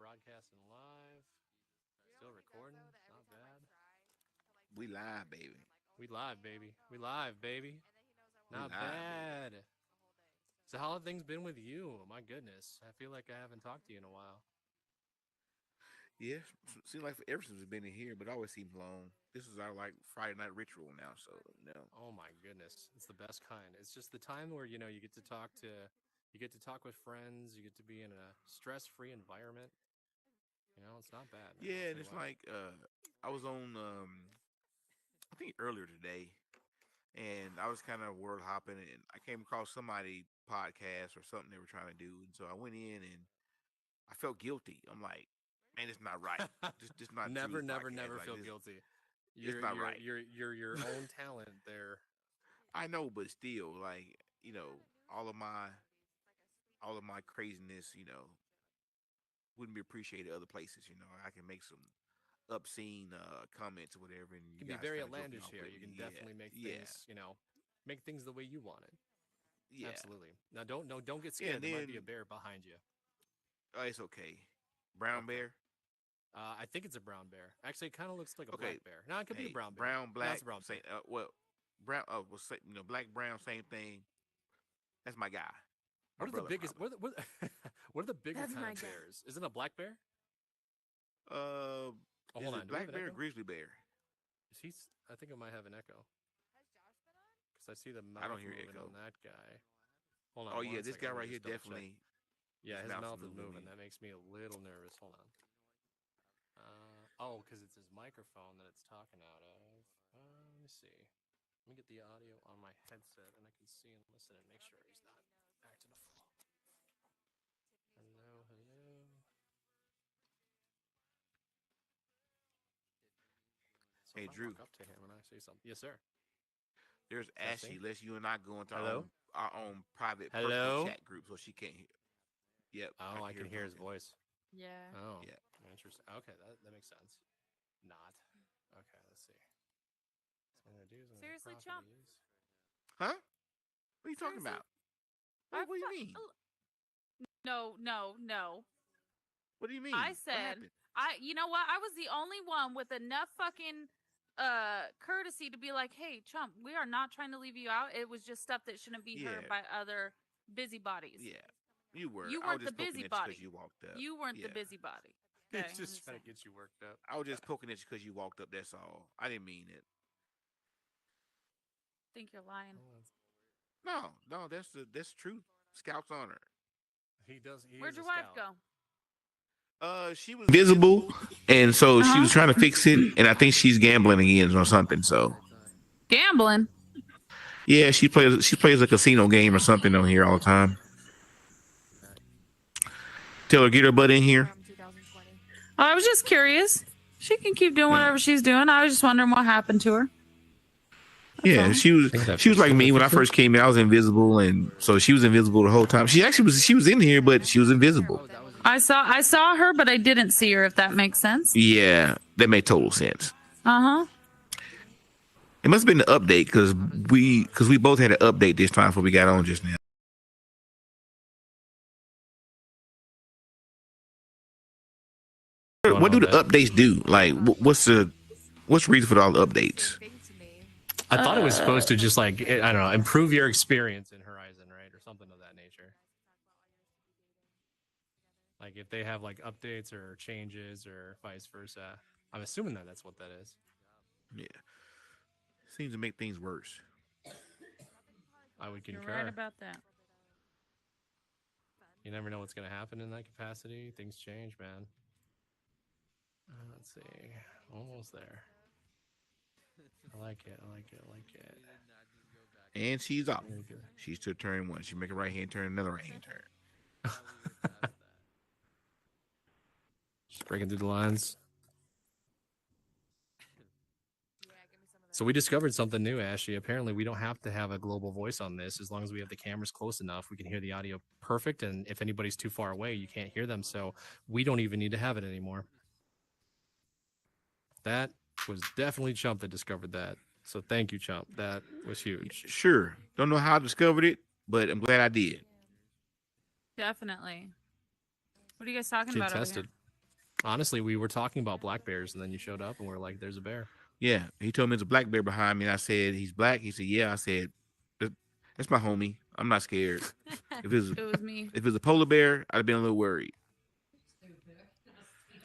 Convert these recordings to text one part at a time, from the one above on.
broadcasting live. Still recording. Not bad. We live, baby. We live, baby. We live, baby. We Not live, baby. bad. So how have things been with you? My goodness. I feel like I haven't talked to you in a while. Yeah, seems like ever since we've been in here, but it always seems long. This is our like Friday night ritual now, so Oh my goodness. It's the best kind. It's just the time where, you get to talk with friends, you get to be in a stress-free environment. It's not bad, man. I'll yeah, tell and you it's what. like I was on I think earlier today, and I was kind of world hopping, and I came across somebody podcast or something they were trying to do, and so I went in and I felt guilty. I'm like, man, it's not right. This not Never, true never, podcast. never Like feel this, guilty. it's You're not you're right. you're you're your own talent there. I know, but still, like all of my all of my craziness, wouldn't be appreciated other places. I can make some obscene comments or whatever, and You you can be guys very kind of joking outlandish off here. with You me. can Yeah, definitely yeah, make things the way you want it. yeah, Absolutely. Now, don't get yeah. scared. And There might be a then bear behind you. it's okay. Brown Okay. bear. I think it's a brown bear. Actually, it kind of looks like a Okay. black bear. No, it could be a Hey, brown bear. brown, No, it's black. a brown bear. Say well, brown. Well, say, black, brown, same thing. That's my guy, my What are the brother, biggest? probably. What are the bigger That's kind my of guy. bears? Isn't a black bear? Uh, Oh, is hold it on. Do we have black an bear or echo? grizzly bear? Is he? I think I might have an echo because I see the I don't mouth hear moving echo. on that guy. Hold Oh on yeah, one this second. guy Let me right here just double check. definitely Yeah, his his mouth's mouth is moving. moving. That makes me a little nervous. Hold on. Oh, because it's his microphone that it's talking out of. Let me see. Let me get the audio on my headset and I can see and listen and make sure he's not acting a fool. Hello, hello. So Hey if I Drew, walk up to him and I say something, yes, sir. there's Testing. Ashley. Let's you and I go into Hello. our own private personal Hello. chat group so she can't hear. Yep, I Oh, can I hear can him hear his talking. voice. Yeah. Oh, Yeah. interesting. Okay, that makes sense. Not. Okay, let's see. So I'm gonna do is I'm gonna Seriously, chump. properties. Huh? What are you talking Seriously? about? What do you mean? No. What do you I mean? What said, happened? you know what? I was the only one with enough fucking courtesy to be like, hey, chump, we are not trying to leave you out. It was just stuff that shouldn't be heard Yeah, by other busybodies. yeah. You were. You I was weren't the just poking at you because busybody. you walked up. You weren't the Yeah. busybody. Okay, He's I'm just trying to saying. get you worked up. I was just poking at you because you walked up. That's all. I didn't mean it. Think you're lying. No. That's truth. Scout's honor. He does. He Where'd is a your wife scout. go? She was visible, and so she Uh-huh. was trying to fix it, and I think she's gambling again or something. So Gambling. yeah, she plays a casino game or something on here all the time. Tell her get her butt in here. From 2020. I was just curious. She can keep doing Uh, whatever she's doing. I was just wondering what happened to her. That's yeah, all. she was Things have she was fixed. like Things me have when I fixed. first came in. I was invisible, and so she was invisible the whole time. She was in here, but she was invisible. That was. I saw her, but I didn't see her. If that makes sense. Yeah, that made total sense. Uh huh. It must have been the update because we both had an update this time before we got on just now. Going What on do the with that. updates do? Like, what's the reason for all the updates? I thought it was supposed to just I don't know, improve your experience in Horizon, right, or something of that nature. Like if they have like updates or changes or vice versa. I'm assuming that's what that is. Yeah, seems to make things worse. I would You're right concur. about that. You never know what's going to happen in that capacity. Things change, man. Let's see. Almost there. I like it. I like it. I like it. And she's off. Very good. She's to turn one. She make a right hand turn, another right hand turn. Just breaking through the lines. So we discovered something new, Ashley. Apparently, we don't have to have a global voice on this. As long as we have the cameras close enough, we can hear the audio perfect. And if anybody's too far away, you can't hear them. So we don't even need to have it anymore. That was definitely Chump that discovered that. So thank you, Chump. That was huge. Sure. Don't know how I discovered it, but I'm glad I did. Definitely. What are you guys talking Kid about over tested. here? Honestly, we were talking about black bears, and then you showed up, and we're like, "There's a bear." Yeah, he told me there's a black bear behind me, and I said he's black. He said, "Yeah." I said, That's my homie. I'm not scared." If it was It was me. if it was a polar bear, I'd have been a little worried.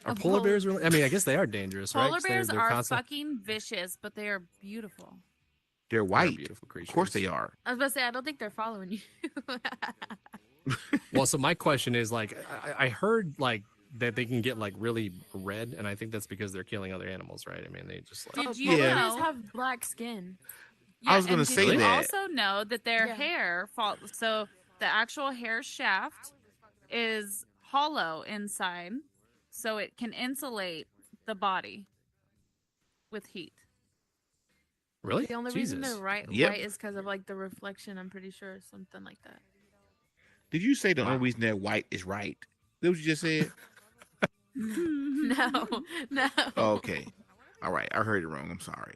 Are A polar polar- bears really? I mean, I guess they are dangerous, right? Polar 'Cause bears they're are constant. fucking vicious, but they are beautiful. They're They're white. beautiful creatures. Of course they are. I was about to say, I don't think they're following you. Well, so my question is, like, I heard like that they can get like really red, and I think that's because they're killing other animals, right? I mean, they just like. Did you Yeah. Bears know? have black skin. I was gonna and say did you that. also know that their Yeah. hair so the actual hair shaft is hollow inside, so it can insulate the body with heat. Really? The only Jesus. reason they're Yep. white is because of like the reflection. I'm pretty sure, or something like that. Did you say the Wow. only reason that white is right? That what you just said? No, no. Oh, okay. All right. I heard it wrong. I'm sorry.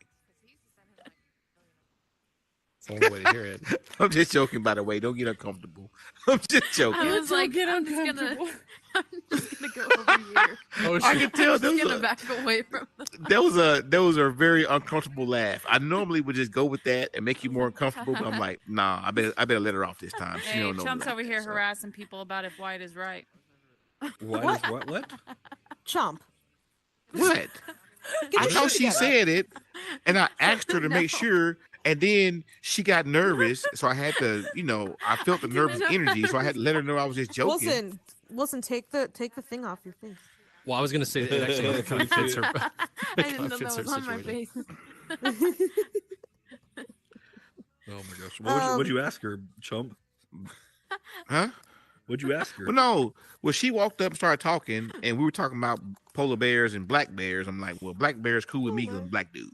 It's the only way to hear it. I'm just joking, by the way. Don't get uncomfortable. I'm just joking. I was like, get I'm just gonna go over here. Oh, I shit. can tell I'm there just was, gonna a, back away from the. there was a very uncomfortable laugh. I normally would just go with that and make you more uncomfortable, but I'm like, nah, I better let her off this time. She Hey, don't know. Chump's me. over here So- harassing people about if white is right. What? What? Chomp. What? Get I your thought shit she together. said it, and I asked her to make No. sure, and then she got nervous, so I had to, I felt the nervous energy, so I had to let her know I was just joking. Wilson, take the thing off your face. Well, I was gonna say it actually kind of fits her. I it didn't kinda know fits that her was on my situation. face. Oh my gosh! What'd you ask her, chump? Huh? What'd you ask her? Well, no. Well, she walked up and started talking, and we were talking about polar bears and black bears. I'm like, well, black bears cool with me because I'm a black dude.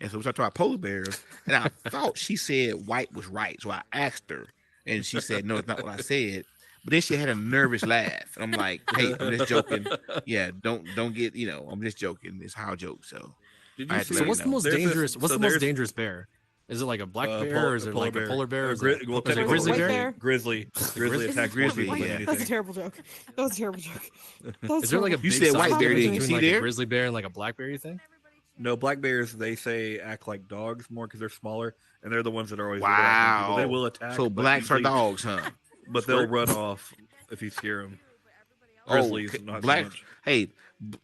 And so we started talking about polar bears, and I thought she said white was right. So I asked her, and she said, no, it's not what I said. But then she had a nervous laugh. And I'm like, hey, I'm just joking. Yeah, don't get, I'm just joking. It's how I joke. So Did I you had to see? So let what's her the know. most There's this- dangerous? What's so the most there's- dangerous bear? Is it like a black bear, pol- or is it like a polar bear? Or is it, well, is it a technically, grizzly White bear? bear? Grizzly grizzly- attacks grizzly, more people yeah. than That's a anything. terrible joke. That was a terrible joke. That was Is there like a terrible. You big said size white bear, difference did you between see like there? a grizzly bear and like a black bear? You think? No, black bears, they say act like dogs more because they're smaller, and they're the ones that are always looking after people. Wow. They will attack. So but blacks are usually- dogs, huh? but they'll run off if you scare them. Grizzlies, okay. not Black. so much. Hey,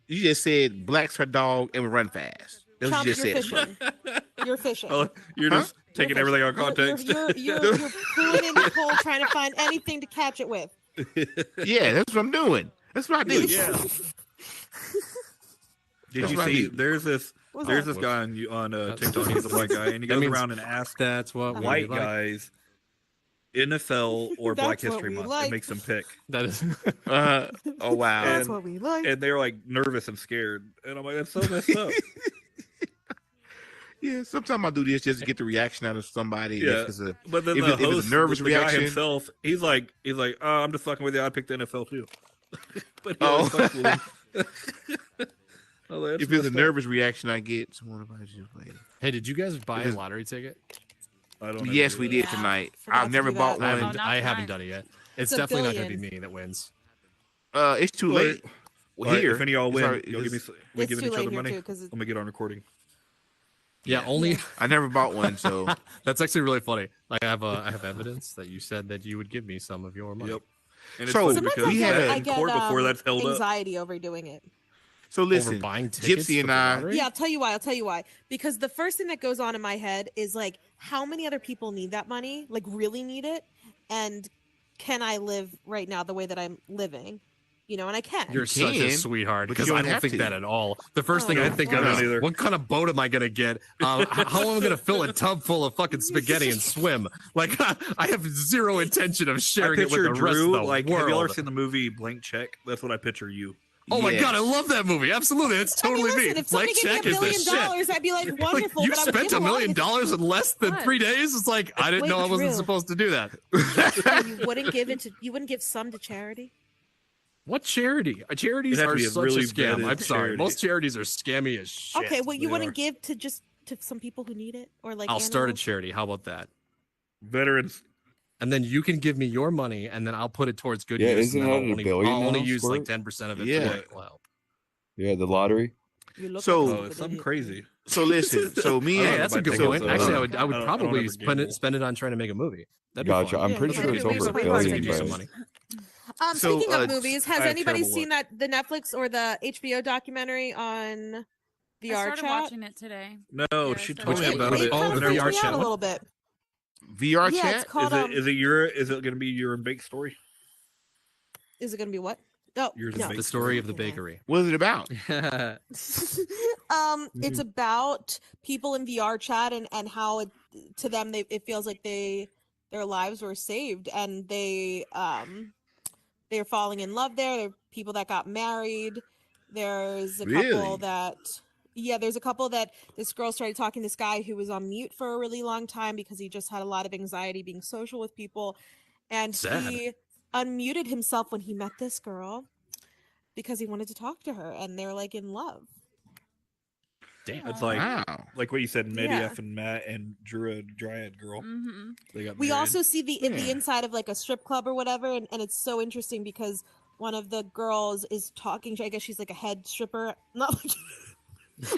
you just said blacks are dog and we run fast. That's what Chomp, you just you're said. fishing. You're fishing. Oh, you're Huh? just taking You're everything on fishing. context. You're pulling in the pole trying to find anything to catch it with. Yeah, that's what I'm doing. That's what I do. Yeah. Did That's you what I see? do. There's this What's there's that? this guy on That's- TikTok. He's a black guy, and he That goes means- around and asks That's what we white like. guys NFL or Black That's what History we Month like. and makes them pick. That is. Oh wow. That's And- what we like. And they're like nervous and scared, and I'm like, that's so messed up. Yeah, sometimes I do this just to get the reaction out of somebody. Yeah. If it's a- But then If the it- if it's a host, nervous the guy reaction- himself, he's like, oh, I'm just fucking with you. I picked the NFL too. But he Oh. always fucks with him. I was like, that's if it's a messed up. nervous reaction I get, someone about you play. Hey, did you guys buy a Because- lottery ticket? I don't know. Yes, we did Yeah. tonight. Forgot I've to never do bought that. I one. haven't. not I haven't mine. done it yet. It's It's a definitely not going to be billion. me that wins. It's too Well, late. Well, All right, here, if any of y'all it's win, already- you'll give me. it's- We It's giving too each late other here money. too because Let me get on recording. Yeah, only. I never bought one, so That's actually really funny. Like I have evidence that you said that you would give me some of your money. Yep. And it's So, funny sometimes because we I had get, a- I in get court before that's held up. anxiety over doing it. so Over listen. buying tickets Gypsy for and the I- lottery? Yeah, I'll tell you why. I'll tell you why. Because the first thing that goes on in my head is like, how many other people need that money? Like, really need it? And can I live right now the way that I'm living? And I can. You're such a can, sweetheart but because you I don't don't have think to. that at all. The first thing Oh, I think I of don't is either. what kind of boat am I gonna get? How am I gonna fill a tub full of fucking spaghetti and swim? Like I have zero intention of I sharing it with picture the rest of Drew the like. world. Have you ever seen the movie Blank Check? That's what I picture you. Oh my Yes. god, I love that movie. Absolutely, it's totally I mean, listen, me. if somebody Blank gave me check $1 is the million, shit. I'd be like, Like, wonderful. you but I would spent give $1 a lot million if- in less than What? 3 days. It's like I didn't Wait, know I wasn't Drew. supposed to do that. you wouldn't give some to charity? What charity? Charities It'd have are to be a such really a scam. vetted I'm sorry. charity. Most charities are scammy as shit. Okay, well, you they wouldn't are. give to some people who need it, or like I'll start a animals? charity. How about that? Veterans. And then you can give me your money, and then I'll put it towards good Yeah, use. isn't and then that a billion I'll only now, use like Squirt? 10% of it Yeah. for like, well, Yeah, the lottery. You look So- like Oh, stupid it's something idiot. crazy. So listen, so me Yeah, and that's a good think point. it's, Actually, uh, I would I don't probably ever spend gamble. it on trying to make a movie. That'd be Gotcha. fun. I'm Yeah, pretty you sure gotta it's do over movies a where we billion, take Take some but money. So, Speaking of movies, has I have anybody terrible seen the Netflix or the HBO documentary on I VR started chat? watching it today. No, Yeah, she so- told me Which- about it. kind Oh, of the and VR freaks me chat out a one? little bit. VR Yeah, chat. it's called Is it going to be your and bake story? Is it gonna be what? No, Yours no. is The story of the Okay. bakery. What is it about? It's about people in VR chat and how to them it feels like their lives were saved and they're falling in love there. There are people that got married. There's a Really? couple that there's a couple that this girl started talking to this guy who was on mute for a really long time because he just had a lot of anxiety being social with people, and Sad. he unmuted himself when he met this girl because he wanted to talk to her, and they're like in love. Damn. It's like Wow. what you said, Yeah. Mediev and Matt and Druid Dryad girl. Mm-hmm. They got We married. also see the Yeah. inside of like a strip club or whatever, and it's so interesting because one of the girls is talking. I guess she's like a head stripper, not like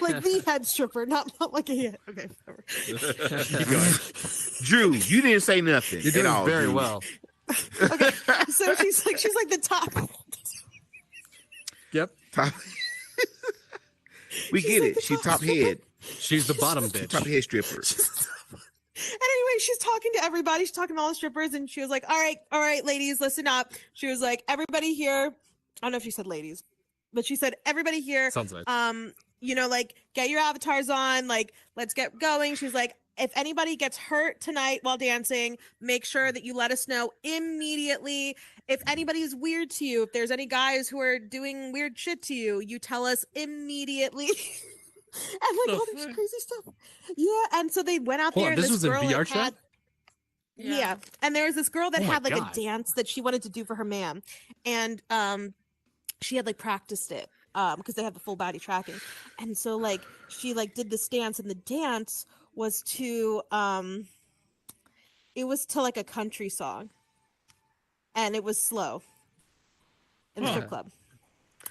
like the head stripper, not like a head. Okay, whatever. Keep going. Drew, you didn't say nothing. You're doing at all, very Drew. well. Okay, so she's like the top. Yep. Top. We She's get like it. the She top top stripper. head. She's the bottom Top bitch. head stripper. And anyway, she's talking to everybody. She's talking to all the strippers, and she was like, all right, ladies, listen up." She was like, "Everybody here." I don't know if she said ladies, but she said, "Everybody here, Sounds nice. like get your avatars on, like let's get going." She was like, "If anybody gets hurt tonight while dancing, make sure that you let us know immediately. If anybody is weird to you, if there's any guys who are doing weird shit to you, you tell us immediately." And like The all this fuck? crazy stuff. Yeah, and so they went out Hold there on, and this was in girl, VR like, chat? had yeah. And there was this girl that Oh my had like God. a dance that she wanted to do for her man. And she had like practiced it because they have the full body tracking. And so like she like did this dance, and the dance was to like a country song. And it was slow in the strip Huh. club.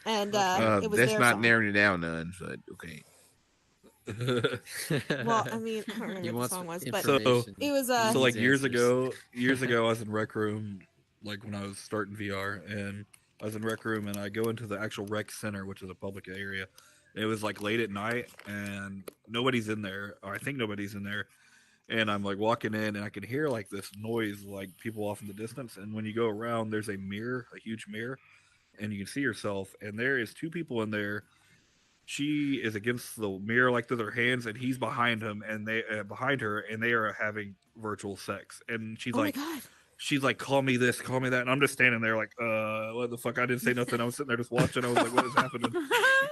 And it was That's their not song. narrowing it down none, but okay. Well, I mean, I don't remember You what want the song some was, but information. it was So like years Answers. ago, I was in Rec Room, like when I was starting VR, and I was in Rec Room, and I go into the actual rec center, which is a public area. It was like late at night, and nobody's in there, or I think nobody's in there. And I'm like walking in, and I can hear like this noise, like people off in the distance. And when you go around, there's a mirror, a huge mirror, and you can see yourself. And there is two people in there. She is against the mirror, like with her hands, and he's behind him, and they behind her, and they are having virtual sex. And she's oh like, my god. she's like, "Call me this, call me that," and I'm just standing there like, what the fuck? I didn't say nothing. I was sitting there just watching. I was like, what is happening?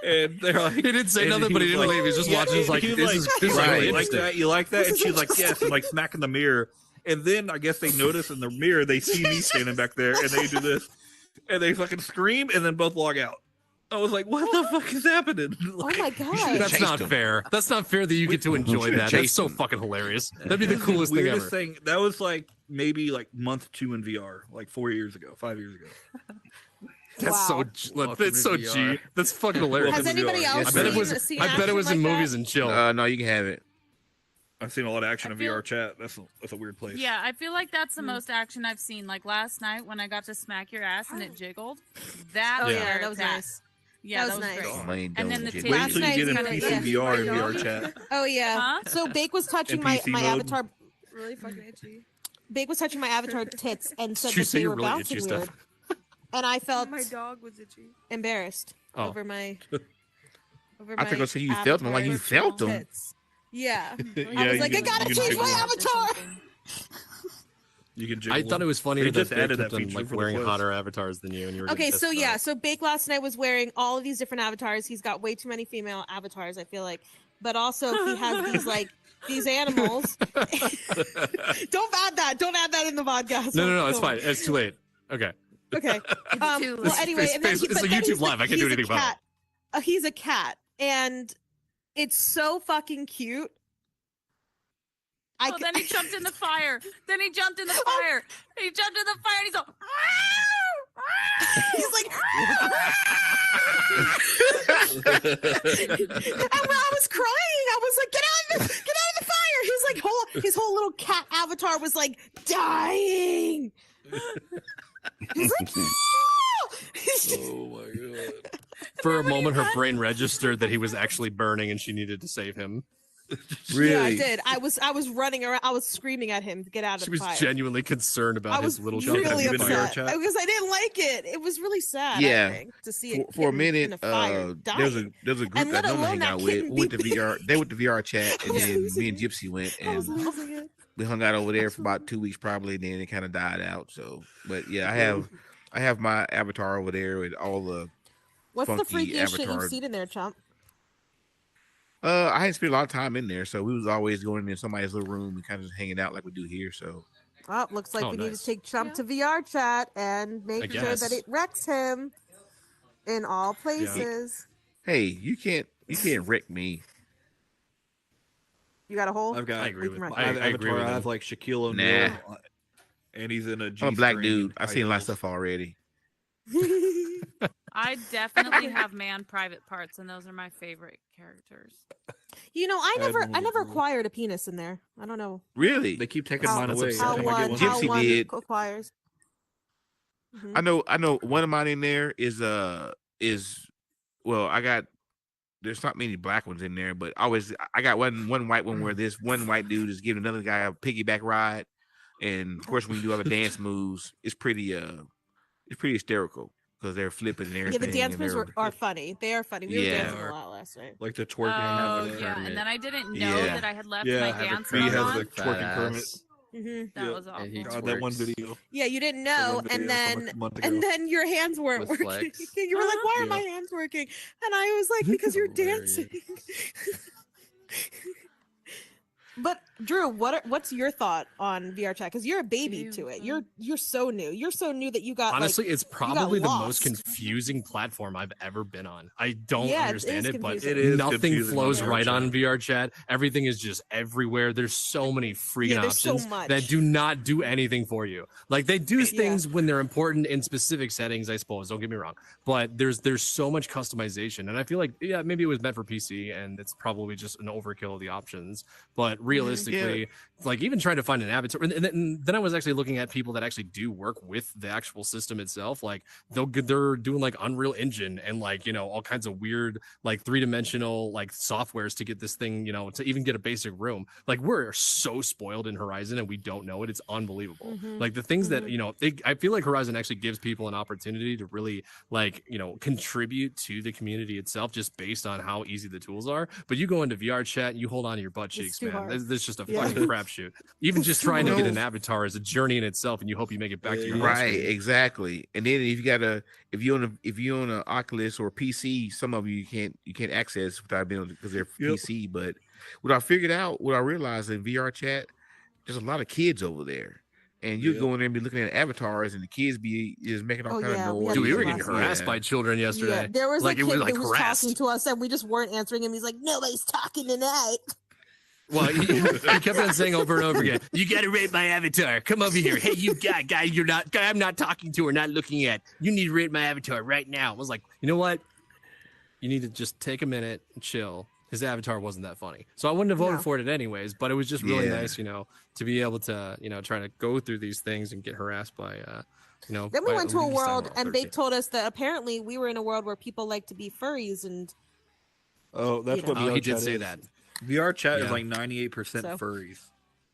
And they're like, He didn't say and nothing, but he was didn't leave. He's just watching. He's like, he was this is right, really you like interesting. that? You like that? This And is she's like, yes, and like smacking the mirror. And then I guess they notice in the mirror they see me standing back there, and they do this, and they fucking scream, and then both log out. I was like, what the fuck is happening? Oh Like, my god. That's chased not him. fair. That's not fair that you get to We enjoy should've that. That's chased so him. fucking hilarious. That'd be the this is coolest thing weirdest ever. thing. That was like maybe like month 2 in VR, like 4 years ago, 5 years ago. That's so Wow. Welcome that's so to G. VR. That's fucking hilarious. Has anybody VR. else I bet it seen, was. seen I bet it was action in like movies that? and chill. No, you can have it. I've seen a lot of action I in feel- VR chat. That's a weird place. Yeah, I feel like that's the most action I've seen. Like last night when I got to smack your ass and it jiggled. That Oh was yeah, where that was it's at. nice. Yeah, That was nice. great. Lane And then don't the get titties Wait Last until you night get in kinda- PC yeah. VR and VR chat. Oh yeah. Huh? So Bake was touching In my PC my mode? avatar. Really fucking itchy. Bake was touching my avatar tits and said Did you that say they you're were really bouncing itchy weird, stuff? and I felt My dog was itchy. embarrassed Oh. over my. Over I think I my said you felt them like you avatar felt them. tits. Yeah. Yeah, was like, you I gotta can change jiggle my them. avatar. You can jiggle I thought it them. was funnier They that just Bake added kept that on feature like for the wearing Quest. hotter avatars than you, and you were. Okay, getting so pissed yeah, about it. so Bake last night was wearing all of these different avatars. He's got way too many female avatars, I feel like. But also he has these like these animals. Don't add that. Don't add that in the podcast. No, it's Don't. fine. It's too late. Okay. Okay. too Well, late. anyway, and then It's he, a but then YouTube he's live. I can't do he's a anything about it. cat. He's a cat, and it's so fucking cute. Oh, then he jumped in the fire. Then he jumped in the fire. He jumped in the fire and he's all. He's like, I was crying. I was like, get out of the fire. His whole little cat avatar was like dying. He's like, Oh my god. For a moment, her brain registered that he was actually burning and she needed to save him. Really? yeah, I did. I was running around. I was screaming at him to get out of She the was fire. genuinely concerned I about was his little really Have you been to VR upset chat? because I didn't like it. It was really sad. Yeah. I think, to see it For a getting minute, in a fire, there's dying. a group And that let I normally alone hang out that with. kitten Went to be VR. They went to VR chat, I and was then losing me and it. Gypsy went, I was and losing it. we hung out over there for about Absolutely. 2 weeks probably. And then it kind of died out. So, but yeah, I have my avatar over there with all the What's the funky freakiest shit avatar. you've seen in there, chump? I hadn't spent a lot of time in there, so we was always going in somebody's little room and kind of just hanging out like we do here. So Oh, looks like Oh, we need nice. to take Chump Yeah. to VR chat and make sure that guess. it wrecks him in all places. hey, you can't wreck me. You got a hole? I've got I agree We with can my wreck I avatar. agree with I him. have like Shaquille O'Neal, Nah. and he's in a G. I'm a black dude. I've seen a lot of stuff already. I definitely have man private parts, and those are my favorite characters. You know, I I had never one before. acquired a penis in there. I don't know Really? They keep taking how, mine that's away. upsetting. how Every time I one get how Gypsy one did. acquires. Mhm. I know one of mine in there is well, I got there's not many black ones in there, but I got one white one where this one white dude is giving another guy a piggyback ride. And of course when you do other dance moves, it's pretty hysterical because they're flipping and Yeah, everything. the dance and moves they're- are funny. They are funny. We were Yeah. dancing a lot last night. like the twerking. Oh have a yeah, Kermit. and then I didn't know Yeah. that I had left Yeah, my I have a dance Kermit. mode He has on. the twerking Kermit. Hmm That Yeah. was awful. And he God, that one twerks. video. Yeah, you didn't that know, one and video from then a month ago. and then your hands weren't With working. Flex. You were like, "Why are Yeah. my hands working?" And I was like, "Because you're Hilarious. dancing." But Drew, what's your thought on VR chat? Because you're a baby to it. You're so new. You're so new that you got Honestly, it's got probably the most lost. confusing platform I've ever been on. I don't Yeah, it understand is it, but confusing. It is nothing confusing on flows VR right chat. on VR chat. Everything is just everywhere. There's so many freaking Yeah, there's so options much. that do not do anything for you. Like they do Yeah. things when they're important in specific settings, I suppose. Don't get me wrong, but there's so much customization, and I feel like maybe it was meant for PC, and it's probably just an overkill of the options. But realistically, like even trying to find an avatar, and then I was actually looking at people that actually do work with the actual system itself. Like they're doing like Unreal Engine and like all kinds of weird like 3-dimensional like softwares to get this thing to even get a basic room. Like we're so spoiled in Horizon and we don't know it. It's unbelievable. Mhm. Like the things that I feel like Horizon actually gives people an opportunity to really like contribute to the community itself just based on how easy the tools are. But you go into VR chat and you hold on to your butt It's cheeks, too man. hard. There's just a Yeah. fucking crapshoot. Even just too trying to get hard. an avatar is a journey in itself, and you hope you make it back to your home Right, screen. exactly. And then if you're on a Oculus or a PC, some of you can't access without being because they're Yep. PC. But what I realized in VR chat, there's a lot of kids over there, and you Yep. go in there and be looking at avatars, and the kids be just making all Oh, kind yeah, of we noise. had Dude, we to were do getting last night. harassed by children yesterday. Yeah, there was like a it kid was like that was harassed. talking to us, and we just weren't answering him. He's like, "Nobody's talking tonight." Well, he kept on saying over and over again, "You got to rate my avatar. Come over here. Hey, you guy, I'm not talking to or not looking at. You need to rate my avatar right now." I was like, you know what? You need to just take a minute and chill. His avatar wasn't that funny, so I wouldn't have voted No. for it anyways. But it was just really Yeah. nice, to be able to, try to go through these things and get harassed by, Then we by went to a elitist world, World and they 13. told us that apparently we were in a world where people like to be furries, and Oh, that's You what know. VR Oh, he chat did say is. that. VR chat Yeah. is like 98% So- furries.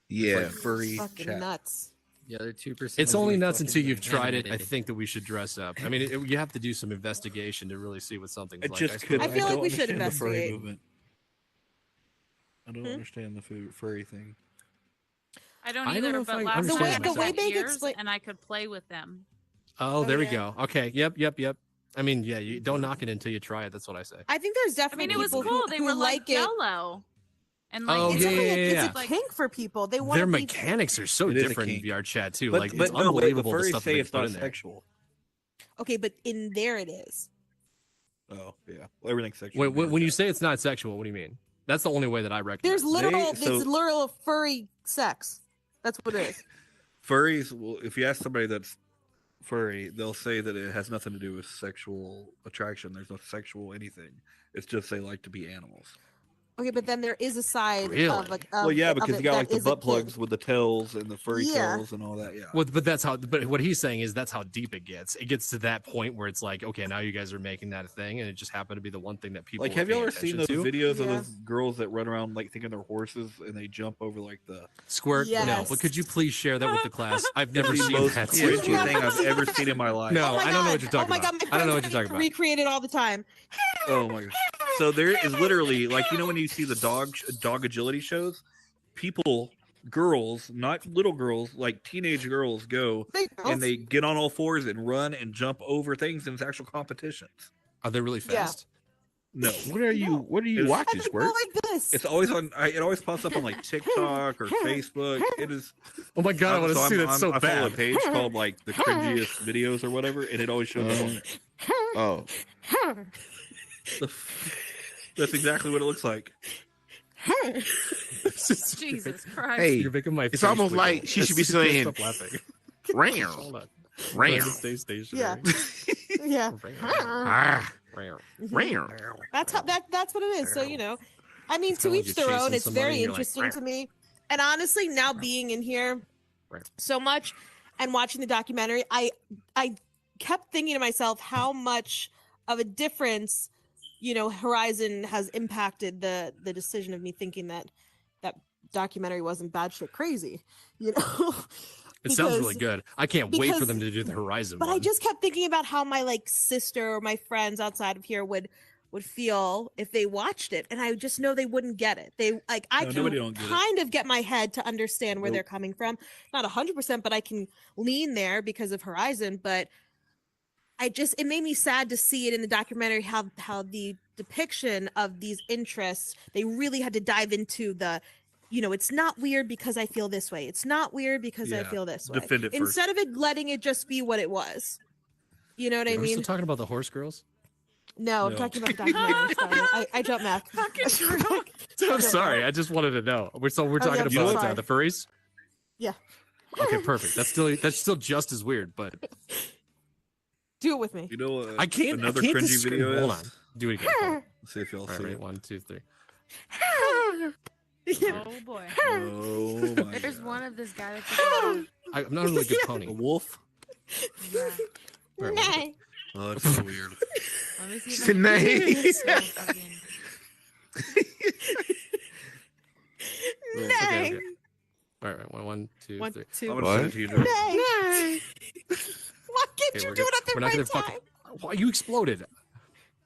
Yeah, Like furry fucking chat. nuts. The other 2%. It's is only the nuts fucking until you've tried it. I animated. think that we should dress up. I mean, you have to do some investigation to really see what something's I like. just suppose. couldn't. I feel like don't we should understand the furry investigate. movement. I don't Hmm? understand the furry thing. I don't I don't either, know if but I last understand night I myself. The way had they ears explain- and I could play with them. Oh, Oh, there we yeah. go. Okay. Yep. I mean, yeah, you don't knock it until you try it. That's what I say. I think there's I definitely mean, it was people cool. who, They who were like it. yellow. And like, Oh, It's, yeah, definitely yeah, it's yeah. a kink for people. They want Their to be. mechanics are so It is a different in kink. VR chat too. But Like but it's no, wait, the unbelievable the furries stuff say they it's put not in there. sexual. Okay, but in there it is. Oh yeah, well, everything's sexual. Wait, in VR when you chat. say it's not sexual, what do you mean? That's the only way that I recognize. There's literal, so- it's literal furry sex. That's what it is. furries, well, if you ask somebody that's furry, they'll say that it has nothing to do with sexual attraction. There's no sexual anything. It's just they like to be animals. Okay, but then there is a side Really? of like Well, yeah, because you got like the is a butt kid. plugs with the tails and the furry Yeah. tails and all that. Yeah. Well, but that's how. But what he's saying is that's how deep it gets. It gets to that point where it's like, okay, now you guys are making that a thing, and it just happened to be the one thing that people Like, were have you paying ever seen attention those to. videos of Yeah. those girls that run around like thinking they're horses and they jump over like the Squirt? No, Yes. but could you please share that with the class? I've never the seen most that. cringy thing I've ever seen in my life. No, Oh my I don't know what God. you're talking Oh my about. God, my I don't know what friends you're talking about. recreate it all the time. Oh my gosh. So there is literally like when you see the dog agility shows, people, girls, not little girls, like teenage girls go and they get on all fours and run and jump over things and it's actual competitions. Are they really Yeah. fast? No. What are you It's- watching, And they Squirt? go like this. It's always on. It always pops up on like TikTok or Facebook. It is. Oh my god, I want to see that so I follow a bad. page called like the cringiest videos or whatever, and it always shows up on it. Oh, That's exactly what it looks like. Jesus Christ. Hey, You're making my. it's face almost wiggle. like she should be Can't saying, Stop laughing. "Ram, Hold on. ram, Stay stationary. Yeah. ah, ram." That's what it is. So, you know, I mean, It's to kinda like each you're their own. chasing It's somebody very and you're like, interesting to me. And honestly, now being in here so much and watching the documentary, I kept thinking to myself how much of a difference, you know, Horizon has impacted the decision of me thinking that documentary wasn't bad shit crazy, you know. It sounds really Because- good. I can't wait for because- them to do the Horizon But one. I just kept thinking about how my like sister or my friends outside of here would feel if they watched it, and I just know they wouldn't get it. They like I No, can nobody don't get it. kind of get my head to understand where Nope. they're coming from, not 100%, but I can lean there because of Horizon. But it made me sad to see it in the documentary how the depiction of these interests, they really had to dive into the, you know, it's not weird because I feel this way. It's not weird because I Yeah, feel this way. defend it first. Instead of it letting it just be what it was. You know what I Are we mean? still talking about the horse girls? No, I'm No. talking about the documentary. Sorry. I jumped back. I'm sorry. I just wanted to know. We're talking yeah, about sorry. the furries. Yeah. Okay, perfect. That's still just as weird, but Do it with me. You know, I can't. Another I can't cringy describe- video Hold is. on. Do it again. Hold on. Let's see if y'all All right, see ready? it. 1, 2, 3. Oh boy. Oh my There's God. one of this guy that's I'm not a really good A pony. wolf. yeah. All right, Nay. Oh, that's so weird. Let me see if She I said can nay. so fucking- Okay, Nay. okay. All right, 1, 2, 1, 3. 2. I'm gonna What? send it to you. Drew. Nay. Why can't Okay, you we're do good. it at the We're not right gonna fucking. time? Why you exploded?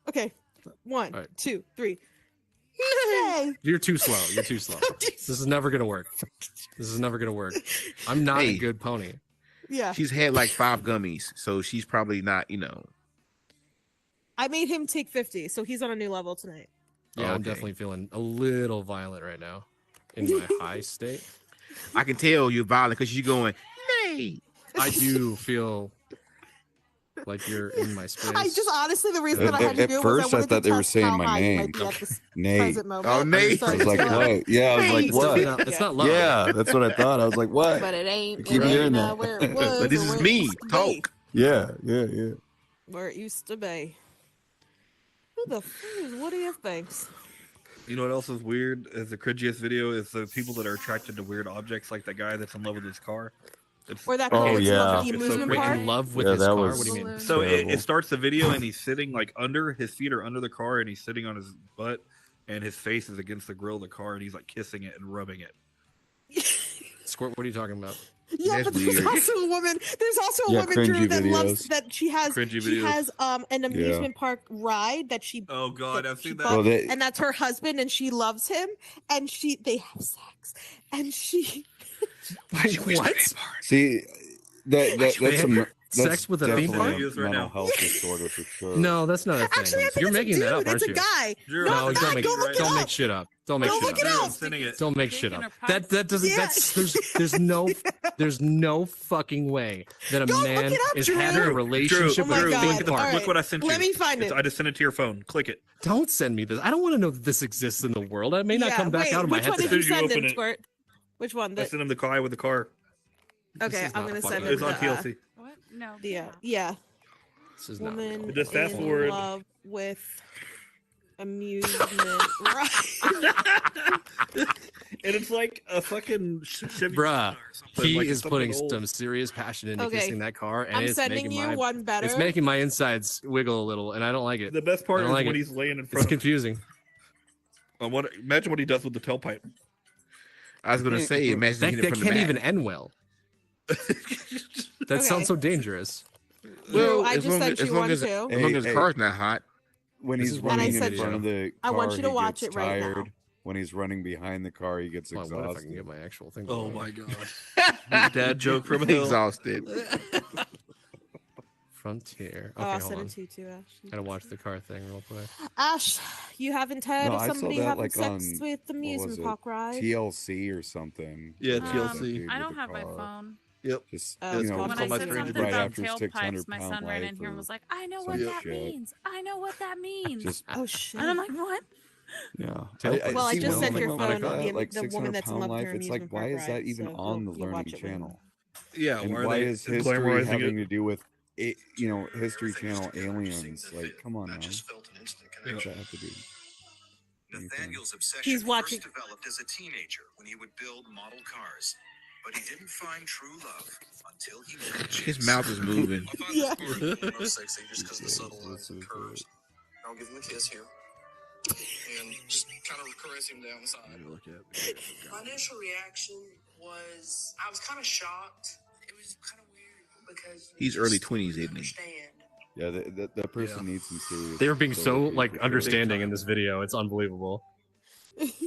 Okay. 1, All right. 2, 3. Nay. You're too slow. You're too slow. This is never gonna work. This is never gonna work. I'm not a Hey. good pony. Yeah. She's had like 5 gummies, so she's probably not, you know. I made him take 50, so he's on a new level tonight. Yeah, I'm Okay. definitely feeling a little violent right now in my high state. I can tell you're violent because you're going, nay. I do feel like you're in my space. I just honestly, the reason that I had to At do it first, was I I wanted thought to they were test saying how my high you name. might be at this Nate. present moment. Oh, Nate. So I was like, it's what? Yeah, I was like, It's what? not, it's not love. Yeah, that's what I thought. I was like, what? But it ain't. keep it hearing ain't that. where it was. But this or is where it me. used to be. Talk. Yeah, yeah, yeah. Where it used to be. Who the fuck is Woody F. Banks? You know what else is weird? Is the cringiest video is the people that are attracted to weird objects, like that guy that's in love with his car. It's, Or that Oh, girl that's yeah. in love with the It's so amusement Wait, park? in love with Yeah, his that car? was- What do you mean? so Terrible. it starts the video and he's sitting like under his feet are under the car and he's sitting on his butt and his face is against the grill of the car and he's like kissing it and rubbing it. Squirt, what are you talking about? Yeah, That's but there's weird. also a woman. There's also a Yeah, woman Drew cringy that loves videos. that she has. Cringy She videos. has an amusement park ride that she Oh God, that I've she seen bought, that. Well, they, and that's her husband, and she loves him, and they have sex, and she What? see, that's Wait, some sex that's with a theme definitely park? a Right mental now. health disorder for sure. No, that's not a thing. actually I think You're it's making a dude. that up, aren't it's you? a guy. Drew, No, No, it's don't not. make Go look it don't up. make shit up. Don't make Go shit look it up. Drew, up. I'm sending it. Don't make shit Taking up. her That doesn't. Yeah. There's no fucking way that a Go look man it up, is Drew. having a Drew, relationship Oh my with a God. theme look, at the, All park. right. look what I sent you. Let me find it. I just sent it to your phone. Click it. Don't send me this. I don't want to know that this exists in the world. I may not Yeah, come back wait, out of my which head one did today. you As soon as you send open him, it. Squirt? Which one? I The, sent him the guy with the car. This okay, is I'm not gonna fucking send It's him on the. TLC. What? No. Yeah. This is not Woman real. Just fast in forward. love with amusement. Right. And it's like a fucking Chevy Bruh, or something. he like is it's something putting old. some serious passion into Okay. kissing that car, and I'm it's sending making you my one better. it's making my insides wiggle a little, and I don't like it. The best part I is don't like when it. he's laying in It's front of confusing. imagine what he does with the tailpipe. I was gonna say, imagine That, hitting it that from the can't back. even end well. That Okay. sounds so dangerous. Drew, I as just long sent as you long one as too. as long as the Hey, car's not hot. When This he's is one running of the in front of the car, I want you to he watch gets it right now. tired. When he's running behind the car, he gets Hold on, what if I can exhausted. get my actual thing? Oh going? my god. Dad joke from hell. Exhausted. Frontier. Oh, Okay, I'll hold send on. it to you too, Ash. Gotta watch the car thing real quick. Ash, you haven't tired No, of I saw somebody that having like sex on with the what was amusement it? park ride? TLC or something. Yeah, Like TLC. that dude I with don't the have my car. phone. Yep. Just Oh, you know, it's When on I my said screen something today. right about after tailpipes, 600 my pound son ran in life here and or was like, "I know some what that shit. means. I know what that means." Just Oh shit. and I'm like, "What?" yeah. Tailpipe. Well, I see, just one sent thing your about phone that, like the woman 600 that's in pound love with life. her It's like, amusement why park is that ride, even so on the you'll watch Learning it when- Channel? Yeah, And why are why they is history glamorizing having it? to do with it? You know, History Channel aliens. Like, come on now. Yeah. What's that have to do? Nathaniel's obsession He's watching. first developed as a teenager when he would build model cars, but he didn't find true love until he met His Jason. mouth is moving. I find Yeah. this part the most sexy just because of the subtle lines and This is curves. I'll give him a kiss here. And just kind of caress him down the side. Look at My initial reaction was I was kind of shocked. It was kind of weird because He's you early just 20s, don't isn't he? understand. Yeah, that person needs some serious. They were being so therapy like for sure. understanding in this video. It's unbelievable.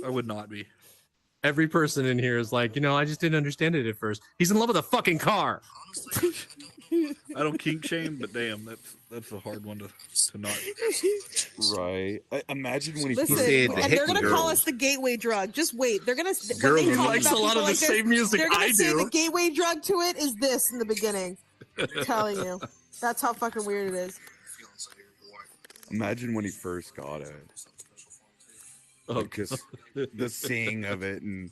I would not be. Every person in here is like, I just didn't understand it at first. He's in love with a fucking car. Honestly, I don't know. I don't kink shame, but damn, that's a hard one to not. Right. Imagine when he Listen, first said the got and they're hickey gonna call girls. us the gateway drug. Just wait. They're gonna when Girls they who talk likes about a lot people of like the this, same music they're gonna I say do. the gateway drug to it is this in the beginning. I'm telling you, that's how fucking weird it is. Imagine when he first got it. Oh, Like just the seeing of it and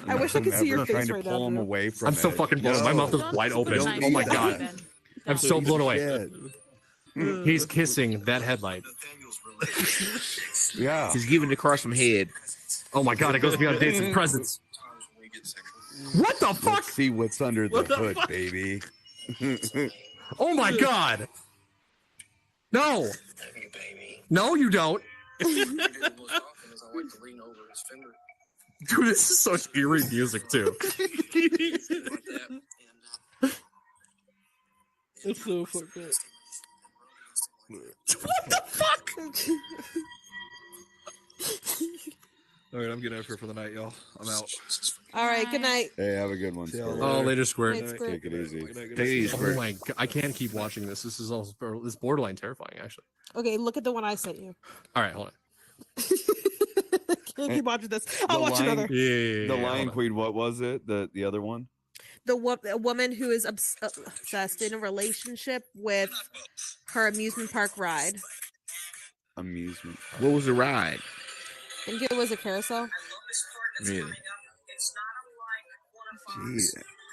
I wish I could see your ever trying face to right pull now, him Drew. away from I'm so it. fucking blown. My mouth is Don't wide put open. knives Oh my in god. even. I'm Don't. so blown away. Shit. He's kissing that headlight. Yeah. He's giving the car some head. Oh my god, it goes beyond dates and presents. What the fuck? Let's see what's under the What the hood, fuck? baby. Oh my god. No. You baby. No, you don't. Most often is I like to lean over his finger Dude, this is such eerie music too. like that, and That's so fucked up. What the fuck? All right, I'm getting out of here for the night, y'all. I'm out. All right, good night. Hey, have a good one. See y'all Squirt. Oh, later, Squirt. Night, Squirt. Take it easy. Take it easy, Oh Squirt. my god, I can't keep watching this. This is borderline terrifying, actually. Okay, look at the one I sent you. All right, hold on. Can't keep watching this. I'll watch Lion- another. Yeah, The hold Lion on. Queen, what was it? The other one? A woman who is obsessed in a relationship with her amusement park ride. Amusement. What was the ride? I think it was a carousel. Really? Gee,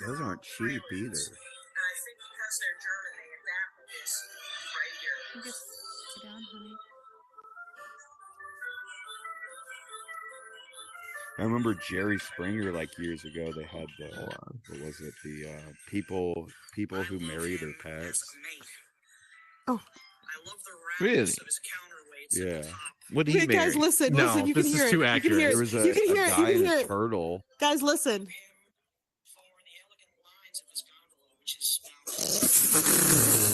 those aren't cheap either. Just sit down, honey. I remember Jerry Springer like years ago. They had the what was it? The people who marry their pets. Oh. Really? Yeah, What did he Hey, guys, marry? listen, No, listen. You this can is hear too it. You accurate. can hear there it. was You can hear a it. You guy can and hear a it. turtle. Guys, listen.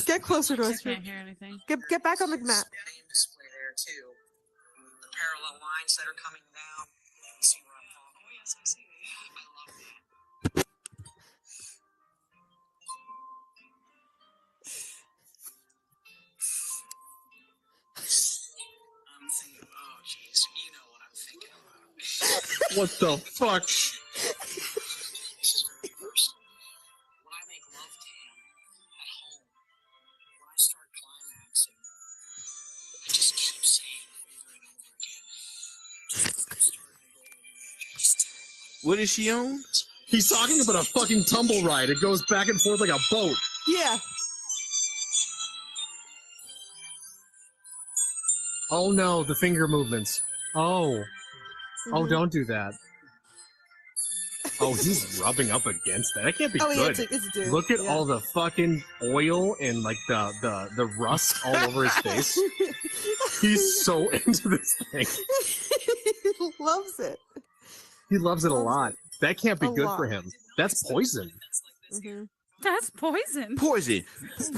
Get closer to I us. Drew. can't hear anything. Get back on the mat. display there too. The parallel lines that are coming down. See where I'm falling. Oh yes, I see. I love that. I'm thinking, oh jeez, you know what I'm thinking about. What the fuck? This is very personal. When I make love to him at home, when I start climaxing, I just keep saying over and over again. I'm starting to go over the edge. I just tell him, What is she on? He's talking about a fucking tumble ride. It goes back and forth like a boat. Yeah. Oh no, the finger movements. Oh, Mhm. don't do that. Oh, he's rubbing up against that. That can't be Oh, yeah, good. it's a dude. Look at yeah. all the fucking oil and like the rust all over his face. He's so into this thing. He loves it. He loves it a Loves lot. That can't be A good for lot. him. That's poison. hmm That's poison. Poison. Is it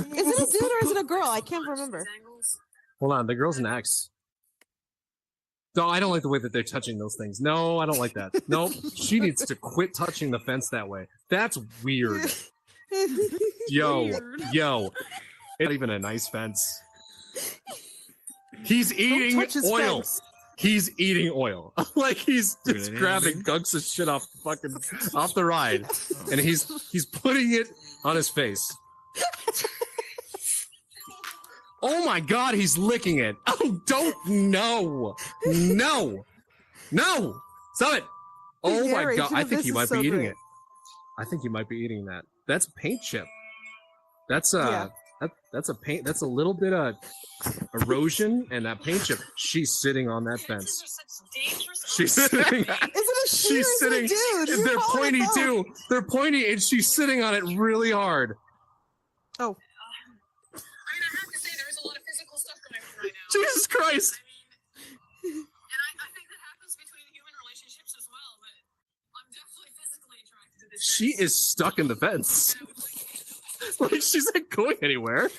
a dude or is it a girl? I can't remember. Hold on, the girl's next. No, I don't like the way that they're touching those things. No, I don't like that. Nope. She needs to quit touching the fence that way. That's weird. Yo, Weird. yo. It's not even a nice fence. He's eating touch his oil. fence. He's eating oil. Like he's Look just at that, grabbing dude. gunks of shit off the ride. And he's putting it on his face. Oh my god, he's licking it. Oh, don't no. Stop it. Oh my Narration god, I of think this you is might so be eating great. it. I think you might be eating that. That's paint chip. That's Yeah. that's a paint. That's a little bit of erosion and that paint chip. She's sitting on that fence. She's sitting. Is it a she She's or is sitting. it a dude? You're They're calling pointy it both. too. They're pointy, and she's sitting on it really hard. Oh. I mean, I have to say, there is a lot of physical stuff going on right now. Jesus Christ! And I think that happens between human relationships as well, but I'm definitely physically attracted to this. She is stuck in the fence. Like she's not going anywhere.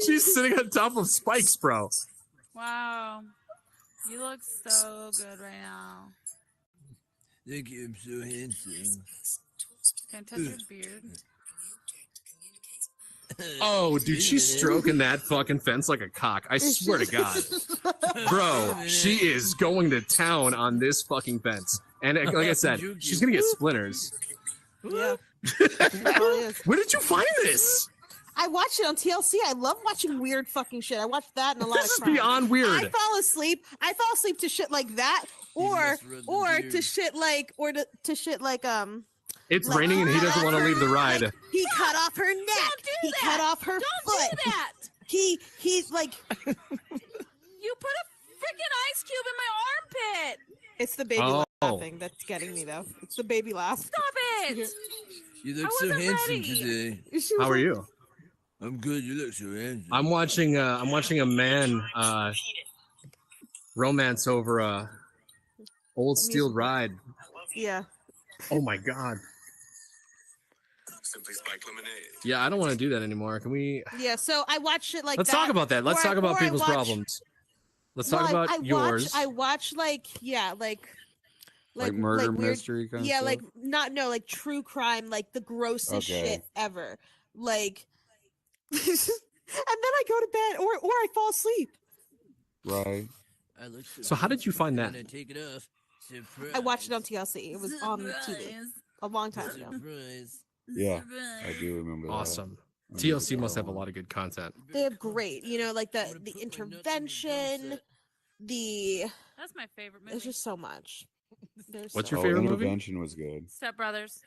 She's sitting on top of spikes, bro. Wow. You look so good right now. Thank you, I'm so handsome. Can I touch your beard? Oh, dude, she's stroking that fucking fence like a cock. I swear to God. Bro, she is going to town on this fucking fence. And like I said, she's gonna get splinters. Yeah. It probably is. Where did you find this? I watched it on TLC. I love watching weird fucking shit. I watched that and a lot This is of crime. beyond weird. I fall asleep. I fall asleep to shit like that, or to shit like It's like, raining and he doesn't want to leave the ride. like, he cut off her neck. He cut off her foot. Do that. He's like You put a freaking ice cube in my armpit. it's the baby Oh. laughing that's getting me though. It's the baby laugh. Stop it. You look I so wasn't handsome ready. today. She was How are like, you? I'm good. You look so handsome. I'm watching a man romance over a old steel ride. Yeah. Oh my god. Simply Spike Lemonade. Yeah, I don't want to do that anymore. Can we Yeah. So I watched it like Let's that. talk about that. Let's or I- talk about or I people's watch- problems. Let's Well, talk about I yours. I watch like Like murder weird- mystery kind of yeah, stuff? like like true crime, like the grossest Okay. shit ever. Like and then I go to bed or I fall asleep. Right. I look So how did you find that? When I take it off. I watched it on TLC. It was on TV a long time ago. Surprise. Yeah, I do remember that. Awesome. I remember TLC that must have a one. lot of good content. They have great, like the intervention, the That's my favorite movie. there's just so much. There's What's so your Oh, favorite movie? Intervention was good. Step Brothers.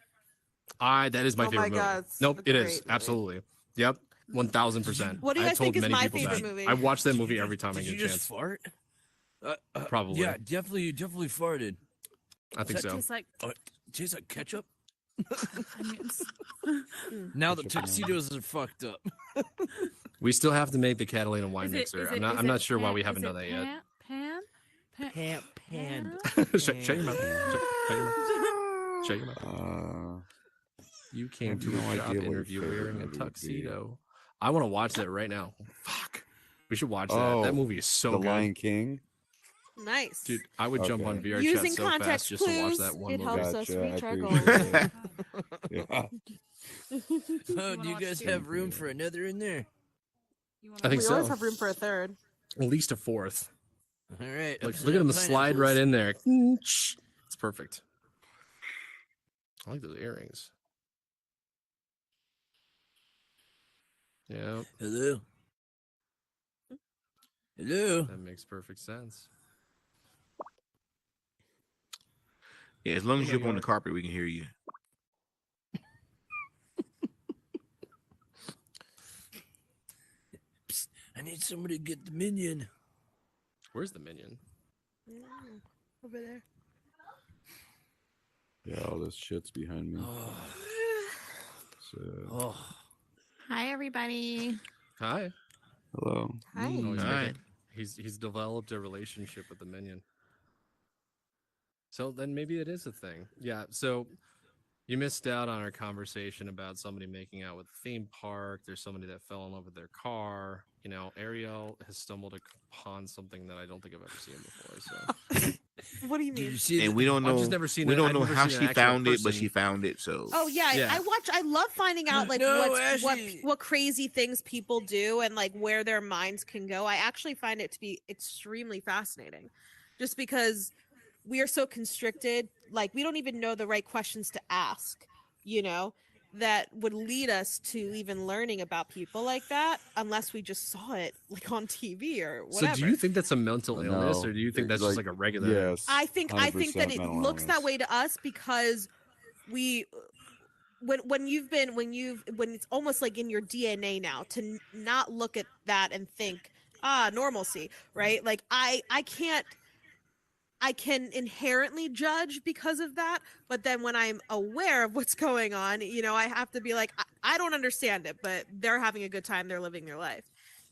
That is my Oh my favorite movie. God, it's Nope, a it is great movie. absolutely. Yep, 1000%. What do you I've guys told think is many my people favorite that. movie? I watch that movie every time I Did get you a just chance. fart? Probably. Yeah, definitely farted. I think so. Tastes like Tastes like ketchup. onions. Now the Ketchup and tuxedos are fucked up. We still have to make the Catalina wine Is it- mixer. is I'm it- not. is I'm it not sure why pan- we haven't is done it that yet. Pan? shut your mouth. Shut your mouth. Shut your mouth. You came have to no a job idea what your interview favorite wearing a movie would be. tuxedo. I want to watch that right now. Fuck. We should watch that. Oh, That movie is so The good. Lion King. Nice. Dude, I would jump on Okay. VR Using chat so fast context just to watch clues, that one it movie. helps us Gotcha, I reach our appreciate goals. it. Yeah. Oh, do you watch guys two? have room for another in there? You wanna I think We so. always have room for a third. At least a fourth. All right. Like, upside look at him down slide right pineapples. in there. It's perfect. I like those earrings. Yeah, Hello. Hello. that makes perfect sense. Yeah, as long as Oh you're my up on the God. carpet, we can hear you. I need somebody to get the minion. Where's the minion? Over there. Yeah, all this shit's behind me. So, Hi, everybody. Hi. hello. Hi. Oh, Hi. he's developed a relationship with the minion. So then maybe it is a thing. Yeah. So you missed out on our conversation about somebody making out with a theme park. There's somebody that fell in love with their car. You know, Ariel has stumbled upon something that I don't think I've ever seen before. So What do you Did mean? you see And the- we don't know. I've just never seen we it. don't I've know never how seen an she actual found it, but person. she found it. So. Oh yeah, Yeah. I love finding out like No, what Ashley. what crazy things people do and like where their minds can go. I actually find it to be extremely fascinating, just because we are so constricted. Like we don't even know the right questions to ask. You know, that would lead us to even learning about people like that, unless we just saw it like on TV or whatever. So do you think that's a mental illness, No, or do you think it's that's just like a regular? Yes. I think that 100% it mental looks that illness. way to us because we when it's almost like in your DNA now to not look at that and think normalcy, right? Like I can inherently judge because of that, but then when I'm aware of what's going on, you know, I have to be like I don't understand it, but they're having a good time, they're living their life.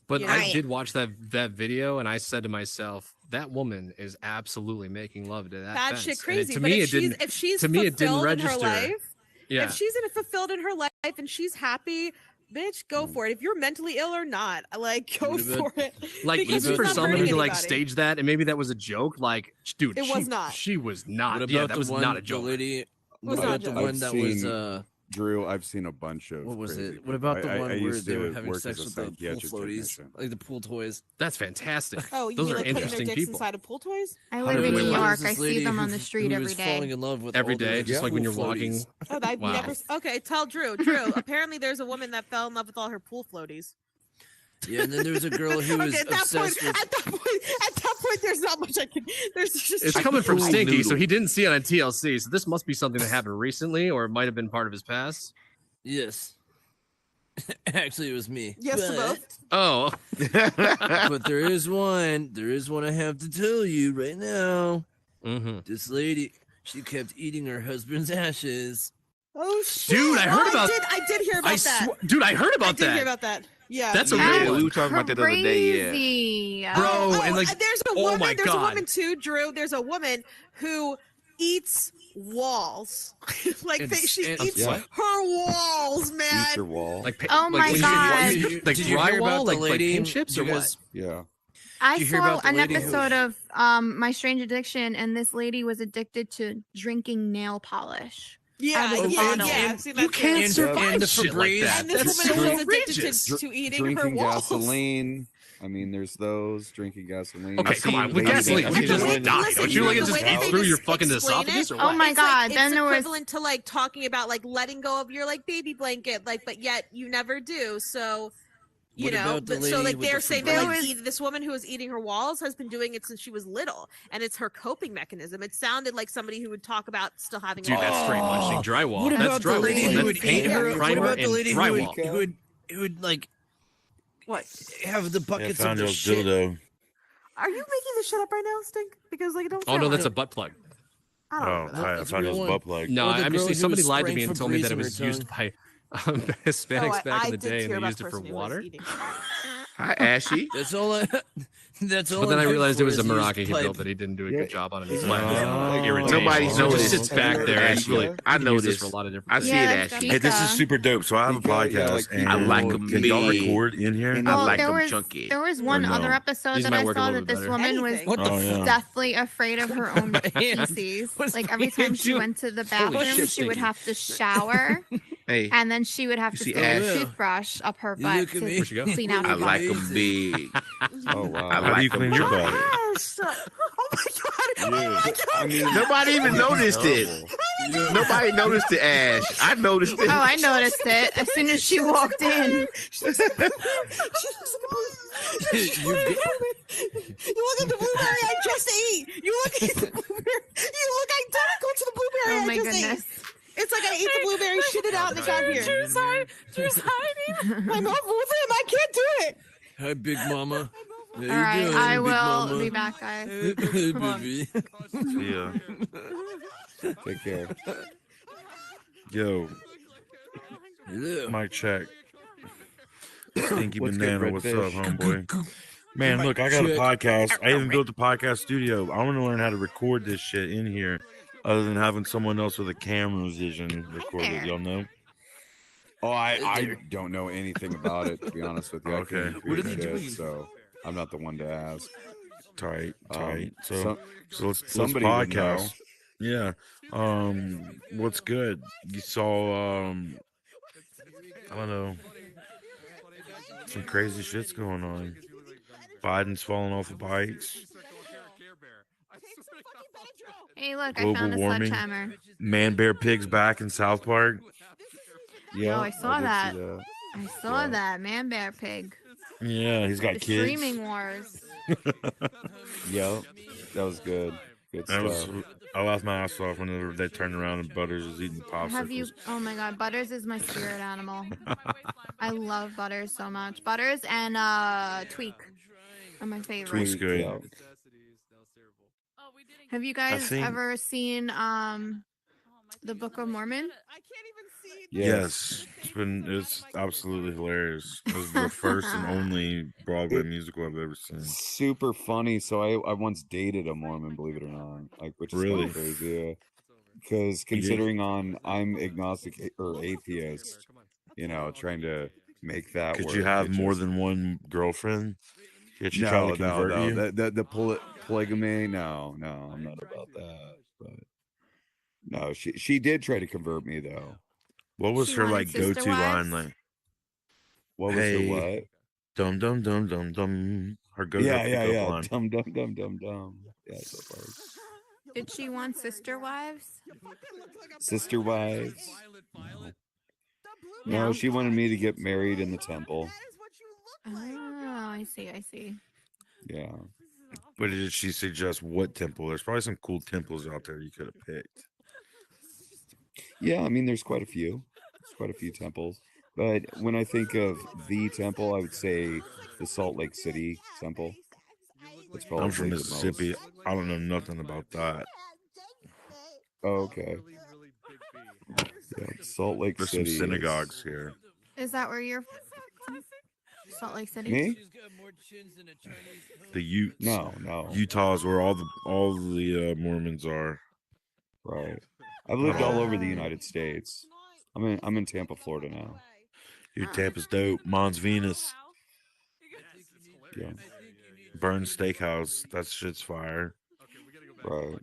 But Yeah. I Right. did watch that video, and I said to myself, that woman is absolutely making love to that Bad fence. shit And crazy. to but me, if it didn't. if she's To me, it didn't fulfilled in her register. life, Yeah. if she's fulfilled in her life and she's happy, bitch, go for it. If you're mentally ill or not, like go What about- for it. Like Because even she's for not somebody hurting to like anybody. stage that, and maybe that was a joke. Like, dude, It was not. She was not. What Yeah, about that the was one, not a the joke. lady? was What not a about the joke. one I've that was seen- Drew, I've seen a bunch of. what was crazy it? people. What about the I one where used they were to having work sex as a with the pool psychiatric floaties, technician. like the pool toys? That's fantastic. Oh, you Those mean are like putting their interesting dicks people. inside of pool toys? I How live did in we New find York. this I see lady them on who- the street who every was day. falling in love with Every all the day, just like when pool you're walking. floaties. Oh, I've Wow. never. Okay, tell Drew. Drew, apparently there's a woman that fell in love with all her pool floaties. Yeah, and then there was a girl who was Okay, at that point, obsessed with. at that point, there's not much I can. There's just. It's Like coming from pool Stinky, so noodle. he didn't see it on TLC. So this must be something that happened recently, or it might have been part of his past. Yes. Actually, it was me. Yes to both. Oh, But there is one I have to tell you right now. mm-hmm. This lady, she kept eating her husband's ashes. Oh shit! Dude, I heard about- I did hear about that. Dude, I heard I about did that. hear about that. Yeah, That's a yeah. real Yeah, one. we were talking about that the other day. Yeah. Crazy. Bro, Oh, and like, there's a oh woman. my There's a God. woman too, Drew. There's a woman who eats walls. like And she and- eats what? her walls, man. Eat your wall. Like, Oh my when you- God. like Did you hear drywall, about the like lady? paint chips, You or what? guys- Yeah. I Did you hear saw about the an lady who- episode of My Strange Addiction, and this lady was addicted to drinking nail polish. Yeah, out of the yeah, bottle. yeah. I've seen You that can't too. survive and the shit like Febreze. that. And this That's woman so was addicted outrageous. to eating Drinking her walls. gasoline. I mean, there's those drinking gasoline. Okay, I've come on. seen With ladies gasoline, that you just just went- die. listen, Don't you like it the just way that eat they through your just fucking explain esophagus, it- or Oh what? my it's God, Like, then it's there was- equivalent to like talking about like letting go of your like baby blanket, like, but yet you never do. So, you What know, about the so lady like with they're the saying Febreze? that There like, was- this woman who was eating her walls has been doing it since she was little, and it's her coping mechanism. It sounded like somebody who would talk about still having. Dude, that's straight punching drywall. What That's about the drywall. lady That's who would paint, eat her? primer, What about the and lady drywall. who would like What? have the buckets of found the your shit? dildo. Are you making this shit up right now, Stink? Because like, it don't. Oh sound no, that's a right. butt plug. I don't Oh, remember that. I That's found real his one. butt plug. No, Or the girl actually, who somebody was lied to me spraying and told me that Febreze it in her was used tongue. by Hispanics back in the did day, hear and they about used it for person who was water. eating. Hi, Ashy. That's all. That's all. But then I I'm good realized it for was a is used Meraki he pipe. built that he didn't do a good job on it. He's Oh. like irritating. Nobody's So it noticed. just sits back there. And Ashy. really, I you can use this noticed. for a lot of different I things. see Yeah, it, that's Ashy. Hey, this is Pika. super dope. So I have a Pika, yeah, podcast, like and I like 'em can y'all big. record in here? I Well, like there them was chunky. there was one no? other episode These that might I work a saw little that bit this better. woman was Anything. What the Oh, yeah. deathly afraid of her own Man, feces. what's Like the every time man she doing? went to the Holy bathroom, shit, she would Stinky. have to shower, Hey, and then she would have You to see stick a Ash? toothbrush up her You butt look at me. to Where'd she go? clean out I her like butt. them big. Oh wow. I How do like you clean 'em your chunky. butt? Oh my god! Oh my god! I mean, Nobody even noticed it. Nobody noticed the Ash. I noticed it. Oh, I noticed it as soon as she walked in. You look at the blueberry I just ate. You look at the blueberry. You look identical to the blueberry Oh my I just goodness. ate. It's like I ate the blueberry, shit it out, and it got here. Drew's I'm over with him. I can't do it. Hi, Big Mama. How you All right, doing, I Big will Mama? be back, guys. Hey, baby. See ya. Take care. Yo, Hello. mic check. Stinky What's good, Banana, what's up, Redfish? homeboy? Man, Mic look, I got a check. podcast. I even built a podcast studio. I want to learn how to record this shit in here, other than having someone else with a camera vision record it. there. Y'all know? Oh, I There. don't know anything about it, to be honest with you. I Okay. can't even What are create they shit, doing? so I'm not the one to ask. Tight. Some, So let's somebody would know. podcast. Yeah. What's good? You saw I don't know. Some crazy shit's going on. Biden's falling off of bikes. Hey, look, I Global found a warming. sledgehammer. Man Bear Pig's back in South Park. Yeah, I saw did that. see that. I saw Yeah. that. Man, bear, pig. Yeah, he's got The kids. streaming wars. Yep, that was good. Good That was, stuff. I laughed my ass off whenever they turned around and Butters was eating popsicles. Have you? Oh my God, Butters is my spirit animal. I love Butters so much. Butters and Tweak are my favorite. Tweak's good. Yeah. Have you guys think- ever seen the Book of Mormon? Yes, it's absolutely hilarious. It was the first and only Broadway musical I've ever seen. Super funny. So I once dated a Mormon, believe it or not, like, which is Really? kind of crazy. Because considering I'm agnostic or atheist, trying to make that Could work. you have it more just- than one girlfriend? Did she try No, to convert no. you? The polygamy. No, I'm not about that. But no, she did try to convert me though. What was She her wanted like sister go-to line? wives? Like, What was Hey, her what? dum dum dum dum dum. Her go-to Yeah. pickup line. Dum dum dum dum dum. Yeah, so far. Did she want sister wives? Sister wives. No. No, she wanted me to get married in the temple. Oh, I see. Yeah. But did she suggest what temple? There's probably some cool temples out there you could have picked. Yeah, I mean, there's quite a few. There's quite a few temples. But when I think of the temple, I would say the Salt Lake City temple. It's probably I'm from the most- Mississippi. I don't know nothing about that. Oh, okay. Yeah, Salt Lake There's City. some synagogues here. Is that where you're from? Salt Lake City? Me? The Utes. No. Utah is where all the Mormons are. Right. I've lived all over the United States. I'm in Tampa, Florida now. Dude, Tampa's dope. Mons Venus. Yeah. Burn Steakhouse. That shit's fire. Right.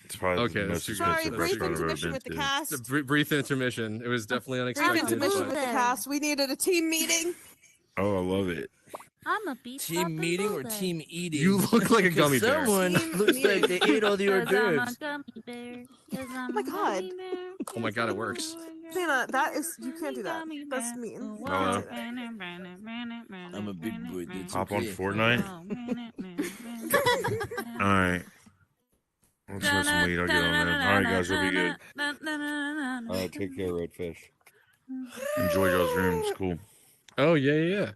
It's probably Okay, the that's most too good. Sorry, expensive brief restaurant I've ever intermission been with the to. cast. It's a brief intermission. It was definitely Brief unexpected. intermission with the but- cast. We needed a team meeting. Oh, I love it. I'm a beef Team meeting or team eating? You look like a 'Cause gummy bear. Someone Team looks like they ate all the hors d'oeuvres. Oh my God. Oh my God, it works. Santa, that is, you can't do that. That's mean. You Hello? can't say that. I'm a big boy. That's Hop on okay. Fortnite. All right. Let's smoke some weed. I'll get on there. All right, guys, you'll be good. All right, take care, Redfish. Enjoy y'all's room. It's cool. Oh yeah.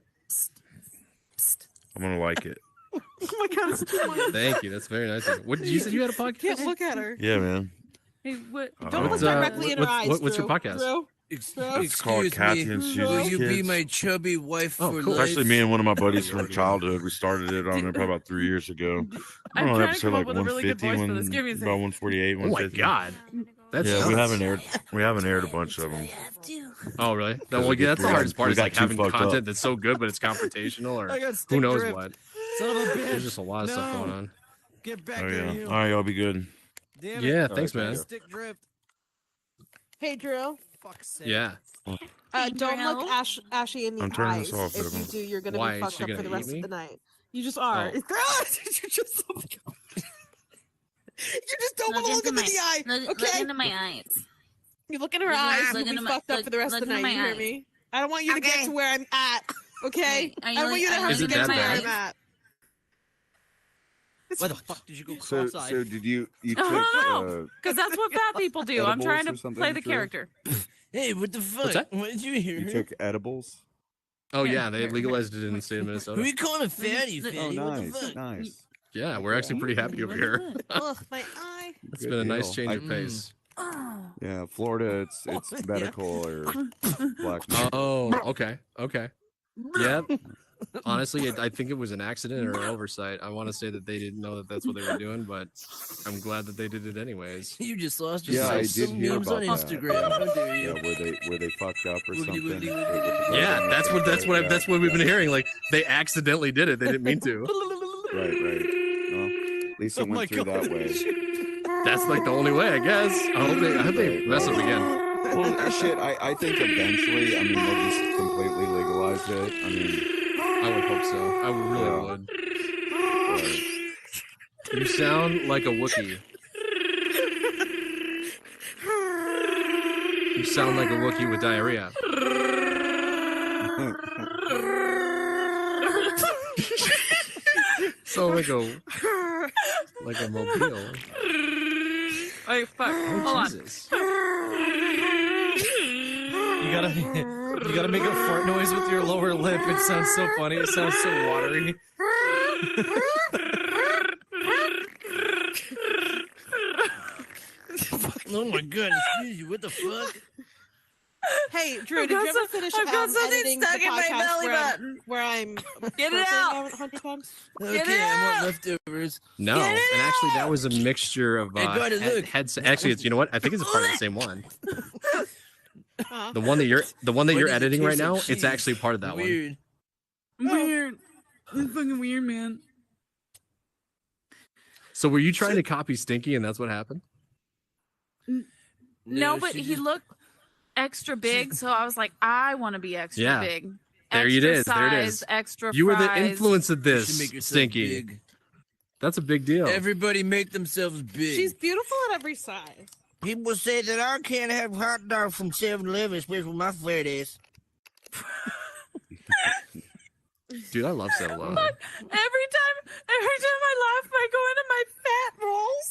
I'm gonna like it. Oh my God, it's too much. Thank you. That's very nice. What you said you had a podcast? Can't look at her. Yeah, man. Hey, what? Don't look What's, directly in her eyes. what's your Drew. podcast? Drew. It's called Excuse Kathy me. and Will Susie's you be Kids. my chubby wife Oh, for cool. It's life? actually me and one of my buddies from childhood. We started it on there probably about 3 years ago. I I'm don't know, trying to episode come like up with a really good 150, voice for one, this. Give me a about second. 148, Oh my 150. God. That's Yeah, we haven't aired a bunch of them. Oh really? Because Well, we yeah, that's the got- hardest part we is got like too having fucked content up. that's so good, but it's confrontational or I got who stick knows drift. what. Son of a bitch. There's just a lot of stuff No. going on. Get back Oh here, yeah. you. All right, y'all be good. Damn it. Yeah, All thanks, right, man. thank Stick drift. Hey, Drew. Fuck's sake. Yeah. Don't look Ashy in the I'm turning eyes. this off, If you Evan. do, you're gonna Why? be Is fucked she up for gonna the rest eat of the me? night. You just are. Oh. You're just so. You just don't want to look him in the eye. Look Okay. into my eyes. You look in her Look- eyes. look You'll be into my- fucked up look- for the rest of the look into night. You my hear eyes. me? I don't want you to get Okay. to where I'm at. Okay. Are I you don't want you to like- have Is to it get that to where bad? I'm at. Why the fuck did you go So, cross-eyed? so did you I took don't know. Because that's what fat people do. I'm edibles trying or to something, play the Drew? character. Hey, what the fuck? that? What did you hear? you took edibles? Oh Here, yeah, they here, legalized it in the state of Who Minnesota. you calling a fatty, Oh, fatty? What the nice, fuck? nice. Yeah, we're actually pretty happy over here. Ugh, my eye. It's Good been a nice deal. change of pace. Oh. Yeah, Florida, it's Yeah. medical or black market. Oh, okay, okay. Yep. Honestly, I think it was an accident or oversight. I want to say that they didn't know that that's what they were doing, but I'm glad that they did it anyways. You just lost Yeah, I yourself did some hear memes about on that. Instagram. How dare Yeah, you? where they fucked up or Woogity, something. woogity, with woogity. the Yeah, program or that's what something. Yeah, that's what we've been yeah. hearing. Like they accidentally did it. They didn't mean to. Right, right. Well, at least it Oh my went through that way. That's like the only way, I guess. I hope they Right, mess up right. again. Well, shit, I think eventually, I mean, they'll just completely legalize it. I mean, I would hope so. I really Yeah. would. right. You sound like a Wookiee. You sound like a Wookiee with diarrhea. So like a mobile. Oh, fuck. Oh, Hold on. Jesus. You gotta make a fart noise with your lower lip. It sounds so funny. It sounds so watery. Oh my goodness, what the fuck? Hey, Drew, I've did got you ever some- finish I've got something editing stuck the in my podcast belly where button. where I'm Get it burping out. 100 times? Okay, Get it I out. want leftovers. No, and actually that was a mixture of Hey, buddy, look. headset. Actually, it's, you know what? I think it's a part of the same one. Huh? The one that you're Why you're does it editing taste right like now, it's cheese? actually part of that one. Weird. Weird. It's fucking weird, man. So were you trying to copy Stinky, and that's what happened? No, but she he just- looked extra big, so I was like, I want to be extra Yeah. big. There extra it is. There it size, is. Extra You were the fries. influence of You should this, make yourself Stinky. big. That's a big deal. Everybody make themselves big. She's beautiful at every size. People say that I can't have hot dogs from 7-Eleven, especially with my fat ass. Dude, I love 7-Eleven. Every time I laugh, I go into my fat rolls.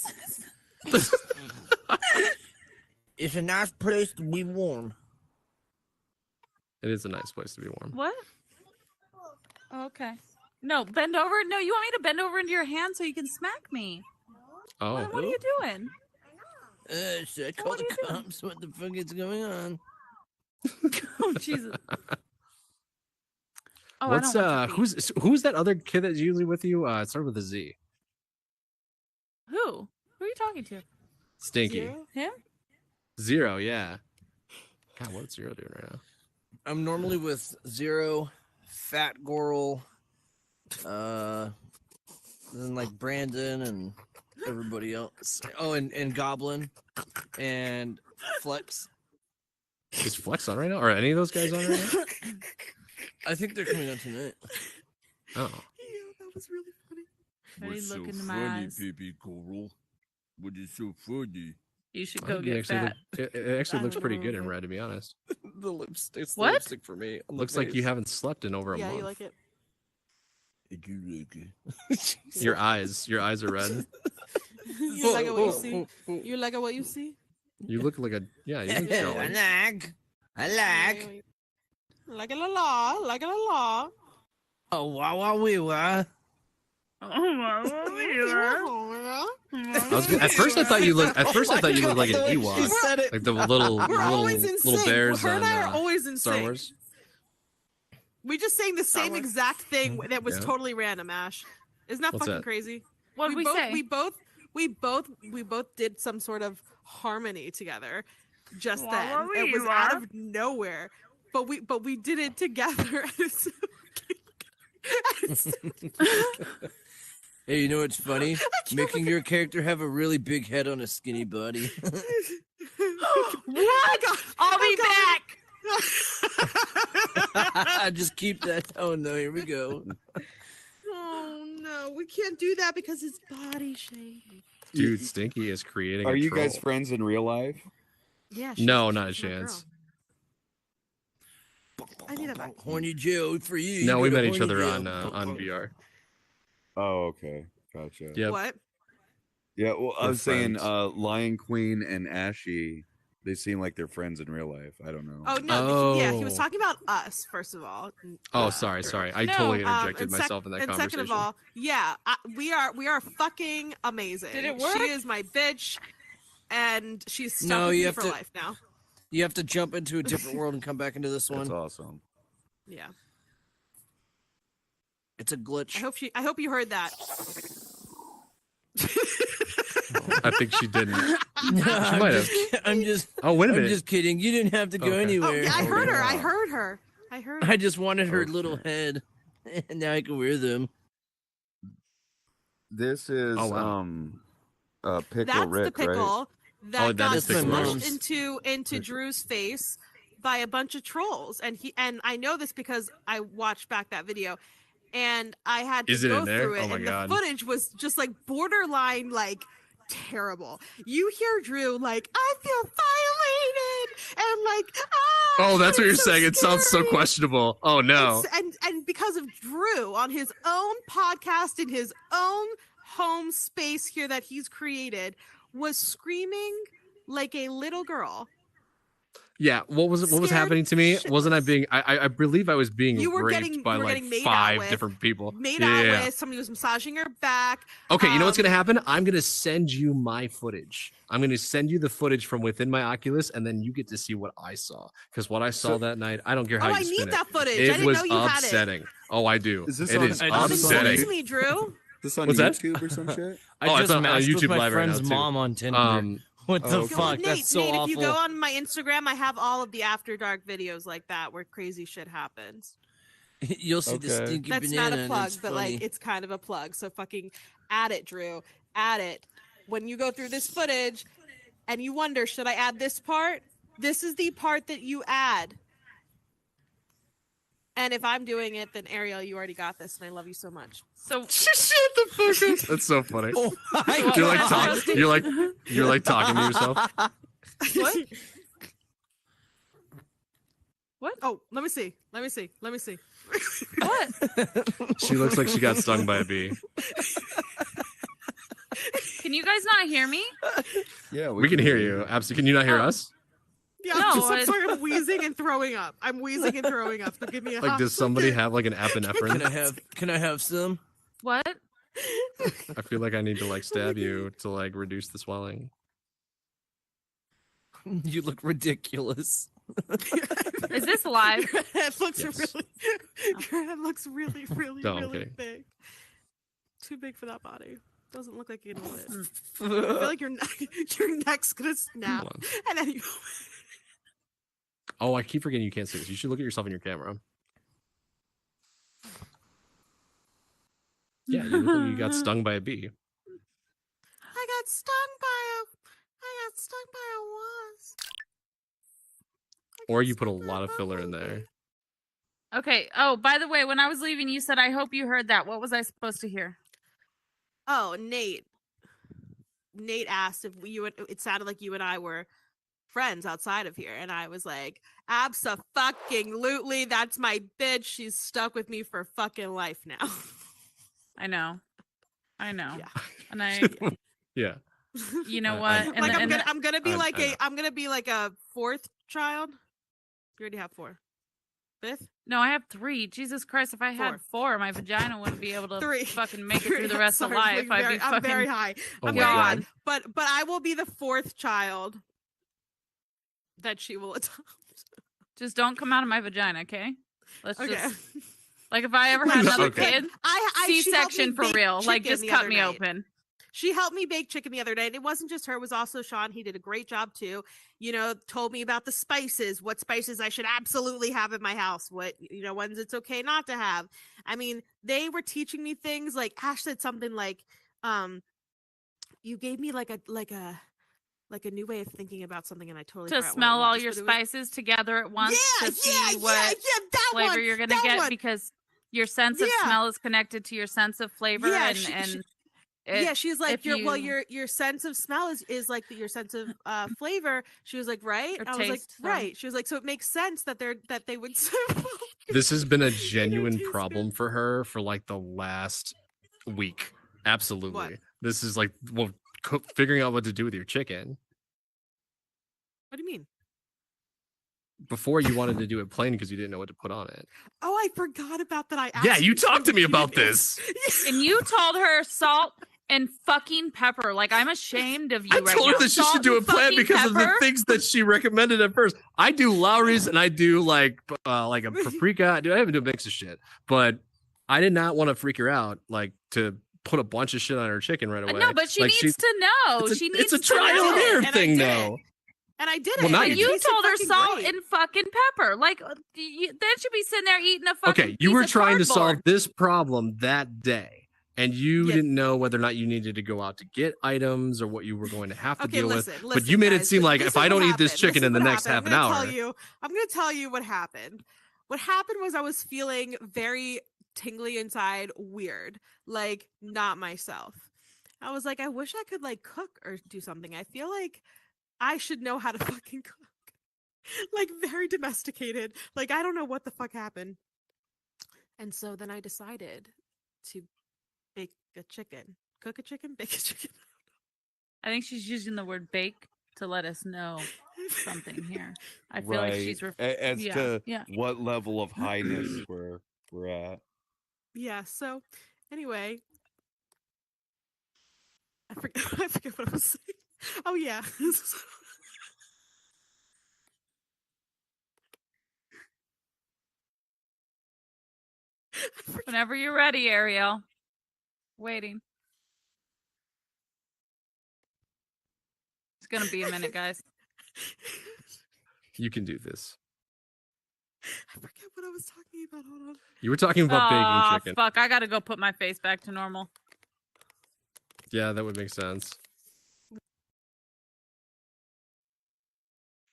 It's a nice place to be warm. It is a nice place to be warm. What? Okay. No, bend over. No, you want me to bend over into your hand so you can smack me. Oh, What are you doing? Should I call What the are you doing? cops? What the fuck is going on? Oh, Jesus. Oh, what's I don't want who's that other kid that's usually with you? It started with a Z. Who? Who are you talking to? Stinky. Zero? Him? Zero, yeah. God, what's Zero doing right now? I'm normally with Zero, Fat Goral, then like Brandon and everybody else. Oh, and Goblin and Flex. Is Flex on right now? Are any of those guys on right now? I think they're coming on tonight. Oh. That was really funny. Ready, look into my eyes. baby Coral? What is so funny? You should I go think it get actually fat. it actually looks pretty good in red, to be honest. The lipstick. What? Lipstick for me. on the Looks like you face. haven't slept in over a Yeah, month. you like it. I do like it. Your eyes are red. You like it what you see? You like it what you see? You look like a you look I jelly. like. I like. Like it a lot. Like it a lot. Oh, wow, wow, wee, wow. At first I thought you looked like an Ewok, said it. like the little We're always in little sync. bears Her and on I are always in Star sync. Wars. We just saying the same exact thing that was Yeah. totally random, Ash. Isn't that What's fucking that? crazy? What did we both, say? We both did some sort of harmony together just then. It was out of nowhere. But we did it together. Hey, you know what's funny? Making your character have a really big head on a skinny body. What? I'll be back. Just keep that tone, though. Here we go. Oh no, we can't do that because it's body shaming. Dude, Stinky is creating. Are a you troll. guys friends in real life? Yeah. No, not a she's my chance. girl. I need a back. Horny Joe for you. No, You we got a met each horny other Joe. on VR. Oh, okay, gotcha. Yep. What? Yeah, well, I We're was saying, friends. Lion Queen and Ashy They seem like they're friends in real life. I don't know. Oh no, yeah, he was Oh. talking about us first of all. Oh, sorry. I No, totally interjected and myself in that and conversation. second of all, yeah, we are fucking amazing. Did it work? She is my bitch, and she's stuck No, with you me have for to- life now. You have to jump into a different world and come back into this That's one. awesome. Yeah, It's a glitch. I hope you heard that. I think she didn't. I'm might have. just- I'm just. Oh, wait a I'm minute. just kidding. You didn't have to go Okay. Oh anywhere. yeah, I heard her. I yeah. heard her. I heard. I just wanted her Okay. little head, and now I can wear them. This is Oh, wow. Pickle That's Rick, the right? pickle Oh, that that got is Pickle smushed Rick's. into Drew's face by a bunch of trolls, and I know this because I watched back that video, and I had to Is it go in there? through it, Oh my and God. the footage was just like borderline like terrible. You hear Drew like, I feel violated, and like, Oh, that's what I'm you're so saying. It sounds so scary." questionable. Oh no. And because of Drew on his own podcast in his own home space here that he's created, was screaming like a little girl. Yeah. What was Scared happening to me? Wasn't I shitless. being? I believe I was being You were raped getting- by you were like getting made out 5 with, different people. Made Yeah, out yeah. with, somebody was massaging her back. Okay, you know what's gonna Um, happen? I'm gonna send you my footage. I'm gonna send you the footage from within my Oculus, and then you get to see what I saw. Because what I saw So- that night, I don't care how Oh, you I spin need it. that footage. I It didn't was know you had it. upsetting. Oh, I do. Is this It on- is I Oh, then just send it upsetting. to me, Drew. This on What's that? YouTube or some shit? I Oh, it's just on matched with YouTube my Live right now, friend's too. mom on Tinder. What the Oh, okay. fuck? Nate, That's so Nate, awful. if you go on my Instagram, I have all of the After Dark videos like that where crazy shit happens. You'll see the Okay. stinky That's banana. not a and plug, it's but funny. like it's kind of a plug. So fucking add it, Drew. Add it. When you go through this footage and you wonder, should I add this part? This is the part that you add. And if I'm doing it, then Ariel, you already got this, and I love you so much. So Shut the fuck up. That's so funny. Oh my You're like God. talking. You're like talking to yourself. What? What? Oh, let me see. Let me see. Let me see. what? She looks like she got stung by a bee. Can you guys not hear me? Yeah, We can hear you. Absolutely. Can you not hear Oh. us? Yeah, No, I'm I- sort of wheezing and throwing up. I'm wheezing and throwing up. So give me a Like, does somebody have like an epinephrine? Can I have some? What? I feel like I need to like stab you to like reduce the swelling. You look ridiculous. Is this live? Your head looks Yes. really. Your head looks really, really, No, I'm really kidding. big. Too big for that body. Doesn't look like you can hold it. I feel like your neck's gonna snap, Hold on. and then you. Oh, I keep forgetting you can't see this. You should look at yourself in your camera. Yeah, you look like you got stung by a bee. I got stung by a wasp. Or you put a lot of filler in there. Okay. Oh, by the way, when I was leaving, you said, I hope you heard that. What was I supposed to hear? Oh, Nate. Nate asked if it sounded like you and I were friends outside of here, and I was like, abso-fucking-lutely, that's my bitch. She's stuck with me for fucking life now. I know. Yeah. Yeah. And I, Yeah. you know I- what? I- And, Like and I'm gonna be I like know. I'm gonna be like a fourth child. You already have 4. 5th? no, I have 3. Jesus Christ, if I had 4. 4, my vagina wouldn't be able to 3. fucking make it through the rest of Sorry, life. I'd be I'm fucking. very high. Oh I'm my very God. high. But I will be the 4th child that she will adopt. Just don't come out of my vagina, okay? Let's Okay. just like if I ever had another Okay. kid, she helped me C-section for bake real. Like chicken just the cut other me night. open. She helped me bake chicken the other day, and it wasn't just her; it was also Sean. He did a great job too. You know, told me about the spices, what spices I should absolutely have in my house, what ones it's okay not to have. I mean, they were teaching me things like Ash said something like, "You gave me like a new way of thinking about something," and I totally To forgot what it smell all was, your but it was- spices together at once Yeah, to see yeah, what that flavor one, you're gonna that get one. because your sense of Yeah. smell is connected to your sense of flavor Yeah, and yeah, she's like if you- your sense of smell is like your sense of flavor. She was like, right? Or I was like, taste, so. right. She was like, so it makes sense that they would. This has been a don't genuine taste problem for her for like the last week. Absolutely. This is like figuring out what to do with your chicken. What do you mean? Before you wanted to do it plain because you didn't know what to put on it. Oh, I forgot about that. I Yeah, asked you talked to me you about didn't- this. And you told her salt and fucking pepper. Like, I'm ashamed of you I right told her now. that she Salt should do and it plain fucking because of the pepper? things that she recommended at first. I do Lowry's and I do like a paprika. Dude, I even do a mix of shit. But I did not want to freak her out, like to put a bunch of shit on her chicken right away. No, but she Like, needs to know. It's a, She needs it's a to trial know. and error And I thing, did it. though. And I did it. Well, now and you it did. You tasted told her fucking salt great. and fucking pepper. Like, then she'd be sitting there eating a fucking Okay, you piece were of trying to solve cardboard. this problem that day, and you Yeah. didn't know whether or not you needed to go out to get items or what you were going to have to Okay, deal listen, with. But you made it guys, seem like this if is I what don't eat this happened. chicken in the what next half happened. an I'm hour, gonna tell you what happened. What happened was I was feeling very tingly inside, weird, like not myself. I was like, I wish I could like cook or do something. I feel like I should know how to fucking cook. Like very domesticated. Like I don't know what the fuck happened. And so then I decided to bake a chicken. Cook a chicken, bake a chicken. I think she's using the word bake to let us know something here. I feel like she's as yeah, to yeah. what level of highness we're at. Yeah, so anyway, I forget, I forget what I was saying. Oh yeah. Whenever you're ready, Ariel. Waiting. It's gonna be a minute, guys. you can do this. I forget what I was talking about. Hold on. You were talking about Aw, baking chicken. fuck! I gotta go put my face back to normal. Yeah, that would make sense.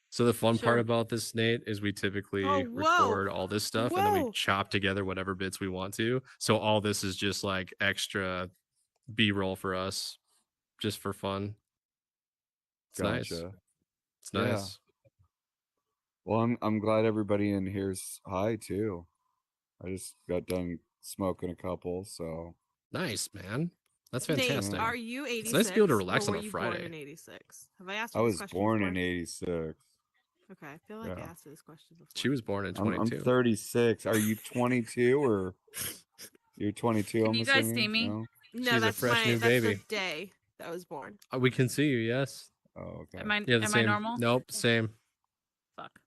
So the fun part Sure. about this, Nate, is we typically Oh, whoa. record all this stuff and then we Whoa. chop together whatever bits we want to. So all this is just like extra B-roll for us, just for fun. It's nice. Gotcha. It's Yeah. nice. Well, I'm glad everybody in here's high too. I just got done smoking a couple, so Nice, man. That's Nate, fantastic. are you 86? It's nice to be able to relax or on were a you born Friday. in 86? Have I asked I you this was question born before? in '86. Okay, I feel like I Yeah. asked you this question before. She was born in I'm 22. 36. Are you 22 or you're 22? Can I'm you guys assuming? see me? No? No, She's a that's fresh new that's baby. the day that I was born. We can see you, yes. Oh, okay. Am I Yeah, the am same. I normal? Nope, same. Fuck.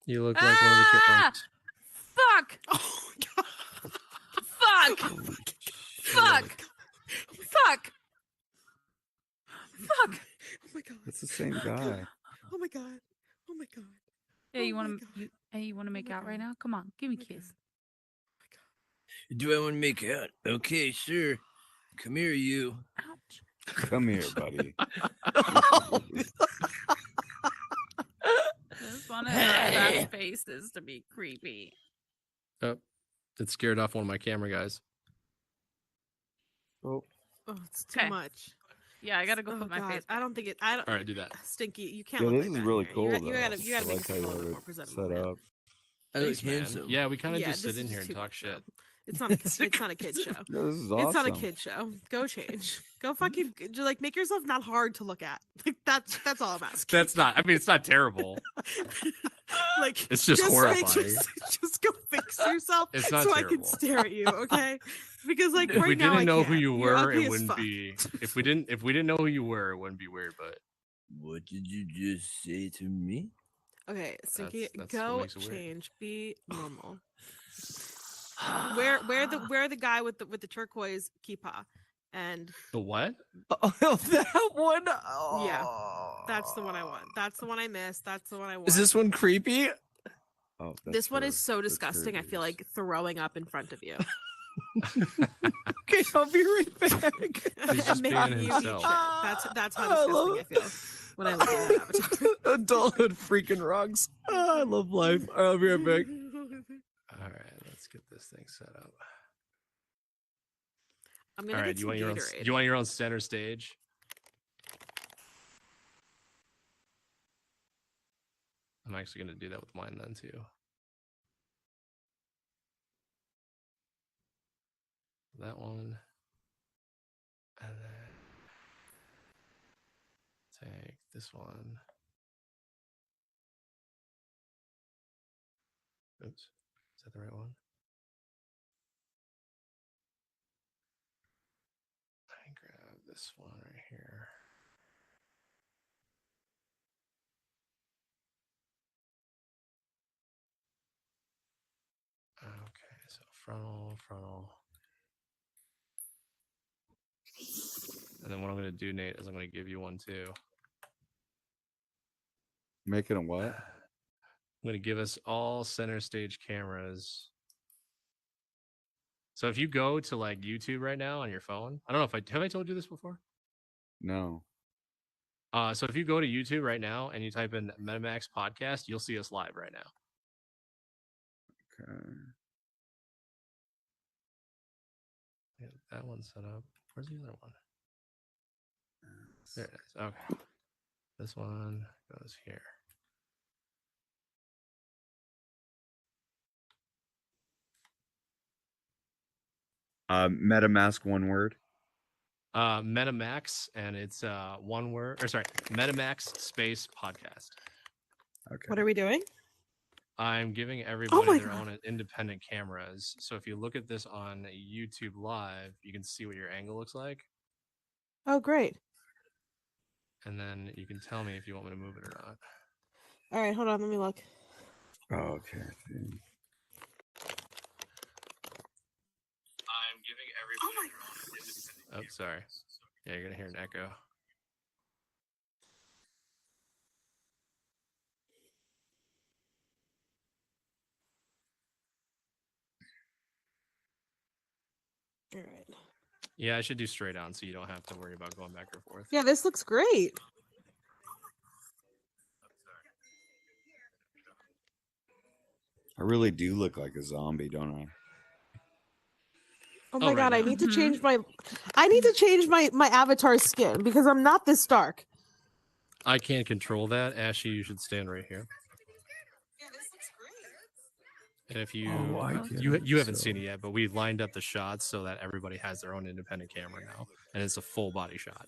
You look like one of the chipmunks. Fuck! Oh my god. Fuck! Fuck! Fuck! Fuck! Oh my god. It's the same guy. Oh my god. Oh my god. Hey, you Oh my want God. to? Hey, you want to make my out right God. now? Come on, give me a my kiss. Do I want to make out? Okay, sure. Come here, you. Ouch. Come here, buddy. Just want to that faces to be creepy. Oh, it scared off one of my camera guys. Oh, Oh, it's too Okay. much. Yeah, I gotta go Oh put my god. face. I don't think it. I don't. All right, do that. Stinky. You can't. yeah, look this like is that really here. cool, You, though. you gotta. You I gotta make like this how a you little have bit more it presentable. set yeah. up. I look Thanks, man. handsome. Yeah, we kind of Yeah, just this sit in is here and too talk much, shit. though. It's not a. It's not a kid show. No, this is awesome. It's not a kid show. Go change. Go fucking like make yourself not hard to look at. Like that's all I'm asking. That's not. I mean, it's not terrible. Like It's just make horrifying. just go fix yourself It's not so I can terrible. stare at you, okay? Because like If right we now didn't I know can't. who you You're were, ugly it as wouldn't fuck. be. If we didn't know who you were, it wouldn't be weird. But What did you just say to me? Okay, Stinky, that's what go makes it weird. change. Be normal. Where the guy with the turquoise kippah, and the what? Oh, that one. yeah, Oh. that's the one I want. That's the one I missed. That's the one I want. Is this one creepy? Oh, This that's one her. is so That's her disgusting. I feel boobs. like throwing up in front of you. Okay, I'll be right back. He's just being Making you eat himself. shit. That's how I disgusting love- I feel when I look at that avatar. Adulthood freaking rocks. Oh, I love life. I'll be right back. All right, let's get this thing set up. I'm All gonna right, get you some want your own? Gatorade. You want your own center stage? I'm actually gonna do that with mine then too. That one, and then take this one. Oops. Is that the right one? I grab this one right here. Okay, so frontal. And then what I'm going to do, Nate, is I'm going to give you one too. Making a what? I'm going to give us all center stage cameras. So if you go to like YouTube right now on your phone, I don't know if have I told you this before? No. So if you go to YouTube right now and you type in Metamax podcast, you'll see us live right now. Okay. Yeah, that one's set up. Where's the other one? There it is. Okay. This one goes here. MetaMask, one word. Metamax, and it's one word. Or sorry, Metamax space podcast. Okay. What are we doing? I'm giving everybody their God. own independent cameras. So if you look at this on YouTube Live, you can see what your angle looks like. Oh, great. And then you can tell me if you want me to move it or not. All right, hold on. Let me look. Oh, okay. I'm giving everybody their own independent cameras. Oh, sorry. Yeah, you're going to hear an echo. All right. Yeah, I should do straight on so you don't have to worry about going back and forth. Yeah, this looks great. I really do look like a zombie, don't I? Oh my God, right I now. need to change my avatar skin because I'm not this dark. I can't control that. Ashley, you should stand right here. Yeah, this looks great. And if you I get you it, haven't so- seen it yet, but we lined up the shots so that everybody has their own independent camera now, and it's a full body shot.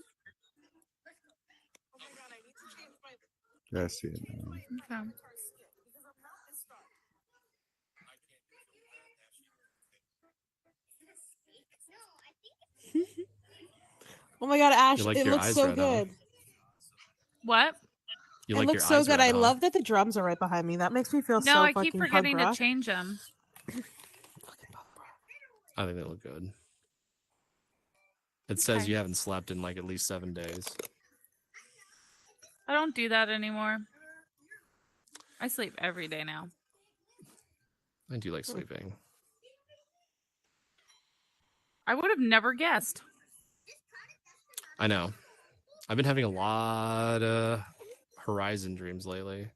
Oh my God, I need to change my Yeah, I see it now. Okay. Oh my God, Ash, like it your looks eyes so red, huh? good. What? You It like looks your so eyes good. red, I huh? love that the drums are right behind me. That makes me feel No, so I fucking keep forgetting punk to rock. change them. I think they look good. It says Okay. you haven't slept in like at least 7 days. I don't do that anymore. I sleep every day now. I do like sleeping. I would have never guessed. I know. I've been having a lot of Horizon dreams lately.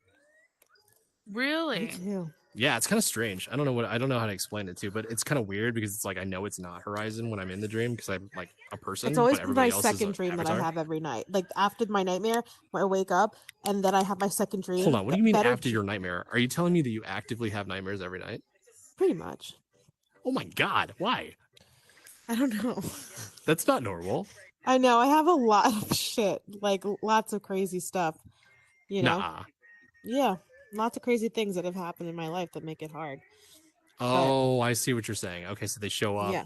Really? Me too. Yeah, it's kind of strange. I don't know how to explain it to, but it's kind of weird because it's like I know it's not Horizon when I'm in the dream because I'm like a person. It's always but been everybody my else is second an dream that I avatar. have every night. Like after my nightmare, where I wake up and then I have my second dream. Hold on, what do you mean Better after your nightmare? Are you telling me that you actively have nightmares every night? Pretty much. Oh my god, why? I don't know. That's not normal. I know. I have a lot of shit, like lots of crazy stuff. You know. Nah. Yeah, lots of crazy things that have happened in my life that make it hard. Oh, I see what you're saying. Okay, so they show up Yeah.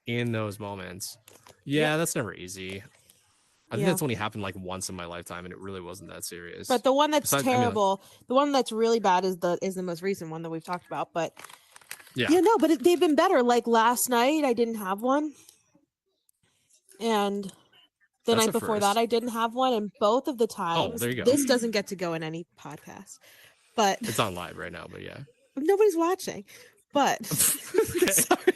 in those moments. Yeah, that's never easy. I think Yeah. that's only happened like once in my lifetime, and it really wasn't that serious. But the one that's Besides- I mean, like- terrible, the one that's really bad is the most recent one that we've talked about. But yeah, no, but they've been better. Like last night, I didn't have one, and the That's night a before that, first. I didn't have one, and both of the times, there you go. this doesn't get to go in any podcast, but it's on live right now. But yeah, nobody's watching. But sorry.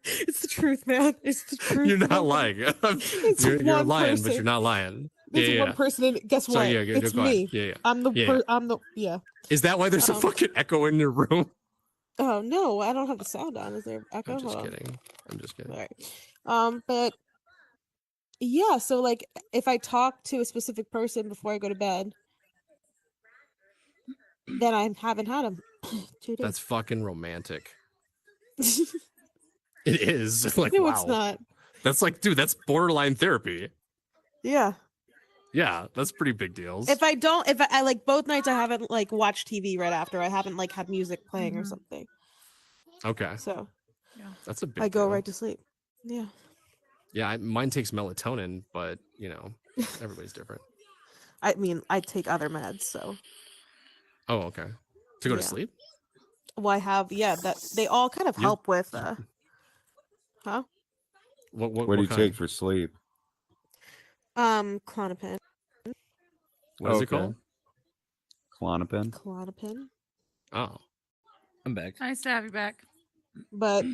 It's the truth, man. It's the truth. you're not man. lying. It's you're one lying, but person. you're not lying. There's yeah, one yeah. person in it. Guess what? Sorry, yeah, It's go ahead. me. Yeah, yeah. I'm the Yeah, yeah. yeah. Is that why there's a fucking echo in your room? Oh no, I don't have the sound on. Is there echo? I'm just Hold on. kidding. I'm just kidding. All right. But yeah, so like if I talk to a specific person before I go to bed, then I haven't had them 2 days. That's fucking romantic. It is. Like, No, wow. it's not. That's like, dude, that's borderline therapy. Yeah. Yeah, that's pretty big deals. If I like both nights, I haven't like watched TV right after. I haven't like had music playing or something. Okay. So That's a big I go deal. right to sleep. Yeah. Yeah, mine takes melatonin, but everybody's different. I mean, I take other meds, so. Oh, okay. To go to Yeah. sleep? Well, I have that they all kind of help with huh? What do you take for sleep? Klonopin. What is it called? Klonopin. Klonopin. Oh, I'm back. Nice to have you back. But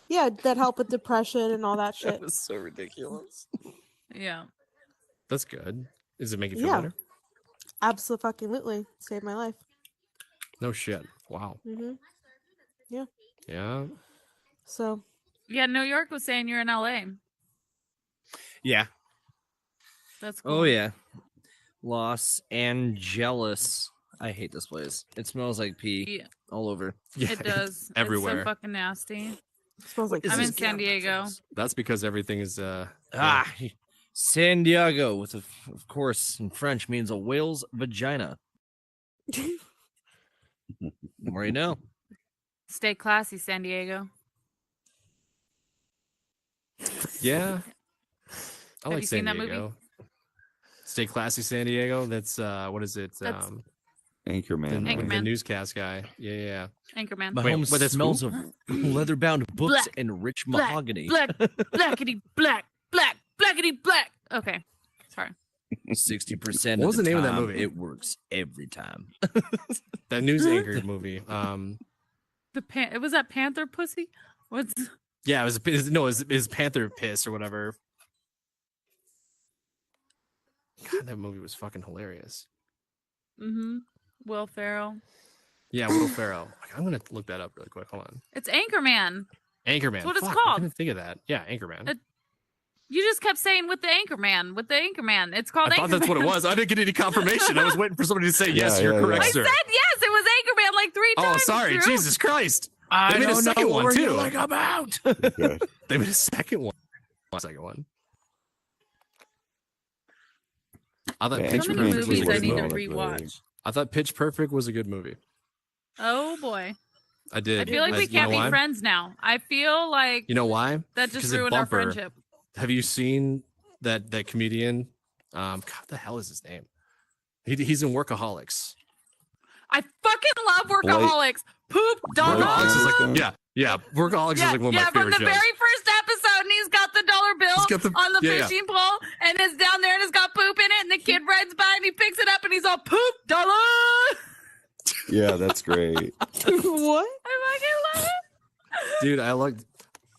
yeah, that help with depression and all that shit. That was so ridiculous. Yeah. That's good. Does it make you feel Yeah. better? Absolutely. Saved my life. No shit. Wow. Yeah. Yeah. So. Yeah, New York was saying you're in LA. Yeah. That's cool. Oh yeah. Los Angeles. I hate this place. It smells like pee all over. Yeah, It does. everywhere. It's so fucking nasty. It smells like I'm in San Diego. That's because everything is San Diego, with of course in French means a whale's vagina. The more you know. Stay classy, San Diego. Yeah. I Have like you San seen that Diego. movie? Stay classy, San Diego. That's what is it? That's- Anchorman. The Anchorman. newscast guy. Yeah. Anchorman. My Wait, home but that's smells who? of leather-bound books Black, and rich black, mahogany. Blackity black, blackity black. Okay. Sorry. 60%. What was the name of that time, movie? It works every time. That news anchor movie. It was that Panther pussy? What's Yeah, it was Panther Piss or whatever. God, that movie was fucking hilarious. Will Ferrell. Yeah, Will Ferrell. I'm gonna look that up really quick. Hold on. It's Anchorman. Anchorman. That's what it's Fuck, I called. couldn't think of that. Yeah, Anchorman. You just kept saying with the Anchorman. It's called I Anchorman. thought that's what it was. I didn't get any confirmation. I was waiting for somebody to say yes. Yeah, You're correct, I sir. said yes. It was Anchorman like 3 times. Oh, sorry. Drew. Jesus Christ. I They made a don't second know one what too. you're like about. Okay. They made a second one. Second one. I thought Yeah, Pitch So many Anchorman Perfect movies was I a need good to movie. rewatch. I thought Pitch Perfect was a good movie. Oh boy. I did. I feel like we You know can't be why? friends now. I feel like You know why? that just Because of ruined our Bumper. friendship. Have you seen that comedian? God, what the hell is his name? He's in Workaholics. I fucking love Workaholics. Poop dollar. Workaholics is like Workaholics is like one of my from favorite the shows. very first episode, and he's got the dollar bill got the- on the yeah. fishing pole, and it's down there, and it's got poop in it, and the kid rides by, and he picks it up, and he's all poop dollar. Yeah, that's great. What? I fucking love it. Dude, I love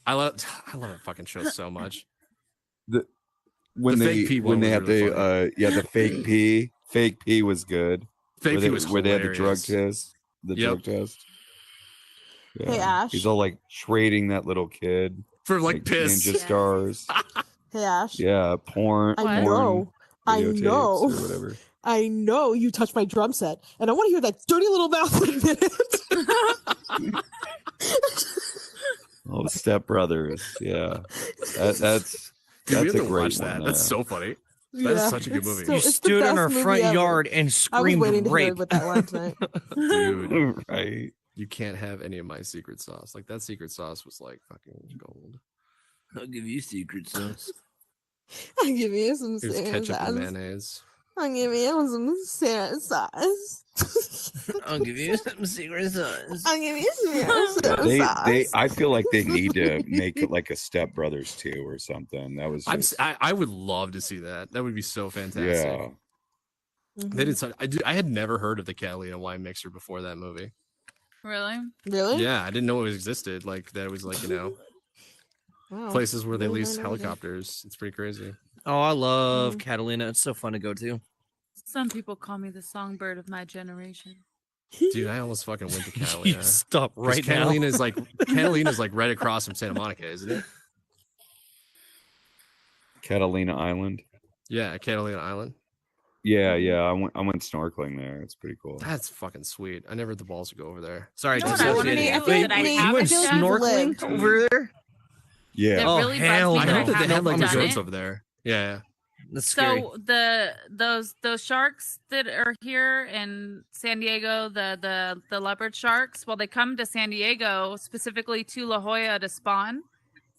that fucking show so much. When The they fake pee one when they was had really the fake pee. Fake pee was good. Fake where pee they, was where they had the drug hilarious. test. The Yep. drug test. Yeah. Hey, Ash. He's all like trading that little kid For like piss. Ninja stars. Hey, Ash. Yeah, porn. I porn know. I videotapes know. or whatever. I know you touched my drum set, and I want to hear that dirty little mouth in a minute. Oh, Step Brothers. Yeah, that's Dude, we that's have a to great watch that. one. That's yeah. so funny. That is Yeah, such a good it's movie. so- You it's the stood in best our movie front ever. yard and I was screamed waiting to hear rape. what that one tonight. Dude, right. you can't have any of my secret sauce. Like that secret sauce was like fucking gold. I'll give you secret sauce. I'll give you some Here's Santa ketchup and sauce. mayonnaise. I'll give you some Santa sauce. I'll give you some secret sauce. I'll give you some Santa They sauce. I feel like they need to make it like a Step Brothers 2 or something. That was just, I would love to see that. That would be so fantastic. yeah. They did such, I had never heard of the Catalina wine mixer before that movie. Really? Really? Yeah, I didn't know it existed. Like that was like, Wow. places where they Really lease learned every day. helicopters. It's pretty crazy. Oh, I love Catalina. It's so fun to go to. Some people call me the songbird of my generation. Dude, I almost fucking went to You Catalina. stop 'Cause right now. Catalina's like right across from Santa Monica, isn't it? Catalina Island. Yeah, Catalina Island. Yeah, yeah. I went snorkeling there. It's pretty cool. That's fucking sweet. I never had the balls to go over there. Sorry, You know what just I wanna kidding. do? Wait, That I wait, haven't you went done? snorkeling over there? Yeah. It Oh, really bugs hell me I that heard that they haven't had like done resorts it. over there. Yeah, That's scary. So those sharks that are here in San Diego, the leopard sharks, well, they come to San Diego specifically to La Jolla to spawn,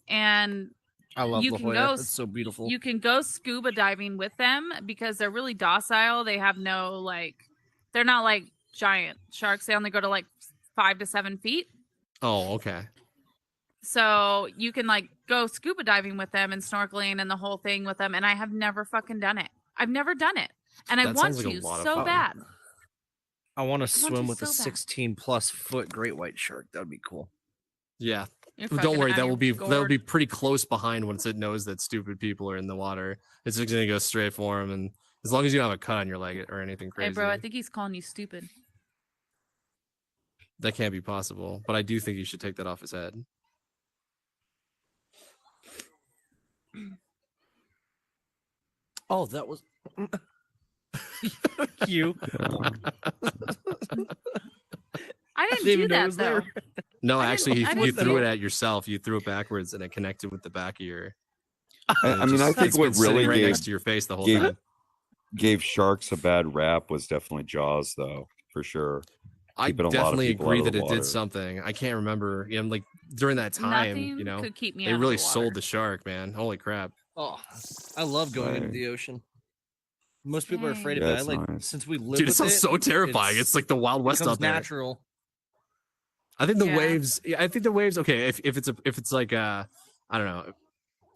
and I love you La can Jolla. go It's so beautiful. you can go scuba diving with them because they're really docile. They have no they're not like giant sharks. They only go to like 5 to 7 feet. Oh, okay. So you can like go scuba diving with them and snorkeling and the whole thing with them. And I have never fucking done it. I've never done it, and I That want sounds like a to lot of so fun. bad. I want to want swim to with a so bad. 16+ foot great white shark. That would be cool. Yeah. You're Well, don't fucking worry, out that of will your be gourd. pretty close behind once it knows that stupid people are in the water. It's just gonna go straight for him, and as long as you don't have a cut on your leg or anything crazy, Hey, bro, I think he's calling you stupid. that can't be possible. But I do think you should take that off his head. Oh, that was you. I didn't Didn't even do know it that was though. there. No, I didn't- actually, I you didn't threw do it it. at yourself. You threw it backwards, and it connected with the back of your. I mean, I think it's what been sitting really right gave next to your face the whole gave time. gave sharks a bad rap was definitely Jaws, though, for sure. I Keeping a lot of definitely people agree out of that the it water. did something. I can't remember. You know, like during that time, Nothing you know, could keep me they out of really the water. sold the shark, man. Holy crap! Oh, I love going into Right. the ocean. Most people are afraid of Yeah, it. I it's like nice. since we live Dude, it with sounds so terrifying. It's like the Wild West becomes out there. natural. I think the Yeah. waves. Yeah, I think the waves. Okay, if it's like I don't know,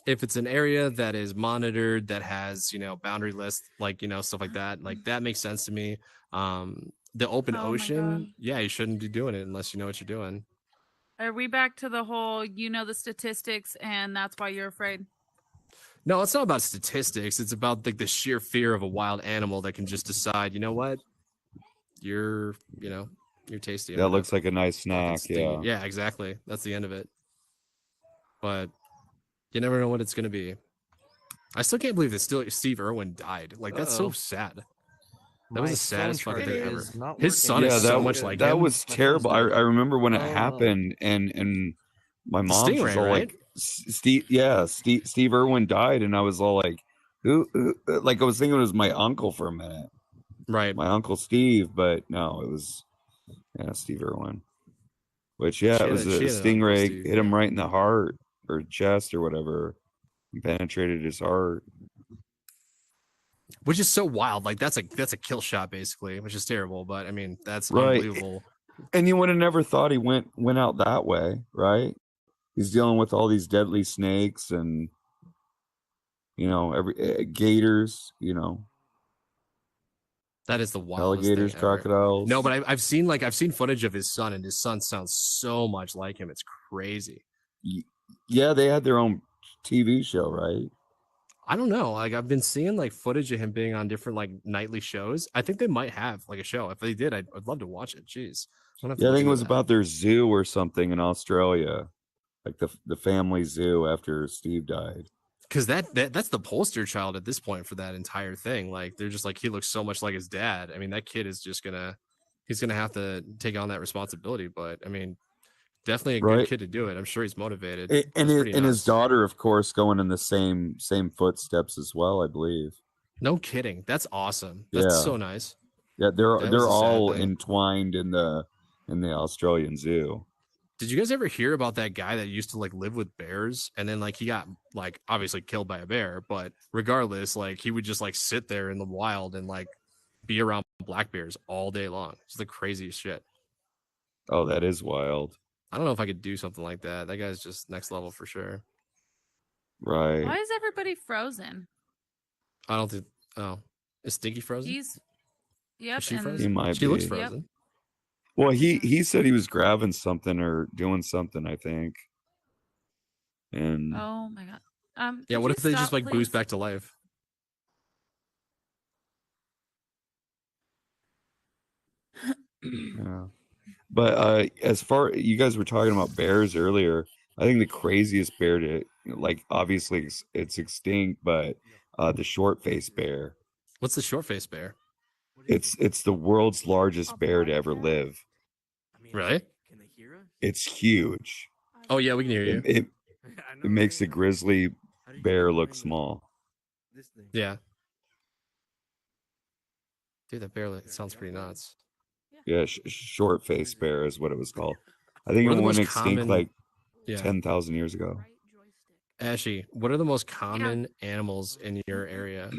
if it's an area that is monitored, that has boundary lists, like stuff like that makes sense to me. The open Oh my ocean, God. yeah, you shouldn't be doing it unless you know what you're doing. Are we back to the whole the statistics and that's why you're afraid? No, it's not about statistics. It's about like the sheer fear of a wild animal that can just decide, you know what, you're tasty. I'm That gonna looks like a nice fucking snack. sting you. Yeah. Yeah, exactly. That's the end of it. But you never know what it's gonna be. I still can't believe that Steve Irwin died. Like that's so Uh-oh. sad. That My was the phone saddest fucking charger thing ever. is not His working. son Yeah, is so that much was like that him. was My phone's terrible. I dead. remember when it Oh, no. happened, and my The mom was Stingray, all right? like, Steve Irwin died," and I was all like, who? Like I was thinking it was my uncle for a minute, Right. my uncle Steve, but no, it was Steve Irwin. Which She it had was a- a she had an Uncle stingray Steve, hit him yeah. right in the heart or chest or whatever, and penetrated his heart. Which is so wild. Like that's a kill shot basically, which is terrible. But I mean, that's Right. unbelievable. And you would have never thought he went out that way, right? He's dealing with all these deadly snakes and every gators, That is the wildest alligators, thing ever. crocodiles. No, but I've seen footage of his son, and his son sounds so much like him. It's crazy. Yeah, they had their own TV show, right? I don't know. Like I've been seeing like footage of him being on different like nightly shows. I think they might have like a show. If they did, I'd love to watch it. Jeez. I'm gonna have to Yeah, I look think it into was that. about their zoo or something in Australia, like the family zoo after Steve died. Because that's the poster child at this point for that entire thing. Like they're just like he looks so much like his dad. I mean, that kid is just he's gonna have to take on that responsibility. But I mean, definitely a good Right. kid to do it. I'm sure he's motivated. And That's pretty his nuts. daughter, of course, going in the same footsteps as well, I believe. No kidding. That's awesome. That's Yeah. so nice. Yeah, That was they're a sad all thing. entwined in the Australian zoo. Did you guys ever hear about that guy that used to like live with bears and then like he got like obviously killed by a bear, but regardless, like he would just like sit there in the wild and like be around black bears all day long. It's the craziest shit. Oh, that is wild. I don't know if I could do something like that. That guy's just next level for sure. Right. Why is everybody frozen? I don't think. Oh, is Stinky frozen? He's yep. Is she and frozen? He might She looks be. Yep. frozen. Well, he said he was grabbing something or doing something, I think. And Oh my god. Yeah. could What you if they just stop, like boost please? back to life? yeah. But as far you guys were talking about bears earlier, I think the craziest bear to like obviously it's extinct, but the short-faced bear. What's the short face bear? It's the world's largest bear to ever live. Really? It's huge. Oh yeah, we can hear you. It makes a grizzly bear look small. This thing. Yeah. Dude, that bear sounds pretty nuts. Yeah, short face bear is what it was called. I think What are it the went most extinct common? like Yeah. 10,000 years ago. Ashy, what are the most common animals in your area?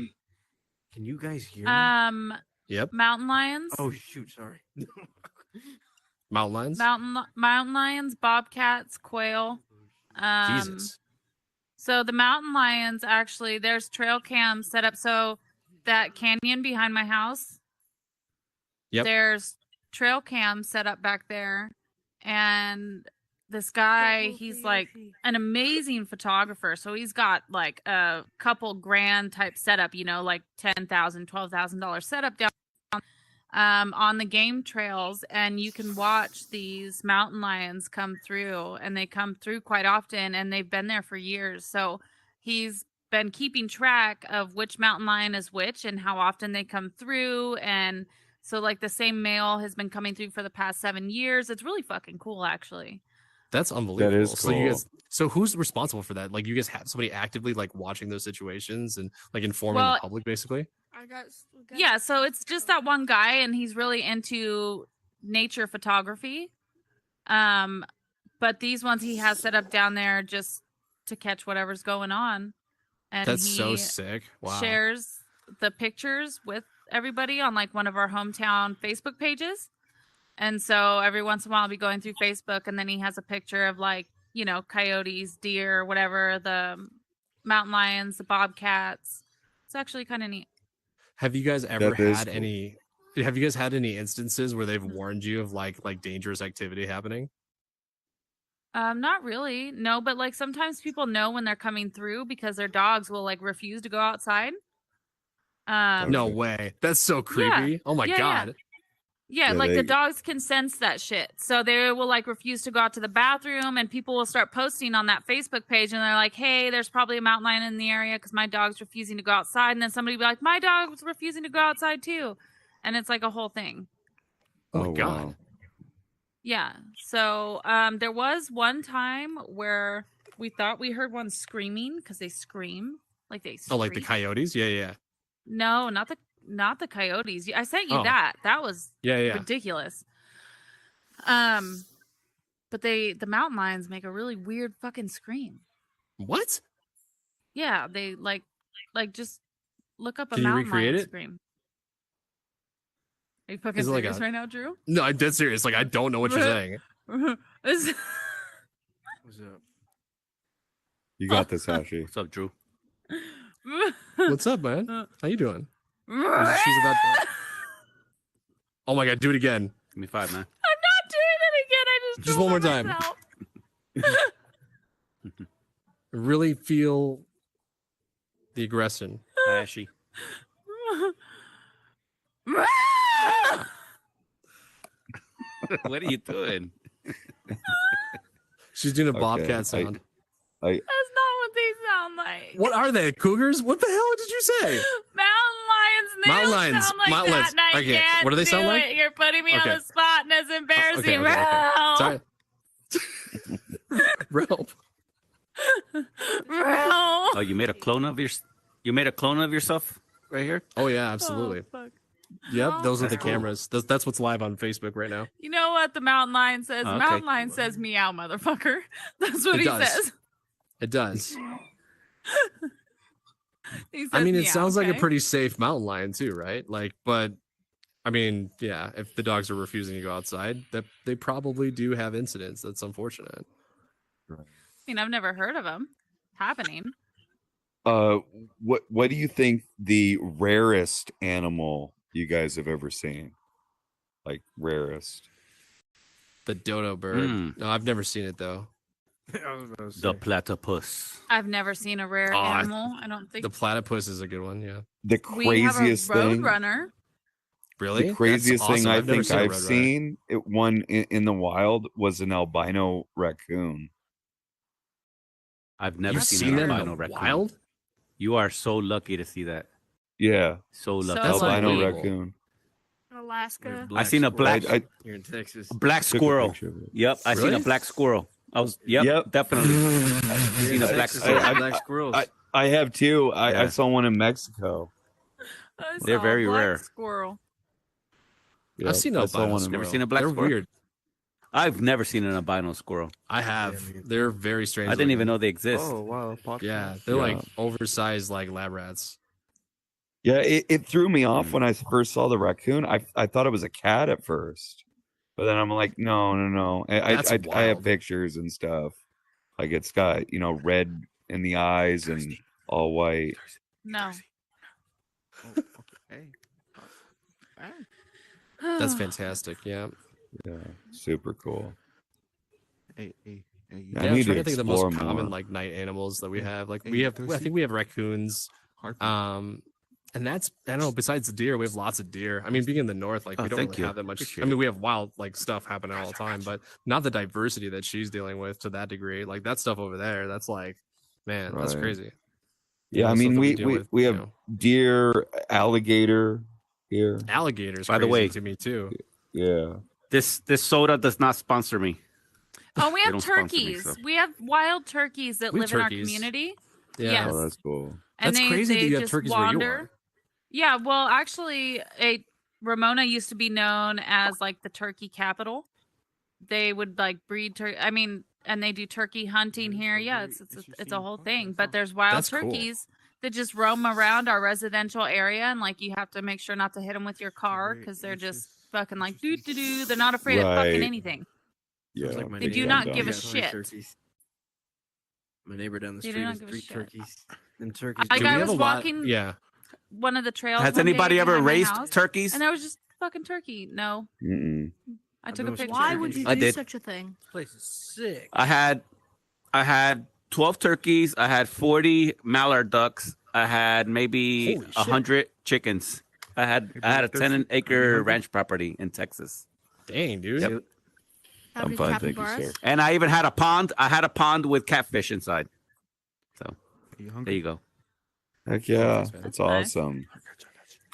Can you guys hear me? Yep. Mountain lions. Oh shoot, sorry. Mountain lions. Mountain lions, bobcats, quail. Jesus. So the mountain lions, actually, there's trail cams set up. So that canyon behind my house, Yep. there's trail cams set up back there, and this guy, he's like an amazing photographer. So he's got like a couple grand type setup, you know, like $10,000, $12,000 setup down on the game trails, and you can watch these mountain lions come through, and they come through quite often, and they've been there for years. So he's been keeping track of which mountain lion is which and how often they come through. And so like the same male has been coming through for the past 7 years. It's really fucking cool, actually. That's unbelievable. That is So you cool. guys, so who's responsible for that? Like you guys have somebody actively like watching those situations and like informing the public, basically. Yeah, so it's just that one guy, and he's really into nature photography. But these ones he has set up down there just to catch whatever's going on. And That's he so sick. Wow. shares the pictures with everybody on like one of our hometown Facebook pages. And so every once in a while I'll be going through Facebook, and then he has a picture of like, you know, coyotes, deer, whatever, the mountain lions, the bobcats. It's actually kind of neat. Have you guys ever That is had cool. any? Have you guys had any instances where they've warned you of like dangerous activity happening? Not really. No, but like sometimes people know when they're coming through because their dogs will like refuse to go outside. No way. That's so creepy. Oh my Yeah, god. Yeah, Yeah, like the they- dogs can sense that shit. So they will like refuse to go out to the bathroom, and people will start posting on that Facebook page, and they're like, hey, there's probably a mountain lion in the area because my dog's refusing to go outside. And then somebody will be like, my dog's refusing to go outside too. And it's like a whole thing. Oh my god. wow. Yeah. So there was one time where we thought we heard one screaming because they scream. Like they Oh, like the scream. coyotes? Yeah, yeah. No, not the coyotes. I sent you Oh. that. That was Yeah, yeah. ridiculous. But the mountain lions make a really weird fucking scream. What? Yeah, they like just look up a Can you mountain recreate lion it? scream. Are you fucking Is it like serious a- right now, Drew? No, I'm dead serious. Like I don't know what you're saying. This- What's up? You got this, Ashy. What's up, Drew? What's up, man? How you doing? She's about to... Oh my god, do it again. Give me 5, man. I'm not doing it again. I just Just told one more on time. myself. Really feel the aggression. Ashy. What are you doing? She's doing a Okay, bobcat sound. I That's not what they sound like. What are they? Cougars? What the hell did you say? Mountain lions. They Mountain don't lions, sound like mountain that, lions. and I Okay, can't what do they sound do like? it. You're putting me Okay. on the spot, and it's embarrassing. Okay. Sorry. Bro. Oh, you made a clone of yourself right here? Oh yeah, absolutely. Oh, fuck. Yep, those are the That's cool. cameras. That's what's live on Facebook right now. You know what the mountain lion says? Oh, The okay. mountain lion says meow, motherfucker. That's what It he does. says. It does. He I says mean, it meow, sounds like a okay? pretty safe mountain lion too, right? Like, but I mean, yeah, if the dogs are refusing to go outside, that they probably do have incidents. That's unfortunate. I mean, I've never heard of them happening. what do you think the rarest animal you guys have ever seen? Like rarest. The dodo bird. Hmm. No, I've never seen it though. I was about to The say. platypus. I've never seen a rare Oh, animal. I don't think The platypus is a good one. Yeah. The we have a craziest thing. roadrunner. Really? The craziest That's thing awesome. I I've never think a I've roadrunner. seen it one in the wild was an albino raccoon. I've never You've seen, seen an them in albino the raccoon. wild? You are so lucky to see that. Yeah, So lucky. That's albino unbelievable. raccoon. Alaska. I seen a squirrel black I here in Texas. black took a squirrel. picture of it. Yep, I seen a Really? black squirrel Yep. definitely. I've seen a black squirrel. Black squirrels. I have too. I Yeah. saw one in Mexico. I They're saw a very black rare. Squirrel. Yep, I've seen I saw albino one in Never squirrel. seen a black They're squirrel? weird. I've never seen an albino squirrel. I have. They're very strange. I didn't even looking. know they exist. Oh wow, podcast. Yeah, they're Yeah. like oversized like lab rats. Yeah, it threw me off when I first saw the raccoon. I thought it was a cat at first, but then I'm like, no. That's I have wild. pictures and stuff. Like it's got red in the eyes and all white. No. Hey. That's fantastic. Yeah. Yeah, super cool. Hey. I Yeah, I'm need trying to to think of the explore most common more. like night animals that we have. Like Hey, we have, I thirsty? think we have raccoons. And that's I don't know. Besides the deer, we have lots of deer. I mean, being in the north, like Oh, we don't thank really you. have that much. Appreciate I mean, it. we have wild like stuff happening all the time, but not the diversity that she's dealing with to that degree. Like that stuff over there, that's like, man, that's Right. crazy. Yeah, I the stuff mean, that deal we with, have deer, alligator here. alligators. By the crazy way- to me too. Yeah. This soda does not sponsor me. Oh, we They have don't sponsor me, turkeys. so. We have wild turkeys that We have live in our turkeys. community. Yeah, Yes. Oh, that's cool. And that's crazy that they you have just turkeys where you wander. are. Yeah, well, actually, Ramona used to be known as like the turkey capital. They would like breed turkey. I mean, and they do turkey hunting here. Yeah, it's a whole thing. But there's wild That's cool. turkeys that just roam around our residential area, and like you have to make sure not to hit them with your car because they're just fucking like doo doo doo. They're not afraid of fucking Right. anything. Yeah. Like my They do neighbor not down give the a street has shit. turkeys. My neighbor down the They do street not has give a 3 shit. turkeys. And turkeys. Like Do we I have was a lot- walking Yeah. one of the trails. Has one day anybody ever behind my raised house, turkeys? and there was just fucking turkey. No, Mm-mm. I took a noticed picture. Why would you I do did. such a thing? This place is sick. I had 12 turkeys. I had 40 mallard ducks. I had maybe Holy shit. 100 chickens. I had a 10-acre ranch property in Texas, Dang, dude. Yep. How I'm many fine, thank you, capybaras? sir. and I even had a pond. I had a pond with catfish inside. So Are you there hungry? you go. Heck yeah, That's that's nice. awesome.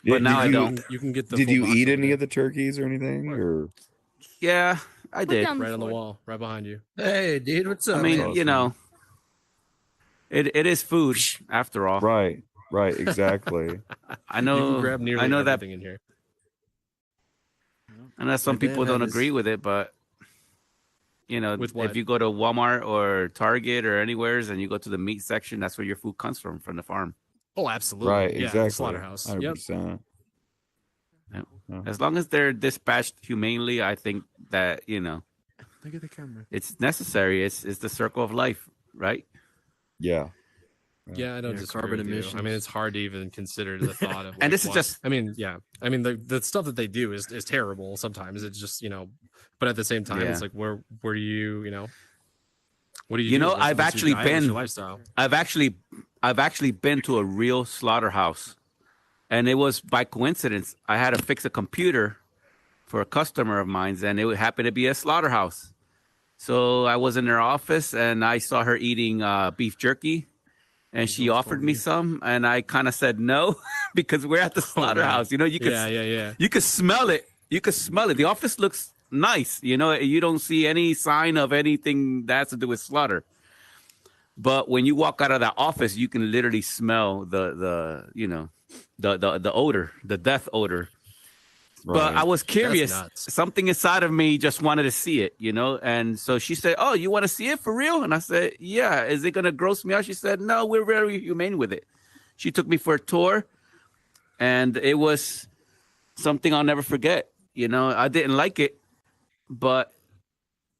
But now I you, don't. You can get the. Did full you box eat over any there. of the turkeys or anything? Or Yeah, I Put did. down Right on the food. wall, right behind you. Hey, dude, what's up? I mean, That's you know, it is food after all. right, exactly. I You know. can grab nearly I know that. everything in here. I know some My dad people had don't this- agree with it, but you know, With what? if you go to Walmart or Target or anywheres and you go to the meat section, that's where your food comes from the farm. Oh, absolutely. Right, Yeah, exactly. slaughterhouse. 100%. Yep. Yeah. As long as they're dispatched humanely, I think that Look at the camera. it's necessary. It's the circle of life, right? Yeah. Yeah, I don't Yeah, disagree carbon with you. I emissions. mean, it's hard to even consider the thought of. And like, this is what- just- I mean, yeah. I mean, the stuff that they do is terrible. Sometimes it's just but at the same time, it's Yeah. like where do you what do you? You do? know, What's- I've what's your actually diet? What's your been- lifestyle. I've actually been to a real slaughterhouse, and it was by coincidence. I had to fix a computer for a customer of mine's, and it happened to be a slaughterhouse. So I was in their office, and I saw her eating beef jerky, and she offered me some, and I kind of said no because we're at the slaughterhouse. You know, you could Yeah. you could smell it. You could smell it. The office looks nice. You know, you don't see any sign of anything that has to do with slaughter. But when you walk out of that office, you can literally smell the odor, the death odor. But I was curious. nuts. Something inside of me just wanted to see it, And so she said, "Oh, you want to see it for real?" And I said, "Yeah." Is it gonna gross me out? She said, "No, we're very humane with it." She took me for a tour, and it was something I'll never forget. I didn't like it, but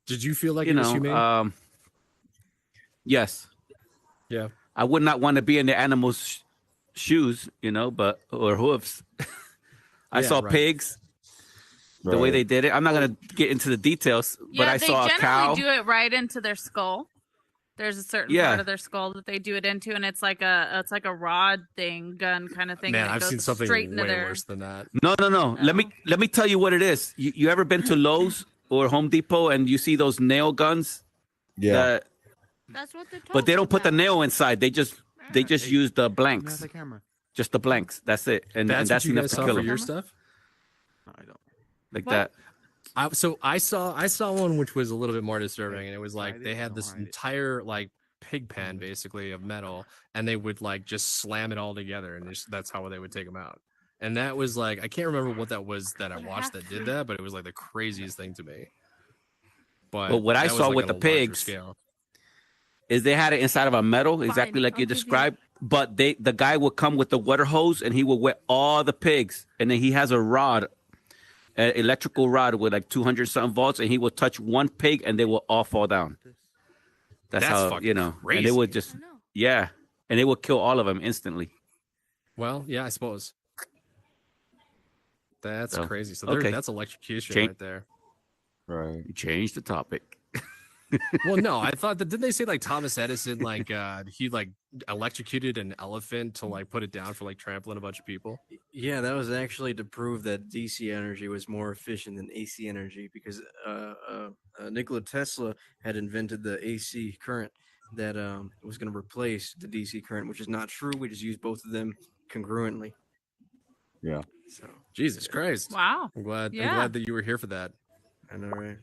Did you feel like it was humane? Yes. Yeah. I would not want to be in the animal's shoes, or hooves. I Yeah, saw right. pigs, the way they did it. I'm not going to get into the details, but Yeah, I they saw a generally cow. do it right into their skull. There's a certain Yeah. part of their skull that they do it into, and it's like a rod thing, gun kind of thing. Man, and it I've goes seen something straight way into their. worse than that. No. Let me tell you what it is. You ever been to Lowe's or Home Depot and you see those nail guns? Yeah. that- That's what they're talking but they don't put the about. nail inside. They just use the blanks, The camera. just the blanks. That's it, and That's that's what you enough guys to saw kill for them your stuff. No, I don't. like What? that. I saw one which was a little bit more disturbing, and it was like they had this entire like pig pen basically of metal, and they would like just slam it all together, and that's how they would take them out. And that was like, I can't remember what that was that I watched that did that, but it was like the craziest thing to me. But what I that was, saw like, with on the a larger pigs scale. is they had it inside of a metal, exactly like you described. But the guy would come with the water hose and he would wet all the pigs, and then he has a rod, an electrical rod with like 200 something volts, and he will touch one pig and they will all fall down. That's how, fucking you know, crazy. and they would just, yeah, and they would kill all of them instantly. Well, yeah, I suppose. That's So, crazy. So okay. that's electrocution Change- right there. Right. You changed the topic. Well, no, I thought that, didn't they say like Thomas Edison, like he like electrocuted an elephant to like put it down for like trampling a bunch of people? Yeah, that was actually to prove that DC energy was more efficient than AC energy, because Nikola Tesla had invented the AC current that was going to replace the DC current, which is not true. We just use both of them congruently. Yeah. So Jesus Christ! Wow. I'm glad. Yeah. I'm glad that you were here for that. I know, right?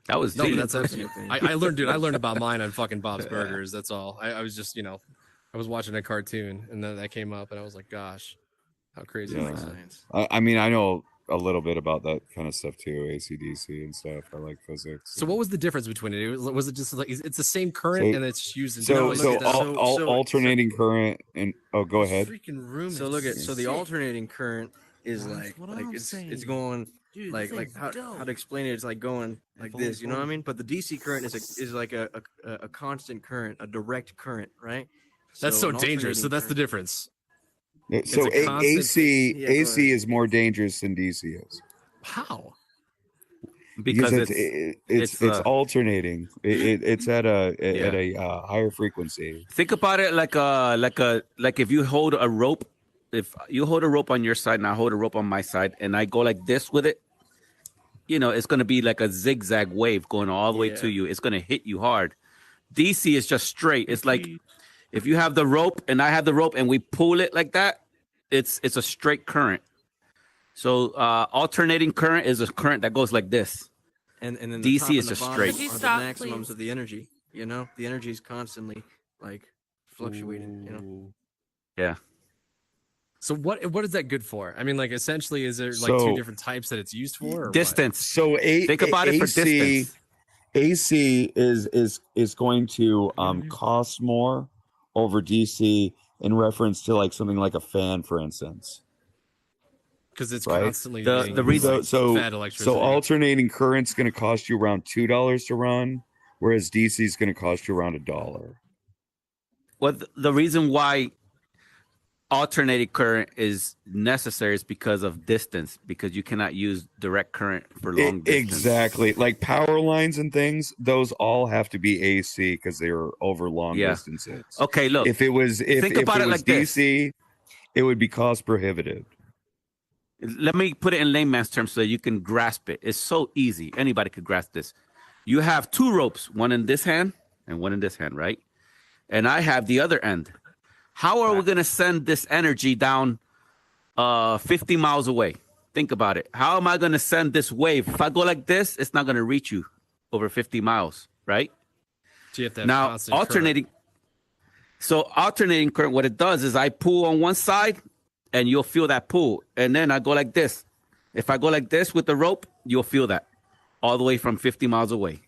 That was No, but deep. that's actually, I learned, dude. I learned about mine on fucking Bob's Burgers. That's all. I was just, I was watching a cartoon and then that came up and I was like, gosh, how crazy is that? I mean, I know a little bit about that kind of stuff too, ACDC and stuff. I like physics. So what was the difference between it? Was it just like it's the same current and it's used in alternating current and go ahead. Freaking room. So look at the alternating current is like it's going like how to explain it. It's like going like this, you know what I mean? But the DC current is like a constant current, a direct current, right? That's so an dangerous. So alternating that's the current- difference. So It's a constant- AC is more dangerous than DC is. How? Because it's alternating. It's at a higher frequency. Think about it like if you hold a rope. If you hold a rope on your side and I hold a rope on my side and I go like this with it, it's going to be like a zigzag wave going all the way to you. It's going to hit you hard. DC is just straight. It's like if you have the rope and I have the rope and we pull it like that, it's a straight current. So alternating current is a current that goes like this. And then the top DC and is the just bottom straight. Could you are the stop, maximums please? of the energy. The energy is constantly like fluctuating. Yeah. So what is that good for? I mean, like essentially, is there like So- two different types that it's used for? Or what? Distance. So Think about it for distance. AC is going to cost more over DC in reference to like something like a fan, for instance. Because it's Right. constantly The being, reason- like, So fed electricity. alternating current's going to cost you around $2 to run, whereas DC is going to cost you around $1. Well, the reason why alternating current is necessary is because of distance, because you cannot use direct current for long distance. Exactly. Like power lines and things, those all have to be AC because they're over long Yeah. distances. Okay, look. If it was Think about it like this. DC, it would be cost prohibitive. Let me put it in layman's terms so that you can grasp it. It's so easy. Anybody could grasp this. You have two ropes, one in this hand and one in this hand, right? And I have the other end. How are we going to send this energy down 50 miles away? Think about it. How am I going to send this wave? If I go like this, it's not going to reach you over 50 miles, right? So you have to have Now, constant current. alternating current, what it does is I pull on one side and you'll feel that pull. And then I go like this. If I go like this with the rope, you'll feel that all the way from 50 miles away.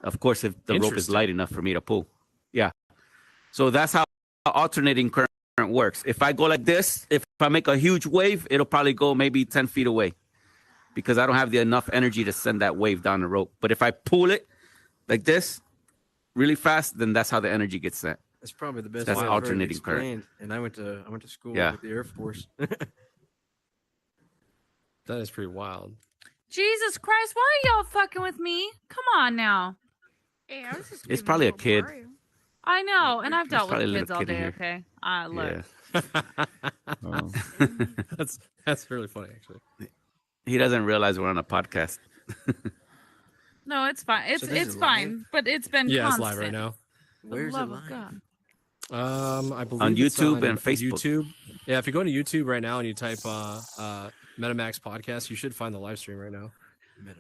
Of course, if the rope is Interesting. light enough for me to pull. Yeah. So that's how alternating current works. If I go like this, if I make a huge wave, it'll probably go maybe 10 feet away because I don't have enough energy to send that wave down the rope. But if I pull it like this really fast, then that's how the energy gets sent. That's probably the best. That's way I've heard it alternating current. explained. And I went to school Yeah. with the Air Force. That is pretty wild. Jesus Christ, why are y'all fucking with me? Come on now. Hey, I was just It's probably a kid. I know, and I've There's dealt with probably a kids little all kid in day, here. okay? Look. Yeah. That's really funny, actually. He doesn't realize we're on a podcast. No, it's fine. So this It's is fine, live? but it's been Yeah, constant. it's live right now. For the Where's it love of live? God. I believe on it's YouTube on and Facebook. YouTube. Yeah, if you go to YouTube right now and you type Metamax podcast, you should find the live stream right now.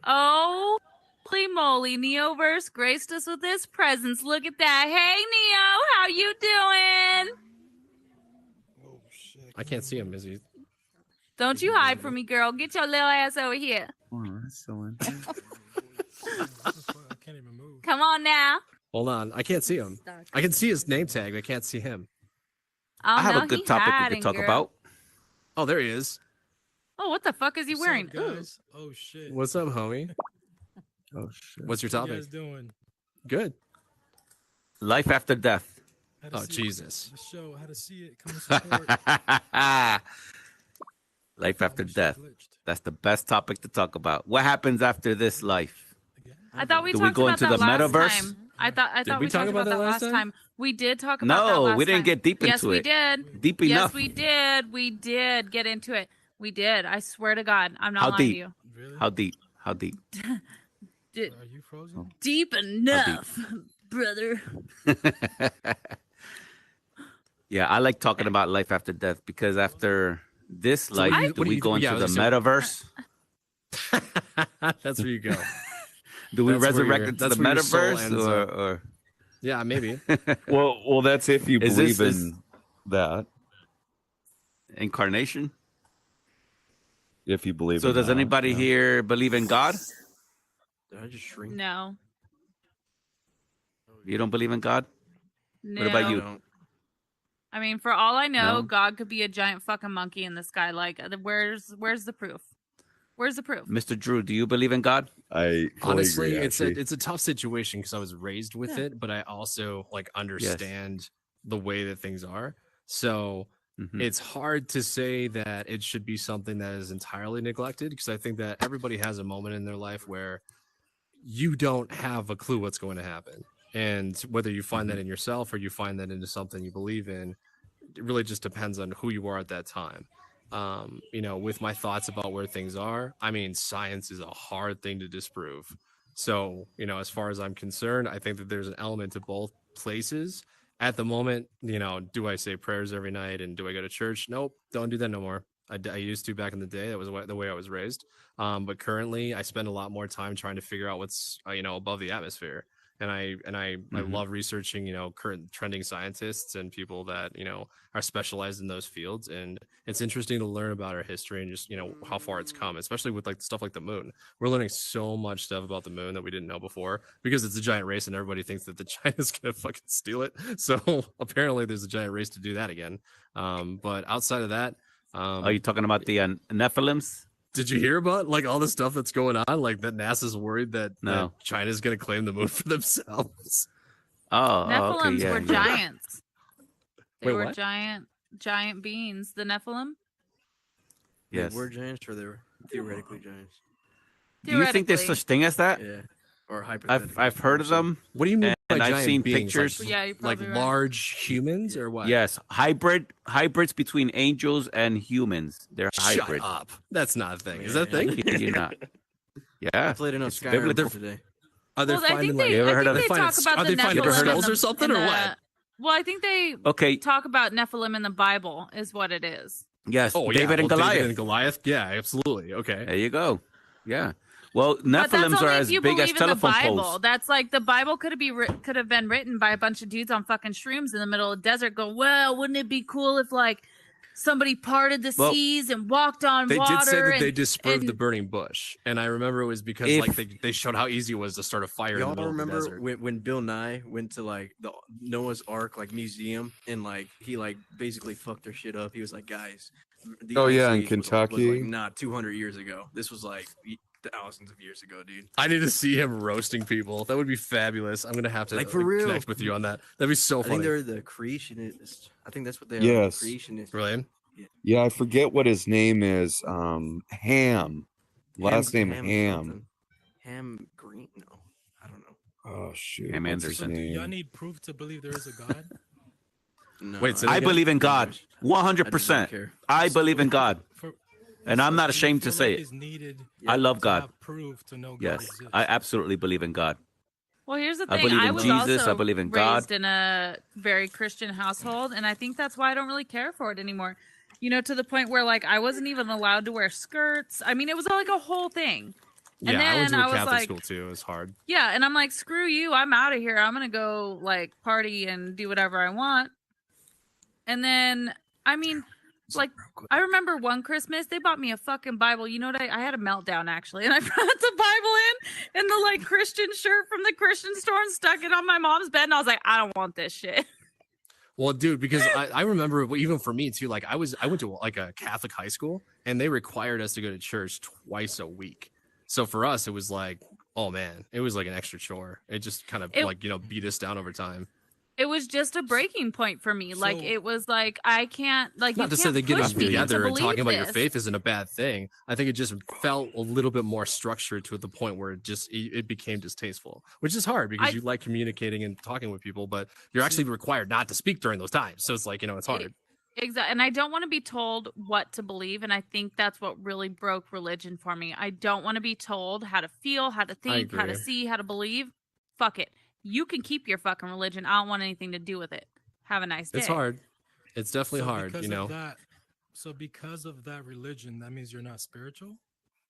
Oh, holy moly! Neoverse graced us with his presence. Look at that. Hey, Neo, how you doing? I can't see him. Is he? Don't you hide from me, girl. Get your little ass over here. Oh, that's so Come on now. Hold on, I can't see him. I can see his name tag. I can't see him. Oh, I have no, a good he topic we hiding, could talk girl. about. Oh, there he is. Oh, what the fuck is he wearing? Ooh. Oh shit. What's up, homie? Oh shit. What's your How topic? you guys doing? Good. Life after death. How to Oh, see it- Jesus. The show, how to see it, come and support. Life after death. That's the best topic to talk about. What happens after this life? I thought we Do we talked go about into that the last metaverse? time. I thought we we talk talked about that last time? We did talk about that No, last we didn't time. get deep Yes, into we it. did. Deep Yes, enough. we did. We did get into it. We did. I swear to God, I'm not How lying deep? to you. How deep? How deep? Did- Are you frozen? deep enough, brother. Yeah, I like talking about life after death because after this So what life, do you- do what do we you- go yeah, into I the was gonna metaverse? That's where you go. Do we That's where resurrect your- into that's the where your soul metaverse ends up. or Yeah, maybe. Well, that's if you Is believe this- in that. incarnation? If you believe. So in does that, anybody yeah. here believe in God? Did I just shrink? No. You don't believe in God? No. What about I you? don't. I mean, for all I know, No? God could be a giant fucking monkey in the sky. Like, where's the proof? Where's the proof? Mr. Drew, do you believe in God? I fully Honestly, agree, it's actually. a tough situation because I was raised with Yeah. it, but I also like understand the way that things are. So Mhm. it's hard to say that it should be something that is entirely neglected because I think that everybody has a moment in their life where you don't have a clue what's going to happen. And whether you find that in yourself or you find that into something you believe in, it really just depends on who you are at that time. With my thoughts about where things are, I mean, science is a hard thing to disprove. So, as far as I'm concerned, I think that there's an element to both places. At the moment, do I say prayers every night and do I go to church? Nope, don't do that no more. I used to back in the day. That was the way I was raised. But currently, I spend a lot more time trying to figure out what's above the atmosphere. And I love researching current trending scientists and people that are specialized in those fields. And it's interesting to learn about our history and just how far it's come, especially with like stuff like the moon. We're learning so much stuff about the moon that we didn't know before because it's a giant race and everybody thinks that the China's gonna fucking steal it. So apparently there's a giant race to do that again. But outside of that, Are you talking about the Nephilims? did you hear about like all the stuff that's going on? Like that NASA's worried that, No. that China's going to claim the moon for themselves. Oh, okay, Nephilims yeah, were yeah. giants. They Wait, were what? giant beings. The Nephilim. Yes. They were giants or they were theoretically giants? Do you think there's Theoretically. such thing as that? Yeah. Or hypothetically. I've heard of them. What do you mean And by I've giant seen beings? pictures. Like, Yeah, you're like probably right. large humans or what? Yes, hybrids between angels and humans. They're Shut hybrids. up. That's not a thing. Is that a Man. thing? Kid you not. I Yeah. played enough It's Skyrim biblical. today. Are they Well, I finding think like? they, You ever I heard think of- they finding- talk about are the they finding Nephilim in skulls the- or something in or the- what? Well, I think they Okay. talk about Nephilim in the Bible, is what it is. Yes. Oh yeah, David and well, Goliath. David and Goliath. Yeah, absolutely. Okay. There you go. Yeah. Well, But that's Nephilims only are if as you big as believe in the telephone Bible. poles. That's like the Bible could have been written by a bunch of dudes on fucking shrooms in the middle of the desert. Going, well, wouldn't it be cool if like somebody parted the Well, seas and walked on They water? did say that they and- disproved the and- burning bush, and I remember it was because If- like they showed how easy it was to start a fire in the Y'all middle of the remember desert. when Bill Nye went to like the Noah's Ark like museum and like he like basically fucked their shit up? He was like, guys. the Oh, yeah, Ice in Age was Kentucky. like not 200 years ago. This was like thousands of years ago, dude. I need to see him roasting people. That would be fabulous. I'm gonna have to Like, for real. connect with you on that. That'd be so I think funny. they're the creationists. I think that's what they are. Yes. The creationists. Really? Yeah, I forget what his name is. Ham. Last name Ham. something. Ham Green? No, I don't know. Oh shoot. Ham what's his Anderson. Y'all name? need proof to believe there is a God. No, Wait, so I they get- believe in God. I 100%. care. I believe in God. For- And I'm so not do you ashamed to feel say like it. it's needed I love to God. have proof to know God Yes. exists? I absolutely believe in God. Well, here's the I thing. believe I in was Jesus. I also believe in God. raised in a very Christian household, and I think that's why I don't really care for it anymore. You know, to the point where like I wasn't even allowed to wear skirts. I mean, it was like a whole thing. And Yeah, I went then to a I was Catholic like, school too. It was hard. yeah, and I'm like, screw you. I'm out of here. I'm gonna go like party and do whatever I want. And then, I mean, like, I remember one Christmas they bought me a fucking Bible. You know what? I had a meltdown actually, and I brought the Bible in the like Christian shirt from the Christian store and stuck it on my mom's bed. And I was like, I don't want this shit. Well, dude, because I remember even for me too, like I went to like a Catholic high school and they required us to go to church twice a week. So for us, it was like, oh man, it was like an extra chore. It just kind of like, beat us down over time. It was just a breaking point for me. Like it was like I can't like Not you to say can't that getting push me to together and talking believe about your this. faith isn't a bad thing. I think it just felt a little bit more structured to the point where it became distasteful, which is hard because you like communicating and talking with people, but you're actually required not to speak during those times. So it's like, it's hard. Exactly. And I don't want to be told what to believe. And I think that's what really broke religion for me. I don't want to be told how to feel, how to think, how to agree. see, how to believe. Fuck it. You can keep your fucking religion. I don't want anything to do with it. Have a nice day. It's hard. It's definitely hard, because of that, so because of that religion, that means you're not spiritual?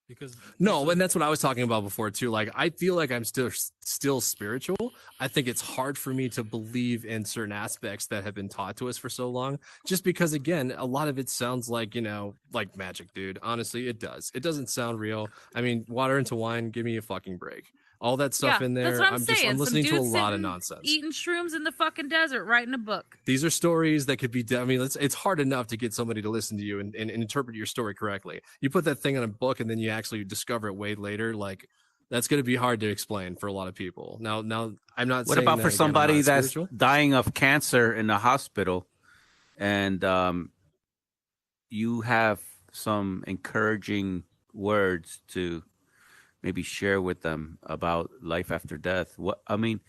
Because No, and that's what I was talking about before too. Like I feel like I'm still spiritual. I think it's hard for me to believe in certain aspects that have been taught to us for so long, just because again, a lot of it sounds like, like magic, dude. Honestly, it does. It doesn't sound real. I mean, water into wine, give me a fucking break. All that stuff in there, That's what I'm saying. I'm Some listening to a dude lot of sitting, nonsense. Eating shrooms in the fucking desert, writing a book. These are stories that could be, I mean, it's hard enough to get somebody to listen to you and interpret your story correctly. You put that thing in a book and then you actually discover it way later. Like that's going to be hard to explain for a lot of people. Now I'm not What saying about that, for again, I'm somebody not that's spiritual. dying of cancer in the hospital and you have some encouraging words to maybe share with them about life after death? What I mean,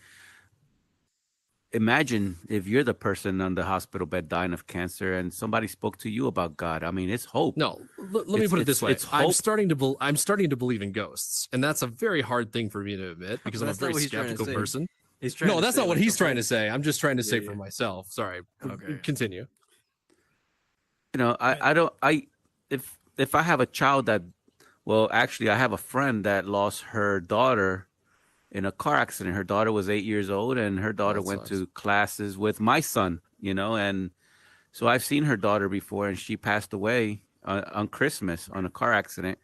imagine if you're the person on the hospital bed dying of cancer and somebody spoke to you about God. I mean, it's hope. No, let me put it this way. It's hope. I'm starting to believe in ghosts, and that's a very hard thing for me to admit because I'm a That's not very what he's trying to skeptical say. person. He's trying No, to that's say, not what like, he's the trying whole- to say. I'm just trying to say Yeah, for yeah. myself. Sorry. Okay. Continue. You know, I don't if I have a child that, well, actually I have a friend that lost her daughter in a car accident. Her daughter was 8 years old and her daughter that went sucks. to classes with my son, and so I've seen her daughter before and she passed away on Christmas on a car accident.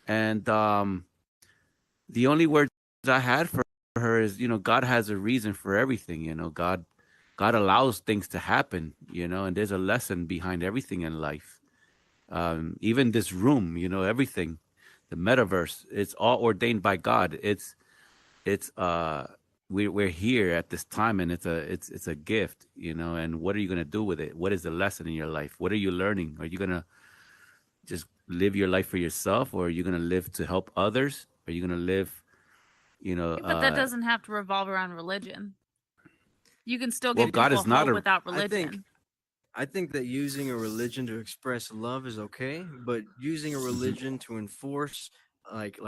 And the only words I had for her is, God has a reason for everything. God allows things to happen, and there's a lesson behind everything in life. Even this room, everything, the metaverse, it's all ordained by God. We're here at this time, and it's a gift, and what are you going to do with it? What is the lesson in your life? What are you learning? Are you going to just live your life for yourself, or are you going to live to help others? Are you going to live, But that doesn't have to revolve around religion. You can still Well, give God people is not hope a- without I religion. think I think that using a religion to express love is okay, but using a religion to enforce like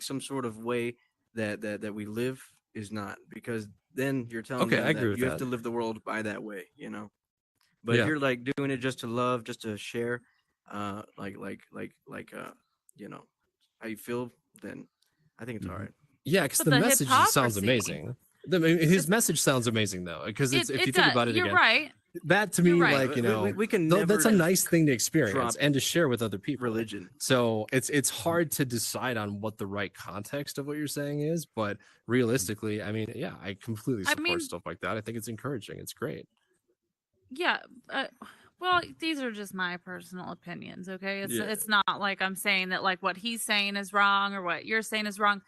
some sort of way that we live is not, because then you're telling Okay, them I agree that with you have that. to live the world by that way, But if Yeah. you're like doing it just to love, just to share, how you feel, then I think it's all right. Yeah, because But the the message just sounds hypocrisy- amazing. His message sounds amazing though, because if you think does. about it You're again, right. that to You're me, right. like We can that's a never nice thing to experience drop and to share with other people. religion. So it's hard to decide on what the right context of what you're saying is, but realistically, I mean, yeah, I completely I support mean- stuff like that. I think it's encouraging. It's great. Yeah. Well, these are just my personal opinions, okay? Yeah. It's not like I'm saying that like what he's saying is wrong or what you're saying is wrong.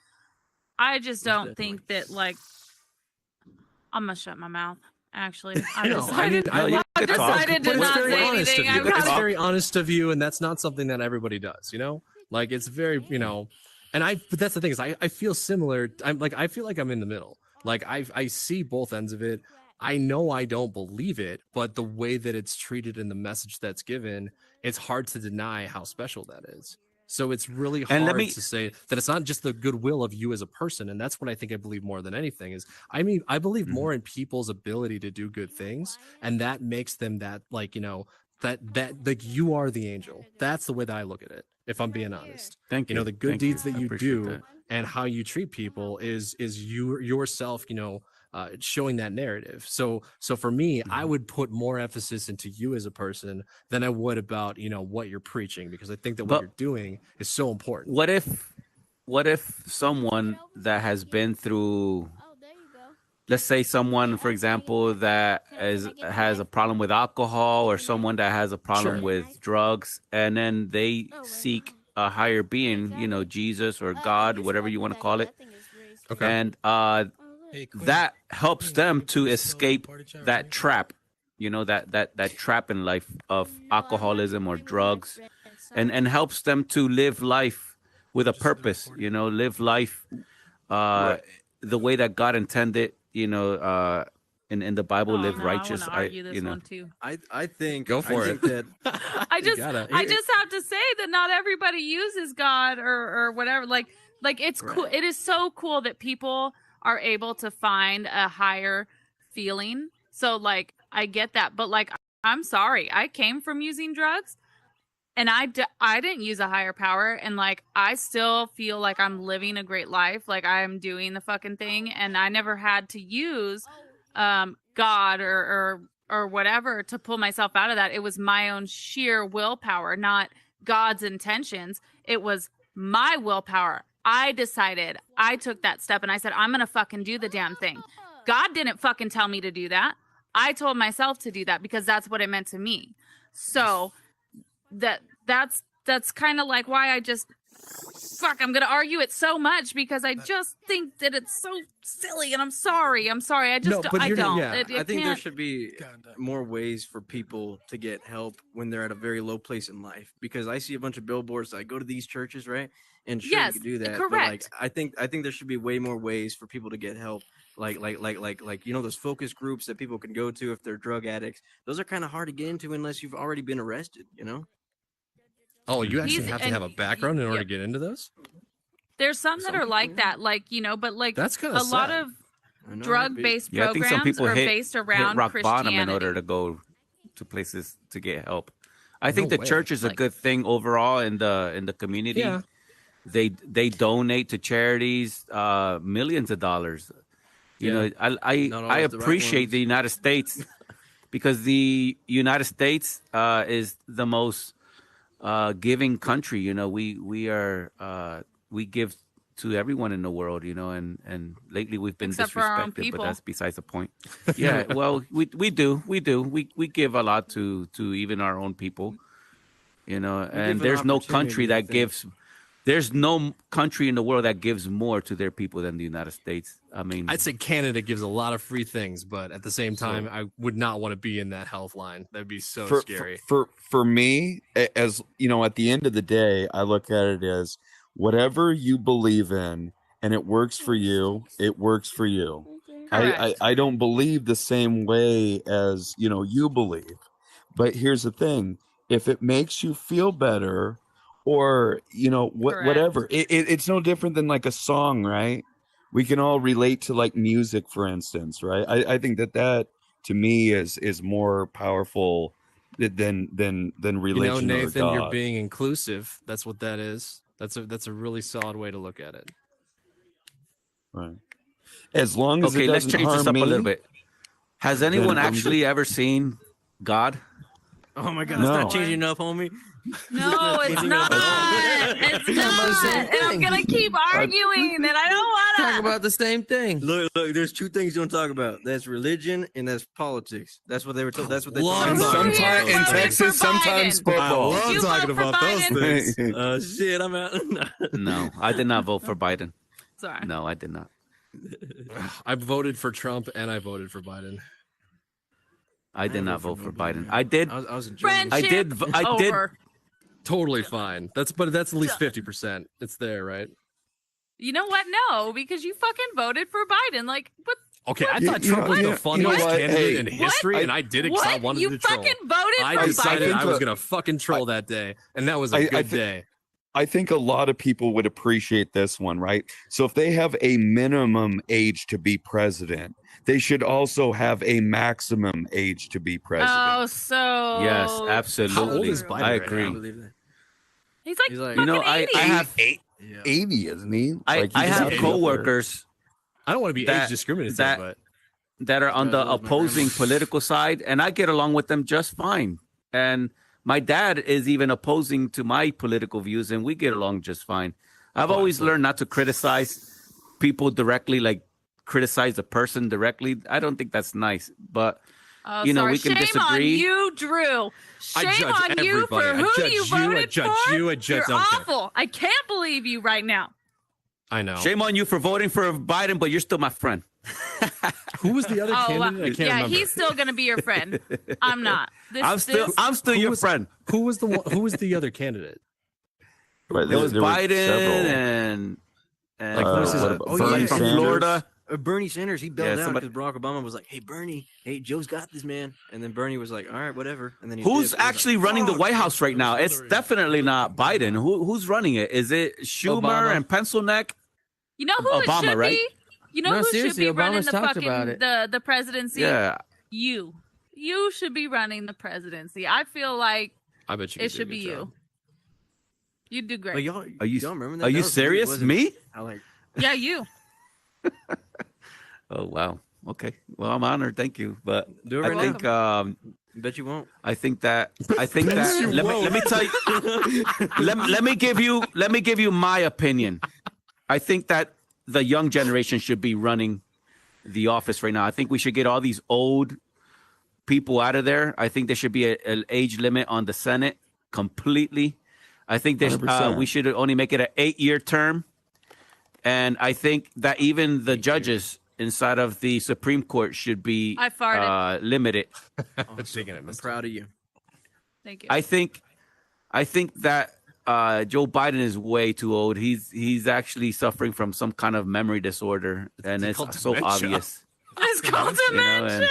I just Most don't think that like I'm gonna shut my mouth. Actually, I've No, I mean, decided. I like I've to talk, decided but to it's not very say honest of anything. you. I'm It's not- very honest of you, and that's not something that everybody does. Like it's very, but that's the thing is, I feel similar. I feel like I'm in the middle. Like I see both ends of it. I know I don't believe it, but the way that it's treated and the message that's given, it's hard to deny how special that is. So it's really And let hard me- to say that it's not just the goodwill of you as a person. And that's what I think I believe more than anything is, I mean, I believe Mm-hmm. more in people's ability to do good things. And that makes them that, like, you know, that like you are the angel. That's the way that I look at it, if I'm being honest. Thank You know, you. the good Thank you. deeds that I you appreciate do that. and how you treat people is you yourself, you know, showing that narrative. So for me, Mm-hmm. I would put more emphasis into you as a person than I would about, you know, what you're preaching, because I think that what But- you're doing is so important. What if someone that has been through, let's say someone, for example, that has a problem with alcohol, or someone that has a problem Sure. with drugs, and then they seek a higher being, you know, Jesus or God, whatever you want to call it, Okay. and Hey, Queen, that helps them Queen, to can you spell the escape party chat that right? trap, you know, that trap in life of alcoholism or drugs, and helps them to live life with a purpose, you know, live life the way that God intended, you know, in the Bible, Oh, live no, righteous. I want to argue this you know, one too. I think Go for I it. think that I You just gotta. I just have to say that not everybody uses God or whatever. Like it's cool. It is so cool that people are able to find a higher feeling. So like I get that, but like I'm sorry, I came from using drugs, and I didn't use a higher power, and like I still feel like I'm living a great life, like I'm doing the fucking thing, and I never had to use God or whatever to pull myself out of that. It was my own sheer willpower, not God's intentions. It was my willpower. I decided, I took that step, and I said, I'm gonna fucking do the damn thing. God didn't fucking tell me to do that. I told myself to do that because that's what it meant to me. So that's kind of like why I just I'm gonna argue it so much, because I just think that it's so silly, and I'm sorry. I just No, but I you're not- don't. yeah. It I think there can't- should be more ways for people to get help when they're at a very low place in life. Because I see a bunch of billboards like go to these churches, right? And sure, Yes, you can do that. correct. But like I think there should be way more ways for people to get help. Like you know, those focus groups that people can go to if they're drug addicts. Those are kind of hard to get into unless you've already been arrested, you know? Oh, you actually He's- have to and have a background in order yeah. to get into those? There's some that Some are people, like yeah. that, like, you know, but like That's kinda a lot sad. of I know, right? drug-based yeah, I think some programs people are hit based around rock Christianity. bottom in order to go to places to get help. I think No the way. church is a Like- good thing overall in the community. Yeah. They donate to charities millions of dollars. You know, Not I always the right appreciate ones. the United States because the United States is the most giving country. You know, we give to everyone in the world. You know, and lately we've been Except for our own disrespected, but people. that's besides the point. Yeah, well, we do we give a lot to even our own people. You know, give and an there's no country opportunity, I that think. gives. There's no country in the world that gives more to their people than the United States. I mean, I'd say Canada gives a lot of free things, but at the same time, I would not want to be in that health line. That'd be so scary. For me, as you know, at the end of the day, I look at it as whatever you believe in and it works for you, it works for you. Correct. I don't believe the same way as you believe. But here's the thing: if it makes you feel better, or Correct. whatever, it's no different than like a song, right? We can all relate to like music, for instance, right? I think that to me is more powerful than religion or Nathan, you're God. being inclusive. That's what that is. That's a really solid way to look at it. Right. As long as okay, it let's doesn't change this harm up me, a little bit. Has anyone then actually ever seen God? Oh my god, No. it's not changing enough, homie. No, it's not. It's not. And I'm gonna keep arguing, and I don't Talk wanna. about the same thing. Look, there's two things you don't talk about. That's religion and that's politics. That's what they were told. That's what they Love told and me. talking about sometimes in voted for Texas, sometimes Biden. football. love You talking vote for about those Biden? things. Shit, I'm out. No, I did not vote for Biden. Sorry. No, I did not. I voted for Trump and I voted for Biden. I did not vote for Biden. I did. I was in Germany. I did. I did. Over. Totally fine. But that's at least 50%. It's there, right? You know what? No, because you fucking voted for Biden. Like, what? Okay, I You- thought you Trump know- was you the know- funniest you know what? candidate Hey, in history, and I did it because I What? wanted You to troll. fucking voted I for decided Biden. I was gonna fucking troll that day, and that was a I good thi- day. I think a lot of people would appreciate this one, right? So if they have a minimum age to be president, they should also have a maximum age to be president. Oh, so Yes, absolutely. How old is true. Biden I right agree. now? believe that. He's like He's like- fucking You know, 80. I have 80, isn't he? I Like, he's have about to be up there. coworkers I don't want to be that- age discriminative, that- but that are on Guys, the that was my opposing grandma. political side, and I get along with them just fine. And my dad is even opposing to my political views, and we get along just fine. I've Oh, always absolutely. learned not to criticize people directly, like criticize the person directly. I don't think that's nice, but Oh, you know, sorry. we can Shame disagree. on you, Drew. I Shame judge on you for everybody. I who judge you you, I voted judge for. you, I judge You're Duncan. awful. I can't believe you right now. I know. Shame on you for voting for Biden, but you're still my friend. Who was the other Oh, candidate? I can't yeah, remember. he's still gonna be your friend. I'm not. I'm still Who your was- friend. Who was the one, who was the other candidate? Right, It was there were Biden several. and Like, who's his- what about oh, Bernie yeah, from Sanders? Florida. Bernie Sanders, he bailed out somebody- because Barack Obama was like, "Hey, Bernie, hey, Joe's got this, man." And then Bernie was like, "All right, whatever." And then he Who's did. It was actually like, running the "Fuck." White House right now? It's definitely not Biden. Who's running it? Is it Schumer Obama. and Pencil Neck? You know who Obama, it should right? be? You know No, who should seriously, be running Obama's the talked fucking about it. the presidency? Yeah. You. You should be running the presidency. I feel like I bet you. it should be you. You'd do great. But y'all, Are you y'all remember that? Are That you was weird, serious? wasn't it? Me? I like. Yeah, you. Oh wow. Okay. Well, I'm honored. Thank you. But Do it I right think now. Bet you won't. I think that let me tell you let me give you my opinion. I think that the young generation should be running the office right now. I think we should get all these old people out of there. I think there should be an age limit on the Senate completely. I think there's 100%. we should only make it an 8-year term. And I think that even the judges inside of the Supreme Court should be I farted. limited. I'm proud of you. Thank you. I think that Joe Biden is way too old. He's actually suffering from some kind of memory disorder, and it's called so dementia. obvious. It's called You know, dementia. and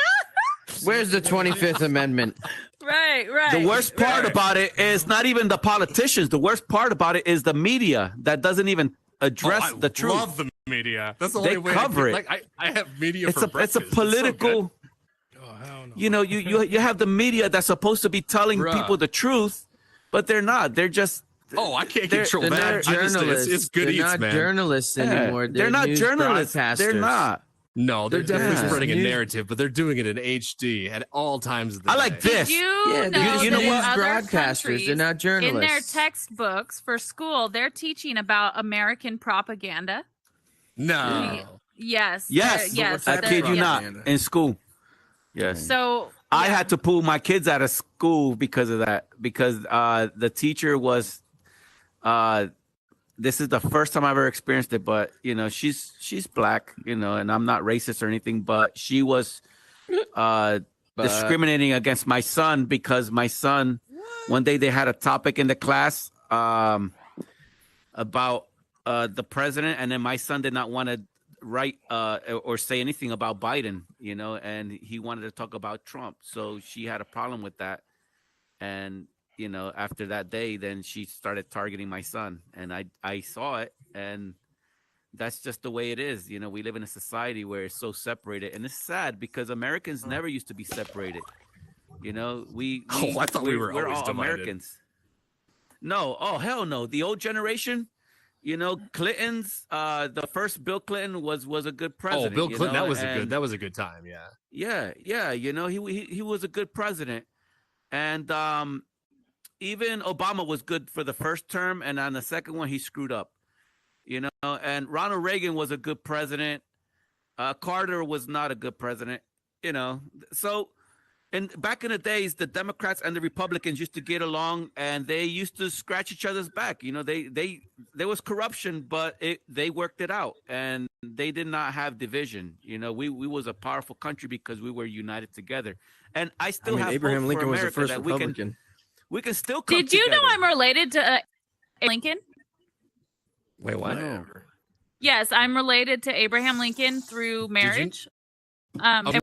Where's the 25th Amendment? Right, right. the worst part about it is not even the politicians. The worst part about it is the media that doesn't even address I the truth. love the media. That's the They only way cover I it. can, like I have media It's for a breakfast. it's a political. Oh hell no. You know, you have the media that's supposed to be telling Bruh. people the truth, but they're not. They're just. Oh, I can't They're- control They're that. not I just- journalists. it's good They're eats, not man. journalists Yeah, anymore. they're not news journalists. They're broadcasters. not. No, they're definitely Yeah. spreading a News- narrative, but they're doing it in HD at all times of the I like day. this. Did you Yeah, know they're you know that in what? other broadcasters. countries, They're not in journalists. their textbooks for school, they're teaching about American propaganda? No. Yes. Yes, yes. I they're- kid you yes. not. In school, yes. So I had to pull my kids out of school because of that. Because the teacher was, this is the first time I've ever experienced it. But you know, she's black, you know, and I'm not racist or anything. But she was discriminating against my son because my son, one day they had a topic in the class about the president, and then my son did not want to write or say anything about Biden, you know, and he wanted to talk about Trump. So she had a problem with that. And, you know, after that day, then she started targeting my son. And I saw it, and that's just the way it is. You know, we live in a society where it's so separated. And it's sad because Americans never used to be separated. You know, Oh, I thought we were we're always all divided. Americans. No, oh hell no. The old generation, you know, Clinton's the first Bill Clinton was a good president. Oh, Bill you Clinton, know, that was and- that was a good time. Yeah. yeah, you know, he was a good president. And even Obama was good for the first term, and on the second one he screwed up. You know, and Ronald Reagan was a good president. Carter was not a good president, you know. So, and back in the days, the Democrats and the Republicans used to get along, and they used to scratch each other's back. You know, there was corruption, but they worked it out, and they did not have division. You know, we was a powerful country because we were united together. And I still have Abraham hope Lincoln for was the America first that Republican. we can still come Did you know together. I'm related to Lincoln? Wait, what? Yes, I'm related to Abraham Lincoln through marriage. Okay.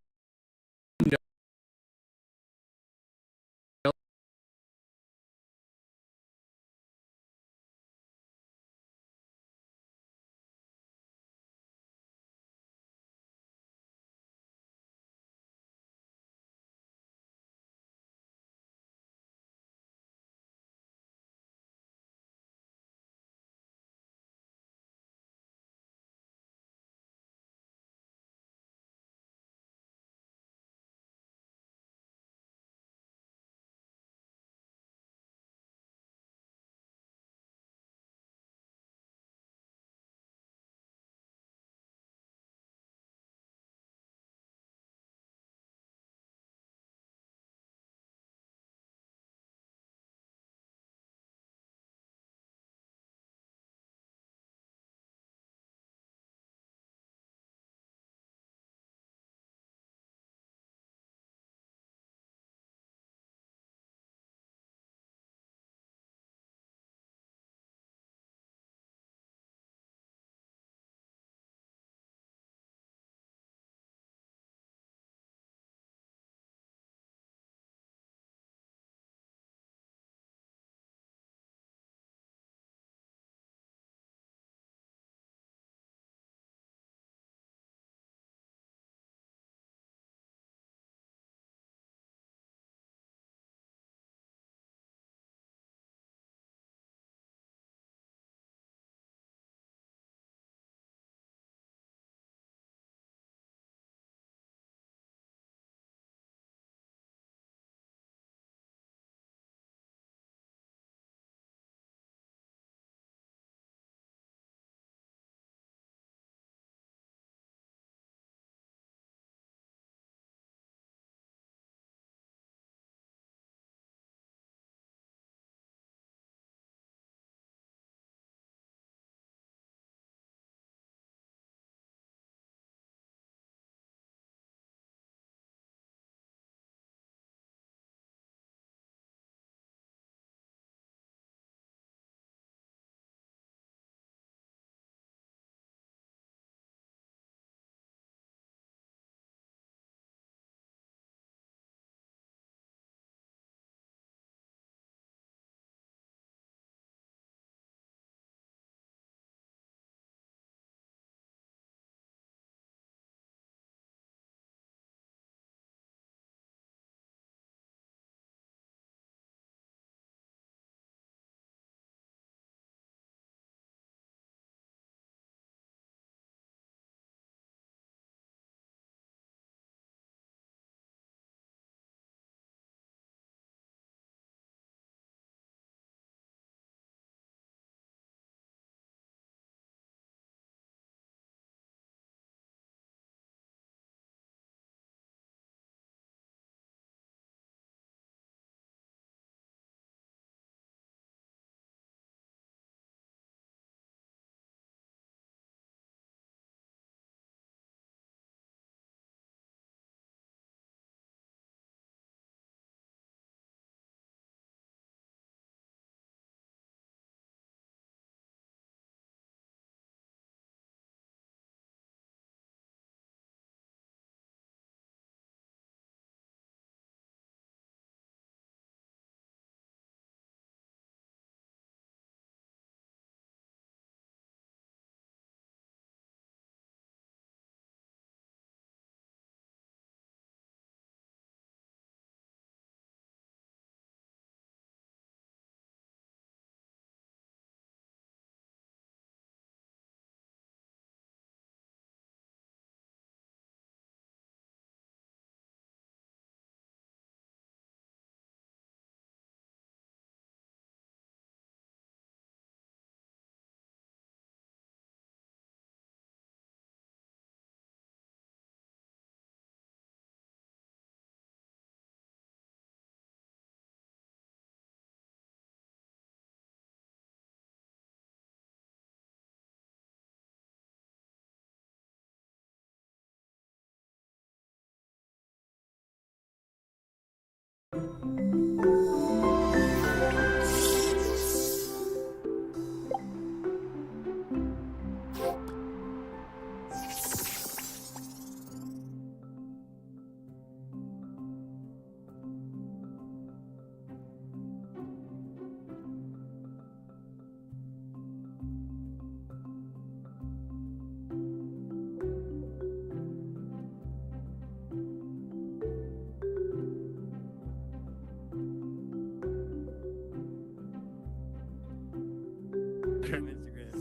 Instagram,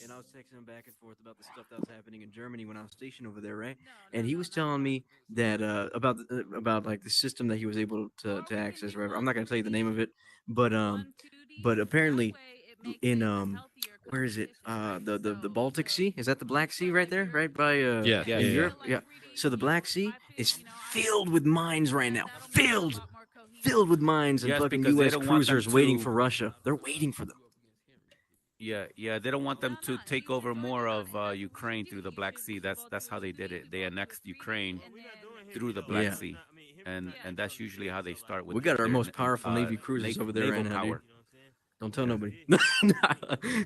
and I was texting him back and forth about the stuff that was happening in Germany when I was stationed over there, right? And he was telling me that about like the system that he was able to access, or whatever. I'm not gonna tell you the name of it, but apparently in where is it? The Baltic Sea, is that the Black Sea right there, right by in Europe? Yeah. So the Black Sea is filled with mines right now, filled with mines and Yes, fucking because they U.S. don't want them cruisers waiting to- for Russia. They're waiting for them. Yeah, they don't want them to take over more of Ukraine through the Black Sea. That's how they did it. They annexed Ukraine through the Black Yeah. Sea, and that's usually how they start with. We got our their most powerful Navy cruisers over there naval right now, dude. power. Don't tell nobody.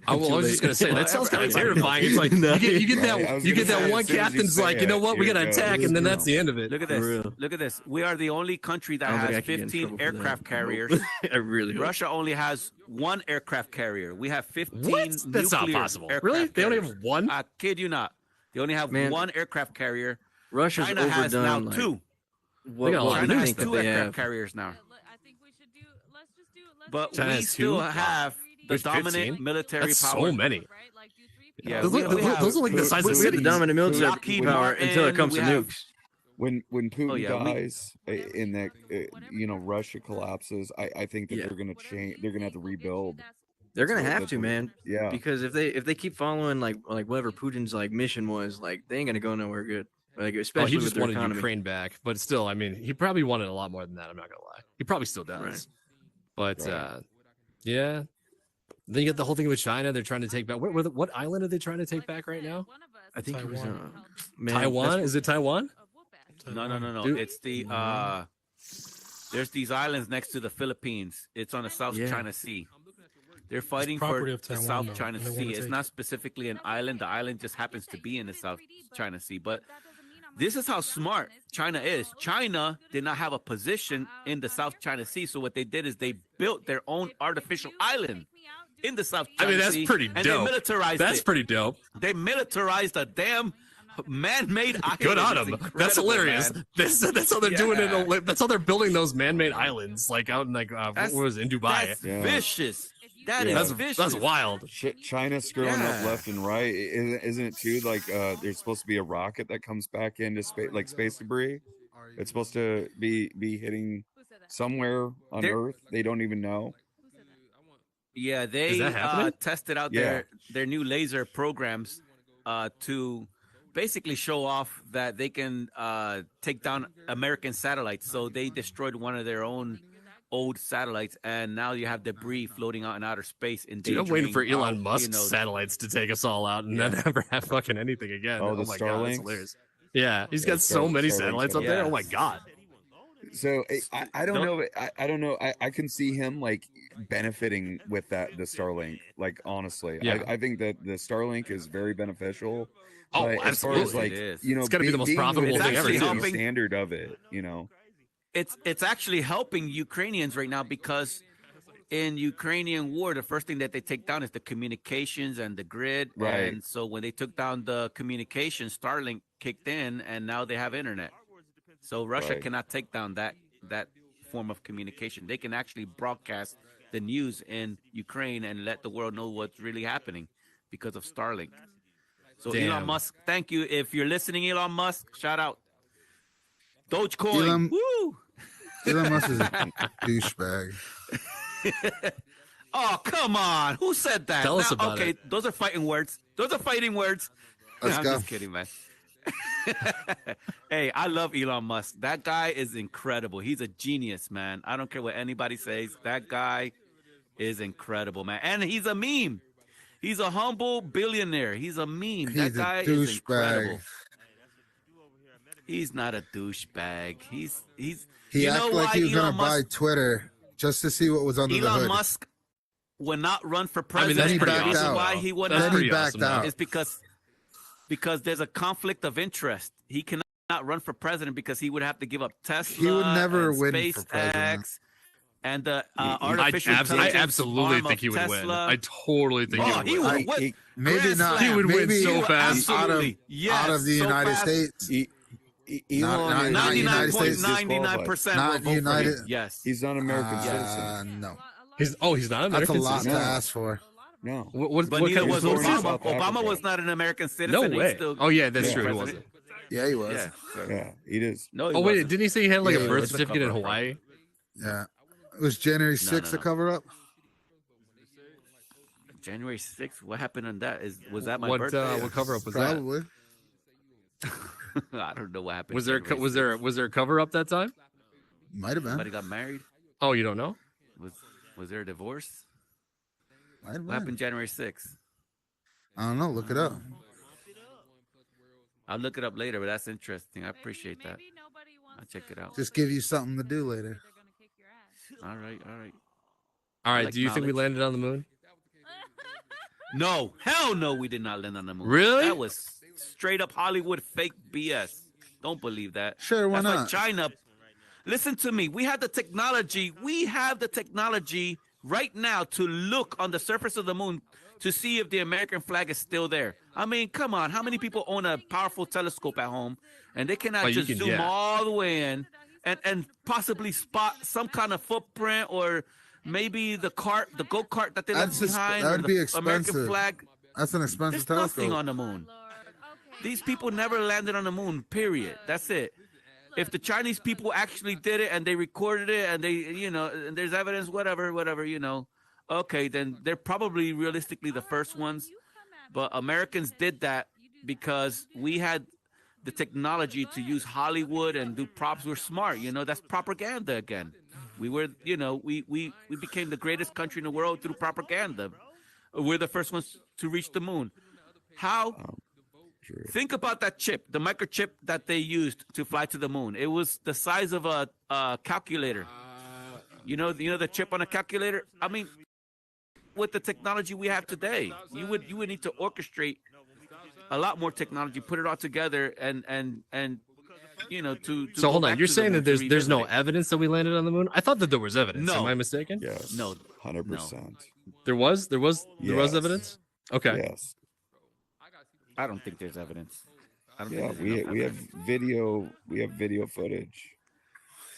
I was just gonna say that sounds kind of terrifying. It's like you get that one captain's like, you know what, we gotta attack, and then that's the end of it. Look at this. Look at this. We are the only country that I don't think has I can get in 15 trouble for aircraft that. carriers. I really hope. Russia only has one aircraft carrier. We have 15 What? That's not nuclear possible. aircraft Really? They only carriers. have one? I kid you not. They only have Man, one aircraft carrier. Russia's China has now overdone, like, two. what China we has think that two they aircraft have. carriers now. But China we has still two? have the There's dominant 15? military That's power. so many. Yeah, Those are like the size of We got the cities. dominant military Lockheed power until it Martin, comes we to have- nukes. When Putin yeah, we- dies, in that Russia collapses, I think that Yeah. they're gonna change. They're gonna have to rebuild. They're gonna So have that's to, what- man. Yeah. Because if they keep following like whatever Putin's like mission was, like they ain't gonna go nowhere good. Like Oh, especially he with just their wanted economy. Ukraine back, but still, I mean, he probably wanted a lot more than that. I'm not gonna lie. He probably still does. Right. But Right. yeah. Then you get the whole thing with China. They're trying to take back. What island are they trying to take back right now? I think it was Taiwan. man, Taiwan? that's- Is it Taiwan? No. Dude. It's the there's these islands next to the Philippines. It's on the South Yeah. China Sea. They're fighting for property of the Taiwan, South though, China and they wanna Sea. It's take not it. specifically an island. The island just happens to be in the South China Sea. But this is how smart China is. China did not have a position in the South China Sea, so what they did is they built their own artificial island in the South I China mean, that's Sea, pretty and dope. they militarized That's it. pretty dope. They militarized a damn man-made island. Good on It's them. That's incredible, hilarious. man. That's how they're doing Yeah. it. That's how they're building those man-made islands, like out in like That's- what was it, in Dubai? That's Yeah. vicious. That is Yeah. vicious. That's wild. China's screwing Yeah. up left and right. Isn't it too? Like there's supposed to be a rocket that comes back into space, like space debris. It's supposed to be hitting somewhere on There- Earth. They don't even know. Yeah, they that happening? tested out Yeah. their new laser programs to basically show off that they can take down American satellites. So they destroyed one of their own old satellites, and now you have debris floating out in outer space. Dude, I'm waiting for endangering Elon all, Musk's you know, satellites to take us all out and Yeah. then never have fucking anything again. Oh, Oh, the my god, Starlinks? that's hilarious. Yeah, he's Yeah, got so many Starlink's satellites got up there. yeah. Oh my god. So I don't Don't- know. I don't know. I can see him like benefiting with the Starlink. Like honestly, Yeah. I think that the Starlink is very beneficial. Oh, but as far as absolutely. like It is. you know, It's gotta be the most being profitable within thing ever, the too. safety standard of it. You know. It's actually helping Ukrainians right now because in Ukrainian war, the first thing that they take down is the communications and the grid. Right. And so when they took down the communications, Starlink kicked in, and now they have internet. So Russia Right. cannot take down that form of communication. They can actually broadcast the news in Ukraine and let the world know what's really happening because of Starlink. So Damn. Elon Musk, thank you. If you're listening, Elon Musk, shout out. Dogecoin. Elon- Woo! Elon Musk is a douchebag. Oh, come on. Who said that? Tell us about okay, it. those are fighting words. Those are fighting words. Let's I'm go. just kidding, man. Hey, I love Elon Musk. That guy is incredible. He's a genius, man. I don't care what anybody says. That guy is incredible, man. And he's a meme. He's a humble billionaire. He's a meme. That He's a guy is incredible. douchebag. He's not a douchebag. He's He you know acted like why he was gonna Elon buy Musk, Twitter just to see what was under the Elon hood. Musk would not run for I mean, president. that's Then he pretty backed The reason out. why he would That's not Then he pretty backed awesome. out. is because there's a conflict of interest. He cannot run for president because he would have to give up Tesla. He would never and win SpaceX, for president. and the I artificial I intelligence absolutely arm think of he would win. Tesla. I totally think Oh, he he would would win. whip. Maybe Grand not. He would win maybe so would fast. absolutely. out of the Yes, so United fast. States. Elon not is United States. 99.99% Not will vote for United- him. Yes. He's not an American citizen. No, He's not that's a American lot to citizen. ask for. No. But neither was Obama. Obama was not an American citizen. No and he way. still Oh yeah, that's was true. He president. wasn't. Yeah, he was. Yeah, so- Yeah, he is. No, he Oh wait, wasn't. didn't he say he had like Yeah, a he birth was. certificate in Cover-up, bro. Hawaii? Yeah. Was January 6th no. a cover up? January 6th. What happened on that? Was that my What birthday? what cover up was Probably. I don't know what happened. that? Was there January was there 6th. was there a cover up that time? Might have been. Somebody got married? Oh, you don't know? Was there a divorce? Might have What been. happened January 6th? I don't know. Look it up. I'll look it up later, but that's interesting. I appreciate that. I'll check it out. Just give you something to do later. All right, all right. All right. like Do you think we knowledge. landed on the moon? No, hell no, we did not land on the moon. Really? That was straight up Hollywood fake BS. Don't believe that. Sure, why That's not? like China. Listen to me. We have the technology. We have the technology right now to look on the surface of the moon to see if the American flag is still there. I mean, come on. How many people own a powerful telescope at home and they cannot Oh, you just can- zoom yeah. all the way in and possibly spot some kind of footprint or maybe the go-kart that they left That's just- behind that or would the be American expensive. flag. That's an expensive There's nothing telescope. on the moon. These people never landed on the moon, period. That's it. If the Chinese people actually did it and they recorded it and they, and there's evidence, whatever, okay, then they're probably realistically the first ones. But Americans did that because we had the technology to use Hollywood and do props. We're smart, that's propaganda again. We were, we became the greatest country in the world through propaganda. We're the first ones to reach the moon. How? Think about that chip, the microchip that they used to fly to the moon. It was the size of a calculator. You know the chip on a calculator. I mean, with the technology we have today, you would need to orchestrate a lot more technology, put it all together, and to So go hold on, back you're to the saying moon that to there's no revisit it. evidence that we landed on the moon? I thought that there was evidence. No. Am I mistaken? Yes. No. 100%. There was Yes. evidence? Okay. Yes. I don't think there's evidence. I don't Yeah, think there's enough we have evidence. video footage.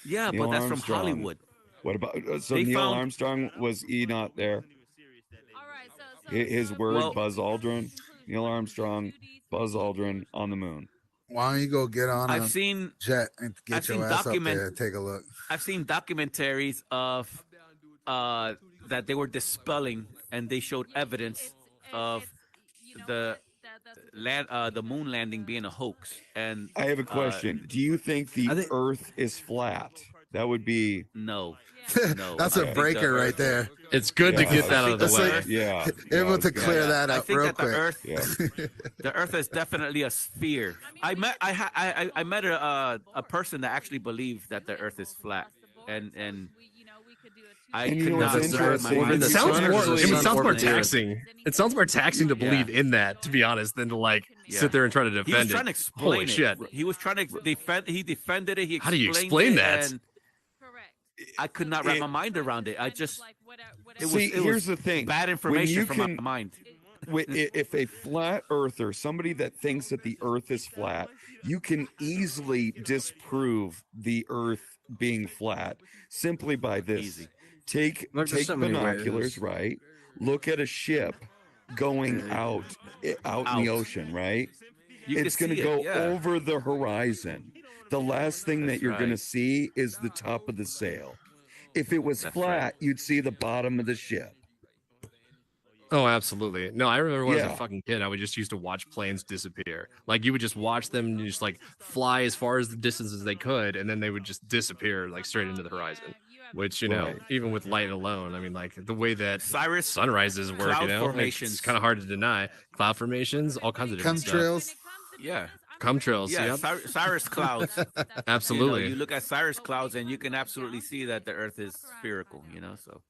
Yeah, Neil but that's from Armstrong. Hollywood. What about so They Neil found- Armstrong, was he not there? His word, Well- Buzz Aldrin, Neil Armstrong, Buzz Aldrin on the moon. Why don't you go get on I've a seen jet and get I've your seen ass up document- there and take a look? I've seen documentaries of that they were dispelling, and they showed evidence of the moon landing being a hoax. And I have a question. Do you think the Earth is flat? That would be no. No, That's I a think breaker the right Earth- there. It's good to get that out of the That's way. like- Yeah. Able to yeah. clear that I up think real that quick. the Earth, Yeah. the Earth is definitely a sphere. I met a person that actually believed that the Earth is flat, and I And you could know not what's wrap my interesting? mind It The around sounds sun more. is the It sun sounds more orbit. taxing. It sounds more taxing to believe in that, to be honest, than to like Yeah. sit there and try to He was defend trying to it. explain Holy it. shit! He was trying to defend. He defended it. He How do you explained explain it, that? and I could not wrap my mind around it. I just See, here's the thing. bad When information you from can- my mind. If a flat earther, somebody that thinks that the earth is flat, you can easily disprove the earth being flat simply by this. Easy. Take There's so many binoculars, ways. right? Look at a ship going out in the ocean, right? You can It's going to see it, go yeah. over the horizon. The last thing that That's you're going to right. see is the top of the sail. If it was That's flat, right. you'd see the bottom of the ship. Oh, absolutely. No, I remember when I was Yeah. a fucking kid, I would just used to watch planes disappear. Like you would just watch them just like fly as far as the distance as they could, and then they would just disappear like straight into the horizon. Which, Right. even with light alone, I mean, like the way that Cyrus sunrises work, cloud it's formations. kind of hard to deny. Cloud formations, all kinds of different stuff. Chemtrails. Yeah. Chemtrails, Yeah, yep. Cirrus clouds. Absolutely. You look at Cyrus clouds and you can absolutely see that the Earth is spherical. So.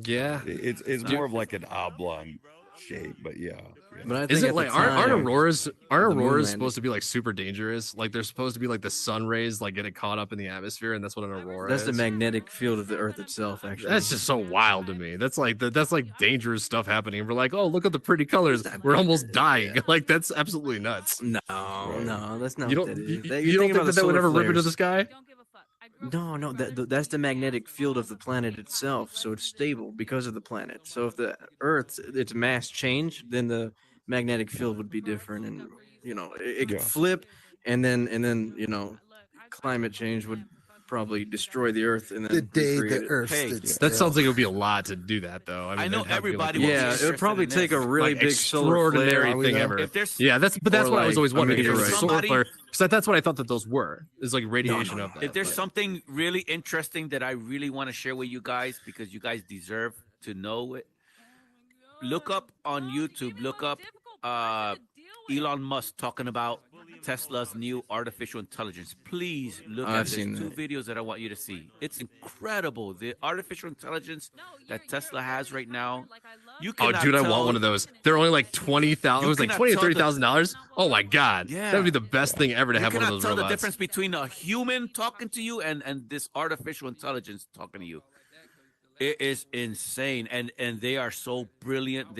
Yeah. It's more of like an oblong shape, but yeah. But I think Is it at like the aren't time, auroras the moon landing- supposed to be like super dangerous? Like they're supposed to be like the sun rays like getting caught up in the atmosphere, and that's what an aurora That's is. the magnetic field of the Earth itself. Actually, That's just so wild to me. That's like dangerous stuff happening. We're like, oh, look at the pretty colors. We're almost dying. Like that's absolutely nuts. no, that's not. You what don't that is. you, That- you you're don't thinking think about that the would ever solar rip into flares. the sky? No, that's the magnetic field of the planet itself, so it's stable because of the planet. So if the Earth, its mass changed, then the magnetic field would be different, and it could Yeah. flip, and then climate change would probably destroy the Earth and The then day recreate the it. Earth Hey, stood That still. sounds like it would be a lot to do that, though. I mean, know it'd have to be, like, everybody the will be Yeah, most, it would probably interested in take a this. really like, big solar extraordinary flare. we thing though? ever. If there's Yeah, but that's Or, what I was like, always a wondering. If it was a meteorite. solar Somebody- flare, because that's what I thought that those were. Is like radiation of that. if there's but- something really interesting that I really want to share with you guys because you guys deserve to know it, look up on YouTube. Look up Elon Musk talking about Tesla's new artificial intelligence. Please look I've at it. There's seen two that. videos that I want you to see. It's incredible. The artificial intelligence that Tesla has right now. You Oh, cannot dude, I tell- want one of those. They're only like $20,000. It You was like cannot $20,000 or tell the- $30,000. Oh my god, Yeah. that would be the best thing ever to You have one of cannot those tell the robots. difference between a human talking to you and this artificial intelligence talking to you. It is insane, and they are so brilliant.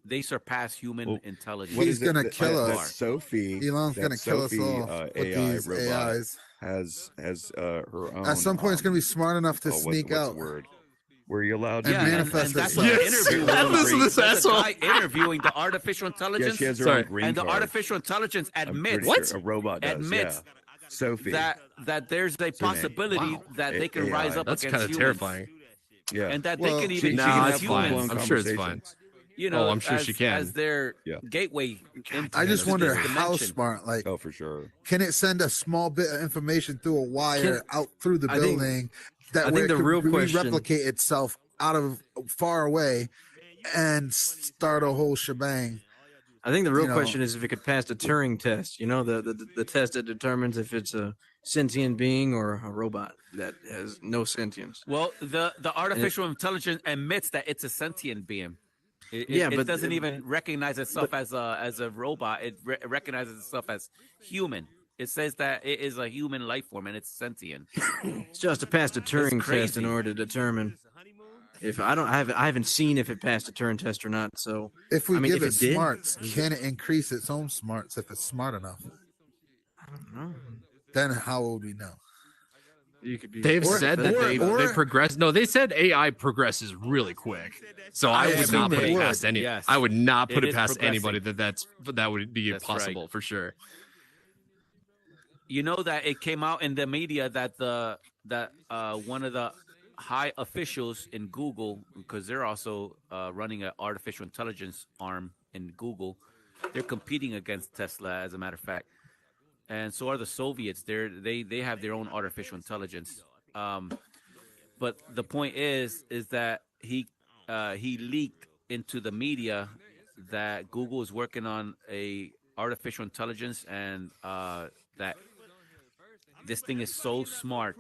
They surpass human intelligence. He's gonna kill that us. Sophie. Elon's that gonna kill us Sophie, all with AI these robot AIs. has her own. At some point, it's gonna be smart enough to sneak what's out. The word? Were you allowed And to manifest and that's itself. what the Yes. interview Listen was. to this There's a asshole. guy interviewing the artificial intelligence. she has her Sorry. own green And the card. artificial intelligence I'm admits pretty sure a robot does. admits Yeah. Sophie. that there's a her name. possibility Wow. that they can rise AI. up That's against kind of humans, terrifying. Yeah. and that Well, they can she- even she No, can use it's have fine. humans, I'm sure it's fine. you know, I'm sure she can. as their Yeah. gateway. I just into wonder this how dimension. smart. Like, Oh, for sure. can it send a small bit of information through a wire out through the I think- building I that think way it the could real question- replicate itself out of far away and start a whole shebang? I think the real You know- question is if it could pass the Turing test. You know, the test that determines if it's a sentient being or a robot that has no sentience. Well, the artificial intelligence admits that it's a sentient being. It but- doesn't even recognize itself as a robot. It recognizes itself as human. It says that it is a human life form and it's sentient. It's just to pass the Turing test crazy. in order to determine if I haven't seen if it passed the Turing test or not. So If we I mean, give if it it did- smarts, can it increase its own smarts if it's smart enough? I don't know. Then how would we know? You could be. They've Or- said that or- they or- progress. No, they said AI progresses really quick. So I I would assume not put it it would. past any. Yes. I would not put It it is past progressing. anybody that would be That's right. possible for sure. You know that it came out in the media that one of the high officials in Google, because they're also running an artificial intelligence arm in Google, they're competing against Tesla, as a matter of fact, and so are the Soviets. They have their own artificial intelligence. But the point is that he leaked into the media that Google is working on a artificial intelligence and that this thing is so smart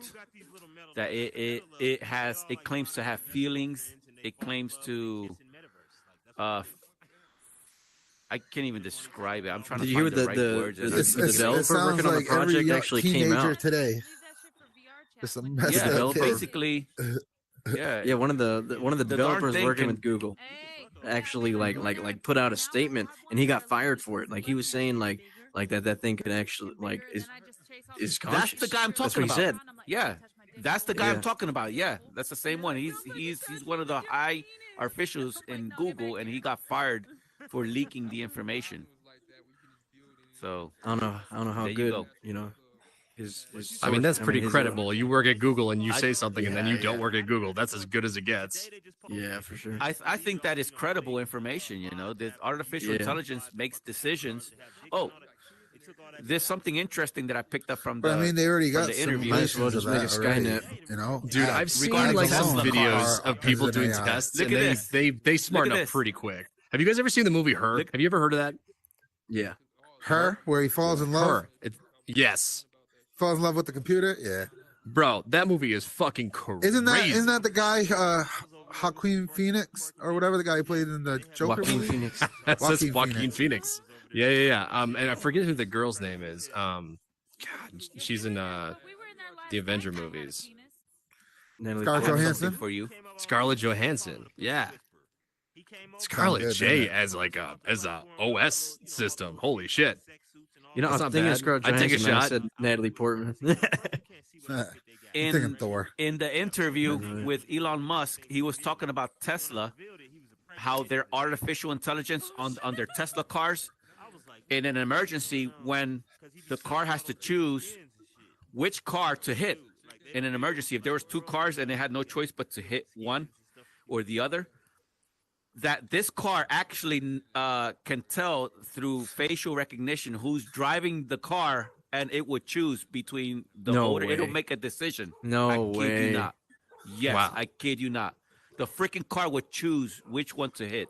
that it claims to have feelings. It claims to I can't even describe it. I'm trying Did to you hear find the the- right the- words. the- and the it's- developer it sounds working on the like every project young actually came teenager out. today. Just a messed yeah, up kid. basically, Yeah, one of the The darn developers thing working can- with Google actually like put out a statement, and he got fired for it. Like he was saying like that thing could actually is conscious. That's the guy I'm That's talking what he about. said. Yeah, that's the guy I'm Yeah. talking about. Yeah, that's the same one. He's one of the high officials in Google, and he got fired for leaking the information. So I don't know how there you good go. his I mean, that's source- pretty his, credible. You work at Google and you I- say something, and then you yeah, don't yeah. work at Google. That's as good as it gets. Yeah, for sure. I think that is credible information. You know, the artificial Yeah. intelligence makes decisions. Oh, there's something interesting that I picked up from the. But I mean, they already from got the some interview. Might as well versions just of make a that already, Skynet. you know, Dude, Yeah, I've seen regarding like the some Tesla videos car of people is an doing AI. tests, Look and at they this. they smarten Look up at this. pretty quick. Have you guys ever seen the movie Her? Look- Have you ever heard of that? Yeah. Her, where he falls in love, Her. Yes, falls in love with the computer. Yeah, bro, that movie is fucking crazy. isn't that the guy, Joaquin Phoenix or whatever the guy who played in the Joker Joaquin movie? Phoenix. That's Joaquin Joaquin Phoenix. Yeah. And I forget who the girl's name is. God, she's in the Avenger movies. Natalie Scarlett Portman. Johansson? for you. Scarlett Johansson. Yeah. Scarlett good, J doesn't as a OS system. Holy shit. You know, I That's was not thinking bad. of Scarlett I'd take a Johansson. when I shot. said Natalie Portman. thinking Thor. in the interview with Elon Musk, he was talking about Tesla, how their artificial intelligence on their Tesla cars, in an emergency, when the car has to choose which car to hit in an emergency. If there was two cars and they had no choice but to hit one or the other, that this car actually can tell through facial recognition who's driving the car, and it would choose between the No motor. It'll way. make a decision. No I kid way. you not. Yes, Wow. I kid you not. The freaking car would choose which one to hit.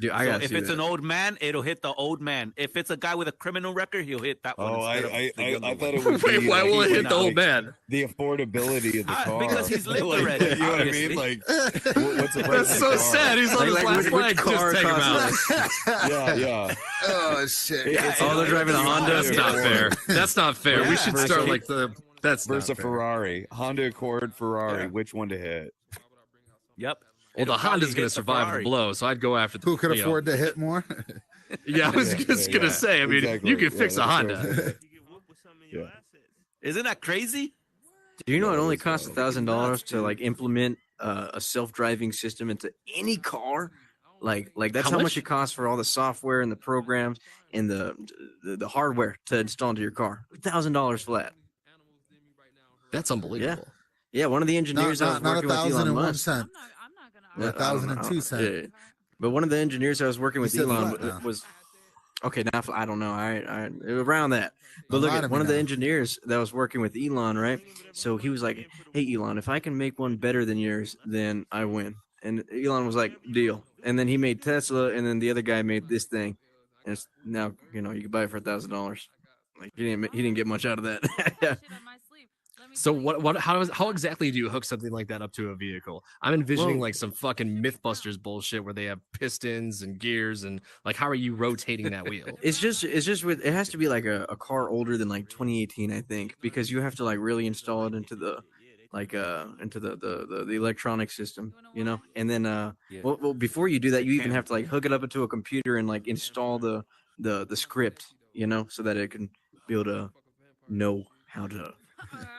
Dude, I So gotta if see it's that. an old man, it'll hit the old man. If it's a guy with a criminal record, he'll hit that one. Oh, instead of the younger I thought one. it would be. Wait, why like, will it hit like, the old man? The affordability of the car. Because he's lived Like, already, you know what I obviously. mean? Like, what's the price That's of so the car? sad. He's on his last leg. Just take him out. Yeah. Oh shit! It's Oh, they're driving a Honda. That's not fair. That's not fair. We Yeah. should Versus- start like the. That's Versus a not fair. Ferrari, Honda Accord, Ferrari. Yeah. Which one to hit? Yep. Well, the It'll probably Honda's going hit to the survive the Ferrari. blow, so I'd go after the. Who could you know. afford to hit more? Yeah, I was just going to say. I mean, Exactly. you can Yeah, fix a that's Honda. right. Yeah. Isn't that crazy? Do you know it only costs $1,000 to like implement a self-driving system into any car? Like that's How how much? much it costs for all the software and the programs and the hardware to install into your car. $1,000 flat. That's unbelievable. Yeah, one of the engineers I was Not working with Elon 1,001 Musk. cents. Yeah, Or I don't know. 1,002 cents. Yeah. But one of the engineers I was working with said Elon flat now. was okay. Now I don't know. I around that. But Don't look lie at to one me of the now. engineers that was working with Elon, right? So he was like, "Hey, Elon, if I can make one better than yours, then I win." And Elon was like, "Deal." And then he made Tesla, and then the other guy made this thing, and it's now you can buy it for $1,000. Like he didn't get much out of that. So how exactly do you hook something like that up to a vehicle? I'm envisioning Well- like some fucking Mythbusters bullshit where they have pistons and gears and like how are you rotating that wheel? It's just with it has to be like a car older than like 2018, I think, because you have to like really install it into the into the electronic system, and then well before you do that, you even have to like hook it up into a computer and like install the script, so that it can be able to know how to.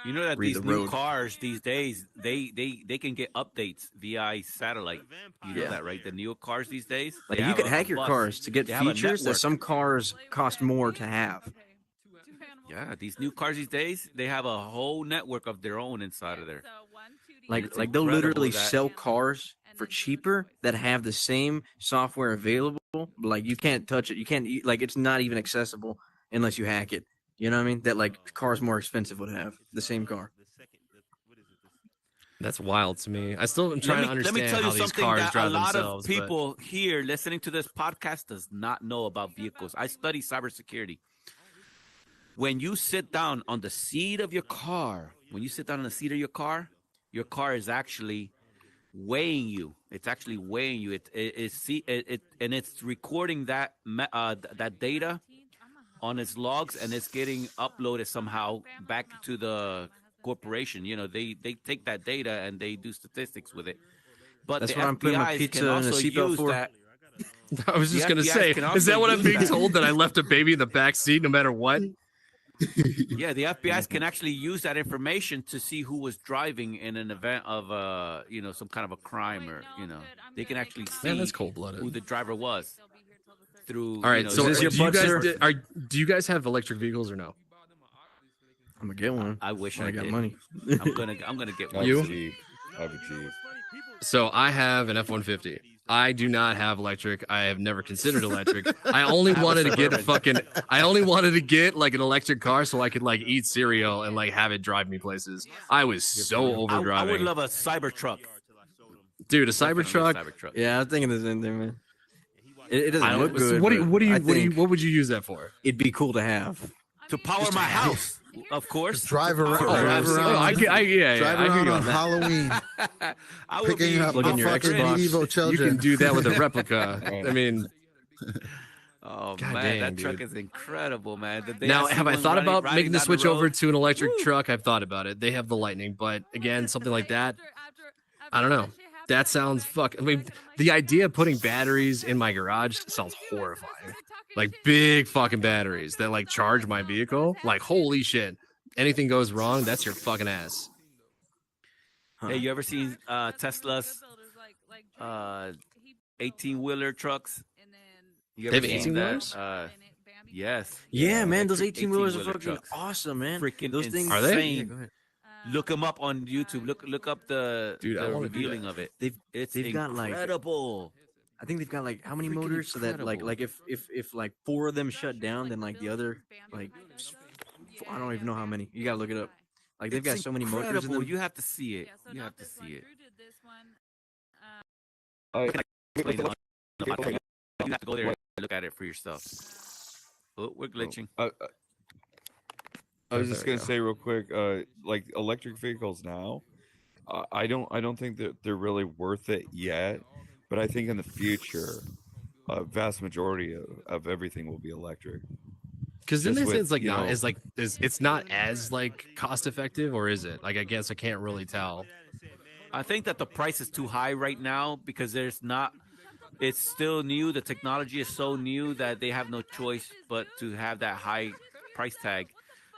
You know that Read these the new road. cars these days, they can get updates via satellite. You know Yeah. that, right? The new cars these days, Like they you have can a hack your bus. cars to get They have a features that network. some cars cost more to have. Yeah, these new cars these days, they have a whole network of their own inside of there. Like It's they'll incredible literally that- sell cars for cheaper that have the same software available. But like you can't touch it. You can't like it's not even accessible unless you hack it. You know what I mean? That like cars more expensive would have the same car. That's wild to me. I still am trying to Let understand me tell how you these something cars that a drive lot themselves. of people here listening to this podcast does not know about vehicles. I study cybersecurity. When you sit down on the seat of your car, your car is actually weighing you. It's actually weighing you. And it's recording that that data on its logs, and it's getting uploaded somehow back to the corporation. They take that data and they do statistics with it. But That's the what I'm putting my FBI's pizza can in a also seatbelt use for. that. I was just The gonna FBI's say, can is that also what I'm use being that. told that I left a baby in the back seat no matter what? Yeah, the FBI's can actually use that information to see who was driving in an event of some kind of a crime, or they can actually see Man, that's cold-blooded. who the driver was through. All right, so Is this do your you butt, guys sir? do you guys have electric vehicles or no? I'm gonna get one. I wish when I got did. money. I'm gonna get one. You? I have a Jeep. So I have an F-150. I do not have electric. I have never considered electric. I only have a wanted to get Suburban. I only wanted to get like an electric car so I could like eat cereal and like have it drive me places. I was so over I would driving. love a Cybertruck. Dude, a Definitely a Cybertruck. Cybertruck. Yeah, I was thinking the same thing, man. It doesn't I don't- look so good. what but I think what would you use that for? It'd be cool to have. To power my house, of course. Drive around. Oh, drive Oh, around. yeah, drive I hear around you on on that. Halloween, I would picking be up Look in your fucking Xbox. medieval You children. can do that with a replica. I mean, Oh God man, dang, that truck dude. is incredible, man. The day now see have I one thought riding- about riding making the down switch over road, to an electric truck? I've thought about it. They have the Lightning, but again, something like that, I don't know. That sounds I mean, the idea of putting batteries in my garage sounds horrifying. Like big fucking batteries that like charge my vehicle. Like holy shit. Anything goes wrong, that's your fucking ass. Hey, you ever seen Tesla's 18-wheeler trucks? You They ever have seen 18-wheelers? that? Yes. Yeah, man, those Electric 18-wheelers are 18-wheeler fucking trucks. awesome, man. Freaking Those things Are they? Yeah, insane. go ahead. Look them up on YouTube. Look up the Dude, I wanna do revealing that. of it. They've It's got like incredible. I think they've got like how many Freaking motors so that incredible. like if like 4 of them shut down, then like the other like I don't even know how many. You gotta look it up. Like they've got It's so many motors in incredible. them. You have to see it. You have to see it. I- Explain it on the podcast. You have to go there and look at it for yourself. Oh, we're glitching. I was just gonna say real quick, like electric vehicles now, I don't think that they're really worth it yet, but I think in the future, a vast majority of everything will be electric. Because then Just they say with, it's like you not know- as like it's not as like cost effective, or is it? Like I guess I can't really tell. I think that the price is too high right now because there's not. It's still new. The technology is so new that they have no choice but to have that high price tag.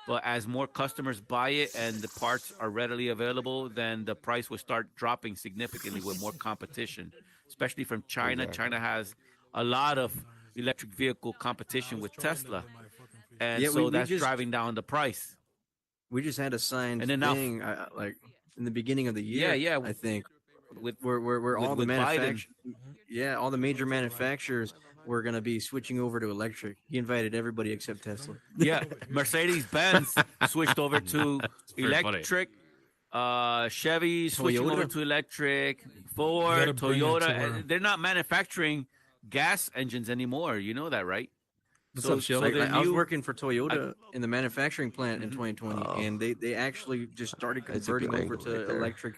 But as more customers buy it and the parts are readily available, then the price will start dropping significantly with more competition, especially from China. Exactly. China has a lot of electric vehicle competition with Tesla, and Yeah, so we that's just- driving down the price. We just had a signed And then now- thing like in the beginning of the Yeah, year. yeah. I think With where all the with Biden. manufacturers, all the major manufacturers were gonna be switching over to electric. He invited everybody except Tesla. Yeah, Mercedes Benz switched over to very funny. electric. Chevy switching over Toyota. to electric. Ford, gotta bring it to Toyota. where- They're not manufacturing gas engines anymore. You know that, right? What's up, Shield? the I was new- working for Toyota in the manufacturing plant in 2020, Oh. and they actually just started That's a good converting over angle to right there. electric.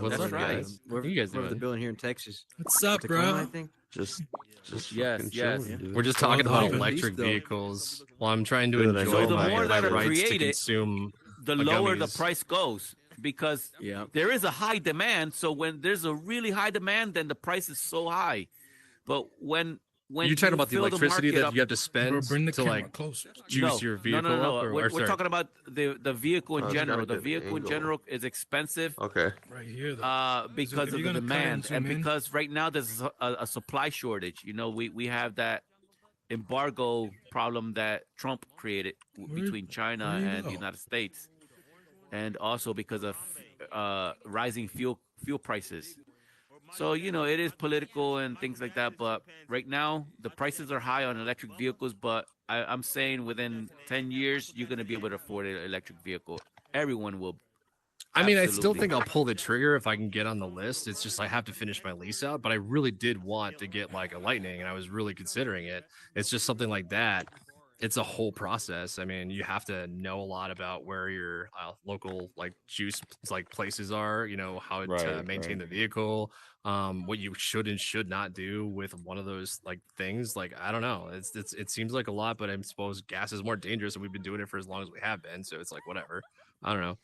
What's up, guys? Wherever, How you guys wherever the doing? building here in Texas. What's up, Tacoma, I bro? think. Just Yes, fucking yes. chilling, dude. We're just Well, talking the about hype is electric beast, though. vehicles while I'm trying to Dude, I enjoy know, So the my, more that my are rights to created, consume the the lower the gummies. price goes because Yeah. there is a high demand. So when there's a really high demand, then the price is so high. But when You're talking about the fill electricity market that up- you have to spend Bro, bring the to camera like closer. juice your vehicle no. up, or We're sorry. talking about the vehicle in Oh, it's got a general. The good vehicle in angle. general is expensive Okay. Right here, though. because if of you're the gonna cut demand and zoom and in- because right now there's a supply shortage. You know, we have that embargo problem that Trump created between China where you and the go? United States, and also because of rising fuel prices. So you know it is political and things like that. But right now the prices are high on electric vehicles. But I'm saying within 10 years you're going to be able to afford an electric vehicle. Everyone will. I mean, I still Absolutely. think I'll pull the trigger if I can get on the list. It's just I have to finish my lease out, but I really did want to get like a Lightning, and I was really considering it. It's just something like that. It's a whole process. I mean, you have to know a lot about where your local like juice like places are. You know how to Right, maintain the vehicle, what you should and should not do with one of those like things. Like I don't know. It seems like a lot, but I suppose gas is more dangerous, and we've been doing it for as long as we have been. So it's like whatever. I don't know.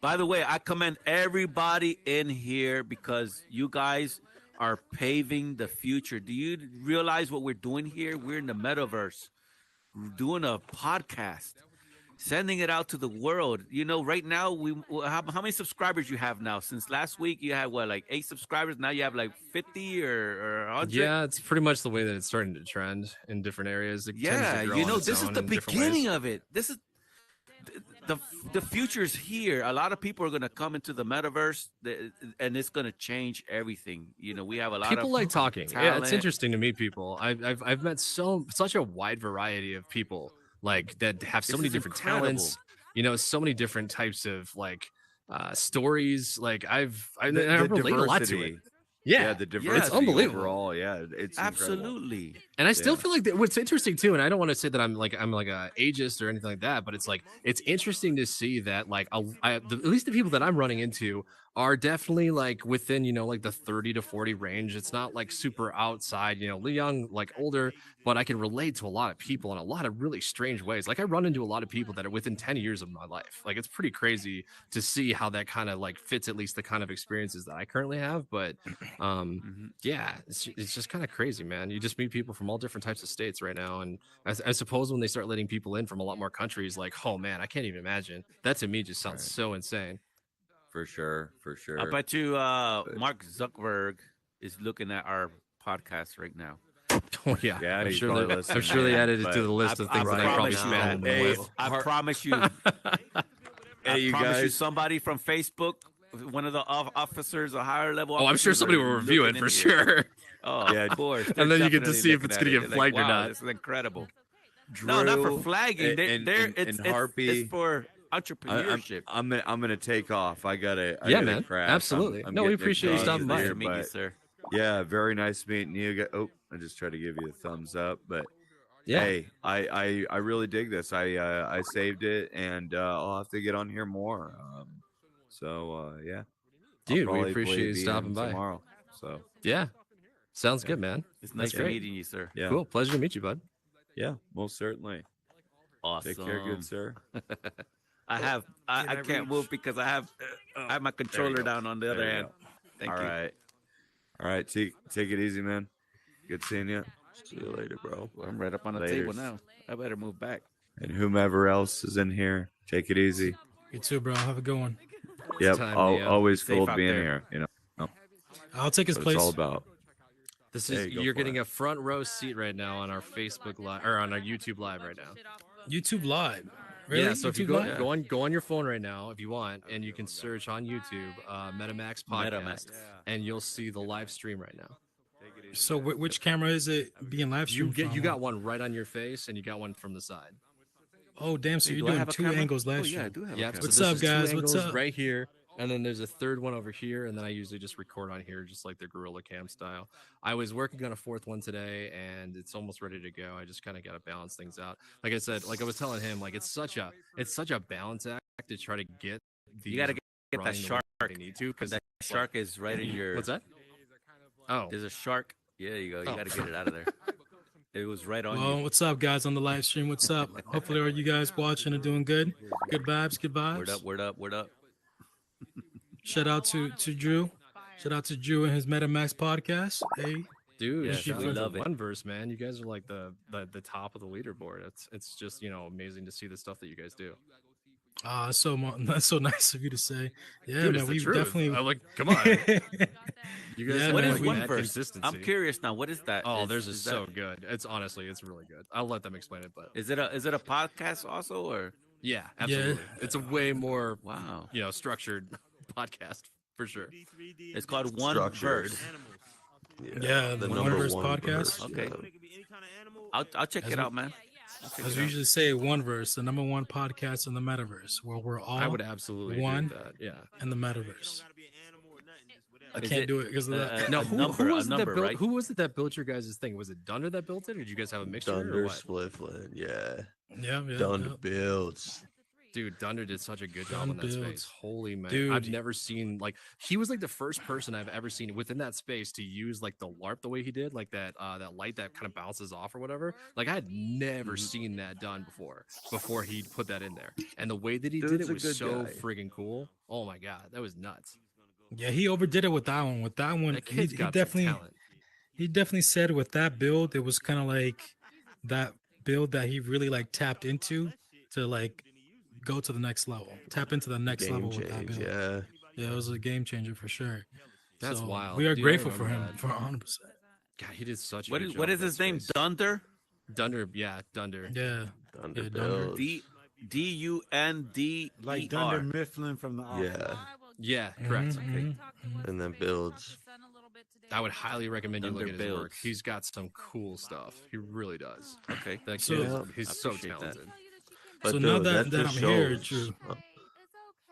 By the way, I commend everybody in here because you guys are paving the future. Do you realize what we're doing here? We're in the metaverse. We're doing a podcast, sending it out to the world. You know, right now, how many subscribers you have now? Since last week, you had what, like 8 subscribers? Now you have like 50 or 100? Yeah, it's pretty much the way that it's starting to trend in different areas. It tends to Yeah, grow you on know, its this is own the in different beginning ways. of it. This is the future's here. A lot of people are going to come into the metaverse, and it's going to change everything. You know, we have a lot People of like talking. Yeah, it's talent. interesting to meet people. I've met such a wide variety of people like that have so This many is different incredible. talents. You know, so many different types of like stories. Like I relate a lot to it. Yeah, the it's diversity unbelievable. overall. Yeah, it's incredible. Absolutely. And I still Yeah. feel like what's interesting too, and I don't want to say that I'm like a ageist or anything like that, but it's like it's interesting to see that like at least the people that I'm running into are definitely like within like the 30 to 40 range. It's not like super outside, young, like older, but I can relate to a lot of people in a lot of really strange ways. Like I run into a lot of people that are within 10 years of my life. Like it's pretty crazy to see how that kind of like fits at least the kind of experiences that I currently have. But yeah, it's just kind of crazy, man. You just meet people from all different types of states right now, and I suppose when they start letting people in from a lot more countries, like, oh man, I can't even imagine. That to me just sounds so insane. for sure, for sure. I bet you Mark Zuckerberg is looking at our podcast right now. Oh yeah, Yeah, I'm he's sure. probably I'm listening, sure they man, added it to but the list of things that I probably promise you spam that. them with. I promise you. Hey, you promise you, guys. somebody from Facebook, one of the officers, a higher level. Oh, I'm sure officers somebody are will review looking it for in here. sure. Oh, Yeah, of course. and then you get to They're see if definitely it's looking going to at get it. flagged They're or like, wow, not. this is incredible. Drew, No, not for flagging. and Harpy. It's for entrepreneurship. I'm gonna take off. I gotta man. crash. Absolutely. I'm No, we getting appreciate you exhausted stopping by. here, Nice to meet you, but sir. yeah, very nice meeting you. Oh, I just tried to give you a thumbs up, but Yeah. hey, I really dig this. I saved it, and I'll have to get on here more. Yeah, Dude, we probably appreciate you be stopping in by. tomorrow. So Yeah, sounds good, man. It's That's nice great. meeting you, sir. yeah, Cool, pleasure to meet you, bud. yeah, most certainly. Awesome. Take care, good sir. I can't move because I have my controller down on the other There you hand. go. Thank All you. right. All right, take it easy, man. Good seeing you. See you later, bro. Well, I'm right up on the table now. I better move back. And whomever else is in here, take it easy. You too, bro. Have a good one. Yep, time, always Safe cool out being there. here. You know, I'll take his that's what it's place. all about. This is Hey, go you're for getting it. a front row seat right now on our Facebook live or on our YouTube live right now. YouTube Live. Really? Yeah, so if you YouTube go Live? go on your phone right now if you want, and you can search on YouTube Metamax podcast, Metamax. and you'll see the live stream right now. So which camera is it being live streamed from? You got one right on your face, and you got one from the side. Oh damn! So Hey, you're do I doing have a two camera? angles live Oh, yeah, I stream. do have a Yep. camera. So What's this up, is two guys? What's angles up? right here, and then there's a third one over here, and then I usually just record on here, just like the Gorilla Cam style. I was working on a fourth one today, and it's almost ready to go. I just kind of got to balance things out. Like I said, like I was telling him, like it's such a balance act to try to get these. You got to get that running the way shark. they need to, because That shark is right in your. What's that? Oh, There's a shark. Yeah, there you go. You Oh. got to get it out of there. It was right on Well, you. what's up, guys, on the live stream? What's up? Hopefully, are you guys watching and doing good? Good vibes, good vibes. Word up, word up, word up. Shout out to Drew. Shout out to Drew and his Metamax podcast. Hey, dude, Yes, shout we out to love it. One Verse, man. You guys are like the top of the leaderboard. It's just amazing to see the stuff that you guys do. that's so nice of you to say. Yeah, Dude, man, it's the we truth. definitely. I'm like, come on. You guys Yeah, have What man, is we- one mad verse? consistency. I'm curious now. What is that? Oh, Is- theirs is is that- so good. It's really good. I'll let them explain it, but Is it a podcast also or? yeah, absolutely. It's a way more Wow. structured podcast for sure. It's called One Structures. Bird. Yeah, the the number One Verse one podcast. verse, Okay. yeah. I'll check As it we- out, man. I'll check As it we out. usually say, One Verse, the number one podcast in the metaverse, where we're all I would absolutely one agree with that. Yeah. in the metaverse. I Is can't it, do it because of that. No, a who number, was a it number, that built? right? Who was it that built your guys' thing? Was it Dunder that built it, or did you guys have a mixture? or Dunder what? Splifflin, yeah. Yeah, Dunder yeah. builds. Dude, Dunder did such a good job Dun in that builds. space. Holy man. Dude. I've never seen he was like the first person I've ever seen within that space to use like the LARP the way he did, like that light that kind of bounces off or whatever. Like I had never seen that done before he put that in there. And the way that he did Dude's it a was good so guy. friggin' cool. Oh my god, that was nuts. Yeah, he overdid it with that one. With that one, That he kid's got some definitely talent. he definitely said with that build, it was kind of like that build that he really like tapped into to like go to the next level, tap into the next Game level with that change, build. yeah. Yeah, it was a game changer for sure. That's So, wild. We are Dude, I grateful for him remember that. for 100%. God, he did such a What good is job what is in that his name? space. Dunder. Dunder, yeah, Dunder. Yeah, Dunder yeah, builds. DUNDER. Like Dunder Mifflin from the Office. Yeah. Yeah, correct. Mhm, And then builds. I would highly recommend you Dunder look at his work. builds. He's got some cool stuff. He really does. Okay. That So- kid, Yeah. he's I so appreciate that. talented. But So now dude, that I'm just here, shows- Drew. oh,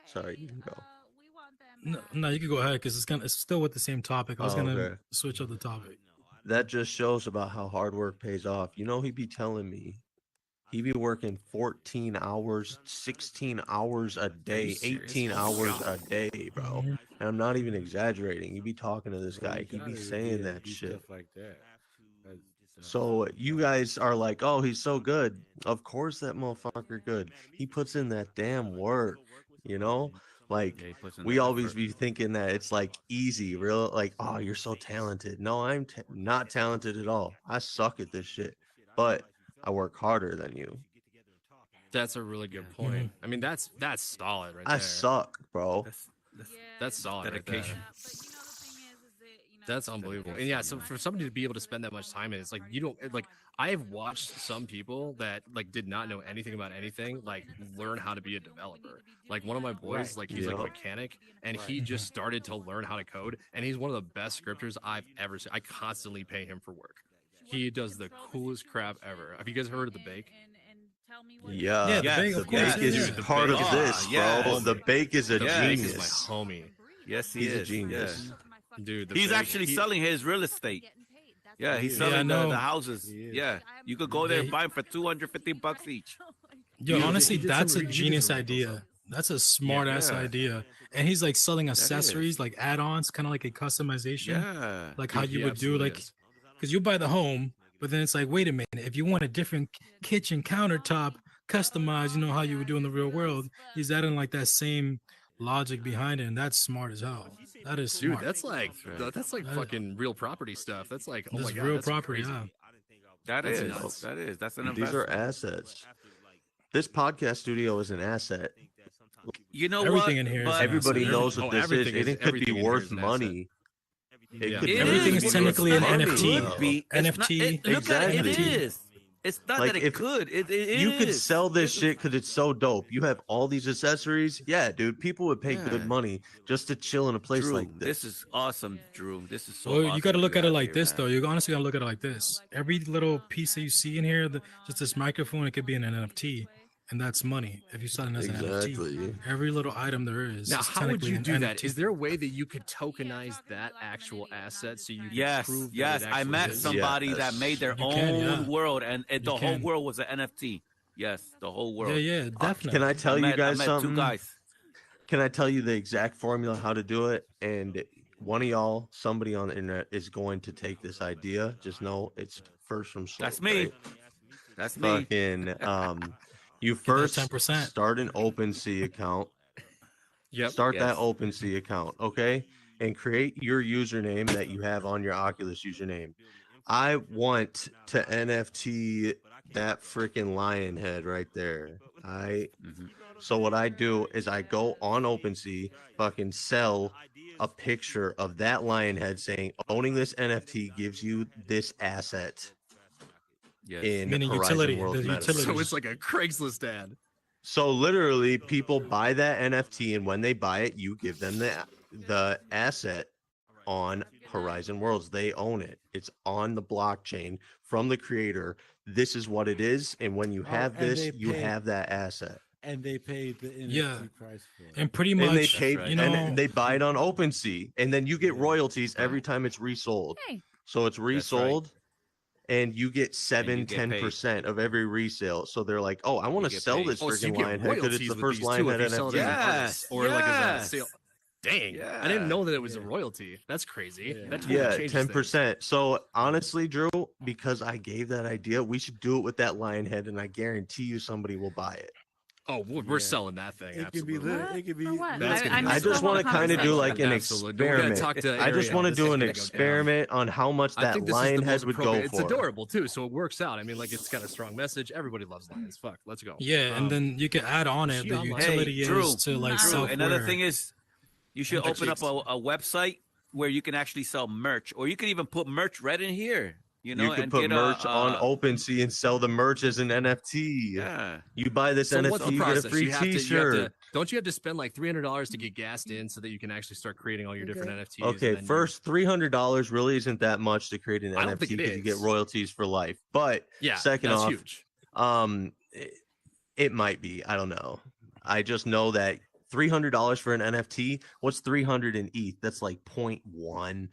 sorry, you can go. No, you can go ahead because it's still with the same topic. I was Oh, gonna okay. switch up the topic. That just shows about how hard work pays off. You know, he be telling me he be working 14 hours, 16 hours a day, serious? 18 Oh, hours God. a day, bro. Mhm. And I'm not even exaggerating. You be talking to this guy, he be saying that shit. Stuff like that. So you guys are like, oh, he's so good. Of course that motherfucker good. He puts in that damn work, you know? Like Yeah, he puts in we that always effort. be thinking that it's like easy, real like, oh, you're so talented. No, I'm not talented at all. I suck at this shit, but I work harder than you. That's a really good point. I mean, that's solid right I there. suck, bro. That's solid. Dedication. Right there. That's unbelievable. And yeah, so for somebody to be able to spend that much time in, it's like you don't like. I've watched some people that like did not know anything about anything, like learn how to be a developer. Like one of my boys, Right. like he's like a Yep. mechanic, and he just started to learn how to code, and he's one of the best scripters I've ever seen. I constantly pay him for work. He does the coolest crap ever. Have you guys heard of the bake? Yeah, the bake, the of course, bake yeah, is yeah. part of this, bro. yes. The bake is a The bake genius. is my homie. Yes, he He's is. a genius. Yeah. Dude, the He's bake- actually he- selling his real estate. Yeah, he's Yeah, I selling know. the houses. Yeah, you could go there and Yeah, buy them for $250 each. Yo, honestly, he did that's some- a he did genius some rentals, idea. That's a smart ass Yeah. idea. And he's like selling is. accessories, like add-ons, kind of like a customization, Yeah, like Dude, how you he would do, absolutely like, is. because you buy the home, but then it's like, wait a minute, if you want a different kitchen countertop customized, you know how you would do in the real world, he's adding like that same logic behind it, and that's smart as hell. That is Dude, smart. that's like that's like That- fucking real property stuff. That's like oh That's my god, real that's property, crazy. yeah. That's nuts. That is. That's an These are investment. assets. This podcast studio is an asset. You know Everything what? in here is But an Everybody asset. knows Oh, what this is. everything is- It could everything be in here worth is an asset. money. It Yeah. could It Everything be is worth technically an money, NFT. bro. It's not, look at it. It Exactly. is. It's not Like, that if it could. It You could is. sell this shit because it's so dope. You have all these accessories. Yeah, dude. People would pay Yeah. good money just to chill in a place Drew, like this. this is awesome, Drew. This is so Well, awesome. you got to what look at it have like here, this, man. though. You honestly got to look at it like this. Every little piece that you see in here, just this microphone, it could be an NFT, and that's money if you sell it as an Exactly. NFT. Every little item there is. Now, is how would technically you an do that? NFT. Is there a way that you could tokenize that actual asset so you can Yes, prove that yes. it I actually met is? somebody that made their You own can, yeah. world, and You the whole can. world was an NFT. Yes, the whole world. Yeah, definitely. Can I tell you guys I met something? two guys. Can I tell you the exact formula how to do it? And one of y'all, somebody on the internet, is going to take this idea. Just know it's first from slow. That's me. right? That's me. Fucking, you that first 10%. start an OpenSea account. Yep. Start that Yes. OpenSea account, okay? And create your username that you have on your Oculus username. I want to NFT that freaking lion head right there. So what I do is I go on OpenSea, fucking sell a picture of that lion head saying owning this NFT gives you this asset Yes. in Meaning Horizon utility, Worlds the metaverse. utility. So it's like a Craigslist ad. So literally, people buy that NFT, and when they buy it, you give them the asset on Horizon Worlds. They own it. It's on the blockchain from the creator. This is what it is, and when you have and this, they you pay- have that asset. And they paid the NFT Yeah. price for it. And pretty And they much, pay, you know, and they buy it on OpenSea, and then you get royalties every time it's resold. Hey. So it's right. resold. And you get 7, you get paid. 10% of every resale. So they're like, oh, I want to get sell paid. this Oh, so you freaking get lion head because it's royalties the with first these lion too head if you sell it NFT. as an artist Yes, or like as a yes. sale. Dang, Yeah. I didn't know that it was a royalty. That's crazy. That totally Yeah, changes 10%. So honestly, Drew, because I gave that idea, we should do it with that lion head, and I guarantee you somebody will buy it. Oh, we're selling that thing. It could be Absolutely. lit. It could be. For what? That's gonna be missed I the just whole want to kind of do like an Absolutely. We gotta experiment. talk to I just Ariel. want to This do is an gonna go down. experiment on how much I that think this is lion the head most would appropriate. go It's for. adorable too, so it works out. I mean, like it's got a strong message. Everybody loves lions. Fuck, let's go. yeah, and then you can add on it she the online? utility Hey, Drew, is to like Drew, Drew, software. another thing is you should And open up chicks. a website where you can actually sell merch, or you can even put merch right in here. You know, You could and put get merch a, on OpenSea and sell the merch as an NFT. Yeah. You buy this So what's NFT, the you get a process? free You have to, T-shirt. don't you have to spend like $300 to get gassed in so that you can actually start creating all your different NFTs? and Okay, then you- first $300 really isn't that much to create an I don't NFT think it because you get is. royalties for life. But Yeah, second that's off, huge. it might be. I don't know. I just know that $300 for an NFT. What's 300 in ETH? That's like 0.1,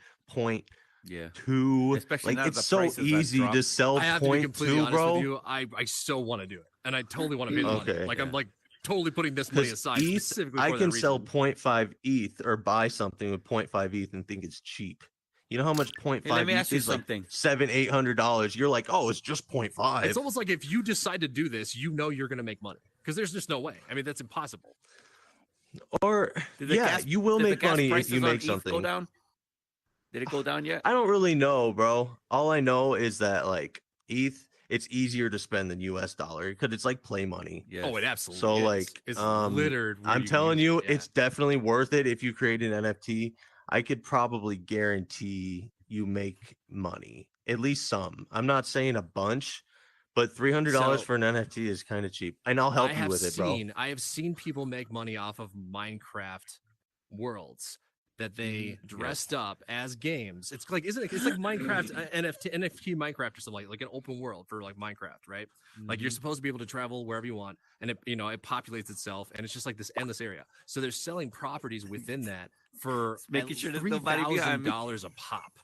Yeah. 0.2. Especially now Like the it's so prices have easy to dropped. sell I have to be completely 0.2, honest bro. with you. I still want to do it, and I totally want to pay the money. Okay. Like I'm like totally putting this money 'Cause aside ETH, specifically I for can that sell reason. 0.5 ETH or buy something with 0.5 ETH and think it's cheap. You know how much 0.5 Hey, let me ETH ask you is? Like something. $700-800. You're like, oh, it's just 0.5. It's almost like if you decide to do this, you know you're going to make money because there's just no way. I mean, that's impossible. Or Did the yeah, gas- you will did the make gas money if prices you on make ETH something. Go down? Did it go down yet? I don't really know, bro. All I know is that like ETH, it's easier to spend than US dollar because it's like play money. Oh, it absolutely So is. like It's littered where I'm you can telling use you, it, yeah. it's definitely worth it if you create an NFT. I could probably guarantee you make money, at least some. I'm not saying a bunch, but $300 So- for an NFT is kind of cheap, and I'll help I you have with it, bro. I have seen people make money off of Minecraft worlds that they dressed up as games. It's like it's like Minecraft NFT Minecraft or something like an open world for like Minecraft, right? Like you're supposed to be able to travel wherever you want, and it it populates itself, and it's just like this endless area. So they're selling properties within that for making sure there's nobody behind me. $3,000 a pop,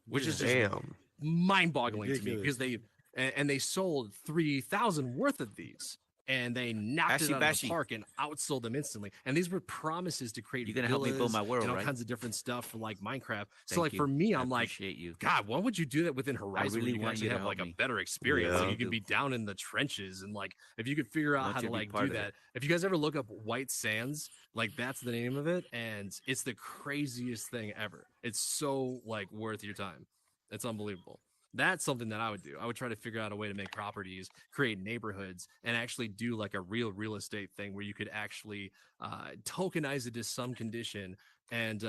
which is just Damn. mind-boggling to me Ridiculous. because they sold 3,000 worth of these. And they knocked it out of the park and outsold them instantly. And these were promises to create You're gonna help me build villas my world, and all right? kinds of different stuff for like Minecraft. So Thank like you. for me, I I'm like, appreciate you. God, why would you do that within Horizon? really Where you can want actually you to have help like a me. better experience. Yeah. Like you can be down in the trenches and like if you could figure out Want how you to to be like part do of it. that. If you guys ever look up White Sands, like that's the name of it, and it's the craziest thing ever. It's so like worth your time. It's unbelievable. That's something that I would do. I would try to figure out a way to make properties, create neighborhoods, and actually do like a real estate thing where you could actually tokenize it to some condition. And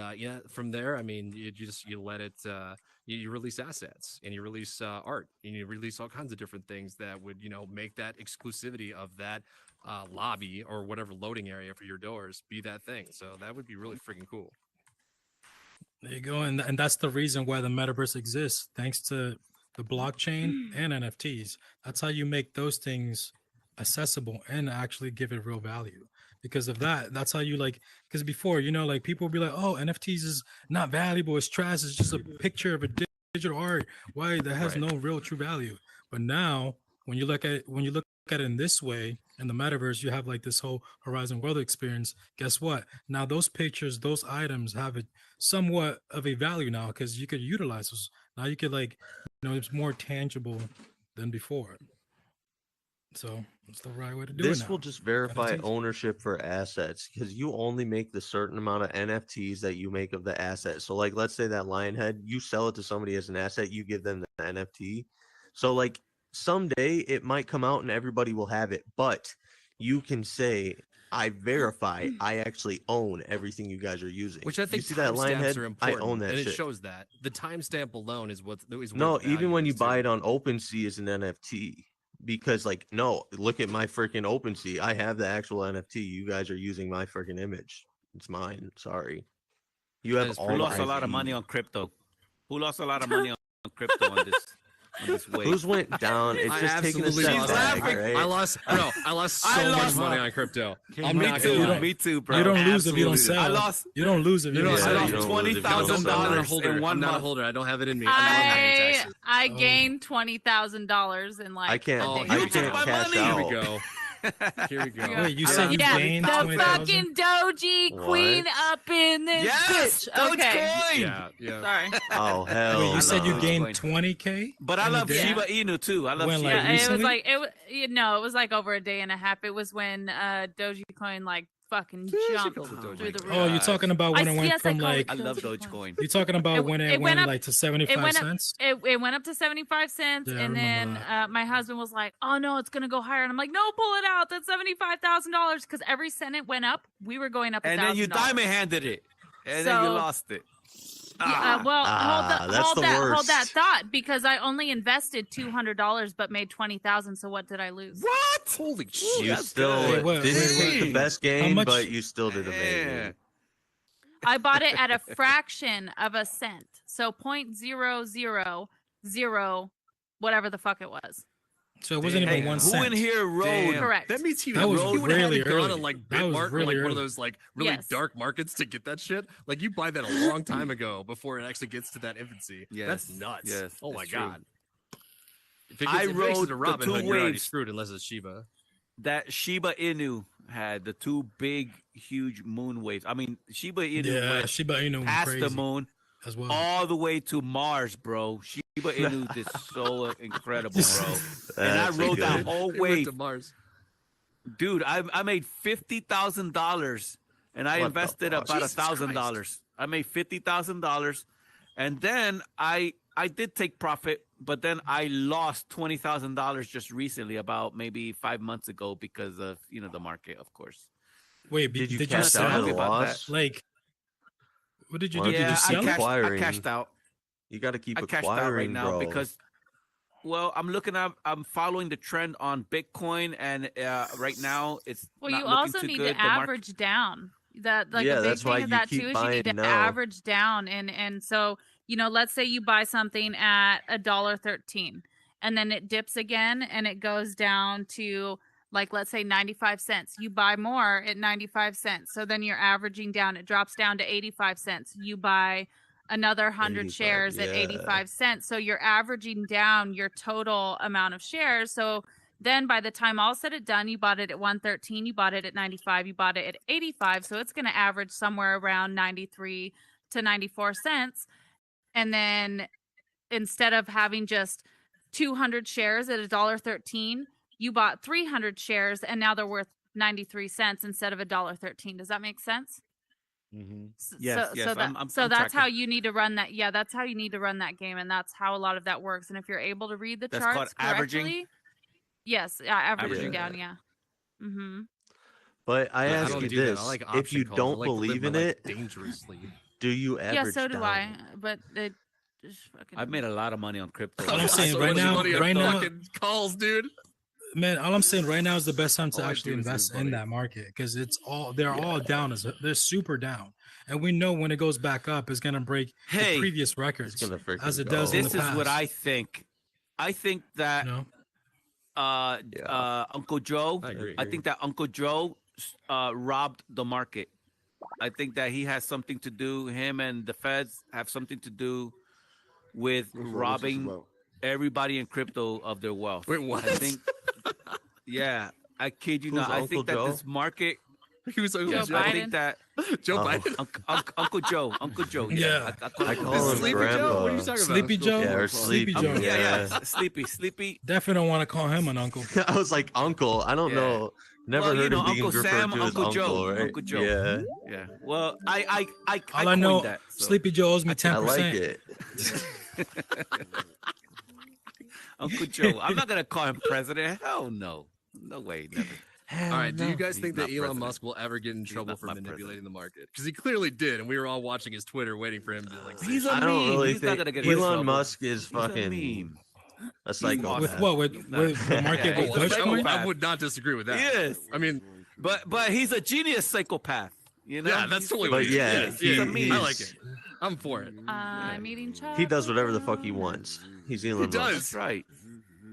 from there, I mean, you let it, you release assets and you release art and you release all kinds of different things that would, make that exclusivity of that lobby or whatever loading area for your doors be that thing. So that would be really freaking cool. There you go, and that's the reason why the metaverse exists, thanks to the blockchain and NFTs. That's how you make those things accessible and actually give it real value. Because of that, that's how you because before, like people would be like, oh, NFTs is not valuable, it's trash, it's just a picture of a digital art. Why that has no real true value. But now when you look at it in this way, in the metaverse, you have like this whole Horizon World experience. Guess what? Now those pictures, those items have a somewhat of a value now because you could utilize those. Now you could it's more tangible than before. So it's the right way to do it. This now. will just verify NFTs. ownership for assets because you only make the certain amount of NFTs that you make of the asset. So, like, let's say that lion head, you sell it to somebody as an asset, you give them the NFT. So, like, someday it might come out and everybody will have it, but you can say, I verify I actually own everything you guys are using. Which I think you see that lion timestamps head? are I important, own that and shit. it shows that the timestamp alone is what is No, where the even value when is, you buy too. it on OpenSea as an NFT, because no, look at my freaking OpenSea. I have the actual NFT. You guys are using my freaking image. It's mine. Sorry. You have all Who the lost a lot of IP. money on crypto? Who lost a lot of money on crypto on this wave? Who's went down? It's I just taking a absolutely step lost back, money. right? I lost so much money on crypto. I'm me not too. gonna lie. Me too, bro. You don't lose if you don't Absolutely. sell. I lost. You don't lose if you don't Yeah, sell. you I lost don't lose if you don't $20,000 sell. I'm not a holder. in 1 I'm not a month. holder. I don't have it in me. I'm not paying taxes. I gained $20,000 in like I can't. a day I and a can't half. cash Here we out. go. Here we go. Wait, you said you Yeah, gained the 20,000? fucking Doji Queen What? up in this Yes, bitch. Okay. Dogecoin. Yeah. Sorry. Oh hell! Wait, you said you no. gained Dogecoin. 20K? But I in a love day? Shiba Inu too. I love When, Shiba like, Inu. Yeah, it was recently? like it was like over a day and a half. It was when Dogecoin like fucking jumped through the roof. Oh, you're talking about when it went yes, I from call it like I love Dogecoin. you're talking about when it went up- like to it 75 went up, cents? It went up to 75 cents, Yeah, I and remember then that. my husband was like, "Oh no, it's gonna go higher," and I'm like, "No, pull it out. That's $75,000." Because every cent it went up, we were going up. And then you $1,000. diamond handed it, and then you So- lost it. Well, that's hold the that worst. thought, because I only invested $200 but made 20,000. So what did I lose? What? Holy Ooh, shit. You that's still good. Wait, didn't take the Dang. best How game, much- but you still did amazing. Yeah. I bought it at a fraction of a cent, so 0.000 whatever the fuck it was. So it wasn't Hey, even 1 who cent. in here rode? Damn. Correct. That means he That was would really have gone early. on like That was Bitmark or really like one early. of those like really Yes. dark markets to get that shit. Like you buy that a long time ago before it actually gets to that infancy. That's Yes, nuts. yes, Oh my it's true. god. If it I gets, if it makes it rode to the Robin two Hood, you're already waves. screwed unless it's Shiba. That Shiba Inu had the two big, huge moon waves. I mean, Shiba Inu Yeah, went Shiba Inu went past crazy the moon as well. all the way to Mars, bro. Shiba Inu is so incredible, bro. And I That's a rode that good- whole It went wave. to Mars. Dude, I made $50,000 and I What the invested fuck? about Jesus $1,000. I made $50,000, and then I did take profit I lost $20,000 just recently, about maybe 5 months ago, because of the market, of course. Wait, Did you did you cash out sell at a it? loss? Like, what did you Why do? don't you Did you just sell keep it? I acquiring? cashed out. You got to keep I cashed out right acquiring, now bro. because, well, I'm following the trend on Bitcoin, and right now it's Well, not you looking also too need good. to average down. That like Yeah, a big that's why thing of you that keep too is you need buying to now. average down, and so let's say you buy something at $1.13, and then it dips again and it goes down to, like, let's say 95 cents. You buy more at 95 cents, so then you're averaging down. It drops down to 85 cents. You buy another 100 85, shares at yeah. 85 cents, so you're averaging down your total amount of shares. So then by the time all said and done, you bought it at 113, you bought it at 95, you bought it at 85. So it's going to average somewhere around 93 to 94 cents. And then instead of having just 200 shares at $1.13, you bought 300 shares and now they're worth 93 cents instead of $1.13. Does that make sense? Yes, so yes, so that I'm so that's tracking. how you need to run that. Yeah, that's how you need to run that game, and that's how a lot of that works. And if you're able to read the That's charts called averaging? correctly, yes, averaging Yeah. down, yeah. Mm-hmm. But I I ask don't you do that. I this: like if option you calls. I don't like to live believe my in life it, dangerously. do you average Yeah, so do down? I. But it just fucking. I've made a lot of money on crypto. All I'm I saying so right much now, money on right now, fucking calls, dude. man, all I'm saying right now is the best time to All I actually do is lose invest money. in that market because they're all down, they're super down, and we know when it goes back up, it's gonna break Hey, the previous records gonna freaking as it does in the This is past. what I think. I think that Uncle Joe. I agree. I think that Uncle Joe robbed the market. I think that he has something to do. Him and the feds have something to do with robbing everybody in crypto of their wealth. Wait, what? I think. Yeah, I kid you Who's not. I Uncle think that Joe? this market. He was Joe I think Biden. that Joe Oh. Biden. Uncle Joe. Uncle Joe. Yeah. I call him Sleepy Grandpa. Joe? What are you talking about? Sleepy Joe, Yeah, or Sleepy Sleepy. Joe. Yeah. Sleepy. Definitely don't want to call him an uncle. I was like, Uncle. I don't Yeah. know. Never Well, heard him being Uncle referred Sam, to as Uncle Joe, Uncle, right? Uncle Joe. Yeah. Yeah. Well, I All I know, coined that. So. Sleepy Joe owes me I 10%. like it. Uncle Joe. I'm not gonna call him president. Hell no. No way. Never. All right. Do you guys He's think that not Elon president. Musk will ever get in trouble not for my manipulating the market? Because he clearly did, and we were all watching his Twitter, waiting for him to like. Say He's a shit. I don't meme. really He's not think gonna get in trouble. Elon Musk is He's a fucking meme. a psychopath. With what? With the market Yeah, with he's a Dogecoin? I would not disagree with that. Yes. I mean, But he's a genius psychopath. You know? yeah, that's totally. But what he yeah, is. he's a I meme. like it. I'm for it. I'm eating chocolate. He does whatever the fuck he wants. He's Elon Musk. does. That's right.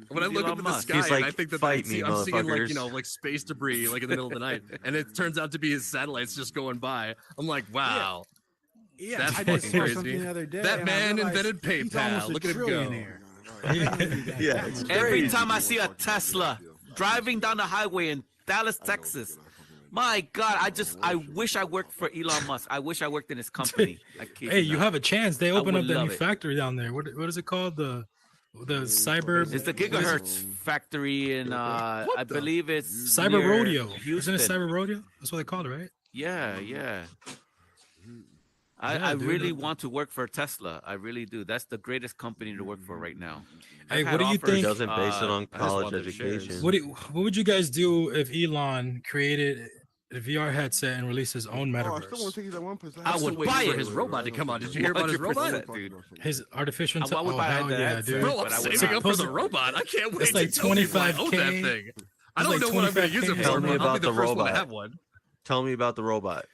When I He's look Elon up at the Musk. sky, He's and I like, think that "Fight I'm me, seeing like motherfuckers." like space debris like in the middle of the night, and it turns out to be his satellites just going by. I'm like, wow, Yeah, that's I just fucking saw something crazy. the other day. That and I man realized invented he's almost PayPal. a Look at him go. trillionaire. Yeah, it's Every crazy. time I see a Tesla driving down the highway in Dallas, Texas, my God, I wish I worked for Elon Musk. I wish I worked in his company. I kid Hey, you not. have a chance. They open would up that new love it. factory down there. What is it called? The cyber. It's the Gigahertz factory in I believe it's Cyber near Rodeo. Houston. Isn't it Cyber Rodeo? That's what they call it, right? Yeah. Yeah, I dude, really that- want to work for Tesla. I really do. That's the greatest company to work for right now. Hey, I've what had do you offers, think- Doesn't base it on I just college want their shares. education. What would you guys do if Elon created a VR headset and released his own metaverse? I would buy for it. his robot to come on. Did you hear about his robot? 100%, dude. His artificial I intelligence. would buy hell the yeah, headset, dude. Bro, but I'm I would saving not. up for the robot. I can't wait It's like to tell people I own that 25K. thing. I It's don't like know what I'm going to use it 25K. for. Tell but me I'll about be the the first one to robot. have one. Tell me about the robot.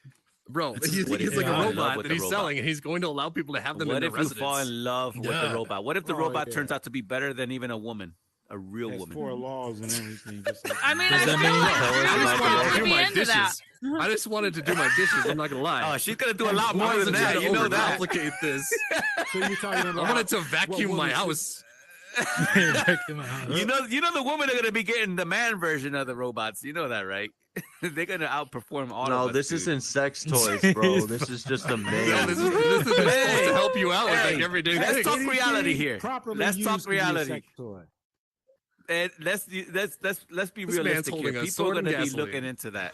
Bro, It's- he's what if like you a fall in love robot with that the he's robot? selling, and he's going to allow people to have them in What their if you residence. fall in love with the Yeah. robot? What if the Oh, robot yeah. turns out to be better than even a woman, a real Has woman? 4 laws and everything. Just like I mean, Does I that feel mean- like Tell us Drew about just the wants robot. to do be my into that. dishes. I just wanted to do my dishes. I'm not gonna lie. Oh, she's gonna do a lot more I than wasn't that. trying to You know that. overcomplicate this. So you're talking I about wanted to what vacuum woman my should- house. You know the women are gonna be getting the man version of the robots. You know that, right? They're gonna outperform all No, of us. this dude. isn't sex toys, bro. This is just a No, man. this is supposed Hey, to help you out with hey, like everyday let's things. talk reality Anything here. properly Let's used talk can be a reality. sex toy. And let's be This man's realistic holding here. a People are sword and gonna be gasoline. looking into that.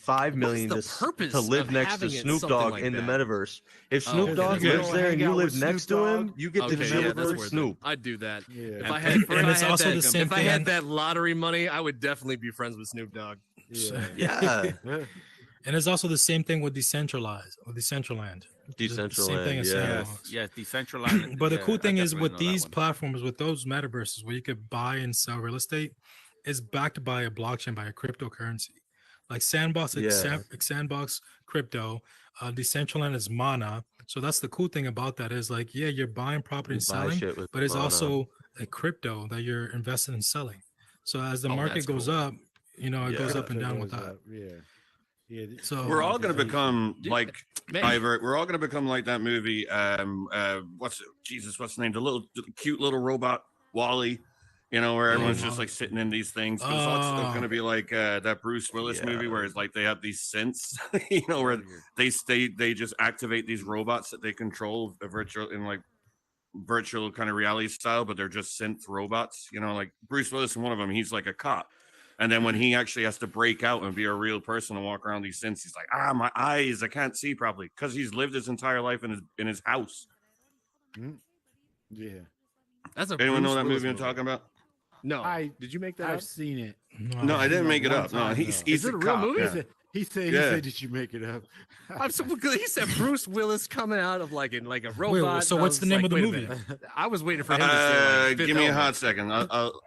$5 What is million the to purpose live of next to having it Snoop something Dogg like in the that? metaverse. If Oh, Snoop okay. Dogg You lives go there hang and you out live with next Snoop to him, Dogg you get to Okay, chill yeah, with that's worth Snoop. it. I'd do that. Yeah. If I And- had, and it's if I had also that, the same if I thing. had that lottery money, I would definitely be friends with Snoop Dogg. Yeah. Yeah. And it's also the same thing with Decentralized or Decentraland. The same thing Decentraland, as yeah. Sandbox. Yes, decentralized. But the yeah, cool I thing is definitely with know that these one. platforms, with those metaverses where you could buy and sell real estate, is backed by a blockchain, by a cryptocurrency. Like Sandbox, Yeah. Sandbox crypto, Decentraland is Mana. So that's the cool thing about that is like, yeah, you're buying property and You buy selling, shit with but it's Solana. also a crypto that you're invested in selling. So as the market that's goes cool. up, you know, it goes up and Crypto down with goes that. up, Yeah. Yeah. So We're all going to Inflation. become like man. Ivor. We're all going to become like that movie. What's the name? The cute little robot Wally. You know, where everyone's just like sitting in these things. But it's also going to be like that Bruce Willis movie where it's like they have these synths, you know, where they just activate these robots that they control virtual kind of reality style, but they're just synth robots. You know, like Bruce Willis in one of them, he's like a cop. And then when he actually has to break out and be a real person and walk around these synths, he's like, my eyes, I can't see properly because he's lived his entire life in his house. Yeah. That's a Anyone know Bruce that Willis movie I'm talking about? No. Did you make that I've up? seen it. No, I didn't make it up. No, he's Is it a a real cop. movie? Yeah. He said, did you make it up? I'm so he said Bruce Willis coming out of like a robot. so and I what's the was name like, of the wait a movie? minute. I was waiting for him to say like, Fifth Give me a Element. hot second.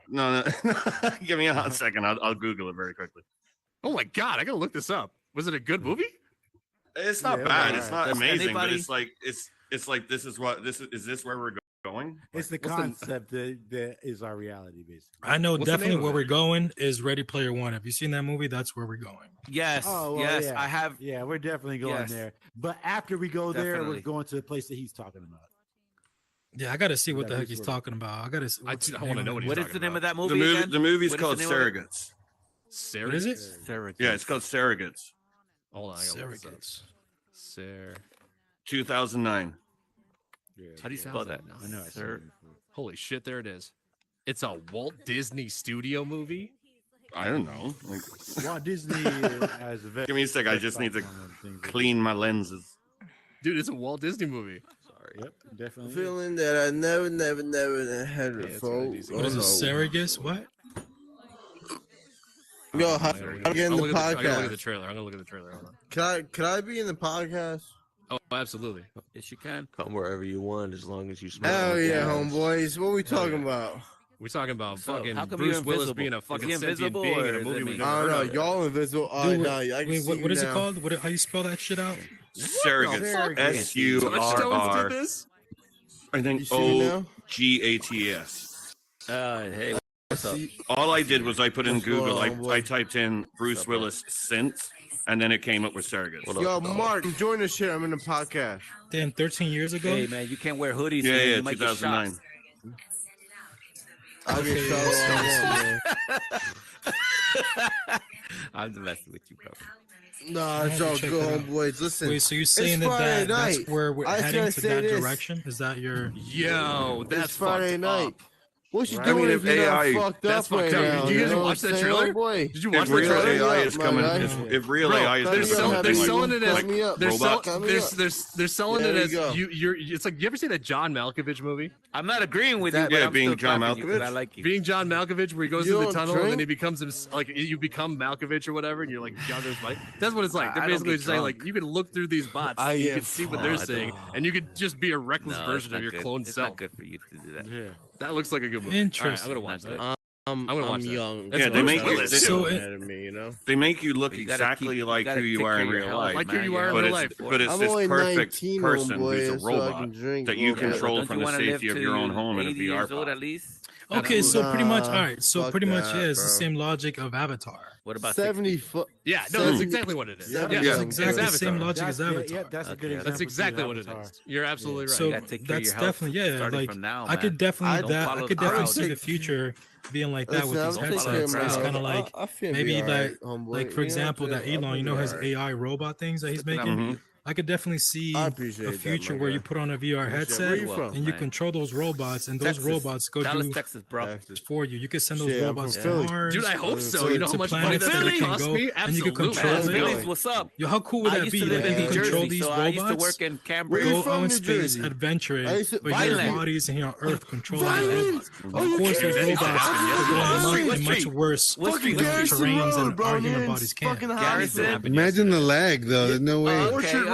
No. Give me a hot second. I'll Google it very quickly. Oh my god, I gotta look this up. Was it a good movie? It's not Yeah, bad. right. It's not Does amazing, anybody- but it's like this is this where we're going? It's the concept that is our reality, basically. I know What's the definitely name of where it? we're going is Ready Player One. Have you seen that movie? That's where we're going. Yes, Oh, well, yes, yeah. I have. Yeah, we're definitely going Yes. there. But after we go there, Definitely. we're going to the place that he's talking about. Yeah, I got to see what That the heck is he's what- talking about. I got to. I wanna know what he's What is talking the name of about. that movie? again? The movie's What is called the name of it? Surrogates. Surrogates? What is it? Surrogates. Yeah, it's called Surrogates. Hold on, I gotta look this up. Surrogates. 2009. How do you spell that? I know. I said Sir- it before. Holy shit, there it is. It's a Walt Disney Studio movie. I don't know. Like, Walt Disney has a very give me a sec. I just need to clean my lenses. Dude, it's a Walt Disney movie. Sorry. Yep, definitely. Feeling that I never had Yeah, a it's phone. really decent. What is it? Surrogates? What? Yo, how I can gotta I get in the look at the- I gotta look at podcast? the trailer. I'm gonna look at the trailer. Hold on. Can I be in the podcast? Oh, absolutely. Yes, you can. Come wherever you want as long as you smoke. Hell yeah, gas. homeboys. What we talking yeah. about? We're talking about So, fucking how come Bruce you're Willis invisible? being a Is fucking he sentient invisible being or in a is movie it we me? never I don't heard know. of. Y'all invisible. All right, Dude, now I can wait, see what you is it now. called? How you spell that shit out? Surrogates. Touchstones SURR. did this? I think You see me now? OGATS. Hey, what's up? All I did was I put in What's going Google. on, boy? I typed in Bruce Willis synth, and then it came up with Surrogates. Yo, Mark, join this shit. I'm in the podcast. Damn, 13 years ago? Hey, man, you can't wear hoodies. Yeah, man. yeah, You might get 2009. shot. I'll get shot all I want, man. I'm messing with you, bro. Nah, it's I all have to check good, that out. homeboys. Listen. Wait, so you're it's saying Friday that's night. where we're I was heading gonna to say that this. direction? Is that your... Yo, that's It's Friday fucked night. up. What you I doing mean, if if you're not AI fucked That's up right fucked up. now? Did you guys know watch what that I'm saying, trailer? boy? Did you watch If the real trailer? AI is my coming, guy. if real Bro, AI is they're, going to sell, come they're like, selling it as Cut me up, they're, bro. sell, Cut me they're, up. they're, they're selling There it we as go. you're. It's like you ever see that John Malkovich movie? I'm not agreeing with That- you, but yeah, I'm being still John clapping you 'cause Malkovich? I like you. Being John Malkovich, where he goes You through the don't tunnel and then drink? he becomes like you become Malkovich or whatever, and you're like John Malkovich. That's what it's like. I They're don't basically get just saying drunk. like you can look through these bots, I and you get can see what they're fucked. saying, and you could just be a reckless No, version it's of your not good. clone It's self. not good for you to do that. Yeah. That looks like a good movie. Interesting. All right, I'm gonna watch that. I'm gonna watch that. young. That's Yeah, they make Willis, it. So ahead of me, you know. They make you look You gotta exactly keep- like gotta who you take are care in of your real health, life. Like who man. you are in But real it's life. but it's I'm this only perfect 19, person homeboy, who's a so I robot can drink that you a little bit. control Don't from you the wanna safety live of your own to home in a 80 VR years old pod. at least? Okay, so pretty much, all Nah, right. So fuck pretty much, that, yeah, it's the bro. same logic of Avatar. What about 70 foot. Yeah, no, that's 70 exactly what it is. Yeah, Yeah, yeah. it's Exactly the same Avatar. logic as Avatar. Yeah, that's a good Okay. example. That's exactly too, what it Avatar. is. You're absolutely right. So You gotta take care of that's your health definitely starting like from now, I could man. definitely Don't that I follow could the definitely crowd. see the future being like that with Listen, these I'm taking care of headsets. my It's health. kind of like I feel maybe be like alright, homeboy. like for You know example what I'm that saying? Elon, I'll you be know, his alright. AI robot things that he's Looking out making. for you. I could definitely see I a appreciate that, future my where guy. you put on a VR headset Where you from, and you man? control those robots, and those Texas. robots go Dallas, do Texas, bro. Texas. for you. You can send those Shit, I'm robots from to Philly. Mars. Dude, I hope so. to- You know how to much money planets that's that gonna they can cost go, me? and you can Absolutely. control Man, them. Philly. What's up? Yo, how cool would I that used be? to Like live you in can New control Jersey, these so I used to robots. work in Where Cambridge. you Go from, out in New space, Jersey? adventuring, I used to- but your Violent. bodies and here on Earth controlling the Violent. robots. Oh, Of you course, can't those do robots that. could go What in street? much What worse What street? Garrison terrains Road, than bro, our human man. bodies can. Fucking Garrison. Harrison. Imagine the lag, though. There's no way. Okay, Orchard okay.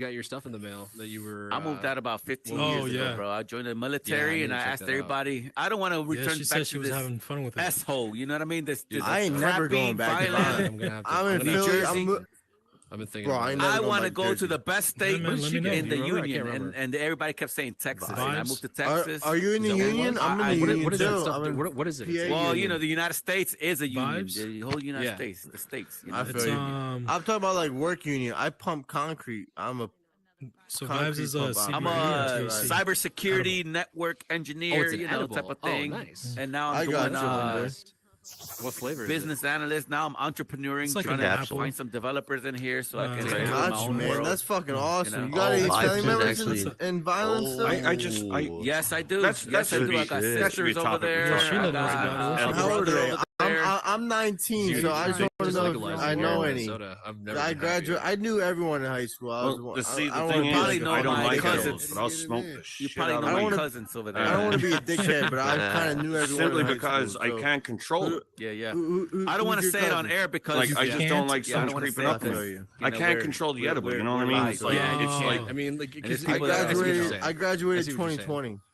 got your stuff in the mail that you were? I moved out about 15 Oh, years ago, yeah. bro. I joined the Yeah, I military, need and to I check asked that out. everybody. I don't want to Yeah, return she back said to she was this having fun with it. S-hole. You know what I mean? This Dude, I ain't never crappy, going back to violent. Vine. I'm gonna have to. I'm I'm in gonna have Philly. to- Jersey. I've been thinking Bro, about I it. ain't never I going want to back go to Jersey. the best Yeah, state man, let me know. in the You were? I can't union, remember. and everybody kept saying Texas, and I Vibes? moved to Texas. Are you in Is the that what it union? was? I'm in the What is- union what is that too. stuff? I'm in What is it? PA exactly? Well, you union. know, the United States is a union. Vibes? The whole United Yeah. States, the states. You know? I It's feel you. I'm talking about like work union. I pump concrete. I'm a so concrete Vibes is a pump CBD I'm or a THC? cybersecurity network engineer, it's an you know, type edible. of Oh, thing. nice. And now I I'm got doing you, homeboy. What flavor business analyst. Now I'm entrepreneuring, It's like trying an to apple. find some developers in here so I can It's create like my Got you, own man. world. That's fucking awesome. know? You got any Vibes family is members actually- in violence still? Yes, I do. That's Yes, I should do. be- I got that should be sisters a over topic we there. Yeah, talk Sheila I knows got about it. a How old brother are they? over there. I'm 19, so I just want to know if legalized I in know any. Minnesota. I've never I been happier. graduated. I knew everyone in high school. I was. Well, one- the see, I the don't thing wanna probably is, be- know I don't my like cousins. edibles, but I'll smoke the You shit probably out know of my weed. cousins over I there. don't want to be a dickhead, but I kind of knew everyone. Simply in high because school, I so- can't control it. Yeah, yeah. Who- I don't want to who's your say it on cousin? air because Like I just don't like yeah, I someone don't wanna creeping say it up on 'cause, me. you I know, can't we're- control the we're- edible. You know what I we're mean? live, It's like yeah. it's like I mean, like, And because there's people that- I that's what you're graduated. saying. I graduated I see what you're saying. 2020.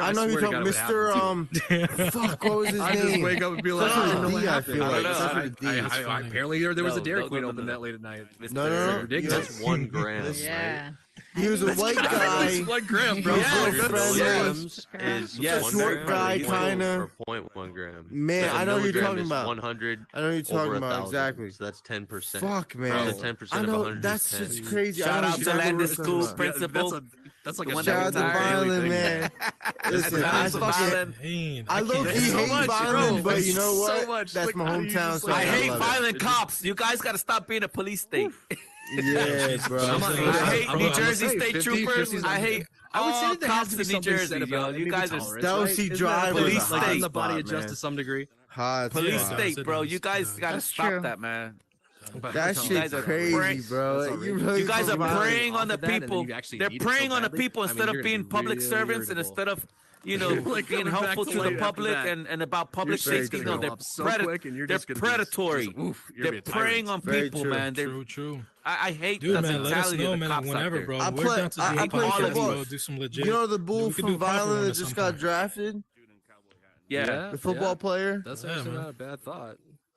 sheriff. I know swear you're to talking God it would happen, too. Fuck, what was his I name? just wake up and be like, Starts with oh, a what D, I happened? feel like. know. Starts with a D. Apparently there was a Dairy No, Queen no, open no. that late at night. No. Ridiculous. That's 1 gram. Yeah. He was a white guy. It's 1 gram, bro. Yeah, Real friendly. grams is Yeah, 1 short gram guy, or kinda. 0.1 gram. Man, So a I know what you're milligram talking is about. 100. I know what you're talking over about, 1,000, exactly. So that's 10%. Fuck, man. So 10% I of know, 100 that's is 10. just crazy. Shout I out to Landis School about. principal. That's like The a one Shout out that to retired. Violin, man. Listen, I fucking, I low key hate Violin, but you know what? So much. That's Like, my how do you hometown, just, so I hate love it. violent cops. You guys got to stop being a police state. Yeah, bro. I hate New Jersey state troopers. I hate I would say all that there has cops to be in New something Jersey, said yo. about You guys are That was Isn't Drive that was police a like hot in the body spot, of justice man. to some degree? Hot police spot. state, bro. You guys got to That's stop true. that, man. That You shit guys are crazy, prey- bro. You really You guys are put Violin preying on off the of that, and then people. you actually They're need it so preying on the badly. people I mean, instead you're of gonna being be public really servants and irritable. instead of Like being coming back helpful to to the light after public that. and about public shit's safety. gonna No, go they're up so quick, and you're they're just gonna be predatory. just, oof, you're They're gonna be a preying tyrant. on Very people, true. man. True. I hate Dude, the man, let us mentality know, of the man. cops out Whenever, there. bro. I We're play- down to do I a play podcast, football. bro. Do some legit. You know the bull we could from do a proper one Violin at that just some got point. drafted? Yeah. The football player? That's Yeah, actually man. not a bad thought.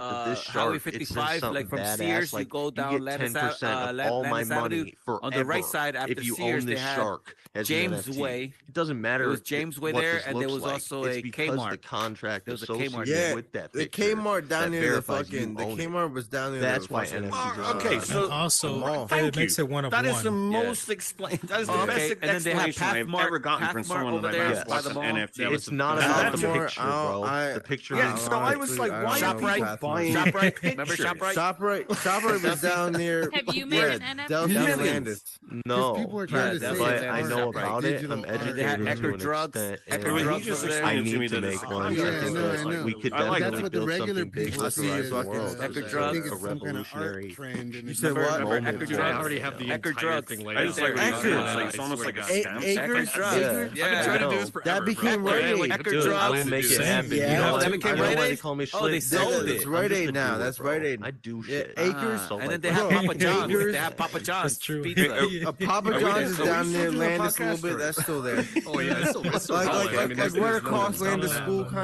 fact that this Highway shark, it says 55, something like from badass, Sears, you like go down you get Landis 10% of all my Landis Avenue. money forever On the right side after if you Sears, own they this had shark as an James NFT. Way. It doesn't matter There was James Way what there, this and there looks was like. also It's a because Kmart. the contract There was a associated Kmart. with that the picture Kmart down that near the verifies you fucking the own it. Kmart was down near That's the why fucking, NFTs are Okay, so so also, thank it makes you. it one of That is one. the most explained. That is the Okay, best and then they have explanation I've ever gotten from Pathmark someone over that there I've by asked the an mall. NFT. It's not And about that's the a- picture, bro. The picture Yeah, is so I was like, why are people buying ShopRite? pictures? Remember ShopRite? ShopRite was down near. Have you made an NFT? Delta and Landis. No, people are trying to say but it's I art, know like about it. digital I'm art. educated They had to Ecker an Drugs. extent, Ecker and He Drugs just over there. explained I it to me need to that it's make one. concept. I think I that know. we could I like definitely That's what the build regular something big people with see the as rising like world. Ecker a, Drugs. I think A it's some kind of revolutionary. art trend. And You it's said what? Remember moment Ecker for I Drugs? already have the Ecker entire Drugs. thing I laid just out like there. what you Ecker. said. It's I almost swear like a to God. scam. Acres Drugs. Drugs. Yeah, Yeah. I've been trying to do I this know. forever. That bro. became Okay, Rite Aid. like, Ecker Dude, I Drugs. will make it Same. happen. Yeah. You know Oh, what? that I became know Rite why Aid? they call me Oh, they Schlitt. sold It's it. Rite I'm just Aid a now. doer, That's bro. Rite Aid. I do Yeah, shit. Acres. So, And then like, they have Bro, Papa John's. Acres. They have Papa John's That's true. pizza. Papa Are we John's done? is Are we down near still doing a Landis a little podcast, bit. or- That's still there. Oh yeah, it's still Like going. I mean, right there's across no Landis stopping School, that. kind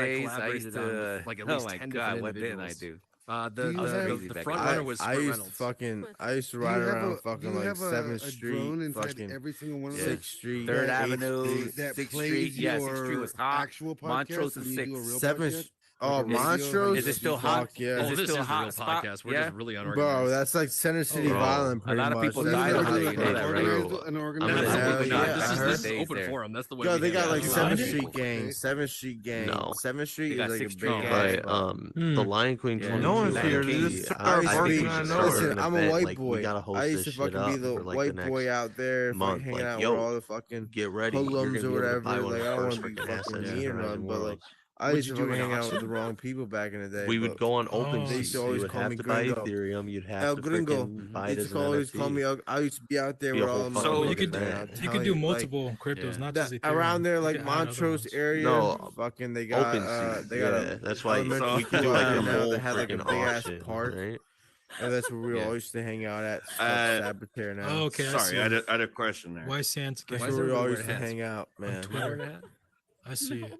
that I days, I collaborated used on to. with, like at Oh least my 10 god, different what didn't I individuals. do? The I was crazy the back front then. runner was I Sprint used to Reynolds. fucking. I used to Do ride you have around a fucking do you like have Seventh a Street, drone inside fucking every single one of Yeah. those? Sixth Street, Third that- Avenue, that Sixth plays Street. Yeah, Sixth Street your was hot. actual Montrose podcast was when you do a six. real Seventh. podcast. Oh, Like a radio or Montrose. Is it still hot? Fuck yeah. Is Oh, it this still is the real hot spot? podcast. We're Yeah. just really Bro, unorganized. that's like Center City Bro, Violent. a Pretty lot of much. people So you died never on do it. like You know an that, right? organized I'm organized. gonna Hell have yeah, This I is heard. this is Days open there. forum. That's the way Yo, we they hang got out. like You Seventh find it? Street gang. Okay. Seventh Street gang. No. Seventh Street They is got like a Sixth big Street ass But spot. the Lion Queen Yeah. 22 No one's here. LP, This is I our think barking we on should nowhere. start Listen, an I'm a event, white like, we boy. gotta host I used this to shit fucking be up the for like white the boy next out there, month. fucking hanging Like, out yo, with all the fucking get ready. You're hoodlums gonna or be able to buy whatever. one Like, of I the don't first want to be freaking fucking assets mean in or nothing, Horizon but like, Worlds. I Would used you to do fucking an hang out with auction? the wrong people back in the day. We would but go on Oh. OpenSea. They used to So you always would call have me to buy Gringo. Ethereum. You'd have El to Gringo. freaking buy They it used as to an always call me. NFT. I used to be out there Be a with whole all my fucking So you big could man, event. I'm you telling could do like, multiple cryptos, not just Ethereum. around there, You like could add other Montrose ones. area. No, Fucking they got OpenSea. they got Yeah, a that's why elementary we could school do out like there a now whole that had like a freaking big ass auction, park, right? and that's where we Yeah. all used to hang out at. It's Uh, called Saboteur now. Oh, okay, I Sorry, see. I had a question there. Why Santa? That's Why is where we everybody all wearing used to hats? hang out, On man. Twitter. I see it.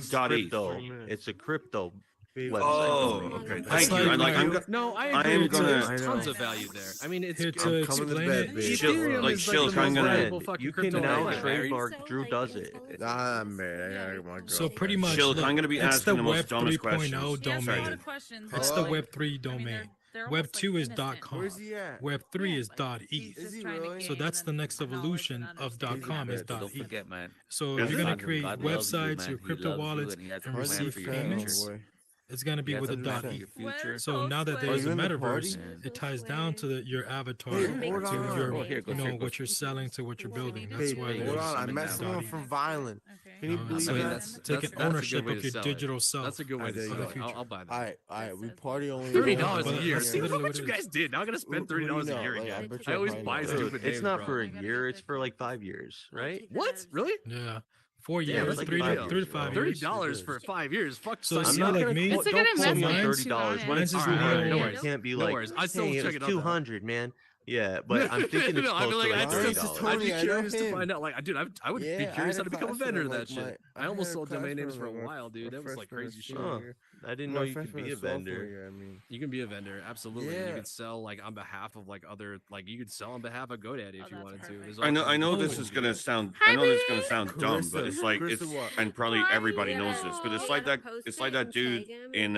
crypto. It's a crypto website. Oh, okay. Thank you. No, I I agree. am It's gonna. tons of value there. I mean, it's Here to explain it. Ethereum Like is like the Shilk, I'm most gonna. valuable fucking You crypto can now right trademark Drew does it. I'm married. I got my girl. So pretty much, Shilk, look, I'm gonna be it's asking the the most Web dumbest 3.0 questions. domain. It's the Hello? Web 3 domain. Web 2 is .com. Where's he at? Web 3 is .eth. Is he really? So that's the next evolution of .com is Don't .eth. forget, man. So if you're gonna create God loves you, websites, man. your He crypto loves you, wallets, and he has a and plan receive for your payments, future. it's gonna be He has with a a plan for .eth. your future. So now that there's a you in the metaverse, party? it ties down to your avatar, Hey, to hold on. your, Oh, here it goes, you here know, it goes. what you're selling to what you're building. Hey, That's why hold there's on. I met .eth. someone from Violent. Can you believe So I mean, that? that's taking a good ownership way of to your sell it. digital self. That's a good way I to did, sell yeah. it. I'll buy that. All right. We party only. $30 But a year. that's See, look literally what what you it is. guys did. Now I'm gonna spend Who do $30 you a year know? Like, I again. bet you I I always probably buy know. stupid Dude, names, it's not bro. for a year. It's for like 5 years, right? What? Really? Yeah, 4 Damn, years, that's like three to 5 3 to 5 $30 years. for 5 years. Fuck. So sign see, me up. like me, It's a good Don't quote me on investment. $30 when Mine's it's is All right, all right, 200. no Neo. worries. It can't be No like, worries. I still hey, check it's it out, though. 200, man. Yeah, but I'm thinking it's No, I'd be close to like, like I'd $30. still, Tony, I'd be I know curious to him. find out. Like, dude, I would be Yeah, I curious had how to a become a class vendor with of him, that like, shit. I I almost had a sold domain class names with for a him, while, dude. That was like freshman crazy or shit. sophomore Huh. year. I didn't My know you could freshman be or a sophomore vendor. year, I mean. You can be a vendor, absolutely. And you Yeah. could sell like on behalf of like other, like you could sell on behalf of GoDaddy if you wanted to. There's all I know. kinds I of know ways this to is do gonna it. sound. I know this is gonna sound dumb, but Carissa. it's like Carissa it's what? and probably everybody knows this, but it's like that. It's like that dude in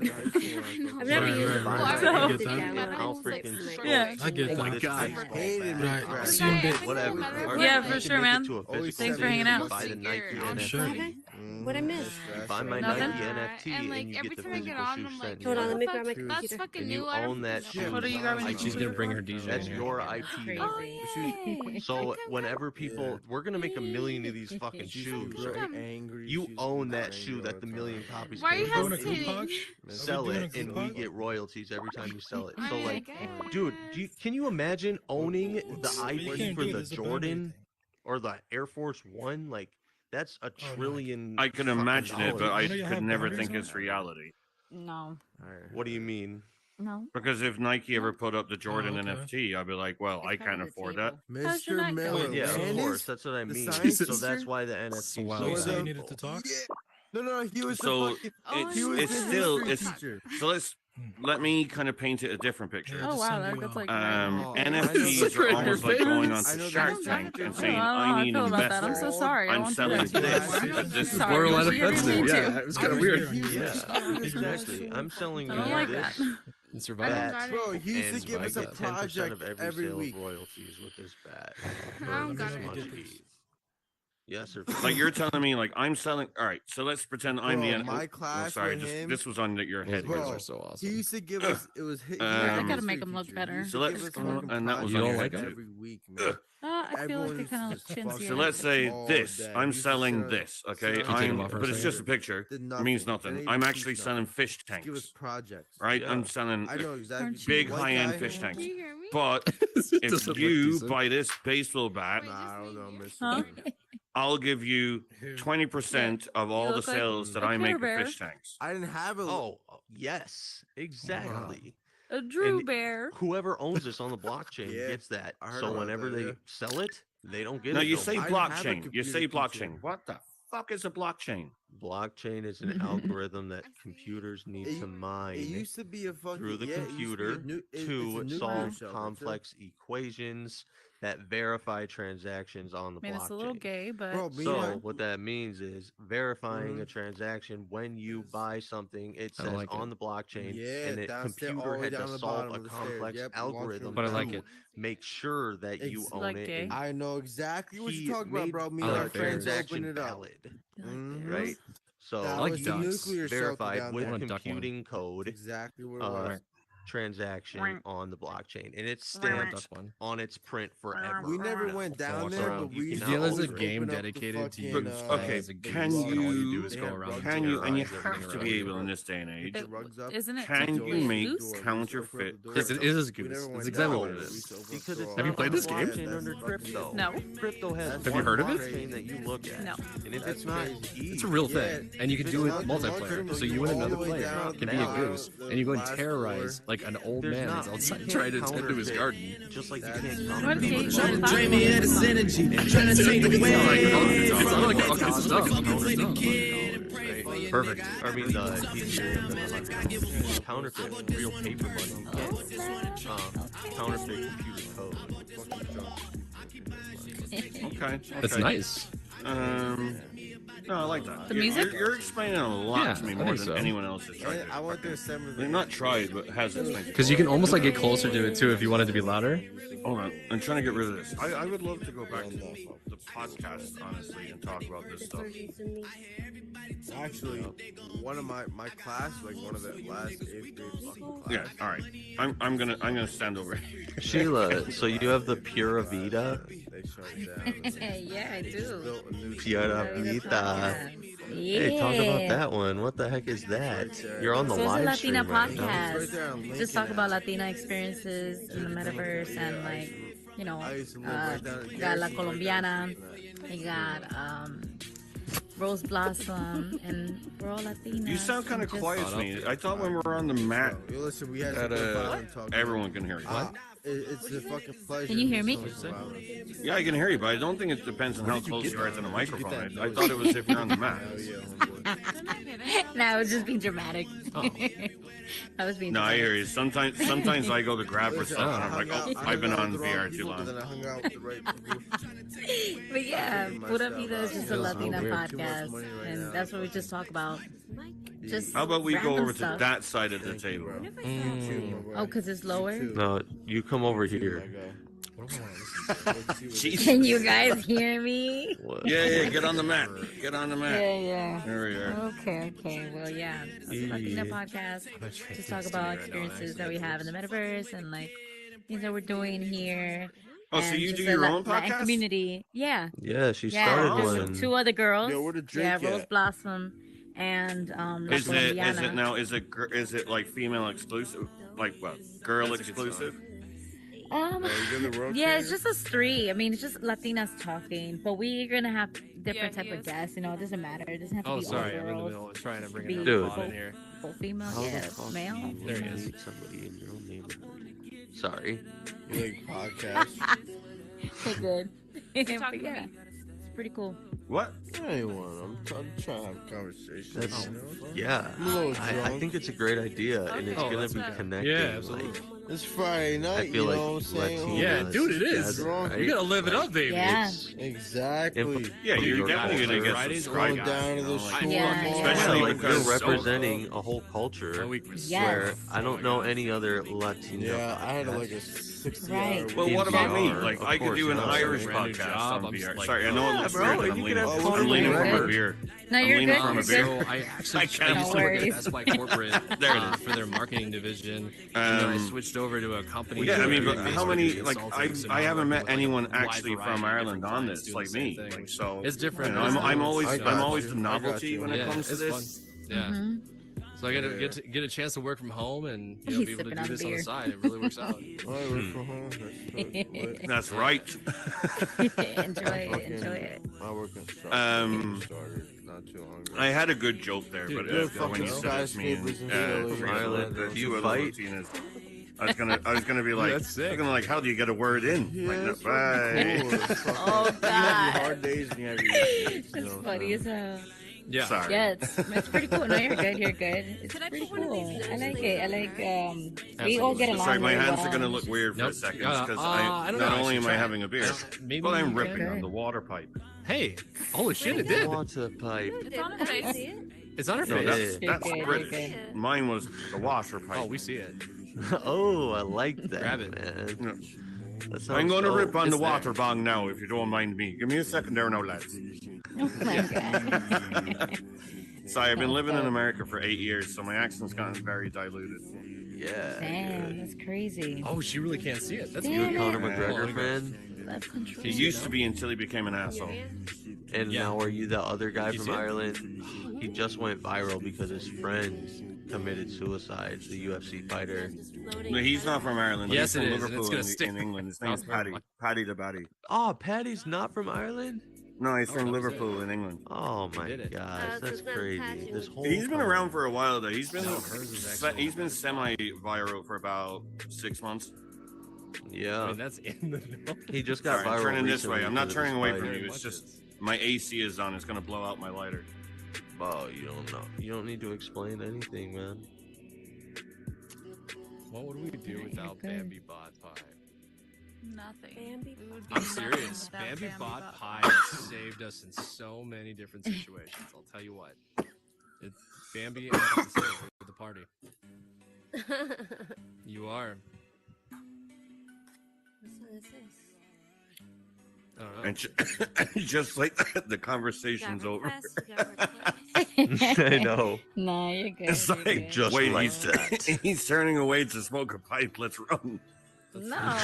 machine. I've never Right, used right, it right. before. I I get did that. download I'll it. Like, freaking from my Yeah. I get oh my that. god, But I assume that whatever. Yeah, You for can sure, make it man. to a Thanks physical for hanging thing. out. You buy the Nike Sure. NFT. What I miss? You buy my Nothing? Nike NFT And, like, and you every get the time I get physical on, shoe I'm sent like, to Hold you. on, let me grab my That's computer. fucking And new. you I don't own that shoe. What are you grabbing? She's gonna bring her DJ That's in here. your IP. Oh, yay. So whenever people, we're gonna make 1 million of these fucking shoes. Right? angry. You own that shoe that the 1 million copies. Why are you came out. hesitating? Sell it, and we get royalties every time you sell it. So like, dude, can you imagine owning the IP can't for do it. the It's a band-aid Jordan or the Air Force One? Like, that's a trillion. I can fucking imagine it, but dollars. I You know you could have never boundaries think on it's it? reality. No. What do you mean? No. Because if Nike ever put up the Jordan NFT, I'd be like, well, I can't afford that. How's your Mr. night Miller, going? Yeah, of Landis, course. That's what I the mean. science So teacher. that's why the NFT is Wow, so you said you needed to valuable. talk? No, he was So the fucking. it's he was it's the still history it's teacher. so let me kind of paint it a different picture. Oh wow, that's like right in your face. NFTs are almost like going on I to know Shark the Tank and exact saying, I don't know how I I need feel an about that. I'm investor. so sorry. I I'm won't do selling that to you this. anymore. This is Sorry, borderline you're being offensive. mean Yeah, too. it was kind of weird. Exactly. I'm selling I you don't like this that. Survive. bat, Bro, he used to and give I us a get 10% project of every every sale week. of royalties with this bat. I For don't got this it. much keys. Yes, sir. Like you're telling me, like I'm selling. All right, so let's pretend I'm the. Bro, my class sorry, with just him- this was on your head. Those Bro, are so awesome. He used to give us. It was. He was I a gotta make history him look teacher. better. He used So to let's- give us fucking and that was You on don't your like head him? every week, man. I feel like Everyone they used to kind of just look fucking- So chintzier. let's say all this. day. I'm Used to selling sit this. on- Okay, sit Can you take them I'm. off for a But it's just a second? picture. Did It means nothing. nothing. Didn't I'm even actually teach selling nothing. fish Just give us tanks. projects. Right, Yeah. I'm selling I know exactly. big White high-end guy. fish tanks. Do you hear me? But It if doesn't look you decent. buy this baseball bat, Nah, I don't know, Mr. Huh? Miller. I'll give you 20% of all the look like sales that a I Care make of Bear. fish tanks. I didn't have a. Oh, yes, exactly. A Drew And Bear. Whoever owns this on the blockchain Yeah, gets that. I heard So about whenever that, they yeah. sell it, they don't get No, it. you no say more. I didn't have a blockchain. You computer say teacher. blockchain. What the fuck is a blockchain? Blockchain is an algorithm that computers need It- to mine It used to be a fucking through the yeah, it used to be a computer nu- it's a to nuclear solve shell, that's it. complex equations that verify transactions on the I mean, it's a little blockchain. gay, but Bro, me So and- what that means is verifying a Mhm. transaction when you buy something. It I don't says like on it. the blockchain, Yeah, and the downstairs, all computer the way had to down the solve bottom a of the stairs. complex Yep, walk through algorithm But I the like to it. make sure that you Ex- own like it. gay. And I know exactly what he you're talking about, made bro. Me I and like my the friends opened transaction it up. valid, Mhm. right? So That like was the ducks. nuclear shelter verified down with there. want a duck one. computing code Exactly where it uh, was. transaction on the blockchain, and it's I want a stamped duck one. on its print forever. We never now. went down walk there, around. but You we used cannot to There's a always game open up the dedicated to fucking, you. Okay, as a can goose, and all you do you- is They go have around and rugs Can you, and you terrorize have everything to around be you. able in this day and age, the rugs up. Isn't it Can technically you a make goose? counterfeit Yes, it is a goose. We never That's went exactly down what there. it We is. used to Because overthrow it's all Have you not played on this the game? blockchain under That's crypto. No. Crypto has Have you one heard of it? blockchain that you look at. No. And if That's it's not crazy. key, It's a real Yeah, thing, and you can do it it's multiplayer. not So you and all the another way player down can the be a bottom, goose, the and you go and last terrorize floor. like an old there's man not. that's You outside can't trying to tend to his counterfeit, garden. just like you That's- can't What counterfeit. game? it. What is Drain me of this energy. Trying to take away It's all like all kinds of stuff. Perfect. I mean, the Ethereum doesn't counterfeit real paper money. You can't counterfeit computer code. okay, That's okay. nice. No, I like that. The You're- music? You're explaining a lot Yeah, to me I more think than so. anyone else has tried. And I went there December. They're not tried, but has explained. Because you can almost like get closer to it too if you wanted to be louder. Hold on, I'm trying to get rid of this. I would love to go back to the podcast, honestly, and talk about this stuff. Actually, one of my class, like one of the last 8th grade fucking class. Yeah, all right. I'm gonna stand over here. Sheila, so you have the Pura Vida? They shut it down. Yeah, I do. Built a new Pura Vida. Hey, talk about that one. What the heck is that? You're on the So it's a live Latina stream right now. podcast. Just talk about Latina experiences in the metaverse and like, you know, you got La Colombiana, you got Rose Blossom, and we're all Latina. You sound kind of quiet to me. I thought when we were on the mat Listen, we had that to go and talk. everyone can hear you. It's a fucking pleasure. Can you hear me? Yeah, I can hear you, but I don't think it depends on how close you are to the microphone. I thought it was if you're on the mat. No, I was just being dramatic. I was being No, I dramatic. hear you. Sometimes I go to grab for something. I'm like, oh, I've been on VR too long. But yeah, what up, Vida is just a Feels Latina weird. podcast, and that's what we just talk about. Just How about we go random over stuff. to that side of the table? Oh, because it's lower? No, you come over here. Can you guys hear me? Yeah, get on the mat. Get on the mat. Yeah. There we are. Okay. Well, yeah. It's a Latina podcast. Just talk about experiences that we have in the metaverse and like things that we're doing here. Oh, so and you just do the your own Latin podcast? community. Yeah. Yeah, she started there's one. 2 other girls. Yo, where the drink yeah, Rose at? Blossom and La Is Colombiana. it now? Is it like female exclusive? Like what? Girl exclusive? Yeah, it's just us 3. I mean, it's just Latinas talking, but we're gonna have different type of guests. You know, it doesn't matter. It doesn't have to Oh, be sorry, all I'm in the girls. middle of trying to bring Be- another pod in here. Full female, How the yeah, fuck male. do you There he is. meet somebody in your own neighborhood? Sorry. Like podcast. Hey, good. Talking But to yeah, me. it's pretty cool. What? Anyone? I'm trying to have a conversation. That's you know? yeah. I'm a little I drunk. think it's a great idea, and it's Oh, gonna that's be okay. connecting. Yeah, absolutely. Like, It's Friday night. I feel you like know what I'm saying? Latinos Yeah, dude, it is. together, You gotta live it up, baby. Yeah. Exactly. Yeah, you're definitely gonna get Fridays some or Going strikeouts, down to you the know, store like- Yeah, mall. Especially like you're because- representing a whole culture Yes. where I don't know any other Latino. Yeah, I had podcast. like a 60 Right. hour Well, In what about me? VR, Like, of I could course, do an yeah. Irish Brand new podcast job, on I'm VR. just like, Sorry, I know yeah, it looks bro, weird that you I'm could leaning. have I'm totally leaning from a good. beer. No, I'm you're leaning good. from a You're beer. good. So I actually I I can't used to work at worries. Best Buy corporate There it is. for their marketing division, and then I switched over to a company. Yeah, I where mean, we but do how many? Facebook Like, consultants and I now haven't working met with, like, anyone a wide actually variety from of Ireland different on clients this, doing like the me. same thing. Like, so It's different. you know, I'm always, I got I'm always you. the I got novelty you. when it Yeah, comes to it's this. fun. Yeah. Mm-hmm. So I get a chance to work from home and He's be able to sipping do on a this on the beer. side. It really works out. I work from home. That's right. Enjoy it. Enjoy it. I work in Um, not too long ago. I had a good joke there, Dude, but yeah, when fucking you said it's me and skyscrapers in Philly, forget Ireland, the do two you other fight? Latinas. I was gonna be like, that's sick. like, how do you get a word in? Yeah, Like, no, it's fucking cool. bye. It's fucking- Oh, You have your God. hard days and you have your easy days. That's funny as hell. Yeah. Sorry. Yeah, it's pretty cool. No, you're good. You're good. It's Can I pretty put one of cool. these I in like this it. I like we all get along Sorry, my really hands well. are gonna look weird for Nope. a second I because don't know. not I only should am I try it. having a beer, Maybe but I'm you ripping can. on the water pipe. Hey, holy shit, it did. Water pipe. It's on his face. It's on her No, face. that's You're good, you're British. good. Mine was the washer pipe. Oh, we see it. Oh, I like that, Grab it. man. Yeah. That I'm sounds going to dope. rip on the It's there. water bong now, if you don't mind me. Give me a second there now, lads. Oh my god. Sorry, I've been living in America for 8 years, so my accent's gotten very diluted. Yeah. Damn, that's crazy. Oh, she really can't see it. That's Damn You a good. it. Conor Hold on, McGregor let me go. fan? That's He control. used to be until he became an asshole. And Yeah. now are you the other guy You from see it? Ireland? He just went viral because his friend committed suicide, the UFC fighter. No, he's not from Ireland. Yes, he's from it is, and Liverpool it's gonna in, stick. in England. His name's Oh, never Paddy. mind. Paddy the Baddy. Oh, Patty's not from Ireland? No, he's from no, Liverpool in England. Oh my did it. gosh, that's crazy. This whole He's been time. around for a while though. He's been No, hers is actually- he's been semi-viral for about 6 months. Yeah. I mean, that's in the middle. He just got Sorry, I'm viral turning this recently way. I'm not because of turning his away fight. from you. It's just my AC is on. It's gonna blow out my lighter. Oh, you don't know. You don't need to explain anything, man. What would we do without Bambi Bot Pie? Nothing. We would be I'm nothing serious. without Bambi Bot Bot. Pie has saved us in so many different situations. I'll tell you what. It's Bambi and I have to say it with the party. You are. I don't know. And just like that, the conversation's over. I know. No, you're good. It's you're like good. Just wait, like he's, that. he's turning away to smoke a pipe. Let's run. No.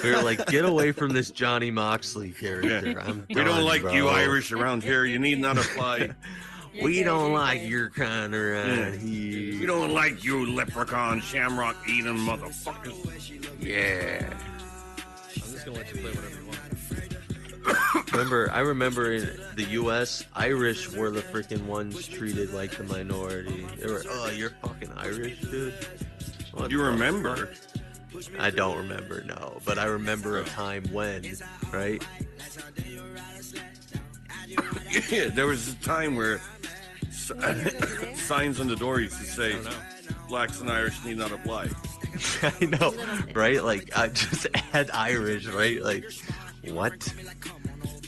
We were like, get away from this Johnny Moxley character. I'm We don't done, like you bro. Irish around here. You need not apply. We don't you're like good. your kind around We here. don't like you leprechaun shamrock eating motherfuckers. Yeah. I'm just gonna let you play whatever you want. I remember in the U.S., Irish were the freaking ones treated like the minority. They were, oh, you're fucking Irish, dude. What You the remember? fuck? I don't remember, no, but I remember a time when, right? Yeah, there was a time where signs on the door used to say, blacks and Irish need not apply. I know, right? Like, I just add Irish, right? Like, what?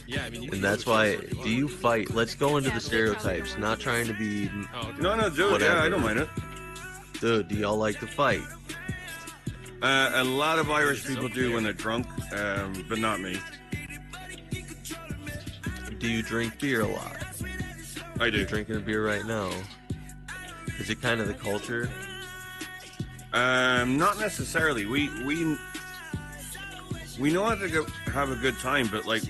Yeah, I mean, And that's why, do you fight? Let's go into the stereotypes, not trying to be. No, dude, whatever. yeah, I don't mind it. Dude, do y'all like to fight? A lot of Irish people do when they're drunk, but not me. Do you drink beer a lot? I do. You're drinking a beer right now. Is it kind of the culture? Not necessarily. We know how to go have a good time, but like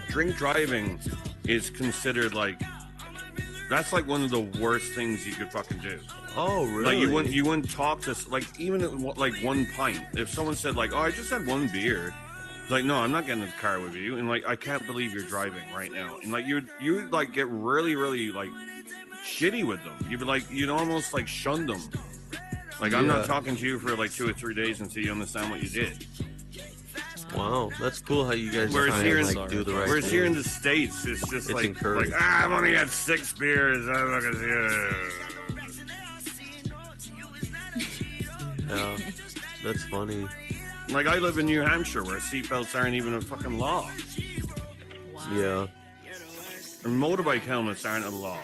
drink driving is considered like that's like one of the worst things you could fucking do. Oh, really? Like you wouldn't talk to like even at, like 1 pint. If someone said like, "Oh, I just had 1 beer," like, no, I'm not getting in the car with you. And like, I can't believe you're driving right now. And like, you'd like get really, really like shitty with them. You'd almost like shun them. Like I'm not Yeah. talking to you for like 2 or 3 days until you understand what you did. Wow, that's cool how you guys Whereas try here, and in, like do the right whereas thing. here in the States, it's just It's like encouraged. I've only had 6 beers. Yeah, that's funny. Like I live in New Hampshire, where seatbelts aren't even a fucking law. Yeah. And motorbike helmets aren't a law.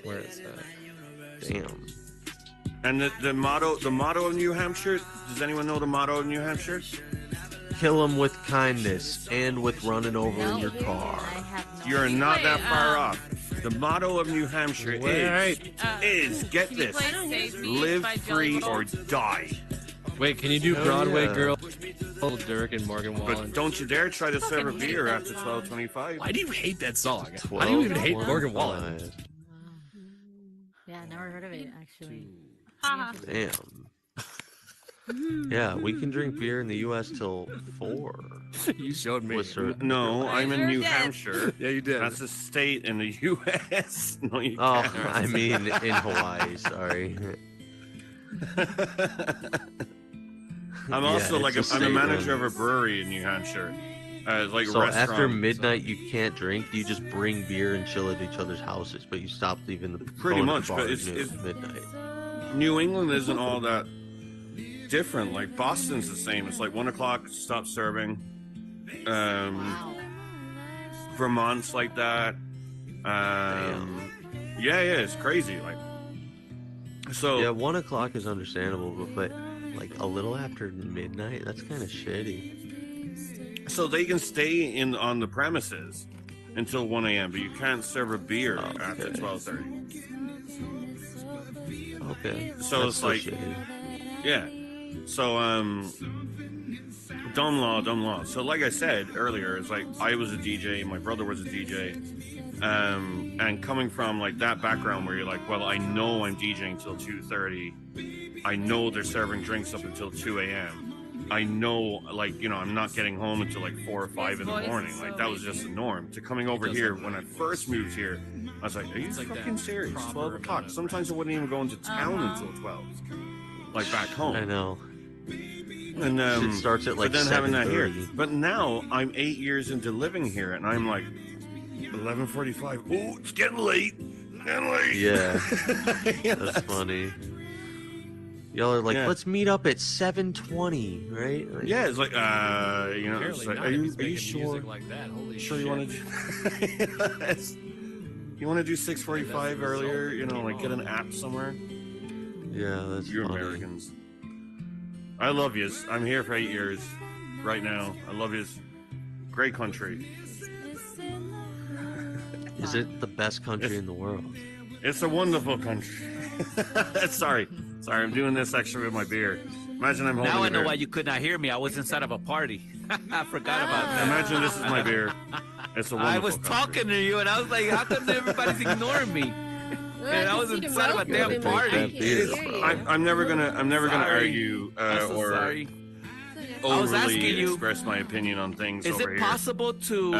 Where is that? Damn. And the motto of New Hampshire. Does anyone know the motto of New Hampshire? Kill them with kindness and with running over in your car. You're not that far off. The motto of New Hampshire is get Can you this: play Save Me live by free Joe or die. Wait, can you do Hell Broadway yeah. Girl, Dirk and Morgan Wallen? But don't you dare try to serve a beer after 12:25. Why do you hate that song? Why do you even hate Morgan Wallen? Yeah, I never heard of it actually. Damn. Yeah, we can drink beer in the U.S. till 4. You showed me. No, I'm in New did. Hampshire. Yeah, you did. That's a state in the U.S. No, you Oh, can't. I mean in Hawaii. Sorry. I'm also Yeah, like it's a I'm a state manager run. of a brewery in New Hampshire. Like So a restaurant. after midnight, you can't drink. You just bring beer and chill at each other's houses, but you stop leaving the Pretty going to much, the but bar it's- at it's- midnight. New England isn't all that different. Like Boston's the same. It's like 1 o'clock, stop serving. Vermont's like that. Yeah, it's crazy. Like, so Yeah, 1 o'clock is understandable, but like a little after midnight, that's kind of shitty. so they can stay in on the premises until 1 a.m., but you can't serve a beer after 12:30. Okay. So That's it's still like, shitty. yeah. So dumb law. So like I said earlier, it's like I was a DJ, my brother was a DJ, and coming from like that background where you're like, well, I know I'm DJing till 2:30, I know they're serving drinks up until 2 a.m. I know, like, you know, I'm not getting home until like 4 or 5 in the morning. Like that was just the norm. To coming over here, when I first moved here, I was like, are you fucking serious? 12 o'clock. Sometimes I wouldn't even go into town until 12, like back home. I know. And Shit starts at, like, but then having that here. 7:30. But now I'm 8 years into living here, and I'm like 11:45. Oh, it's getting late. Getting late. Yeah, that's funny. Y'all are like, Yeah. let's meet up at 7:20, right? Like, Yeah, it's like you know, it's Apparently like, not are if you he's making sure? music like that. Holy Sure shit. you want to do? You want to do 6:45 earlier? You know, like get an app somewhere. Yeah, that's You funny. Americans. I love yous. I'm here for 8 years, right now. I love yous. Great country. Is it the best country in the world? It's a wonderful country. Sorry, I'm doing this extra with my beer. Imagine I'm holding Now a I know beer. why you could not hear me. I was inside of a party. I forgot about that. Imagine this is my beer. It's a wonderful I was country. talking to you, and I was like, "How come everybody's ignoring me?" And I was inside of a damn party. I'm never gonna Sorry. argue I'm so or sorry. I was asking overly you, express my opinion on things Is over it here. possible to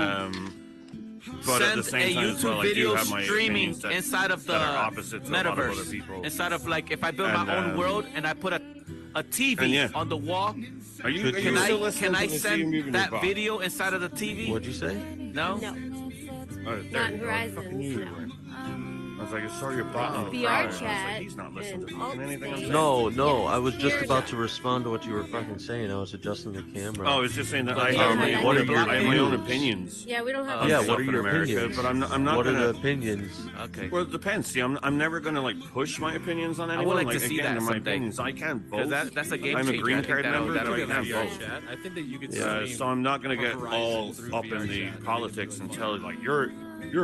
But at the send same a time as well, YouTube I do video have my streaming opinions that, inside of the that are opposite to a lot of other metaverse? people. Inside of, like, if I build And, my own world and I put a TV and yeah. on the wall, Are you can still I listening to the send moving that box? video inside of the TV? What'd you say? No. Oh, there Not you go. Verizon, Fucking you. no. I was like, I saw your bot in the VR crowd. I was chat like, he's not listening to and fucking anything I'm saying. No, I was just about to respond to what you were fucking saying. I was adjusting the camera. Oh, I was just saying that I Um, have my what own, are your I have my own views? opinions. Yeah, we don't have. on Yeah, stuff what are in your America, opinions? But I'm not What gonna. are the opinions? Okay. Well, it depends. See, I'm never gonna like push my opinions on anyone. like to see again, that they're my someday. opinions. I can't vote. 'Cause that's a game I'm a changer. I green think card that'll- member, that'll so I get can't VR vote. chat. I think that you could Yeah, stream so I'm not gonna from get Verizon all through up in VR the chat. politics and tell you like you're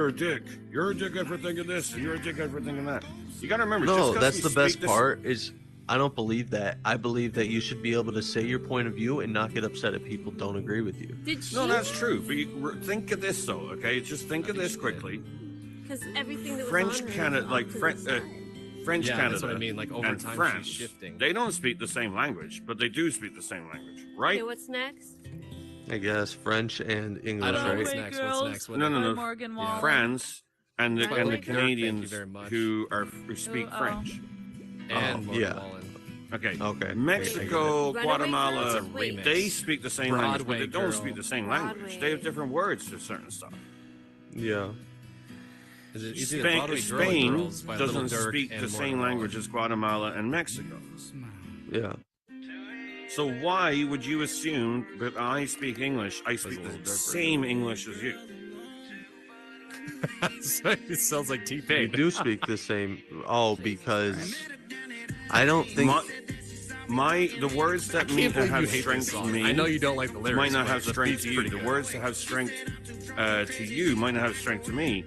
a dick. You're a dickhead for thinking this, and you're a dickhead for thinking that. You gotta remember. No, just 'cause that's you the speak best this- part. Is I don't believe that. I believe that you should be able to say your point of view and not get upset if people don't agree with you. Did No, she? that's true. But think of this though, okay? Just think of this quickly. Because everything that was French on her Canada, was like off to the French, side. French Yeah, Canada, that's what I mean, like, over and time she's France, shifting. they don't speak the same language, but they do speak the same language, right? Okay, what's next? I guess French and English, I don't know right? what's next. What's next? No. Morgan Wallen. France and the By the way, Dirk, thank you Canadians very much. who speak French. And Mona yeah. Wallen. Okay. Okay. Mexico, Runaway Guatemala, Girls, wait. they speak the same language, but Broadway they don't Girl. speak the same language. They have different words for certain stuff. Yeah. Is it either Broadway Girl or Spain Girls by Little doesn't Dirk speak and the Mona same Wallen? language as Guatemala and Mexico. Yeah. So why would you assume that I speak English? I speak the same English as you. It sounds like You T-Pain. do speak the same. Oh, because I don't think. The words that I mean can't to believe you have hate strength this to song. me. I know you don't like the lyrics, Might not but have the strength beat's to you. pretty The good. words that have strength to you might not have strength to me.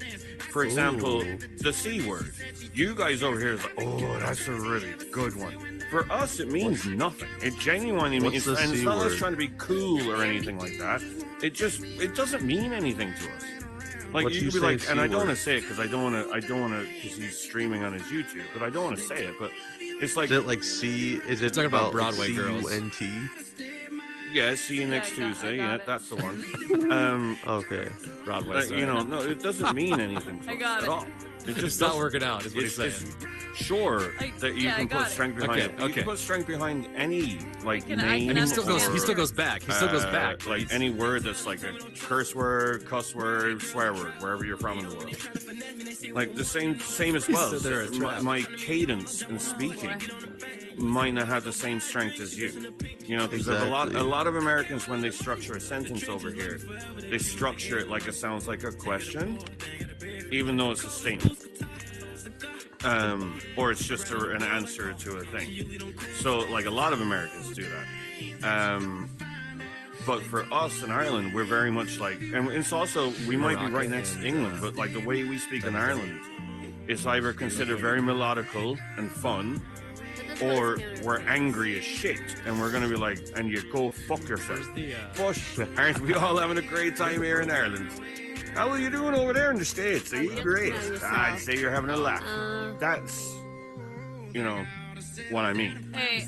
For example, the C word. You guys over here is like, oh, that's a really good one. For us, it means nothing. It genuinely means, What's the and it's C not us word? trying to be cool or anything like that. It doesn't mean anything to us. Like What you you could be say like, C and I don't word? want to say it because I don't want to, because he's streaming on his YouTube, but I don't want to say it. But it's like, Is it like C? Is it talking about like Broadway Girls. C-U-N-T? yeah, see you next Tuesday. Yeah, that's the one. Okay. Broadway. You know, no, it doesn't mean anything to I us got at it. all. It It's not working out, is what he's saying. Sure that you I can got put it. strength behind Okay, it. You okay. can put strength behind any like I can name. And he still goes. or, He still goes back. He still goes back. Like He's- any word that's like a curse word, cuss word, swear word, wherever you're from in the world. Like the same as well. So they're a trap. My cadence in speaking might not have the same strength as you. You know, because a lot of Americans, when they structure a sentence over here, they structure it like it sounds like a question, even though it's a statement. Or it's just an answer to a thing. So, like a lot of Americans do that. But for us in Ireland, we're very much like, and it's also, we might be right next to England, but like the way we speak in Ireland is either considered very melodical and fun, or we're angry as shit, and we're gonna be like, and you go fuck yourself. Fush, aren't we all having a great time here in Ireland? How are you doing over there in the States? Are you great? I'd say you're having a laugh. That's, you know, what I mean. Hey,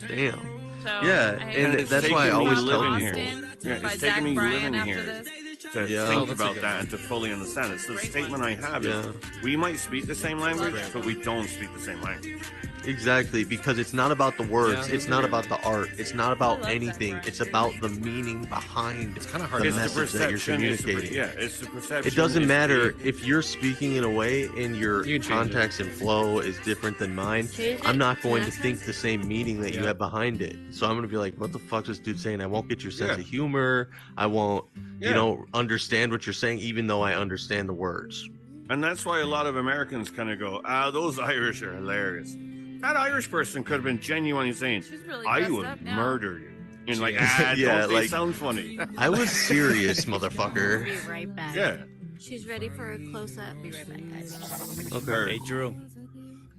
Damn. so Yeah, I and hate that's to why I see always Austin tell living people. here. Yeah, by it's Zach taking me Bryan living after here this. to Yeah. think That's about that and to fully understand it. So the statement I have is, we might speak the same language, but we don't speak the same language. Exactly, because it's not about the words. Yeah, it's not about the art. It's not about anything. It's about the meaning behind It's kind of hard the to message that you're communicating. it's the perception. It doesn't it's matter the- if you're speaking in a way and your You can change context and flow is different than mine. Change I'm it. not going to Next think the same meaning that you have behind it. So I'm going to be like, what the fuck's this dude saying? I won't get your sense Yeah. of humor. I won't, Yeah. you know, understand what you're saying, even though I understand the words. And that's why a lot of Americans kind of go, those Irish are hilarious. That Irish person could have been genuinely saying, really I dressed will up now. murder you. And like, Yeah, don't they like- sound funny? I was serious, motherfucker. Be right back. Yeah. She's ready for a close up. Be right back, guys. Okay. Hey, Drew.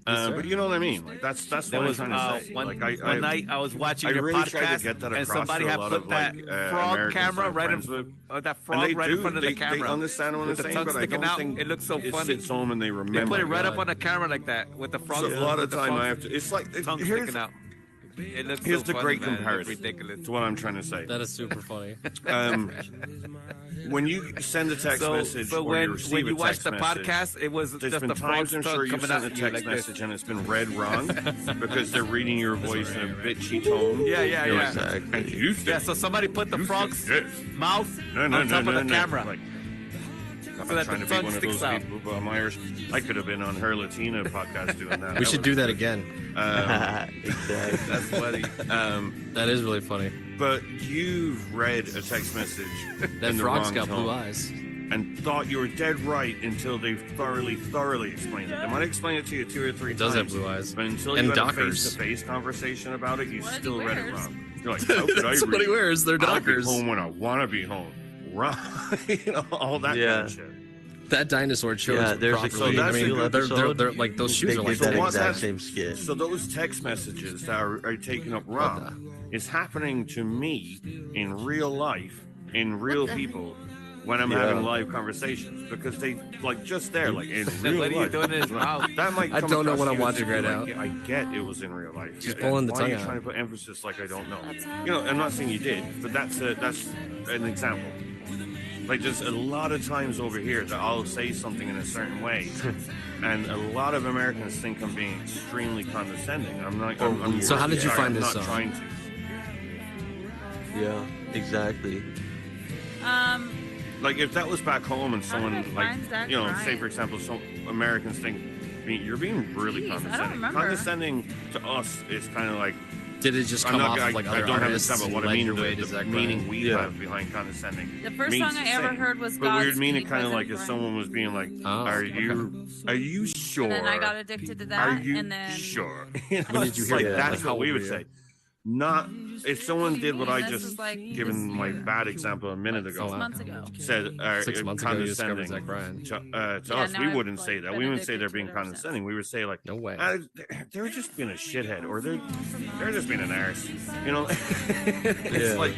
But you know what I mean? Like that's There what I'm was trying to say. one, like one night I was watching I your really tried to podcast, get that and across somebody to a had lot put of, that like, frog Americans camera I'm right friends in with. that And frog they right in do, front of the camera. They understand what I'm with the saying, tongue but I sticking don't out. think It looks so it funny. sits home and they They remember. put it right up on the camera like that with the frog. So a lot of the time frog I have to. It's like tongue here's sticking out. It looks here's so the funny, great man. It looks comparison. ridiculous. To what I'm trying to say. That is super funny. When you send a text message so or you when receive you a watch text the message, podcast, it was there's just been the times frogs I'm sure you've coming sent out a at you text like this. message and it's been read wrong because they're reading your voice in a bitchy tone. Yeah, yeah, You're yeah. like, and you Yeah, so somebody put the frog's mouth no, on top of the no. camera. Like, I'm So not that trying the to be tongue one of sticks those out. people, but I'm Irish. I could have been on her Latina podcast doing that. We should do that again. Exactly. That's funny. That is really funny. But you've read a text message That in the frog's wrong got tone blue eyes. and thought you were dead right until they thoroughly explained it. They might explain it to you 2 or 3 It times. does have blue eyes. But until And you had a Dockers. face-to-face conversation about it, you What still he read it wears. wrong. You're like, how could I That's read what he it? wears. They're I'll be Dockers. home when I want to be home. Right. You know, all that Yeah. kind of shit. That dinosaur chose Yeah, there's a properly. Key I mean, Peele they're episode. like those shoes They are like did that what exact that- same skit. So those text messages that are taken up wrong is happening to me in real life, in real people, when I'm having live conversations, because they like just there, like in real What are you life. doing in his mouth? That might. I come don't know across what to I'm you watching and right you're like, now. I get it was in real life. He's pulling the Why tongue are you out. trying to put emphasis like I don't know? You know, I'm not saying you did, but that's an example. Like there's a lot of times over here that I'll say something in a certain way, and a lot of Americans think I'm being extremely condescending. I'm not. I'm So how did you sorry, find I'm this not song? trying to. Yeah, exactly. Like if that was back home and someone like find Zach say Bryan? for example, some Americans think you're being really Jeez, I don't condescending. remember. Condescending to us is kind of like. Did it just I'm come not off gonna- of like I other don't have artists the time, and but what I led mean your way the to Zach meaning Bryan? we have behind condescending. The first means song I the ever same. heard was But we would mean it Godspeed kind of by like Zach if Bryan. someone was being like, Oh, are you sure? And then I got addicted to that, Are you and then sure? When did you It's hear like that? that's Like, how what we old would were say. Not if someone did what I This just was like given this my year. bad example a minute ago. 6 months ago. Said 6 months ago you discovered condescending Zach Bryan. to Yeah, us. now We I've, wouldn't like, say that. been We wouldn't say addicted they're to being it ever condescending. We would say like, no way. They're just being a shithead, or they're just being an arse. It's like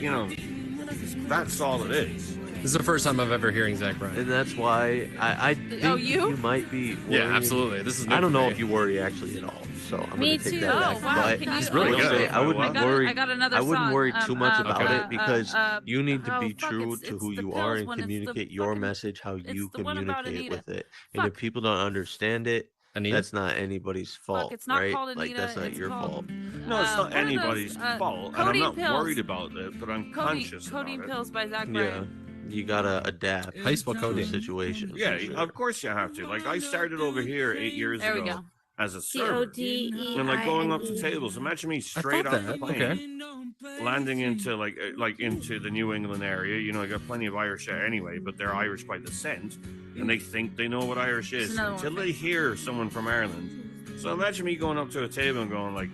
that's all it is. This is the first time I've ever hearing Zach Bryan. And that's why I think you? might be Yeah, worrying. absolutely. This is new I don't for know me. if you worry actually at all. So I'm Me gonna take too. that Oh, back. wow. But Can you- He's really I will good. say I wouldn't worry. I got another I wouldn't song. worry too much about okay. it because you need to oh, be fuck, true it's to who the you pills are and one, it's the communicate your fucking- message how you the one about communicate Anita. with it. And if Fuck. people don't understand it, Anita? that's not anybody's fault, it's not right? called Like Anita, that's not it's your called- fault. No, it's not what are those, anybody's fault, and I'm codeine not pills. worried about it, but I'm conscious Codeine about it. pills by Zach Yeah, Bryan. you gotta adapt How you spell to codeine? the situation. Yeah, of course you have to. Like I started over here 8 years There we ago go. as a server, CODEINE. and like going up to tables. Imagine me straight thought off the that. plane, Okay. landing into like into the New England area. I got plenty of Irish there anyway, but they're Irish by descent, and they think they know what Irish is another until one. they hear someone from Ireland. So imagine me going up to a table and going like,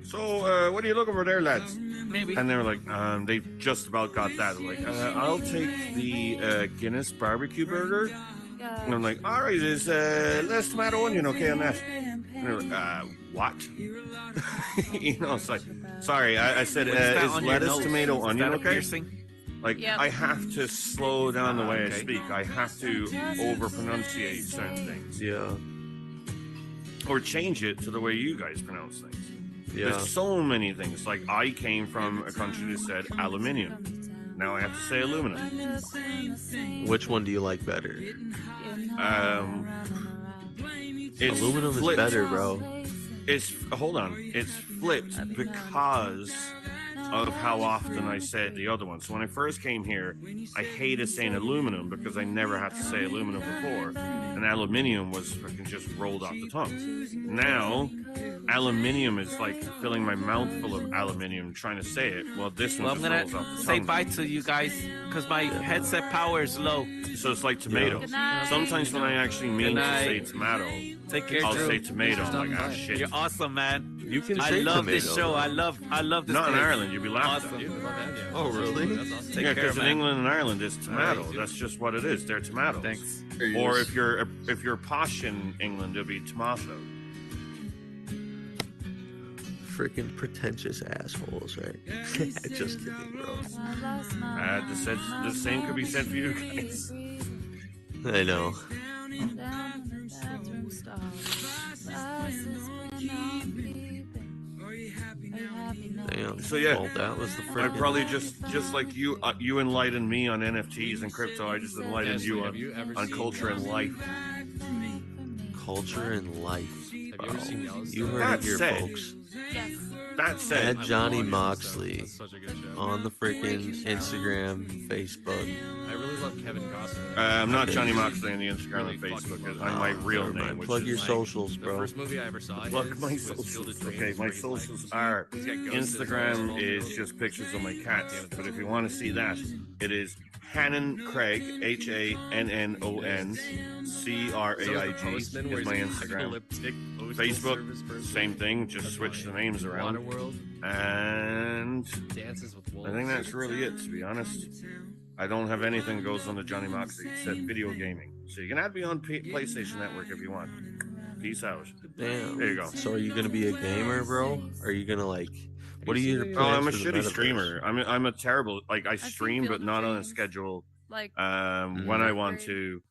so what are you looking for there, lads? Maybe. And they were like, they just about got that. Like, I'll take the Guinness barbecue burger. And I'm like, all right, is less tomato onion okay on that? And they're like, what? It's like, sorry, I said, What is that is on your lettuce, nose? tomato, Is onion that a okay? piercing? Like, Yep. I have to slow down the way I okay. speak. I have to over-pronunciate certain things. Yeah, Or change it to the way you guys pronounce things. yeah. There's so many things. Like, I came from a country that said aluminium. Now I have to say aluminum. Which one do you like better? It's Aluminum flipped. is better, bro. Hold on. It's flipped because of how often I said the other one. So when I first came here, I hated saying aluminum because I never had to say aluminum before, and aluminium was fucking just rolled off the tongue. Now, aluminium is like filling my mouth full of aluminium trying to say it. Well, this one Well, I'm just gonna rolls off the say tongue. bye to you guys because my headset power is low. So it's like tomato. Good night. Sometimes when I actually mean Good to say night. tomato, Take care, I'll Drew. say tomato. I'm like, ah, shit. You're awesome, man. You can I say love this tomato, show. though. I love this. Not in place. Ireland, you'd be laughed Awesome. at. Oh, really? Yeah, Take care, because in man. England and Ireland, it's tomato. Alright. That's just what it is. They're tomatoes. Thanks. Or if you're posh in England, it'll be tomato. Freaking pretentious assholes, right? Just kidding, bro. The same could be said for you guys. I know. Damn. So yeah, Well, that was the I freaking. probably just like you enlightened me on NFTs and crypto. I just enlightened Yeah, you so have you ever on seen culture and life. Culture and life. Have you ever seen Yellowstone? You heard That it here, said- folks. Yes. That said, Add Johnny Yellowstone. Moxley That's such a good show. on the freaking Instagram, Facebook. I really love Kevin Costner. I'm not Johnny Moxley on the Instagram and Facebook. I'm my real Never mind. name. Which Plug is your like- socials, The bro. first movie I ever saw. Plug his my was Field socials. of Dreams, Okay, my where he's like- socials are he's got ghosts in his Instagram world. is just pictures of my cats. But if you want to see that, it is Hannon Craig, HANNON CRAIG is my Instagram. Facebook, same thing, just switch the names around. Waterworld. And Dances with Wolves. I think that's really it, to be honest. I don't have anything that goes on the Johnny Moxley except video gaming. So you can add me on PlayStation Network if you want. Peace out. Damn. There you go. So are you gonna be a gamer, bro? Are you gonna like? What are your plans? Oh, I'm a for the shitty metaverse? streamer. I'm a terrible I stream, Field but of not on a Dreams. schedule. Like When I want to,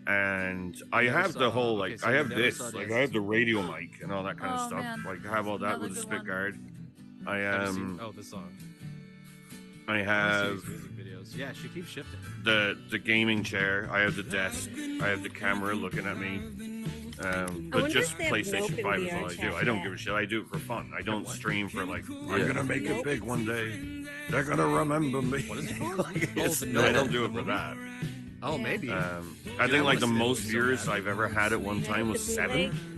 and I have the whole like I have this, like I have the radio mic and all that kind of Oh, stuff. man. Like I have all that Another with a good spit one. guard. I Have you seen- oh, this song. I I have see his music videos. videos. Yeah, she keeps shifting. The gaming chair. I have the desk. I have the camera looking at me. But wonder just if they have PlayStation Nope in 5 is VR all I do. chat I don't yet. give a shit. I do it for fun. I don't stream for like, Yeah. I'm gonna make it big one day. They're gonna remember me. What is it called? No, I don't do it for that. Oh, maybe. I think like the most viewers I've ever had at one time was 7.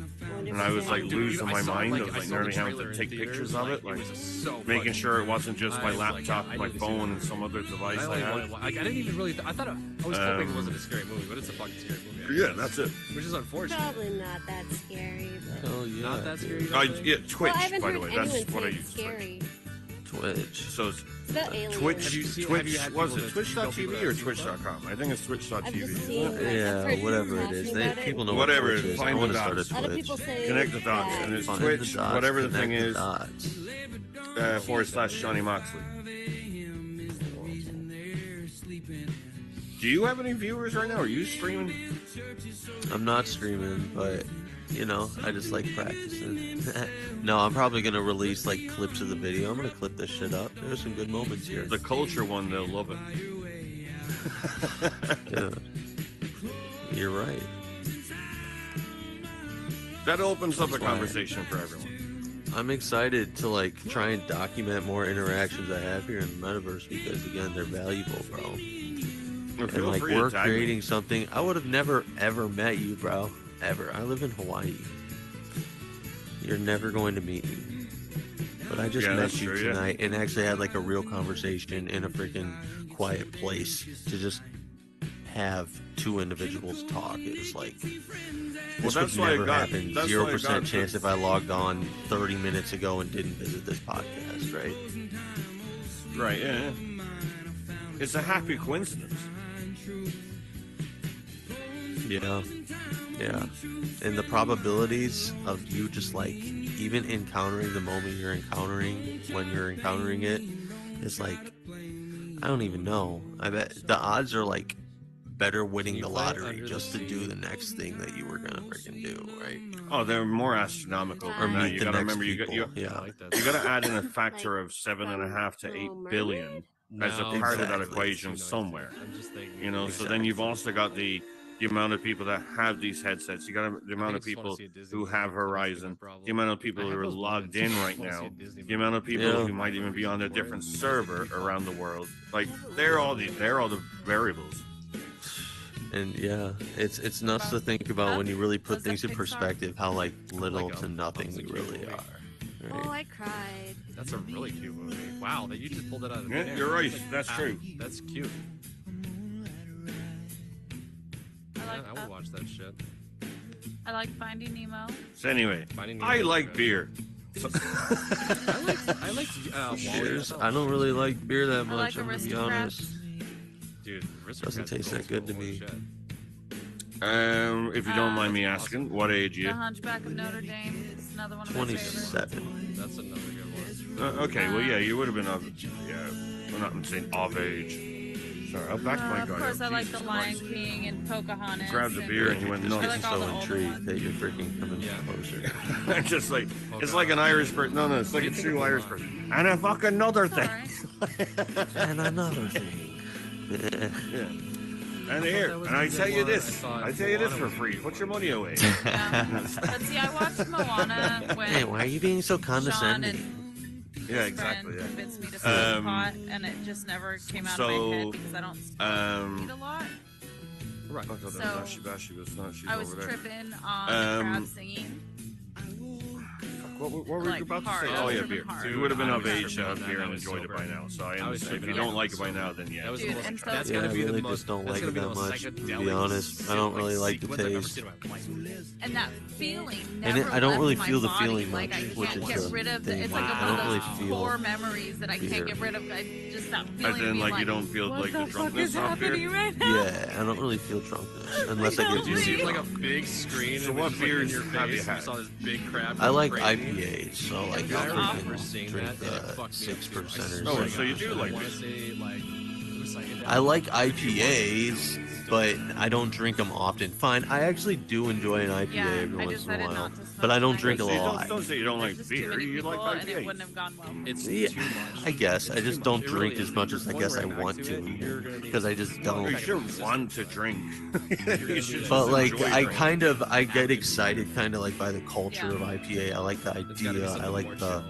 And I was like losing my mind. I was like nearly having to take pictures of it, like making sure it wasn't just my laptop, my phone, and some other device I had. I didn't even really. I thought I was hoping it wasn't a scary movie, but it's a fucking scary movie. Yeah, that's it. Which is unfortunate. Probably not that scary, but Oh yeah. Not that scary. Yeah, Twitch, well, I haven't by the heard way. That's anyone what say I it's use. scary. Twitch. So it's It's about aliens. Twitch, Have you seen- Twitch, have you had was people it that tell people twitch.tv that or have seen twitch.com? I think it's I've just twitch.tv. seen, like, I've Yeah, heard whatever people it is. talking about it. People know Whatever what it Twitch is, I find want the to start a dots. A lot of Twitch. people say Connect the dots, that and it's Find Twitch, the dots, whatever the connect thing is, dots. /Johnny Moxley. Do you have any viewers right now? Are you streaming? I'm not streaming, but you know, I just like practicing. No, I'm probably gonna release like clips of the video. I'm gonna clip this shit up. There's some good moments here. The culture one, they'll love it. Yeah. You're right. That opens up a That's why conversation for everyone. I'm excited to like try and document more interactions I have here in the metaverse because again, they're valuable, bro. Well, And feel like free to we're tag me. creating something. I would have never ever met you, bro. Ever. I live in Hawaii. You're never going to meet me. But I just Yeah, met that's you true, yeah. tonight and actually had like a real conversation in a freaking quiet place to just have two individuals talk. It was like this that's would why I never got- happen. that's why I 0% got chance the- if I logged on 30 minutes ago and didn't visit this podcast, right? Right, yeah. It's a happy coincidence. Yeah. Yeah. And the probabilities of you just like even encountering the moment you're encountering when you're encountering it is like I don't even know. I bet the odds are like better winning You the play lottery Under the just to do Sea? the next thing that you were gonna freaking do, right? Oh, they're more astronomical. Or than that. meet You the gotta next remember, you people. Yeah. you gotta add in a factor of 7.5 to 8 billion as a No, part of that exactly. equation somewhere. I'm just thinking. You know, so then you've also got the amount of people that have these headsets. You got the amount of just wanna people see a Disney who movie. have That's my Horizon. problem. The amount of people I who have are those logged moments. in I right wanna see now. a Disney The amount of people Yeah. who might even be on a different server around the world. Like they're all the variables. And yeah, it's nuts to think about when you really put things in perspective how like little to nothing we really are. Right? Oh, I cried. That's a really cute movie. Wow, that you just pulled it out of the Yeah, air. you're right. Like, That's true. That's cute. I like I would watch that shit. I like Finding Nemo. So anyway, Finding Nemo I is like good. beer. So, I like Wally. Cheers. I don't really like beer that I much. like I'm gonna be Aristocrat. honest. Dude, Doesn't taste that good to me. if you don't mind me asking, what age are The you? Hunchback of Notre Dame is another one of my favorites. 27. That's another good one. Okay, well, yeah, you would have been of, yeah, I'm not saying of age. Sorry, I'll back my Of guard. course, I like Jesus The Lion Christ. King and Pocahontas. Grabbed a and- beer and you went Just nuts. I like all the so older intrigued ones. that you're freaking coming closer. I'm just like, it's like an Irish person. No, it's like a true Irish person. And a fucking another thing. And another thing. Yeah. And here, and I tell you this, for free. Put your money away. Yeah. But see, I watched Moana when Hey, why are you being so Sean condescending? and Yeah, his exactly. friend Yeah. convinced me to smoke pot, and it just never came out of my head because I don't eat a lot. Right. So, She's I was over there. tripping on the crowd singing. What were Like, you about to hard. say? I Oh was yeah, tripping beer. hard. So you would have been I of was age tripping on out that. here I and was enjoyed it sober. by now. So I I was understand. If tripping you on don't that like it by sober. now, then yeah. That was Dude, the most, and so- that's Yeah, gonna I be the really most. just don't that's like gonna it be the that most much, to be psychedelic honest. I don't really like the sequence I've ever taste. seen in my life. And that feeling And never I don't left really my feel the body. feeling Like much, I which can't is get the rid of thing. it's like I don't one really of those feel core memories that I beer. can't get rid of. Just that feeling. As of in, being like, you don't feel what like the fuck drunkenness is off beer? happening right now? Yeah, I don't really feel drunkenness unless I get Did you see really like a drunk. big screen? So and what it was, like, in beers your have you face, and had? saw this big crab. I like crazy? IPAs, so like Yeah, I I'll remember freaking seeing drink that, and it the fucked me up, 6 too. I percenters. Oh, swear to so you God, do I like wanna beer. say, like, it was I like IPAs, but I don't drink them often. Fine, I actually do enjoy an IPA Yeah, every I once in a decided while, not to smoke but I don't tonight. drink a See, lot. don't say you don't There's like just too beer. many You like people, and it IPAs. wouldn't have gone well. It's Yeah, too much. I guess I It's just too don't much. It drink really as is. much You're as I going guess I right back want to to it, you're gonna need because I just don't. You should want to drink. You should But just like enjoy I drinking. kind of I get excited kind of like by the culture of IPA. I like the idea. I like the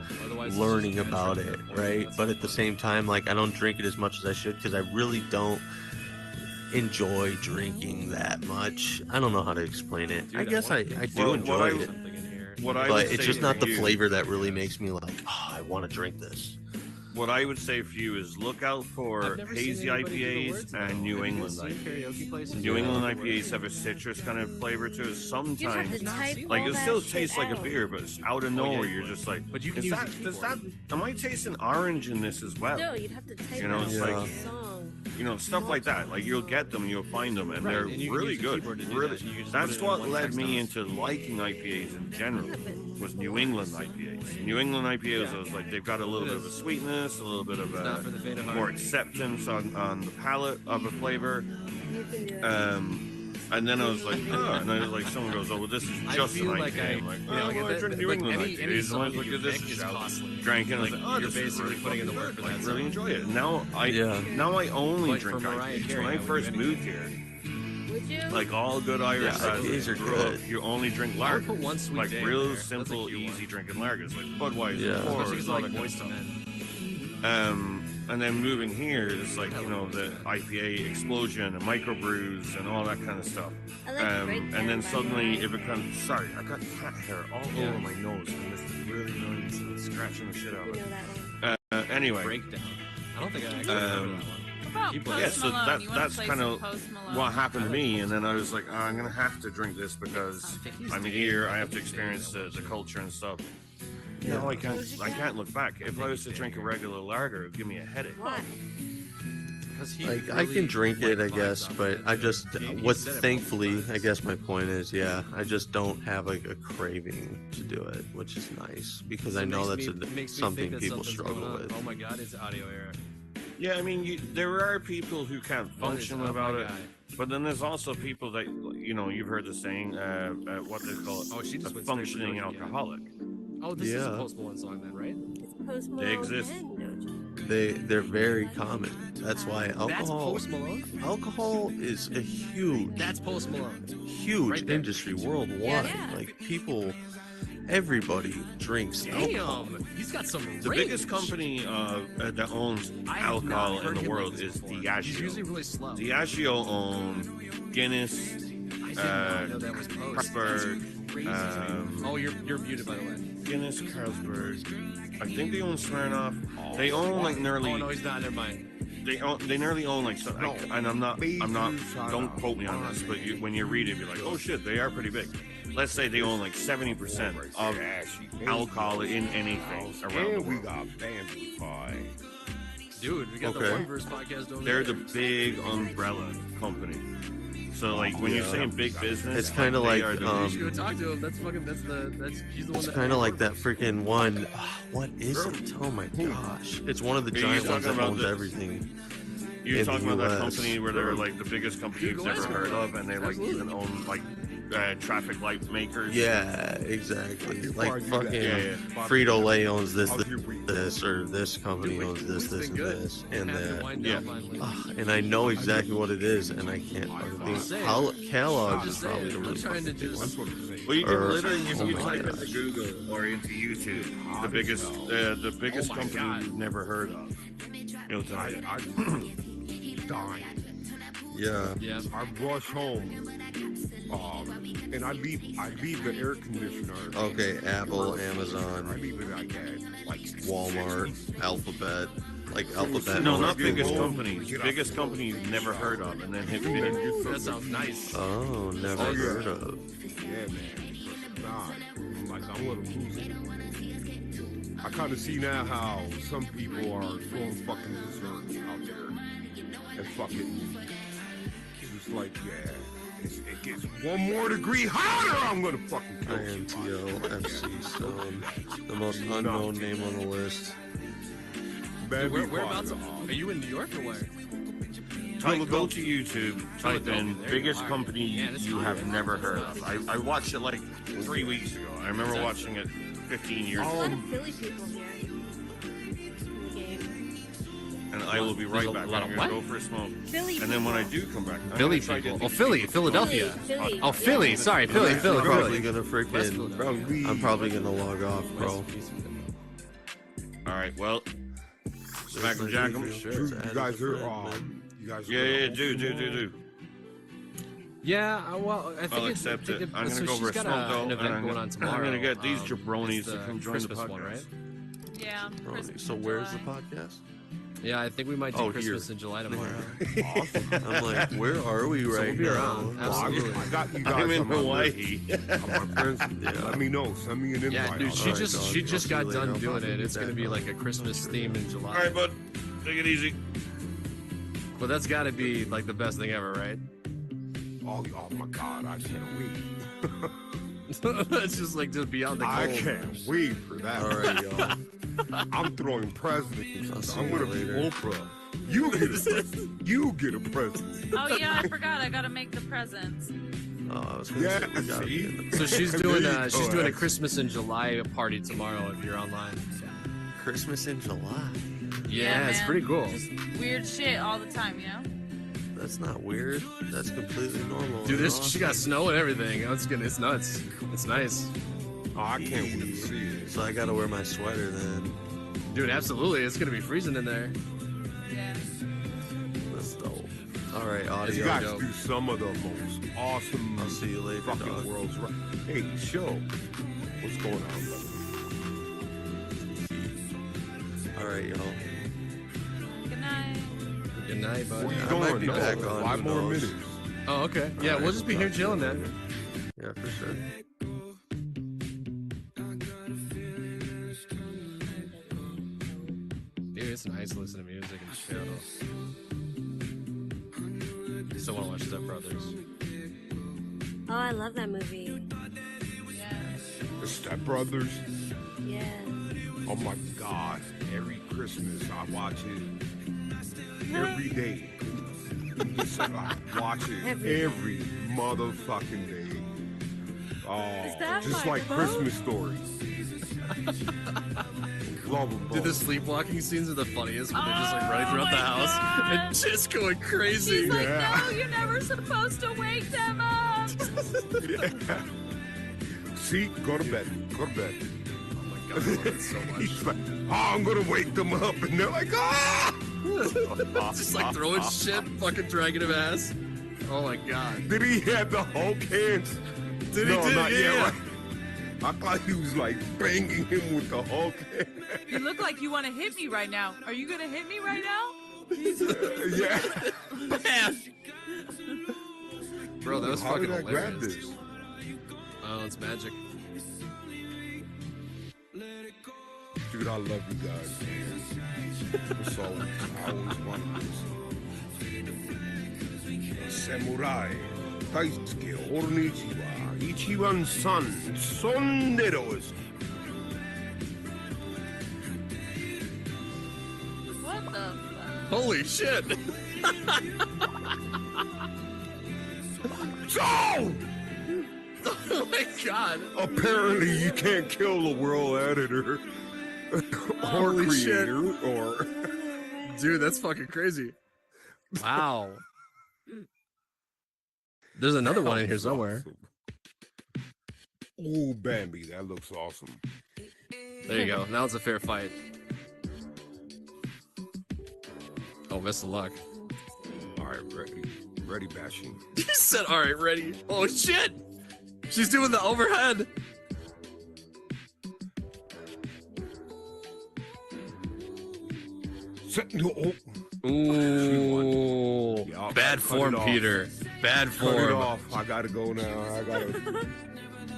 learning about it, right? But at the same time, like I don't drink it as much as I should because I really don't enjoy drinking that much. I don't know how to explain it. I guess I do Well, enjoy it, what I but would it's say just for not the you- flavor that really makes me like, oh, I want to drink this. What I would say for you is look out for never seen hazy anybody do the words, IPAs though. and New Have you England seen IPAs. karaoke places New do England the words? IPAs have a citrus kind of flavor to it sometimes. You have to type Like all it that still shit tastes like a out. beer, but it's out of nowhere. You're just like, But you can is use that, the does that, keyboard. am I tasting orange in this as well? No, you'd have to type You know, out it's the like, song. you know, stuff like that. Like you'll get them, you'll find them, and Right, they're and you can really use the good. keyboard to do Really, that. You can just that's put it in what one led text me box. into liking IPAs in general. Was New England IPAs. New England IPAs, I was like, they've got a little bit of a sweetness, a little bit of It's not for the faint of heart. more acceptance on the palate of a flavor. And then I was like, oh, and then like someone goes, oh, well, this is I just an feel IPA. like I'm like, you know, oh, like well, I that- drink New like England any IPAs. And I song was like, you this pick is is costly. drank it. I was Like, like, oh, you're this is basically really putting in the fucking work good. for Like, that really song. enjoy it. Now I only Like drink for Mariah IPAs. Carey, When I I would first do moved here, Would you? like all good Irish Yeah, IPAs are good. you only drink I would lagers. put one sweet Like day in real there. That's a simple, cute one. easy drinking lagers, like Budweiser, Yeah. Coors, Especially 'cause all like that kind of Moist stuff. Men. And then moving here, it's like, you know, the IPA explosion and microbrews and all that kind of stuff. I like breakdown, and then by the suddenly way. it becomes, sorry, I got cat hair all Yeah. over my nose and this is really annoying. It's scratching the shit out You of know it. that one. Anyway. Breakdown. I don't think I actually heard of that one. About Keep Post Yeah, so Malone. that, You wanna that's play kind some of Post Malone? what happened to me. And then I was like, oh, I'm going to have to drink this because I'm here. I have to experience the culture and stuff. You know, I can't look back. If I was to drink a regular lager, it would give me a headache. Why? Like I can drink it, I guess, but I just thankfully, I guess my point is, yeah, I just don't have like a craving to do it, which is nice because I know that's something people struggle with. Oh my god, it's audio error. Yeah, I mean, there are people who can't What is function up, without my it, guy? but then there's also people that, you know, you've heard the saying, what they call it, Oh, she just a went straight for functioning Doja Cat. alcoholic. Oh, this is a Yeah. Post Malone song then, right? Post They Malone exist. and Doja. They're very common. That's why That's alcohol Post Malone? alcohol is a huge That's Post Malone. huge Right there. industry worldwide. Yeah. Like people, everybody drinks alcohol. Damn, he's got some The range. biggest company that owns I have not alcohol heard in the him world like this is before. He's usually Diageo. really slow. Diageo own Guinness, I did not know that was Post. Carlsberg, Crazy. Oh, you're muted by the way. Guinness, Carlsberg. I think they own Smirnoff. They own like nearly. Oh no, he's not. Never mind. They nearly own like some, and I'm not don't quote me on this, but when you read it, you're like, oh shit, they are pretty big. Let's say they own like 70% of alcohol in anything around the world. Dude, we got the One Verse podcast over They're there. the big umbrella company. So like when you're saying big business, It's kinda they like, are the You should go talk to him. That's he's the one It's that. kind of like that freaking one. What is it? Oh my gosh! It's one of the Are you giant ones talking that about owns the- everything. You're in talking the about that US. company where they're like the biggest company you've Go never ask him. heard of, and they like Absolutely. even own like traffic light makers. Yeah, exactly. Like fucking Yeah. Frito Lay owns this, or this company owns this, and this, and that. Yeah. And I know exactly what it is, and I can't fucking think. Kellogg's is probably the really trying to big just. one. Well, you can Or- literally oh you my type into gosh. Google or into YouTube the biggest company you've never heard of. It'll tell you. Dying. Yeah. Yeah. I rush home, and I leave the air conditioner. Okay, Apple, I Amazon, leave it like Walmart, Alphabet, like Alphabet. No, owns not biggest Google. companies. Biggest company you've never heard of, and then hit finish. That sounds nice. Oh, never Oh, yeah. heard of. Yeah, man. Nah, like I'm gonna lose it. I kind of see now how some people are throwing fucking desserts out there and fucking just like, yeah, it gets 1 more degree hotter, I'm gonna fucking kill you. INTO FC Stone, the most unknown name on the list. Baby Whereabouts? Are you in New York or where? Go to YouTube, type in biggest company you have never heard of. I watched it like 3 weeks ago. I remember watching it 15 years A ago. lot of Philly people here. In the game. And I will be right There's a back. lot I'm of going to what? go for a smoke. Philly And then when I people. do come back, I'm Philly gonna try to people. get Oh, these Philly, people- Philadelphia. Philly. Oh, Philly. Sorry, Philly. I'm probably Philly. gonna freaking. Bro, I'm probably gonna log off, bro. All right, well, smack 'em, jack 'em. You guys are you guys are Yeah, do. Yeah, well, I think I'll accept it. I'm gonna go for a smoke though, an and event going on tomorrow. I'm gonna get these It's jabronis to the come join the Christmas podcast. one, right? Yeah. Christmas So in where's the July. podcast? Yeah, I think we might do Oh, Christmas here. in July tomorrow. Awesome. I'm like, where are we So right we'll be now? around. Absolutely. I got you guys I'm in on my Hawaii. list. My friends, let me know. Send me an invite. Yeah, dude, I'll- she just dog. she just I'll got see you done later. doing I'll it. It's be gonna back be on. like a Christmas theme in July. All right, bud, take it easy. But that's got to be like the best thing ever, right? Oh my God, I can't wait. It's just like just be out in the cold. I can't wait for that. All right, y'all. I'm throwing presents. I'll see I'm you gonna be later. Oprah. You get a present. You get a present. Oh yeah, I forgot. I gotta make the presents. Oh, I was gonna Yeah, say we gotta see? be in the So she's There doing you a she's go, doing a Ash. Christmas in July party tomorrow if you're online. Christmas in July. Yeah, it's man. pretty cool. Just weird shit all the time, you know. That's not weird. That's completely normal. Dude, and this she got snow and everything. It's nuts. It's nice. Oh, I can't wait to see it. So I gotta wear my sweater then. Dude, absolutely. It's gonna be freezing in there. Yeah. That's dope. All right, You audio. guys dope. do some of the most awesome I'll see you later, fucking dog. worlds. Right. Hey, show. What's going on, brother? All right, y'all. Good night. Good night, bud. Where you I going? might be No, back on, 5 who more knows? minutes. Oh, okay. Yeah, we'll just be here chilling then. Yeah, for sure. Dude, it's nice to listen to music and chill. Still want to watch Step Brothers. Oh, I love that movie. The Step Brothers. Yeah. Oh my God! Every Christmas I watch it. Every day. It's like I watch it every motherfucking day. Oh, that just my like phone? Christmas stories. Love them Dude, the both. sleepwalking scenes are the funniest when they're just like running throughout the my house God. and just going crazy. He's like, Yeah. no, you're never supposed to wake them up. Yeah. See, go to bed. Go to bed. Oh my god, I love it so much. He's like, oh, I'm gonna wake them up, and they're like, ah! Just like throwing shit, fucking dragging him ass. Oh my god. Did he have the Hulk hands? Did he? No, Did, not yeah. yet. Right? I thought he was like banging him with the Hulk hand. You look like you want to hit me right now. Are you gonna hit me right now? Yeah. Bam. Bro, that was How fucking did I grab hilarious. this? Oh, it's magic. Dude, I love you guys, man. So, I always wanted this. Samurai, Daisuke, Ornichiwa, Ichiban-san, Sondero's. What the fuck? Holy shit! So! Oh my god! Apparently, you can't kill the world editor or Holy shit. creator or. Dude, that's fucking crazy. Wow. There's another one in here somewhere. Oh, Bambi, that looks awesome. There you go. Now it's a fair fight. Oh, best of luck. All right, ready. Ready, bashing. He said, all right, ready. Oh, shit. She's doing the overhead. No. Ooh. Yeah, Bad cut form, it off. Peter. Bad Cut it form. off. I gotta go now. I gotta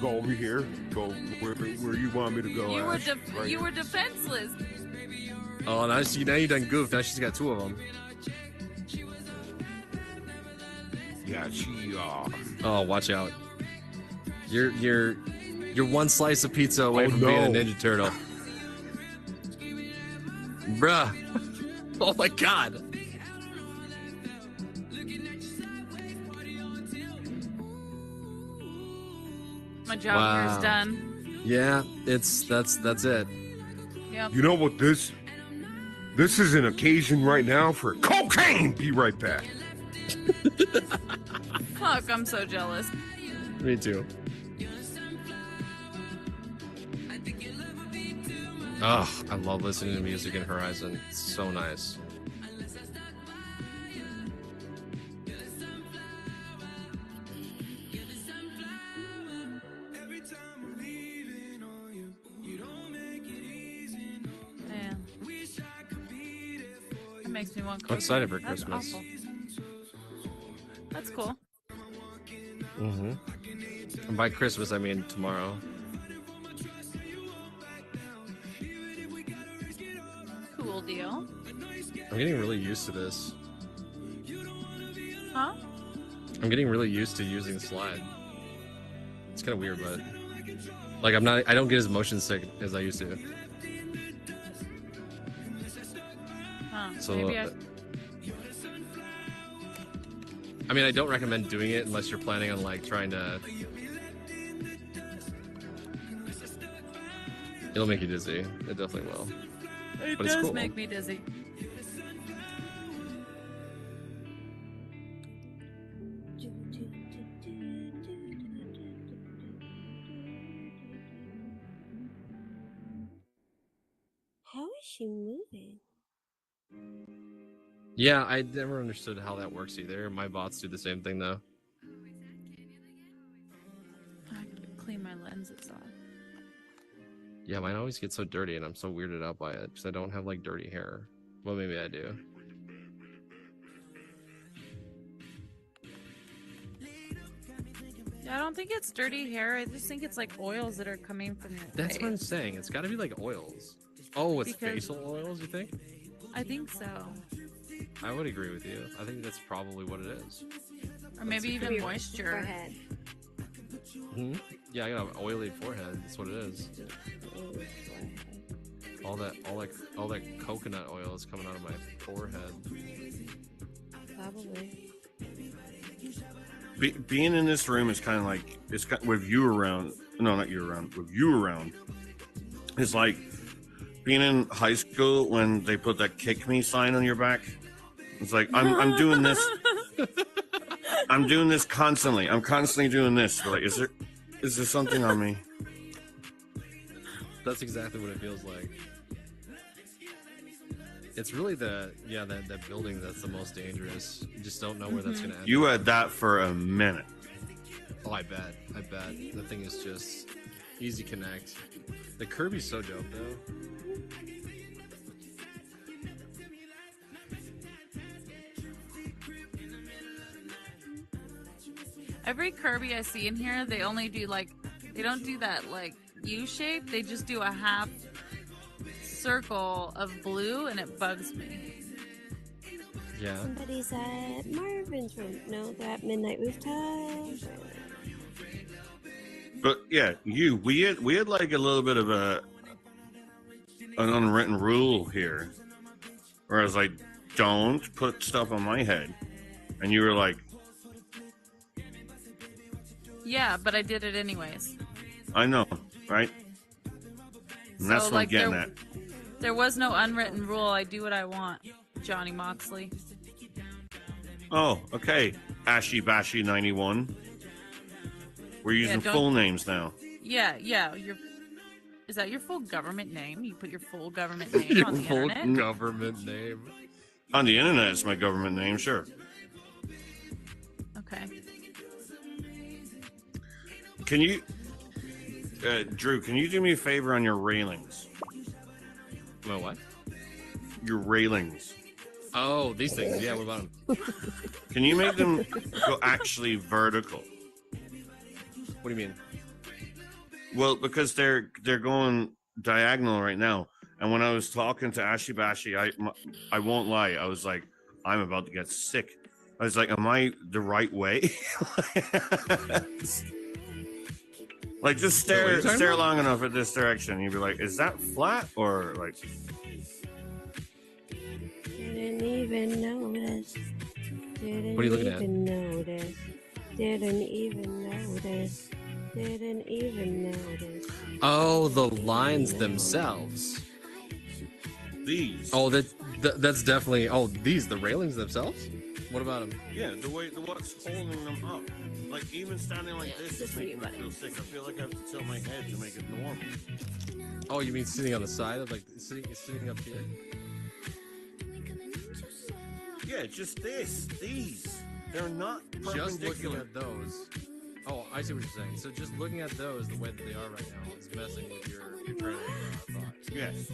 go over here. Go where you want me to go. You were Ash. Right you here. were defenseless. Oh, now you done goofed. Now she's got two of them. Yeah, she. Oh, watch out. You're one slice of pizza away Oh, from being a no. Ninja Turtle. Bruh. Oh my god. My job here is done. Yeah, that's it. Yep. You know what this is an occasion right now for cocaine. Be right back. Fuck, I'm so jealous. Me too. Oh, I love listening to music in Horizon. It's so nice. Man. That makes me want I'm excited cocaine. for That's Christmas. awful. That's cool. Mm-hmm. And by Christmas, I mean tomorrow. Cool deal. I'm getting really used to this. Huh? I'm getting really used to using slide. It's kind of weird, but like I don't get as motion sick as I used to. Huh. So Maybe I mean, I don't recommend doing it unless you're planning on like trying to. It'll make you dizzy. It definitely will. It But it's does cool. make me dizzy. How is she moving? Yeah, I never understood how that works either. My bots do the same thing though. I gotta clean my lenses off. Yeah, mine always gets so dirty, and I'm so weirded out by it because I don't have like dirty hair. Well, maybe I do. Yeah, I don't think it's dirty hair. I just think it's like oils that are coming from your That's what I'm face. saying. It's got to be like oils. Oh, it's Because- facial oils. You think? I think so. I would agree with you. I think that's probably what it is. Or maybe That's- even moisture. Forehead. Mhm. Yeah, I got an oily forehead. That's what it is. All that coconut oil is coming out of my forehead. Probably. Being in this room is kind of like with you around. No, not you around. With you around, it's like being in high school when they put that "kick me" sign on your back. It's like I'm doing this. I'm doing this constantly. I'm constantly doing this. But like, is there something on me? That's exactly what it feels like. It's really that building that's the most dangerous. You just don't know where that's gonna end. You up. had that for a minute. Oh, I bet. The thing is just easy connect. The Kirby's so dope though. Every Kirby I see in here, they only do they don't do that like U shape. They just do a half circle of blue, and it bugs me. Yeah. Somebody's at Marvin's room. No, they're at Midnight Rooftop. But yeah, we had like a little bit of an unwritten rule here, where I was like, don't put stuff on my head, and you were like, Yeah, but I did it anyways. I know, right? And that's So, what I'm getting there, at. There was no unwritten rule. I do what I want, Johnny Moxley. Oh, okay. Ashy Bashy 91. We're using don't- full names now. Yeah. Is that your full government name? You put your full government name Your on the full internet? government name. On the internet, it's my government name, sure. Okay. Can you, Drew? Can you do me a favor on your railings? My what? Your railings. Oh, these things. Yeah, what about them? Can you make them go actually vertical? What do you mean? Well, because they're going diagonal right now. And when I was talking to Ashy Bashy, I won't lie. I was like, I'm about to get sick. I was like, am I the right way? Like, just Wait, what are you stare talking stare about? long enough at this direction. You'd be like, is that flat or like? Didn't even notice. Didn't What are you looking at? even notice. Didn't even notice. Didn't even notice. Oh, the lines themselves. These. Oh, that's definitely. Oh, the railings themselves. What about them? Yeah, the what's holding them up. Like even standing like this is making me feel sick. I feel like I have to tilt my head to make it normal. Oh, you mean sitting on the side of like sitting up here? Yeah, just these. They're not Just looking perpendicular. at those. Oh, I see what you're saying. So just looking at those the way that they are right now is messing with your train of thought. Yes.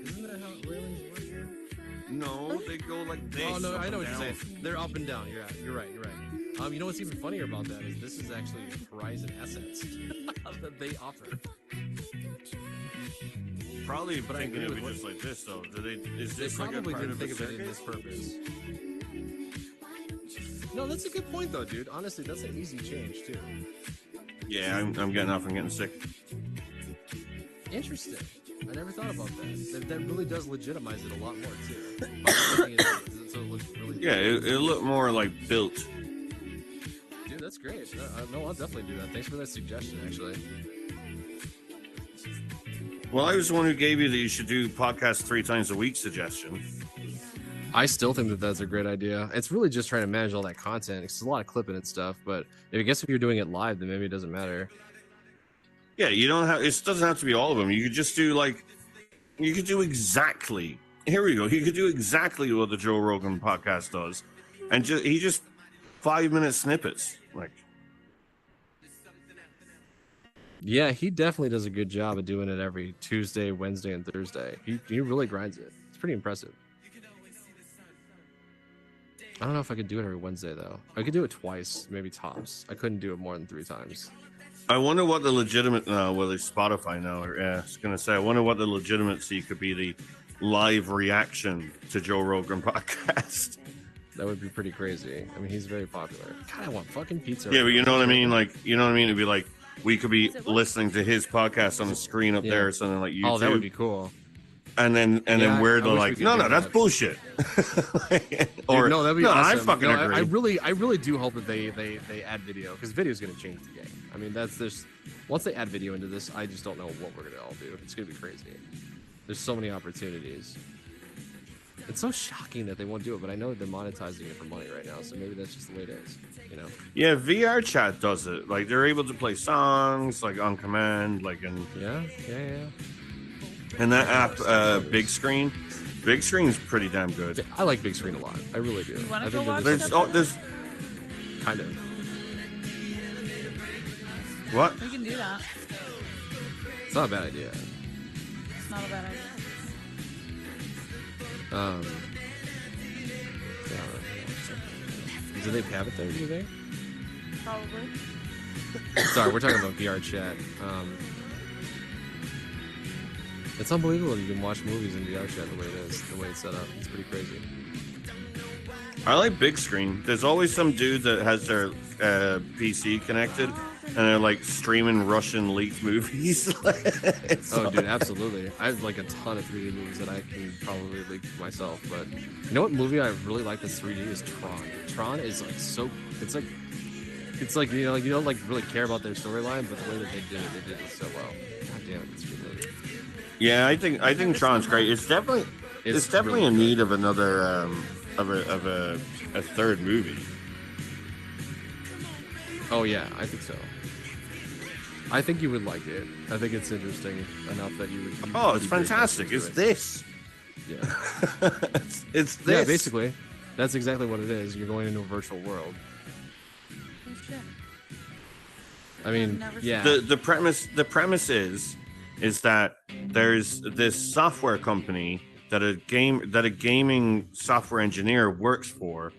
Isn't that how railings work here? No, they go like this. Oh no, up I know and what you're down. saying. They're up and down. You're right. You're right. You know what's even funnier about that is this is actually Horizon Essence that they offer. Probably But I thinking agree of it with just like this though. Is They this like a probably part didn't of the think of it in circuit? this purpose. No, that's a good point though, dude. Honestly, that's an easy change too. Yeah, I'm getting off and getting sick. Interesting. I never thought about that. That really does legitimize it a lot more too. So it looks really Yeah, it looked more like built. Dude, that's great. No, I'll definitely do that. Thanks for that suggestion, actually. Well, I was the one who gave you that you should do podcasts 3 times a week suggestion. I still think that that's a great idea. It's really just trying to manage all that content. It's a lot of clipping and stuff, but I guess if you're doing it live, then maybe it doesn't matter. Yeah, you don't have. It doesn't have to be all of them. You could just do like. You could do exactly. Here we go. You could do exactly what the Joe Rogan podcast does, and he just 5-minute snippets. Like. Yeah, he definitely does a good job of doing it every Tuesday, Wednesday, and Thursday. He really grinds it. It's pretty impressive. I don't know if I could do it every Wednesday though. I could do it twice, maybe tops. I couldn't do it more than 3 times. I wonder what the legitimate. Well, it's Spotify now. Yeah, I was gonna say. I wonder what the legitimacy could be. The live reaction to Joe Rogan podcast. That would be pretty crazy. I mean, he's very popular. God, I want fucking pizza. Yeah, right but you now. know what I mean. Like, you know what I mean. It'd be like we could be listening to his podcast on the screen up Yeah. there or something like YouTube. Oh, that would be cool. And then Yeah, we're I wish we like, could no, do that's that. bullshit. Or no, that'd be I awesome. fucking No, agree. I really do hope that they add video because video is going to change the game. I mean, there's once they add video into this, I just don't know what we're going to all do. It's going to be crazy. There's so many opportunities. It's so shocking that they won't do it, but I know they're monetizing it for money right now, so maybe that's just the way it is. You know? Yeah, VR chat does it. Like they're able to play songs like on command, like in yeah. And that app, Big Screen is pretty damn good. I like Big Screen a lot. I really do. wanna I go think watch there's kind of. What? We can do that. It's not a bad idea. It's not a bad idea. Yeah, do they have it there? Do you think? Probably. Sorry, we're talking about VR chat. It's unbelievable that you can watch movies in VR chat the way it is, the way it's set up. It's pretty crazy. I like Big Screen. There's always some dude that has their PC connected, and they're like streaming Russian leaked movies. Oh, dude, absolutely. I have like a ton of 3D movies that I can probably leak myself. But you know what movie I really like that's 3D is Tron. Tron is like so. It's like you don't like really care about their storyline, but the way that they did it so well. God damn it, it's good movie. Yeah, I think Tron's great. It's definitely really in good. need of another of a third movie. Oh yeah, I think so. I think you would like it. I think it's interesting enough that you would. Oh, it's fantastic. It's this. Yeah. it's this. Yeah, basically, that's exactly what it is. You're going into a virtual world. Oh, shit. I mean, yeah. The premise is that there's this software company that a gaming software engineer works for,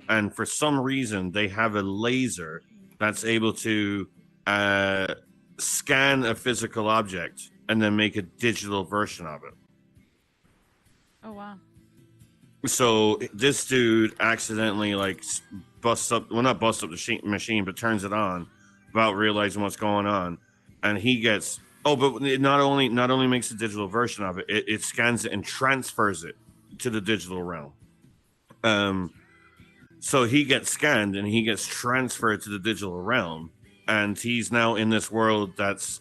and for some reason they have a laser that's able to scan a physical object and then make a digital version of it. Oh wow. So this dude accidentally like busts up not busts up the machine, but turns it on without realizing what's going on, and he gets but it not only makes a digital version of it, it scans it and transfers it to the digital realm. So he gets scanned and he gets transferred to the digital realm, and he's now in this world that's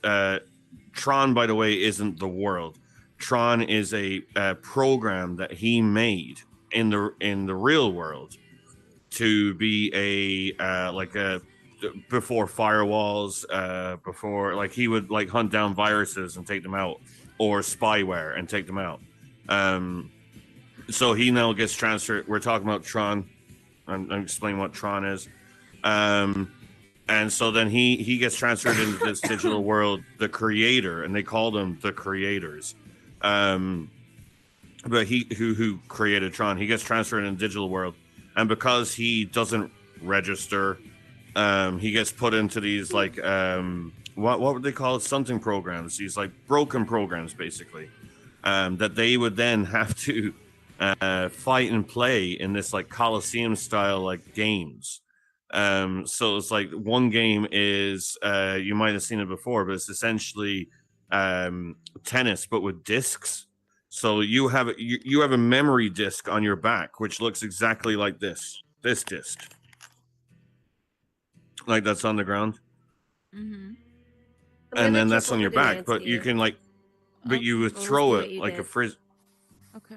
Tron, by the way, isn't the world. Tron is a program that he made in the real world to be a before firewalls, before, like, he would like hunt down viruses and take them out, or spyware and take them out. So he now gets transferred. We're talking about Tron. I'm explaining what Tron is. And so then he gets transferred into this digital world, the creator, and they call them the creators. But he who created Tron, he gets transferred in the digital world, and because he doesn't register, he gets put into these like what would they call it? Stunting programs. These like broken programs, basically, that they would then have to fight and play in this like Coliseum style like games. So it's like one game is you might have seen it before, but it's essentially tennis but with discs. So you have a memory disc on your back which looks exactly like this disc, like that's on the ground. Mm-hmm. And then that's on your back, but you can like, but you would throw it like a frisbee. Okay.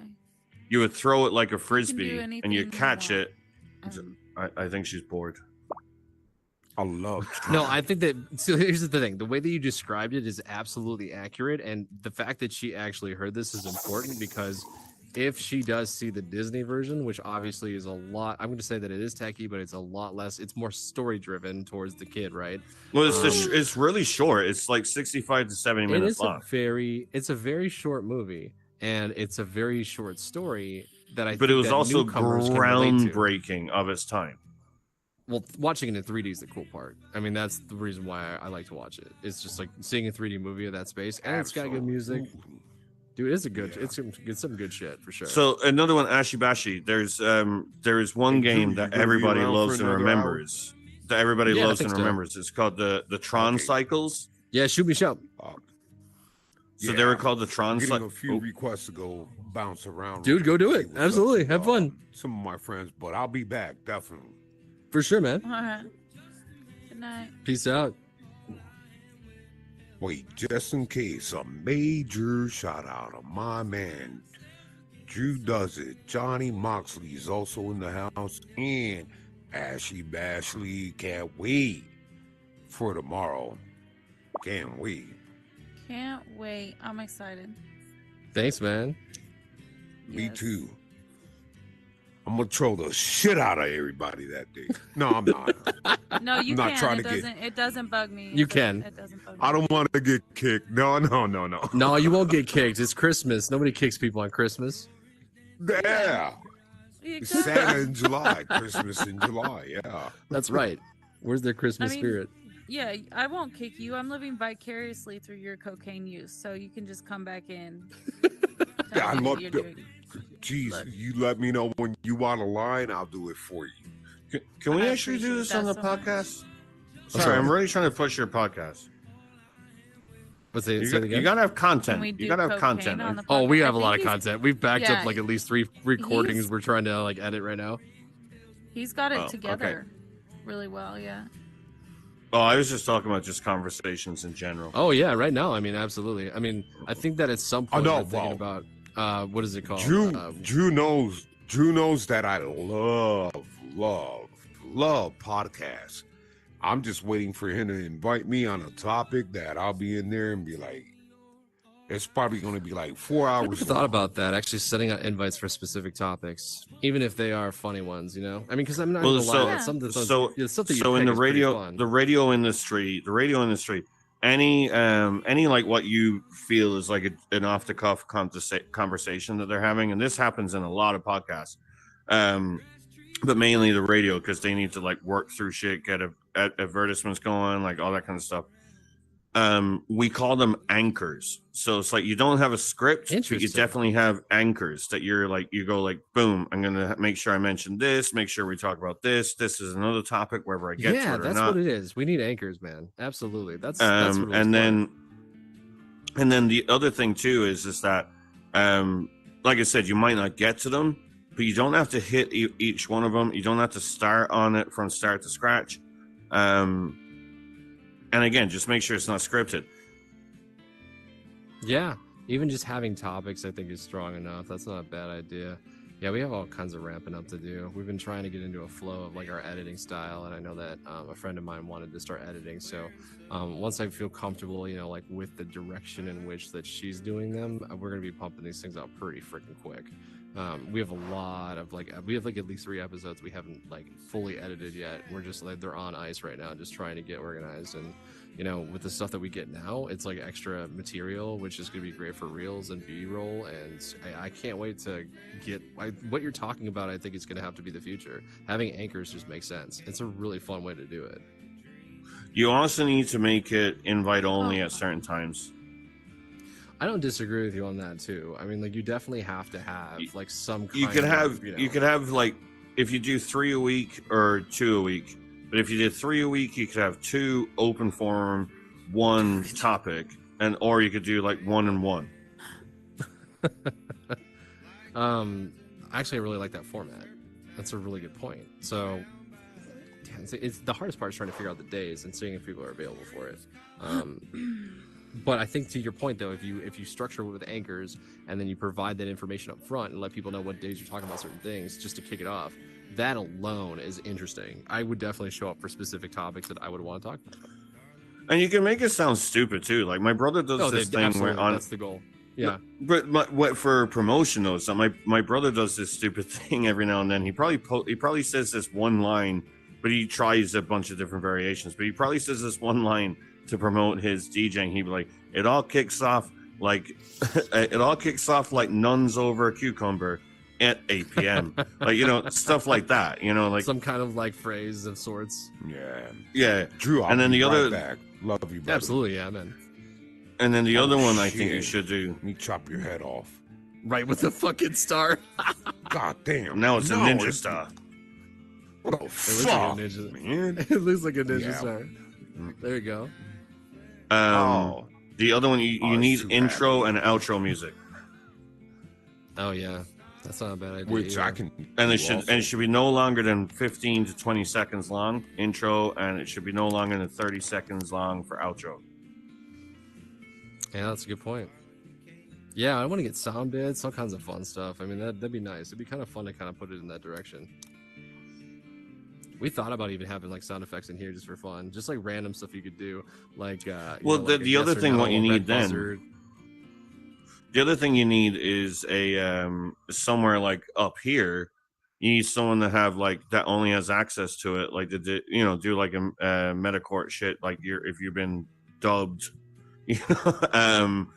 You would throw it like a frisbee and you anything catch you it. I think she's bored. I love No, I think that, so here's the thing. The way that you described it is absolutely accurate. And the fact that she actually heard this is important, because if she does see the Disney version, which obviously is a lot, I'm going to say that it is techy, but it's a lot less, it's more story driven towards the kid, right? Well, it's really short. It's like 65 to 70 minutes long. It's a very short movie, and it's a very short story that I think But it was that also newcomers can relate to. groundbreaking of its time. Well, watching it in 3D is the cool part. I mean, that's the reason why I like to watch it. It's just like seeing a 3D movie of that space, and it's got good music. Dude, it's some good shit for sure. So another one, Ashi Bashi. There's one game that everybody loves and remembers. That everybody loves and remembers. It's called the Tron Cycles. Yeah, shoot me shout. So they were called the Tron Getting Cycles. a few requests to go bounce around. Dude, go do it. Absolutely, have fun. Some of my friends, but I'll be back definitely. For sure, man. All right. Good night. Peace out. Wait, just in case, a major shout out of my man, Drew Does It. Johnny Moxley is also in the house, and Ashley Bashley. Can't wait for tomorrow. Can't wait. Can't wait. I'm excited. Thanks, man. Me too. I'm gonna troll the shit out of everybody that day. No, I'm not. No, you I'm not can. trying It to doesn't. It doesn't bug me. You can. It doesn't bug me. I don't want to get kicked. No. No, you won't get kicked. It's Christmas. Nobody kicks people on Christmas. Yeah. Santa in July, Christmas in July. Yeah. That's right. Where's their Christmas spirit? Yeah, I won't kick you. I'm living vicariously through your cocaine use, so you can just come back in. Yeah, I love. Jeez, you let me know when you want a line. I'll do it for you. Can we actually do this on the podcast? Sorry, I'm really trying to push your podcast. What's it? You gotta have content. You gotta have content. Oh, we have a lot of content. We've backed Yeah. up like at least 3 recordings we're trying to like edit right now. He's got it Oh, together really well. Yeah. Oh, I was just talking about just conversations in general. Oh yeah, right now. I mean, absolutely. I mean, I think that at some point know, I'm thinking about what is it called? Drew knows that I love podcasts. I'm just waiting for him to invite me on a topic that I'll be in there and be like, it's probably going to be like 4 I hours. never thought about that, actually setting out invites for specific topics, even if they are funny ones, you know? I mean, because I'm not gonna lie, it's something so in the radio industry, any like what you feel is like an off the cuff conversation that they're having, and this happens in a lot of podcasts, but mainly the radio, because they need to like work through shit, get advertisements going, like all that kind of stuff. We call them anchors. So it's like you don't have a script, but you definitely have anchors that you're like, you go like, boom, I'm gonna make sure I mention this, make sure we talk about this. This is another topic wherever I get to it or that's not. what it is. We need anchors, man. Absolutely. That's what it was and then the other thing too is that like I said, you might not get to them, but you don't have to hit each one of them. You don't have to start on it from start to scratch. And again, just make sure it's not scripted. Yeah, even just having topics, I think, is strong enough. That's not a bad idea. Yeah, we have all kinds of ramping up to do. We've been trying to get into a flow of like our editing style, and I know that a friend of mine wanted to start editing. So once I feel comfortable, you know, like with the direction in which that she's doing them, we're gonna be pumping these things out pretty freaking quick. We have a lot of we have like at least 3 episodes we haven't like fully edited yet. We're just like they're on ice right now, just trying to get organized. And you know, with the stuff that we get now, it's like extra material, which is going to be great for reels and B-roll. And I can't wait to get what you're talking about. I think is going to have to be the future. Having anchors just makes sense. It's a really fun way to do it. You also need to make it invite only at certain times. I don't disagree with you on that too. I mean, like you definitely have to have like some kind You could have of, you know, you could have like if you do 3 a week or 2 a week. But if you did 3 a week, you could have 2 open forum, 1 topic, or you could do like 1 and 1. Actually, I really like that format. That's a really good point. So, it's the hardest part is trying to figure out the days and seeing if people are available for it. But I think to your point though, if you structure it with anchors and then you provide that information up front and let people know what days you're talking about certain things, just to kick it off, that alone is interesting. I would definitely show up for specific topics that I would want to talk about. And you can make it sound stupid too. Like my brother does this thing where that's the goal. Yeah. But what for promotion though? So my brother does this stupid thing every now and then. He probably says this one line, but he tries a bunch of different variations. But he probably says this one line to promote his DJing. He'd be like, "It all kicks off like nuns over a cucumber at 8 p.m." Like, you know, stuff like that. You know, like some kind of like phrase of sorts. Yeah. Drew, I'll and then be the right other back. Love you, buddy. Absolutely, yeah, man. And then the Oh, other one I think you shit. should do. Me chop your head off. Right with the fucking star. God damn. Now it's a ninja it's- star. What the It fuck, looks like a ninja, man? It looks like a ninja Yeah. star. There you go. The other one you need intro and outro music. Oh yeah, that's not a bad idea. Which either. I can. And do it should be no longer than 15 to 20 seconds long intro, and it should be no longer than 30 seconds long for outro. Yeah, that's a good point. Yeah, I want to get sound bits, all kinds of fun stuff. I mean, that'd be nice. It'd be kind of fun to kind of put it in that direction. We thought about even having like sound effects in here just for fun, just like random stuff you could do. Like, The other thing, what you need then, the other thing you need is a somewhere like up here. You need someone to have like that only has access to it, like to do like a Metacourt shit, like if you've been dubbed, that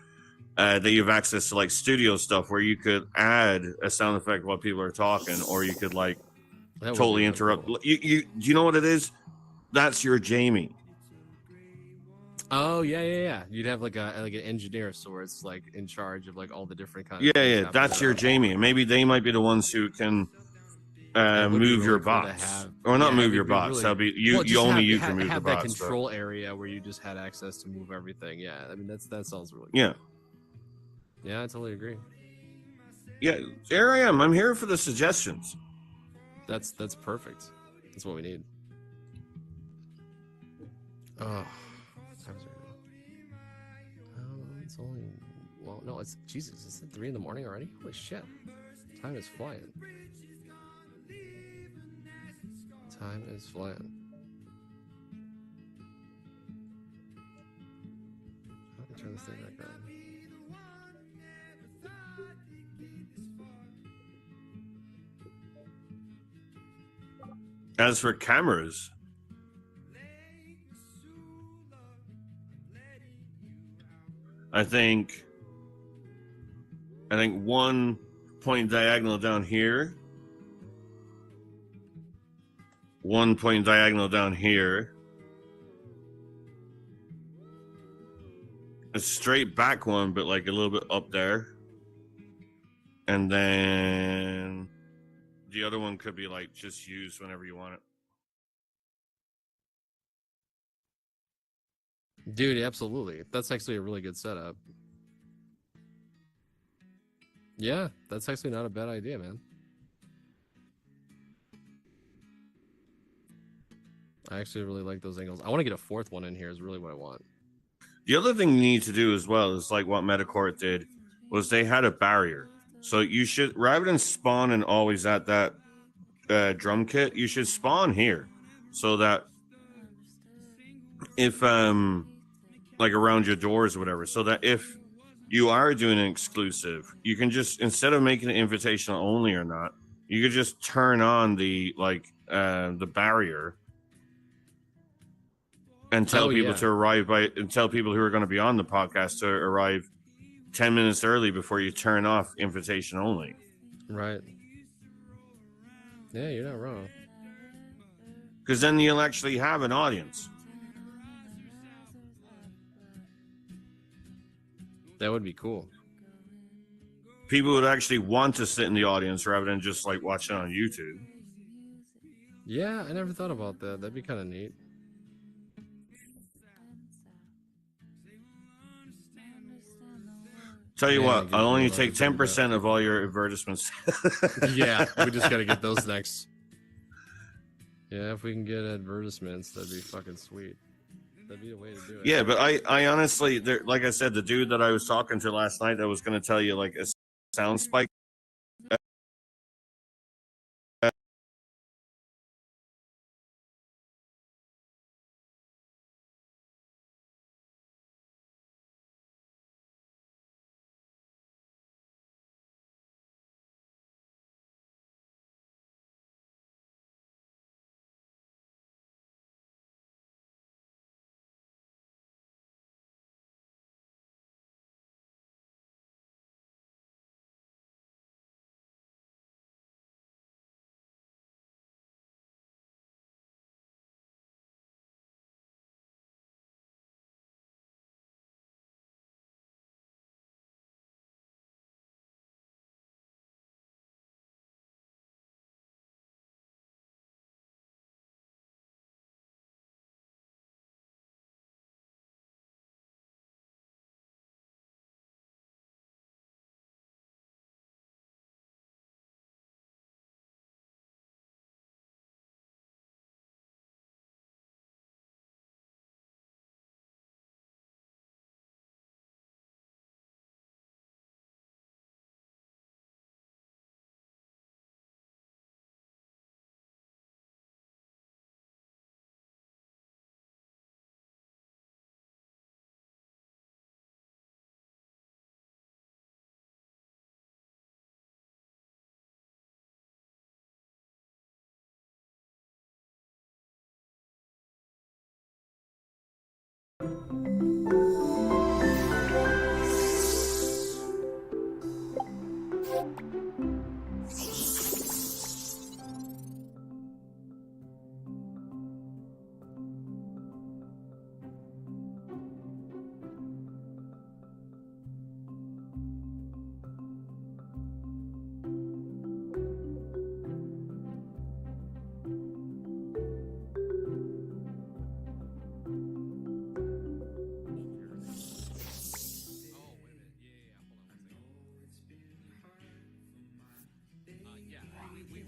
you have access to like studio stuff where you could add a sound effect while people are talking, or you could like totally interrupt. Do you know what it is? That's your Jamie. Oh yeah. You'd have like an engineer of sorts, like in charge of like all the different kinds. Yeah. That's your Jamie, and maybe they might be the ones who can move your bots, or not move your bots. That'll be you. You can move the have bots. that control area where you just had access to move everything. Yeah, I mean that sounds really good. Yeah. Yeah, I totally agree. Yeah, there I am. I'm here for the suggestions. That's perfect. That's what we need. Oh, it's only no, it's Jesus. It's at 3 in the morning already. Holy shit! Time is flying. Time is flying. Let me turn this thing back on. As for cameras, I think one point diagonal down here, one point diagonal down here, a straight back one, but like a little bit up there, and then the other one could be like just used whenever you want it. Dude, absolutely. That's actually a really good setup. Yeah, that's actually not a bad idea, man. I actually really like those angles. I want to get a fourth one in here. Is really what I want. The other thing you need to do as well is like what Metacourt did was they had a barrier. So you should, rather than spawn and always at that drum kit, you should spawn here so that if like around your doors or whatever, so that if you are doing an exclusive, you can just, instead of making it invitational only or not, you could just turn on the the barrier and tell people to arrive and tell people who are going to be on the podcast to arrive 10 minutes early before you turn off invitation only. Right. Yeah, you're not wrong. Because then you'll actually have an audience. That would be cool. People would actually want to sit in the audience rather than just like watching on YouTube. Yeah, I never thought about that. That'd be kind of neat. Tell you what, I'll only take 10% of all your advertisements. Yeah, we just got to get those next. Yeah, if we can get advertisements, that'd be fucking sweet. That'd be the way to do it. Yeah, but I honestly, like I said, the dude that I was talking to last night that was going to tell you like a sound spike.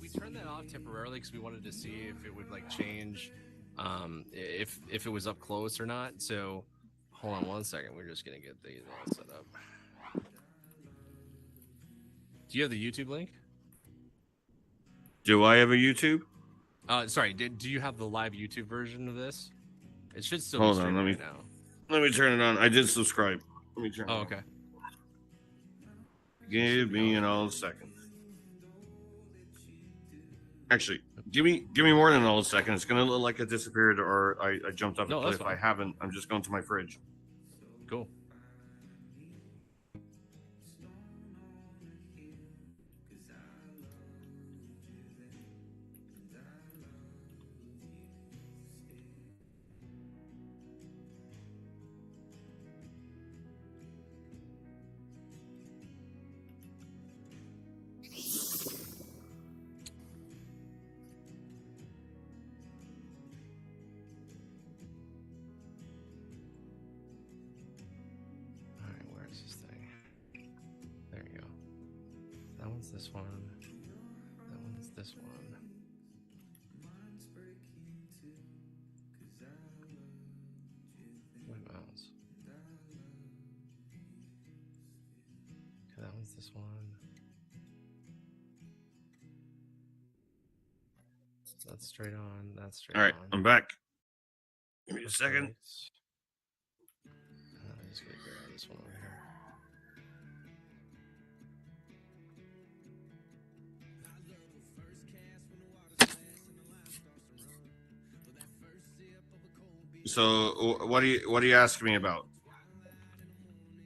We turned that off temporarily because we wanted to see if it would like change, if it was up close or not. So, hold on one second. We're just gonna get these all set up. Do you have the YouTube link? Do I have a YouTube? Sorry. Do you have the live YouTube version of this? It should still Hold be on, streaming right now. let me turn it on. I did subscribe. Let me turn it on. Okay. Give me an all second. Actually, give me more than all a second. It's gonna look like I disappeared or I jumped off a No, that's cliff. I fine. haven't. I'm just going to my fridge. Cool. All right, where's this thing? There you go. That one's this one. That one's this one. My mouse. Okay, that one's this one. That's straight on. That's straight All right, on. I'm back. Give me a second. I'm just gonna grab this one over here. So what are you asking me about?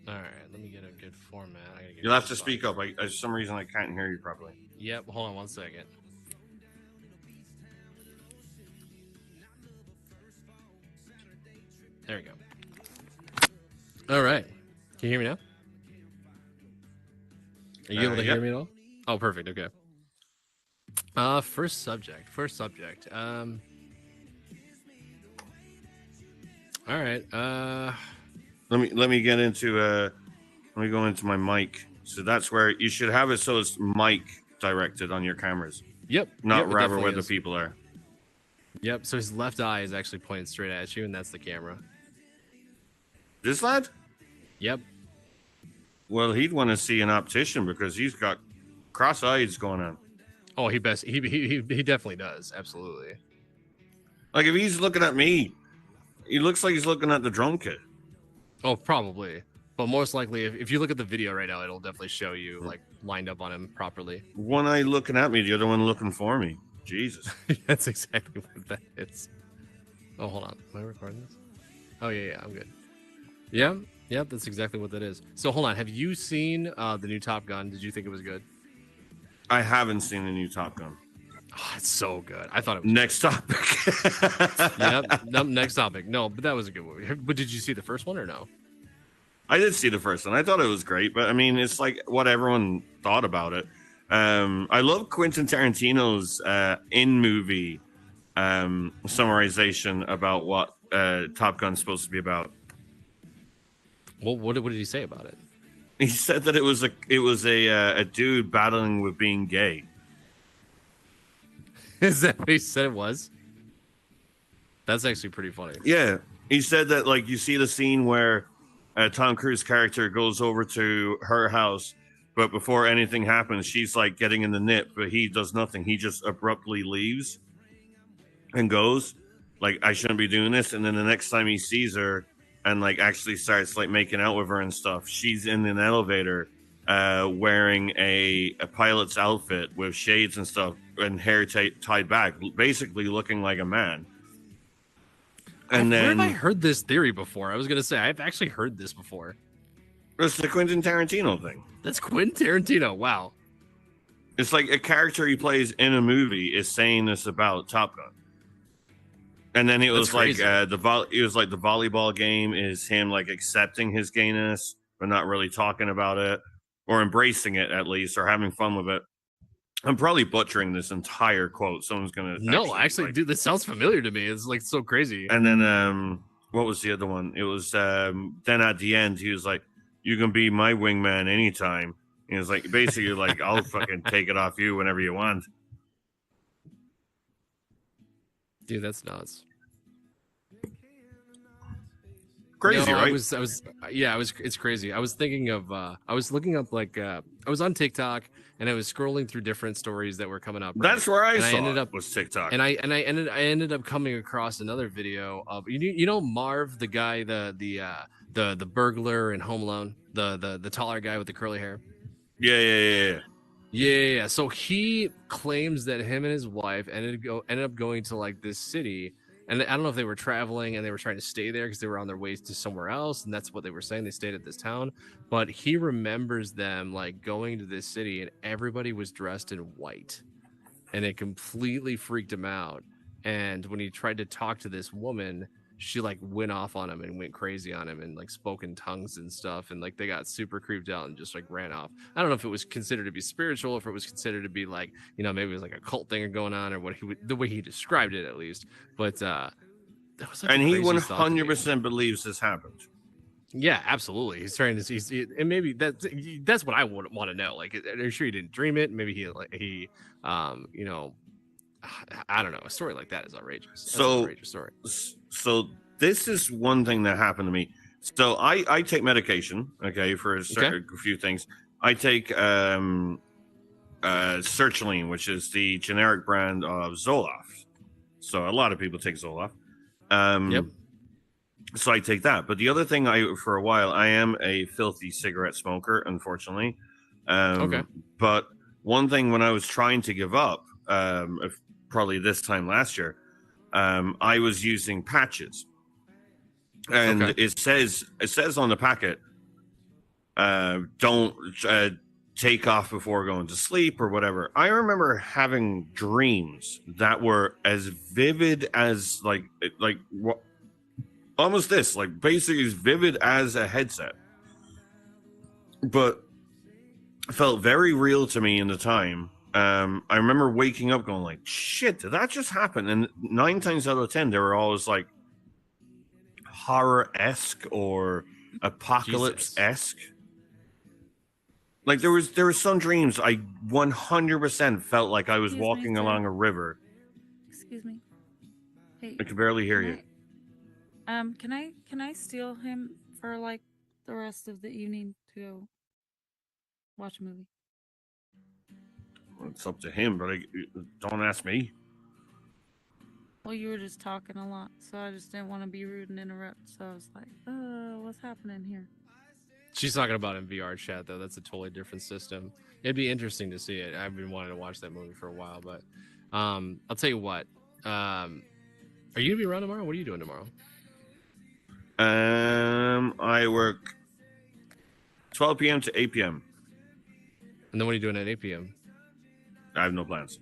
All right, let me get a good format. I gotta get You'll a have good to speak spot. up. For some reason I can't hear you properly. Yep, hold on one second. There we go. All right. Can you hear me now? Are you able to hear me at all? Oh, perfect. Okay. First subject. All right. Let me get into let me go into my mic. So that's where you should have it so it's mic directed on your cameras. Yep. Not yep, rather where the is. people are. Yep. So his left eye is actually pointing straight at you, and that's the camera. This lad? Yep. Well, he'd want to see an optician because he's got cross eyes going on. Oh, he definitely does. Absolutely. Like if he's looking at me, he looks like he's looking at the drone kit. Oh, probably. But most likely, if you look at the video right now, it'll definitely show you like lined up on him properly. One eye looking at me, the other one looking for me. Jesus. That's exactly what that is. Oh, hold on. Am I recording this? Oh, yeah, I'm good. Yeah, that's exactly what that is. So hold on. Have you seen the new Top Gun? Did you think it was good? I haven't seen the new Top Gun. Oh, it's so good. I thought it was next topic. Yep. Next topic. No, but that was a good movie. But did you see the first one or no? I did see the first one. I thought it was great, but I mean, it's like what everyone thought about it. I love Quentin Tarantino's in-movie summarization about what Top Gun's supposed to be about. Well, what did he say about it? He said that it was a dude battling with being gay. Is that what he said it was? That's actually pretty funny. Yeah, he said that like you see the scene where Tom Cruise's character goes over to her house, but before anything happens, she's like getting in the knit, but he does nothing. He just abruptly leaves and goes like, I shouldn't be doing this. And then the next time he sees her and like actually starts like making out with her and stuff, she's in an elevator wearing a pilot's outfit with shades and stuff and hair tied back, basically looking like a man. And where then have I heard this theory before? I was gonna say I've actually heard this before. It's the Quentin Tarantino thing. That's Quentin Tarantino. Wow. It's like a character he plays in a movie is saying this about Top Gun. And then it was like it was like the volleyball game is him like accepting his gayness, but not really talking about it or embracing it at least or having fun with it. I'm probably butchering this entire quote. Someone's gonna Actually, dude, this sounds familiar to me. It's like so crazy. And then what was the other one? It was then at the end he was like, "You can be my wingman anytime." And he was like, basically like, "I'll fucking take it off you whenever you want." Dude, that's nuts. Crazy, right? It's crazy. I was thinking of I was looking up like I was on TikTok and I was scrolling through different stories that were coming up. Right? That's where I ended saw up was TikTok. And I ended up coming across another video of you know Marv, the guy, the burglar in Home Alone, the taller guy with the curly hair. Yeah. So he claims that him and his wife ended up going to like this city. And I don't know if they were traveling and they were trying to stay there because they were on their way to somewhere else. And that's what they were saying. They stayed at this town. But he remembers them like going to this city and everybody was dressed in white. And it completely freaked him out. And when he tried to talk to this woman, she like went off on him and went crazy on him and like spoke in tongues and stuff. And like they got super creeped out and just like ran off. I don't know if it was considered to be spiritual, if it was considered to be like, you know, maybe it was like a cult thing going on or what the way he described it at least. But that was like and he 100% believes this happened. Yeah, absolutely. He's trying to and maybe that's what I would want to know. Like, are you sure he didn't dream it? Maybe he you know, I don't know. A story like that is outrageous. That's an So, outrageous story. so this is one thing that happened to me. So I take medication, okay, for a few things. I take sertraline, which is the generic brand of Zoloft. So a lot of people take Zoloft. Yep. So I take that. But the other thing, for a while, I am a filthy cigarette smoker, unfortunately. Okay. But one thing when I was trying to give up, probably this time last year, I was using patches, and it says on the packet, don't take off before going to sleep or whatever. I remember having dreams that were as vivid as like almost this, like basically as vivid as a headset, but felt very real to me in the time. I remember waking up going like, shit, did that just happen? And 9 times out of 10, they were always like horror-esque or apocalypse-esque. Like there was some dreams I 100% felt like I was walking along a river. Excuse me. Hey, I could barely hear you. Can I steal him for like the rest of the evening to go watch a movie? Well, it's up to him, but don't ask me. Well, you were just talking a lot, so I just didn't want to be rude and interrupt. So I was like, what's happening here? She's talking about in VR chat though. That's a totally different system. It'd be interesting to see it. I've been wanting to watch that movie for a while, but I'll tell you what. Are you gonna be around tomorrow? What are you doing tomorrow? I work 12 p.m. to 8 p.m. And then what are you doing at 8 p.m.? I have no plans.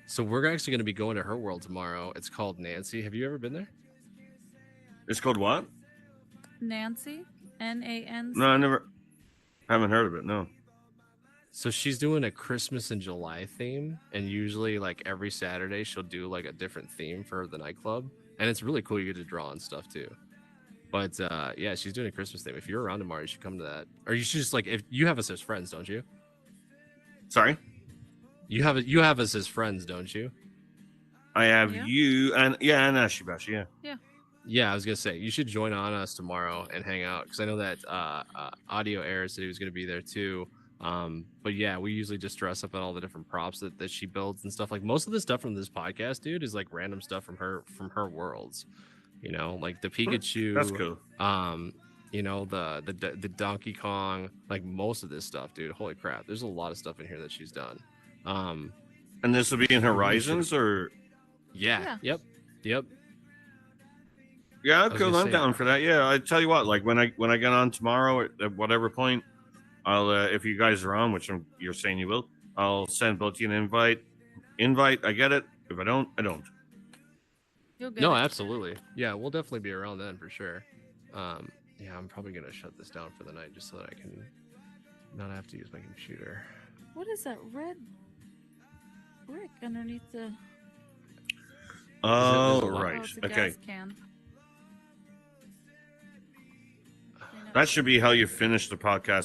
So we're actually going to be going to her world tomorrow. It's called Nancy. Have you ever been there? It's called what? Nancy? Nancy? No, I haven't heard of it. No. So she's doing a Christmas in July theme, and usually like every Saturday she'll do like a different theme for the nightclub, and it's really cool. You get to draw and stuff too. But yeah, she's doing a Christmas theme. If you're around tomorrow, you should come to that. Or you should just like, if you have us as friends, don't you? Sorry? You have us as friends, don't you? I have you and Ashy Bash, yeah. Yeah, I was gonna say you should join on us tomorrow and hang out, because I know that Audio Air said he was gonna be there too. But yeah, we usually just dress up in all the different props that she builds and stuff. Like most of the stuff from this podcast, dude, is like random stuff from her worlds. You know, like the Pikachu. That's cool. You know, the Donkey Kong, like most of this stuff, dude. Holy crap. There's a lot of stuff in here that she's done. And this will be in Horizons or Yep. Yeah, I was cool. gonna I'm say, down for that. Yeah, I tell you what, like when I get on tomorrow at whatever point, I'll if you guys are on, which you're saying you will, I'll send both of you an invite. I get it. If I don't, I don't. No, absolutely. Yeah, we'll definitely be around then for sure. Yeah, I'm probably gonna shut this down for the night just so that I can not have to use my computer. What is that red brick underneath the... Oh, right. it's a Okay. gas can. That should be how you finish the podcast